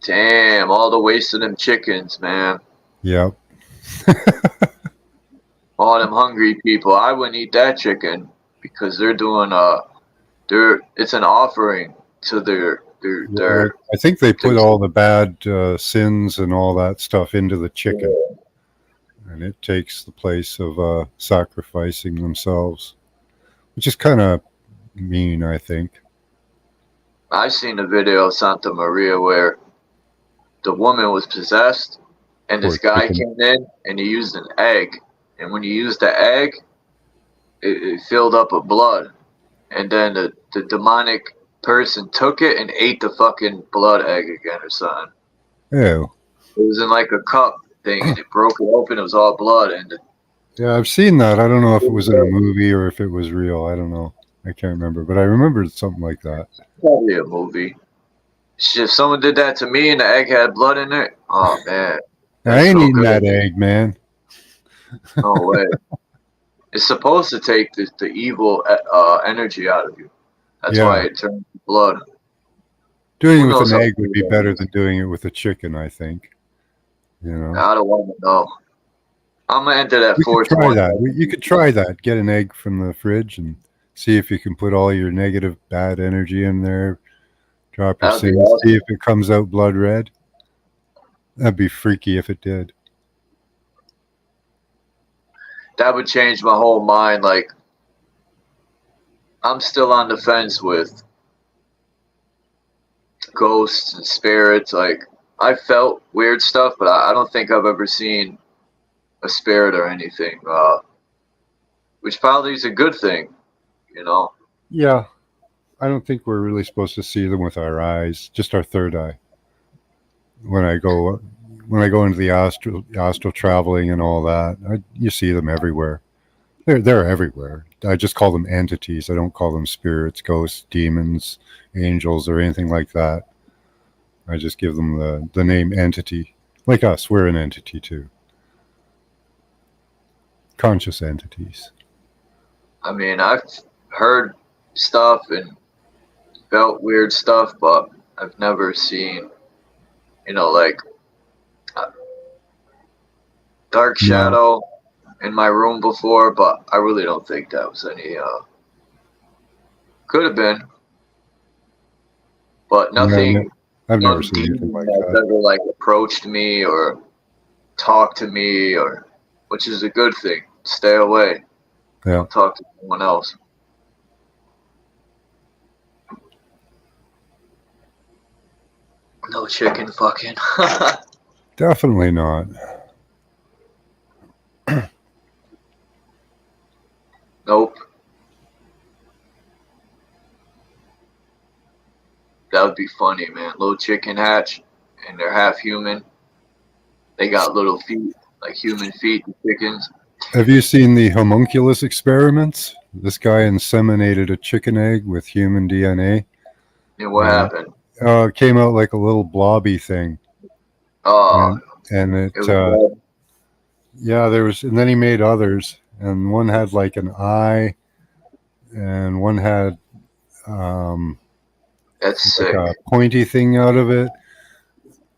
Speaker 3: Damn, all the waste of them chickens, man.
Speaker 4: Yep.
Speaker 3: All them hungry people. I wouldn't eat that chicken because they're doing it's an offering to their
Speaker 4: I think they put all the bad sins and all that stuff into the chicken, and it takes the place of sacrificing themselves, which is kind of mean, I think.
Speaker 3: I seen a video of Santa Maria where the woman was possessed, and this guy came in and he used an egg, and when he used the egg, it filled up with blood, and then the demonic person took it and ate the fucking blood egg again or something.
Speaker 4: Ew.
Speaker 3: It was in like a cup thing, and it broke it open. It was all blood, and
Speaker 4: Yeah, I've seen that. I don't know if it was in a movie or if it was real. I don't know. I can't remember, but I remembered something like that.
Speaker 3: Probably a movie. Shit, if someone did that to me and the egg had blood in it, oh man.
Speaker 4: I ain't eating that egg, man.
Speaker 3: No way. It's supposed to take the evil energy out of you. That's why it turns to blood.
Speaker 4: Doing it with an egg would be better than doing it with a chicken, I think. You know.
Speaker 3: I don't want to know. I'm gonna enter that fourth
Speaker 4: one.
Speaker 3: one.
Speaker 4: You could try that. Get an egg from the fridge and see if you can put all your negative, bad energy in there. Drop your sins. Awesome. See if it comes out blood red. That'd be freaky if it did.
Speaker 3: That would change my whole mind. Like, I'm still on the fence with ghosts and spirits. Like, I felt weird stuff, but I don't think I've ever seen a spirit or anything, which probably is a good thing, you know?
Speaker 4: Yeah. I don't think we're really supposed to see them with our eyes, just our third eye. When I go into the astral traveling and all that, you see them everywhere. They're everywhere. I just call them entities. I don't call them spirits, ghosts, demons, angels, or anything like that. I just give them the name entity. Like us, we're an entity too. Conscious entities.
Speaker 3: I mean, I've heard stuff and felt weird stuff, but I've never seen, like dark shadow in my room before, but I really don't think that was any, could have been, but nothing.
Speaker 4: I've never seen anything like that.
Speaker 3: Ever like approached me or talked to me, which is a good thing. Stay away.
Speaker 4: Yeah.
Speaker 3: Don't talk to someone else. No chicken fucking.
Speaker 4: Definitely not.
Speaker 3: Nope. That would be funny, man. Little chicken hatch, and they're half human. They got little feet, like human feet, the chickens.
Speaker 4: Have you seen the homunculus experiments? This guy inseminated a chicken egg with human DNA.
Speaker 3: And what happened?
Speaker 4: It came out like a little blobby thing.
Speaker 3: Oh.
Speaker 4: And it yeah, and then he made others, and one had like an eye, and one had
Speaker 3: that's
Speaker 4: like
Speaker 3: sick.
Speaker 4: A pointy thing out of it.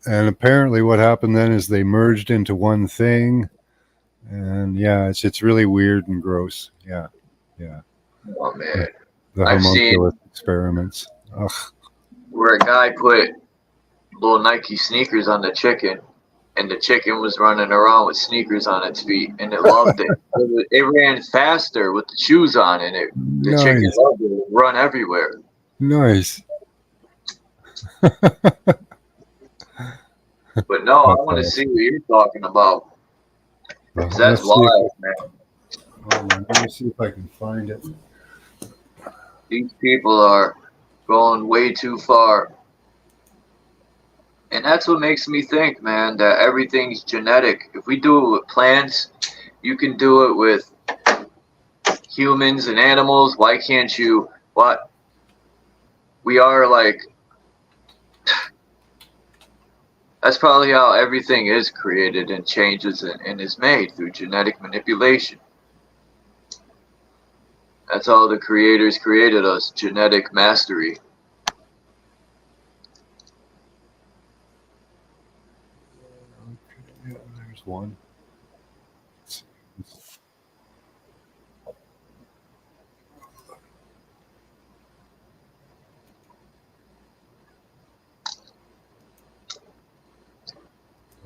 Speaker 4: And apparently what happened then is they merged into one thing. And yeah, it's really weird and gross. Yeah.
Speaker 3: Oh man.
Speaker 4: The homunculus experiments. Ugh.
Speaker 3: Where a guy put little Nike sneakers on the chicken, and the chicken was running around with sneakers on its feet, and it loved it. It ran faster with the shoes on, and the chicken loved it. It would run everywhere.
Speaker 4: Nice.
Speaker 3: But no, I want to see what you're talking about. That's wild, man.
Speaker 4: Let me see if I can find it.
Speaker 3: These people are going way too far. And that's what makes me think, man, that everything's genetic. If we do it with plants, you can do it with humans and animals. Why can't you? What? We are like... That's probably how everything is created and changes and is made, through genetic manipulation. That's how the creators created us, genetic mastery.
Speaker 4: Yeah, there's one.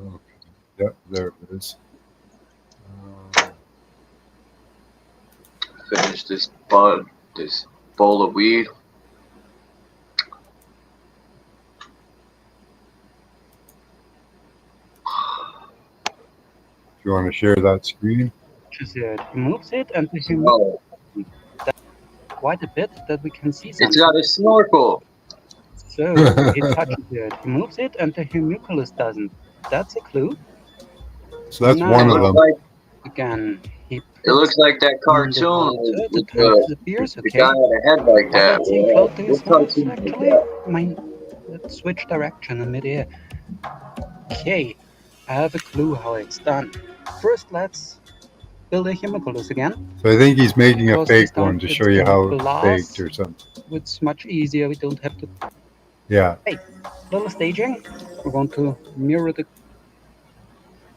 Speaker 4: Okay. Yep, there it is.
Speaker 3: Finish this bowl of weed.
Speaker 4: If you want to share that screen.
Speaker 8: He moves it and he
Speaker 3: Oh,
Speaker 8: quite a bit that we can see
Speaker 3: it's
Speaker 8: something.
Speaker 3: got a snorkel.
Speaker 8: So he touches it, he moves it, and the homunculus doesn't. That's a clue.
Speaker 4: So that's
Speaker 8: Now,
Speaker 4: one of them.
Speaker 3: Like,
Speaker 8: again, he
Speaker 3: it looks like that cartoon with
Speaker 8: disappears.
Speaker 3: the guy had a head like that.
Speaker 8: Let's see floating
Speaker 3: What
Speaker 8: as well.
Speaker 3: cartoon is
Speaker 8: Actually,
Speaker 3: that?
Speaker 8: let's switch direction in midair. Okay, I have a clue how it's done. First, let's build a homunculus again.
Speaker 4: So I think he's making a
Speaker 8: Because
Speaker 4: fake
Speaker 8: this time
Speaker 4: one to
Speaker 8: it's
Speaker 4: show you
Speaker 8: in
Speaker 4: how
Speaker 8: glass.
Speaker 4: it's baked or something.
Speaker 8: It's much easier. We don't have to.
Speaker 4: Yeah.
Speaker 8: Hey, little staging. We're going to mirror the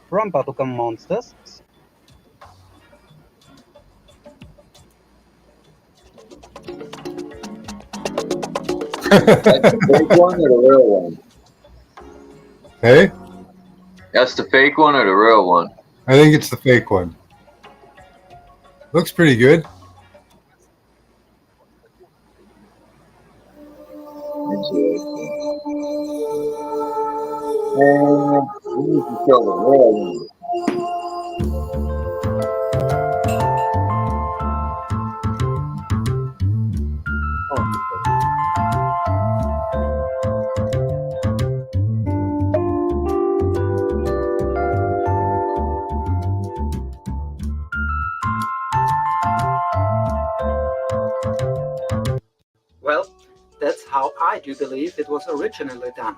Speaker 8: from bubblegum monsters.
Speaker 3: That's the fake one or the real one?
Speaker 4: Hey?
Speaker 3: That's the fake one or the real one?
Speaker 4: I think it's the fake one. Looks pretty good.
Speaker 3: We need to show the real one.
Speaker 8: Well, that's how I do believe it was originally done.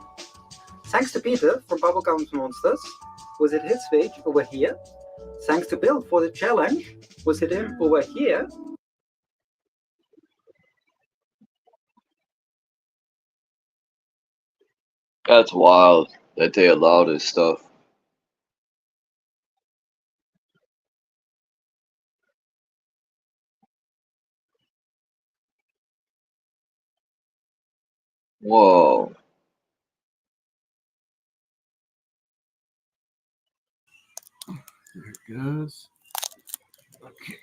Speaker 8: Thanks to Peter from Bubblegum Monsters. Was it his page over here? Thanks to Bill for the challenge. Was it him over here?
Speaker 3: That's wild that they allow this stuff. Whoa.
Speaker 2: There it goes. Okay.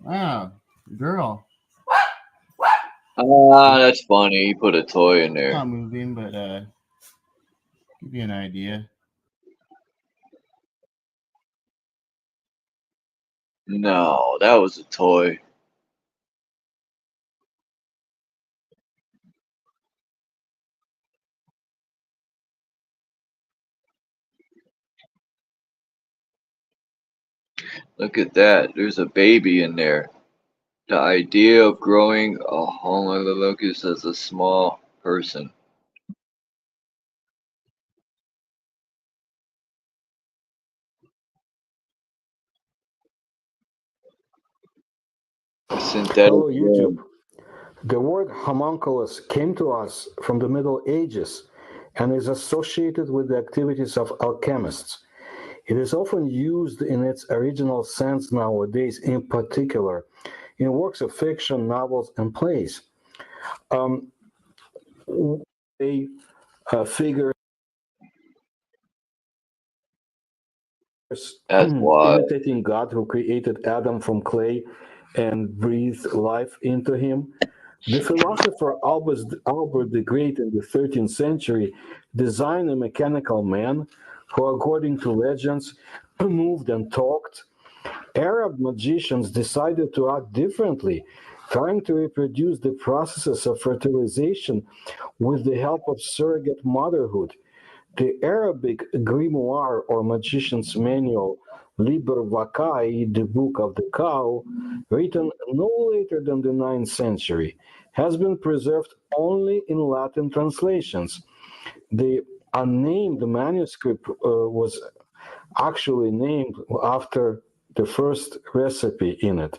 Speaker 2: Wow, girl.
Speaker 3: Ah, that's funny. He put a toy in there.
Speaker 2: Not moving, but give you an idea.
Speaker 3: No, that was a toy. Look at that. There's a baby in there. The idea of growing a homunculus as a small person. A synthetic
Speaker 9: Hello, YouTube.
Speaker 3: worm.
Speaker 9: The word homunculus came to us from the Middle Ages and is associated with the activities of alchemists. It is often used in its original sense nowadays, in particular in works of fiction, novels, and plays. Figures
Speaker 3: That's wild.
Speaker 9: imitating God who created Adam from clay and breathed life into him. The philosopher Albert the Great in the 13th century designed a mechanical man who, according to legends, moved and talked. Arab magicians decided to act differently, trying to reproduce the processes of fertilization with the help of surrogate motherhood. The Arabic grimoire or magician's manual, Liber Vaccae, the Book of the Cow, written no later than the 9th century, has been preserved only in Latin translations. The unnamed manuscript was actually named after the first recipe in it.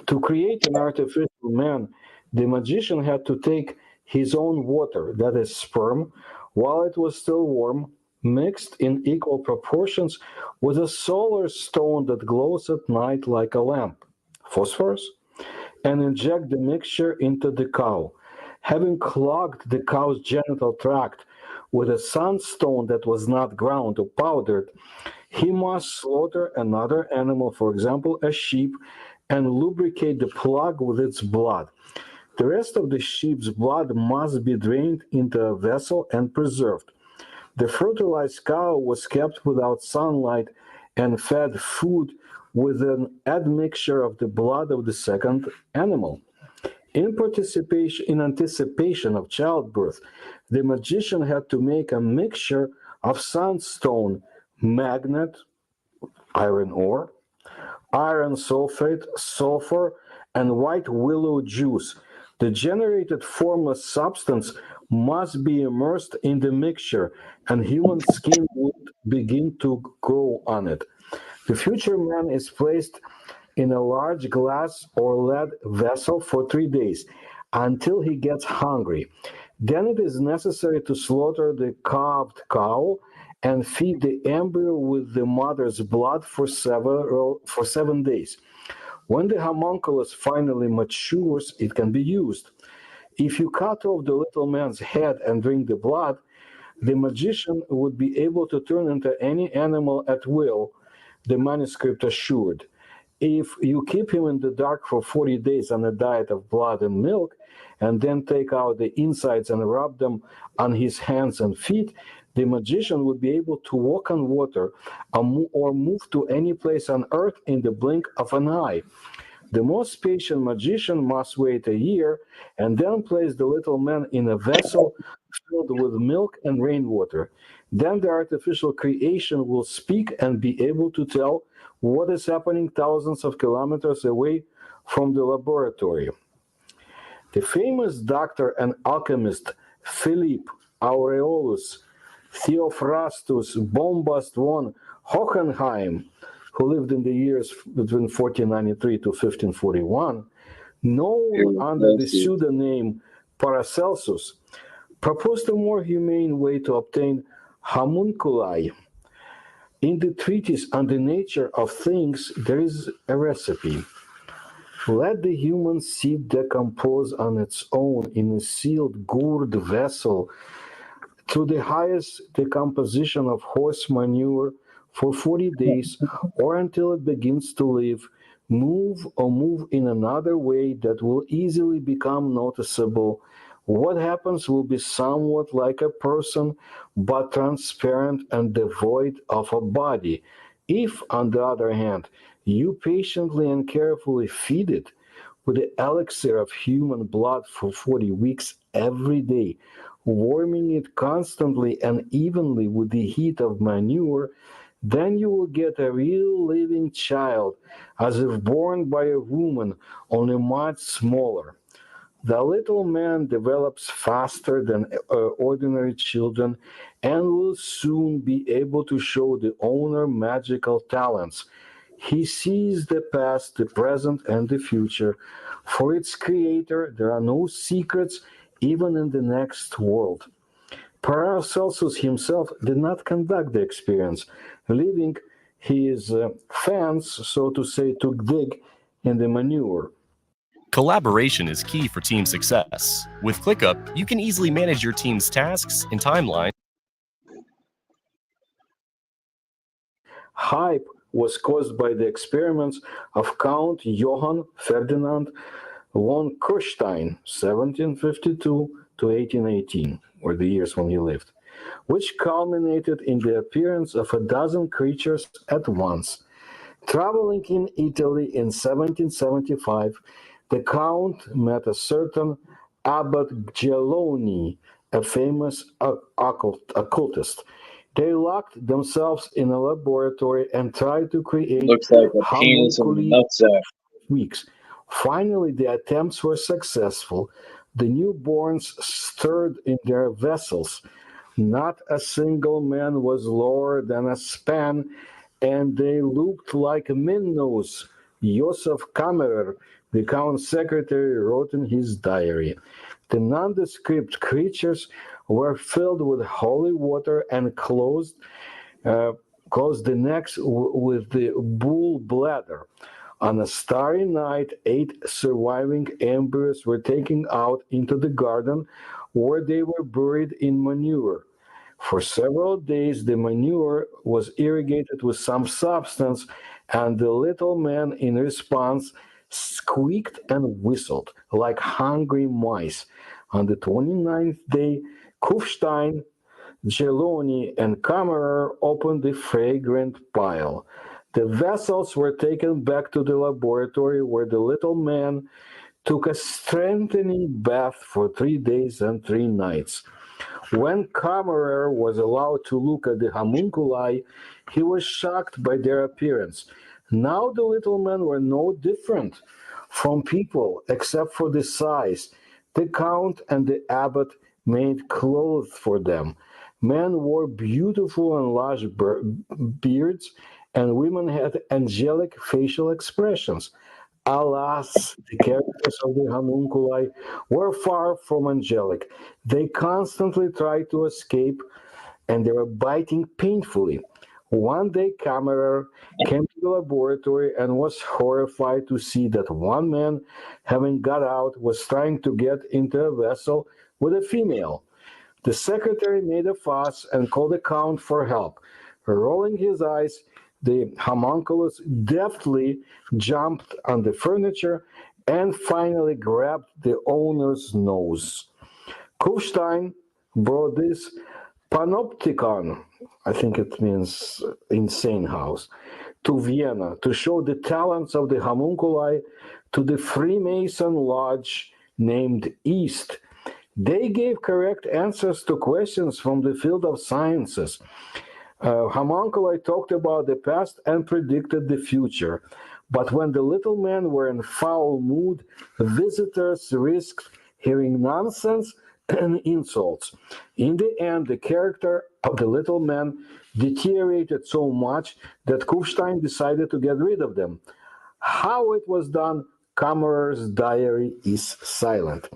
Speaker 9: To create an artificial man, the magician had to take his own water, that is sperm, while it was still warm, mixed in equal proportions with a solar stone that glows at night like a lamp, phosphorus, and inject the mixture into the cow. Having clogged the cow's genital tract with a sunstone that was not ground or powdered, he must slaughter another animal, for example, a sheep, and lubricate the plug with its blood. The rest of the sheep's blood must be drained into a vessel and preserved. The fertilized cow was kept without sunlight and fed food with an admixture of the blood of the second animal. In anticipation of childbirth, the magician had to make a mixture of sunstone, magnet, iron ore, iron sulfate, sulfur, and white willow juice. The generated formless substance must be immersed in the mixture, and human skin would begin to grow on it. The future man is placed in a large glass or lead vessel for 3 days until he gets hungry. Then it is necessary to slaughter the calved cow and feed the embryo with the mother's blood for 7 days. When the homunculus finally matures, it can be used. If you cut off the little man's head and drink the blood, the magician would be able to turn into any animal at will, the manuscript assured. If you keep him in the dark for 40 days on a diet of blood and milk, and then take out the insides and rub them on his hands and feet, the magician would be able to walk on water or move to any place on earth in the blink of an eye. The most patient magician must wait a year and then place the little man in a vessel filled with milk and rainwater. Then the artificial creation will speak and be able to tell what is happening thousands of kilometers away from the laboratory. The famous doctor and alchemist Philip Aureolus Theophrastus Bombast von Hohenheim, who lived in the years between 1493 to 1541, known under the pseudonym Paracelsus, proposed a more humane way to obtain homunculi. In the treatise on the nature of things, there is a recipe. Let the human seed decompose on its own in a sealed gourd vessel through the highest decomposition of horse manure for 40 days or until it begins to live, move in another way that will easily become noticeable. What happens will be somewhat like a person, but transparent and devoid of a body. If, on the other hand, you patiently and carefully feed it with the elixir of human blood for 40 weeks every day, warming it constantly and evenly with the heat of manure, then you will get a real living child, as if born by a woman, only much smaller. The little man develops faster than ordinary children and will soon be able to show the owner magical talents. He sees the past, the present, and the future. For its creator, there are no secrets, even in the next world. Paracelsus himself did not conduct the experience, leaving his fans, so to say, to dig in the manure.
Speaker 10: Collaboration is key for team success. With ClickUp, you can easily manage your team's tasks and timeline.
Speaker 9: Hype was caused by the experiments of Count Johann Ferdinand von Kirstein, 1752 to 1818, or the years when he lived, which culminated in the appearance of a dozen creatures at once. Traveling in Italy in 1775, the Count met a certain Abbot Geloni, a famous occultist. They locked themselves in a laboratory and tried to create
Speaker 3: Looks like a penis in the nutsack.
Speaker 9: Weeks. Finally, the attempts were successful. The newborns stirred in their vessels. Not a single man was lower than a span, and they looked like minnows, Josef Kammerer, the count's secretary, wrote in his diary, "The nondescript creatures were filled with holy water and closed the necks with the bull bladder. On a starry night, 8 surviving embryos were taken out into the garden, where they were buried in manure. For several days, the manure was irrigated with some substance, and the little men, in response, squeaked and whistled like hungry mice. On the 29th day, Kufstein, Geloni, and Kammerer opened the fragrant pile. The vessels were taken back to the laboratory, where the little man took a strengthening bath for 3 days and 3 nights. When Kammerer was allowed to look at the homunculi, he was shocked by their appearance. Now the little men were no different from people, except for the size. The count and the abbot made clothes for them. Men wore beautiful and large beards, and women had angelic facial expressions. Alas, the characters of the homunculi were far from angelic. They constantly tried to escape, and they were biting painfully. One day, Kammerer came to the laboratory and was horrified to see that one man, having got out, was trying to get into a vessel with a female. The secretary made a fuss and called the count for help. Rolling his eyes, the homunculus deftly jumped on the furniture and finally grabbed the owner's nose. Kufstein brought this panopticon, I think it means insane house, to Vienna to show the talents of the homunculi to the Freemason lodge named East. They gave correct answers to questions from the field of sciences. Homunculi talked about the past and predicted the future. But when the little men were in foul mood, visitors risked hearing nonsense and insults. In the end, the character of the little men deteriorated so much that Kufstein decided to get rid of them. How it was done, Kammerer's diary is silent.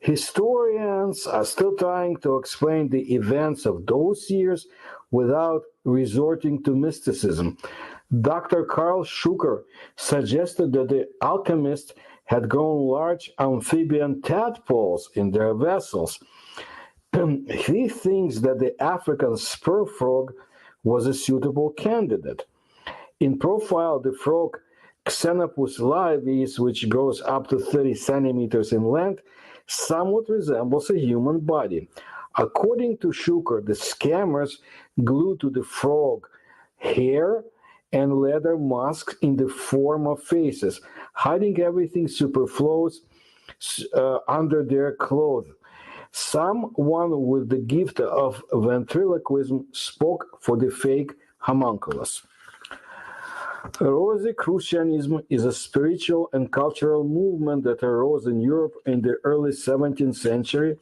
Speaker 9: Historians are still trying to explain the events of those years without resorting to mysticism. Dr. Karl Schucker suggested that the alchemists had grown large amphibian tadpoles in their vessels. He thinks that the African spur frog was a suitable candidate. In profile, the frog Xenopus laevis, which grows up to 30 centimeters in length, somewhat resembles a human body. According to Schucker, the scammers glued to the frog hair and leather masks in the form of faces, hiding everything superfluous under their clothes. Someone with the gift of ventriloquism spoke for the fake homunculus. Rosicrucianism is a spiritual and cultural movement that arose in Europe in the early 17th century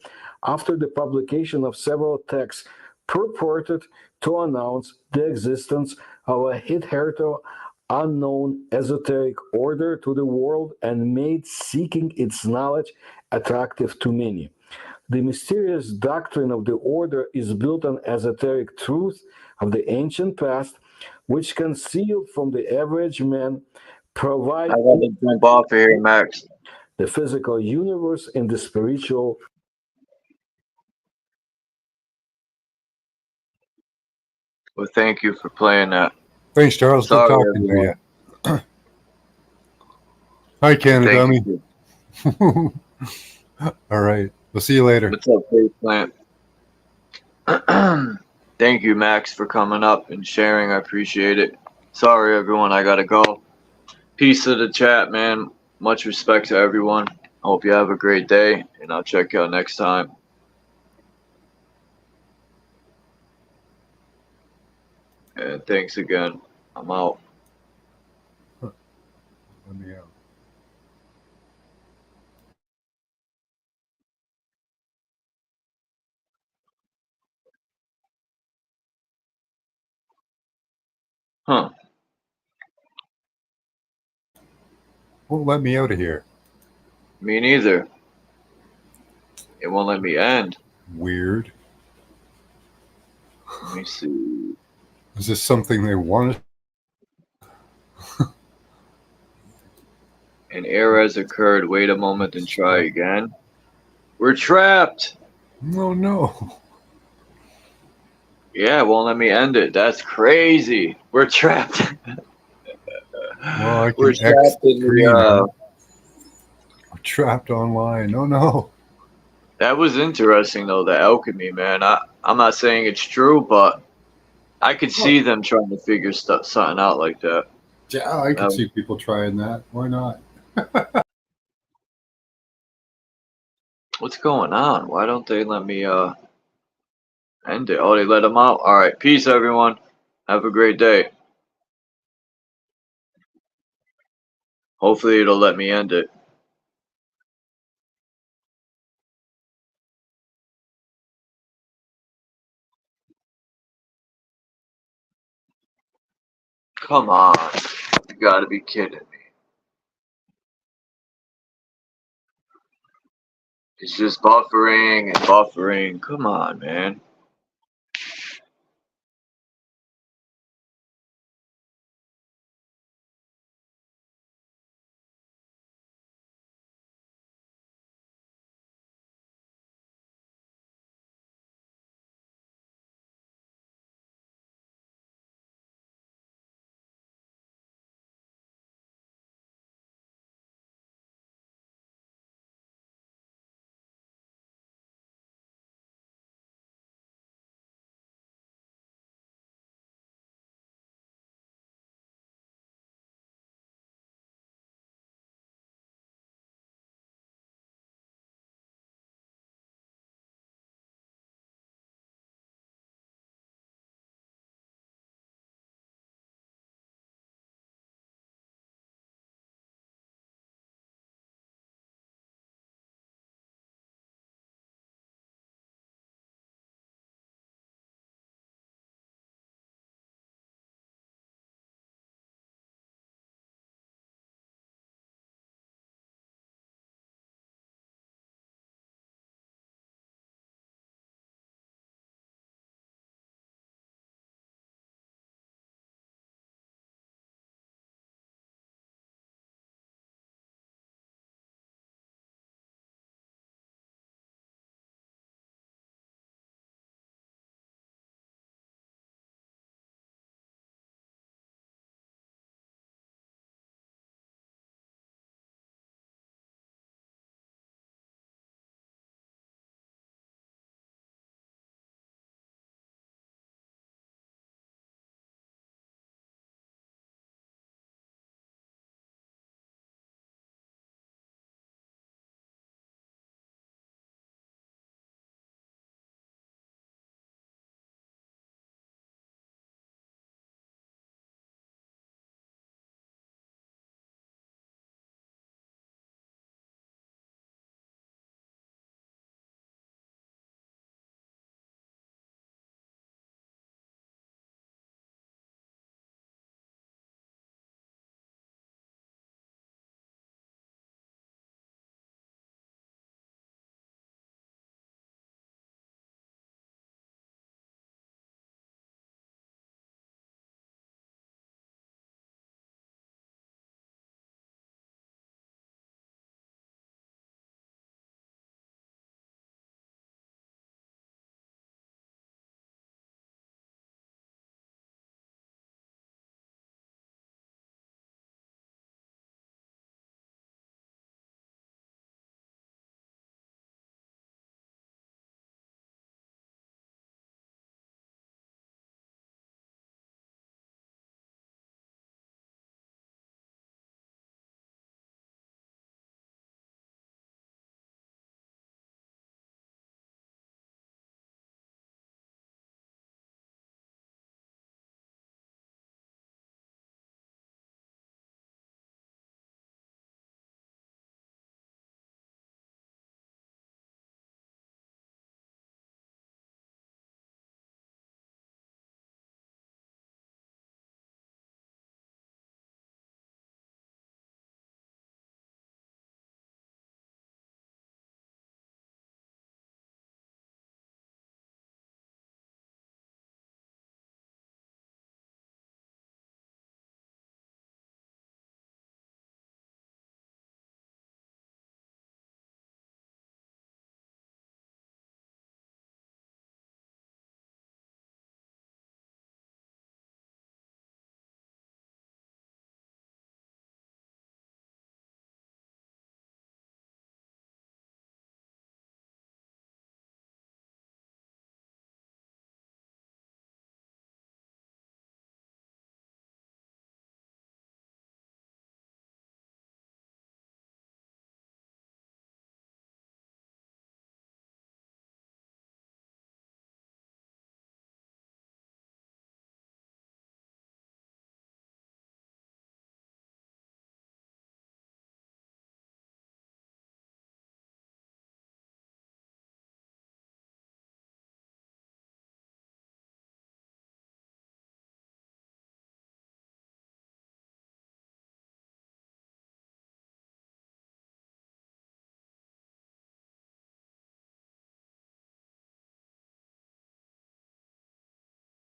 Speaker 9: after the publication of several texts purported to announce the existence of a hitherto unknown esoteric order to the world and made seeking its knowledge attractive to many. The mysterious doctrine of the order is built on esoteric truth of the ancient past, which concealed from the average man provide
Speaker 3: I gotta jump off of here, Max.
Speaker 9: the physical universe and the spiritual.
Speaker 3: Well, thank you for playing that.
Speaker 4: Thanks, Charles. Good
Speaker 3: Sorry,
Speaker 4: talking to
Speaker 3: everyone.
Speaker 4: you. Hi, Canada
Speaker 3: Thank
Speaker 4: dummy.
Speaker 3: you.
Speaker 4: All right. We'll see you later.
Speaker 3: What's up, Faith Plant? Thank you, Max, for coming up and sharing. I appreciate it. Sorry, everyone. I gotta go. Peace to the chat, man. Much respect to everyone. Hope you have a great day, and I'll check you out next time. And thanks again. I'm out.
Speaker 4: Let me out.
Speaker 3: Huh.
Speaker 4: Won't let me out of here.
Speaker 3: Me neither. It won't let me end.
Speaker 4: Weird.
Speaker 3: Let me see.
Speaker 4: Is this something they want?
Speaker 3: An error has occurred. Wait a moment and try again. We're trapped.
Speaker 4: No, no.
Speaker 3: Yeah, it won't let me end it. That's crazy. We're trapped.
Speaker 4: Well, I can
Speaker 3: We're trapped in the,
Speaker 4: We're trapped online. Oh no.
Speaker 3: That was interesting though, the alchemy, man. I'm not saying it's true, but I could see them trying to figure something out like that.
Speaker 4: Yeah, I can see people trying that. Why not?
Speaker 3: What's going on? Why don't they let me end it? Oh, they let them out? Alright, peace everyone. Have a great day. Hopefully it'll let me end it. Come on. You gotta be kidding me. It's just buffering and buffering. Come on, man.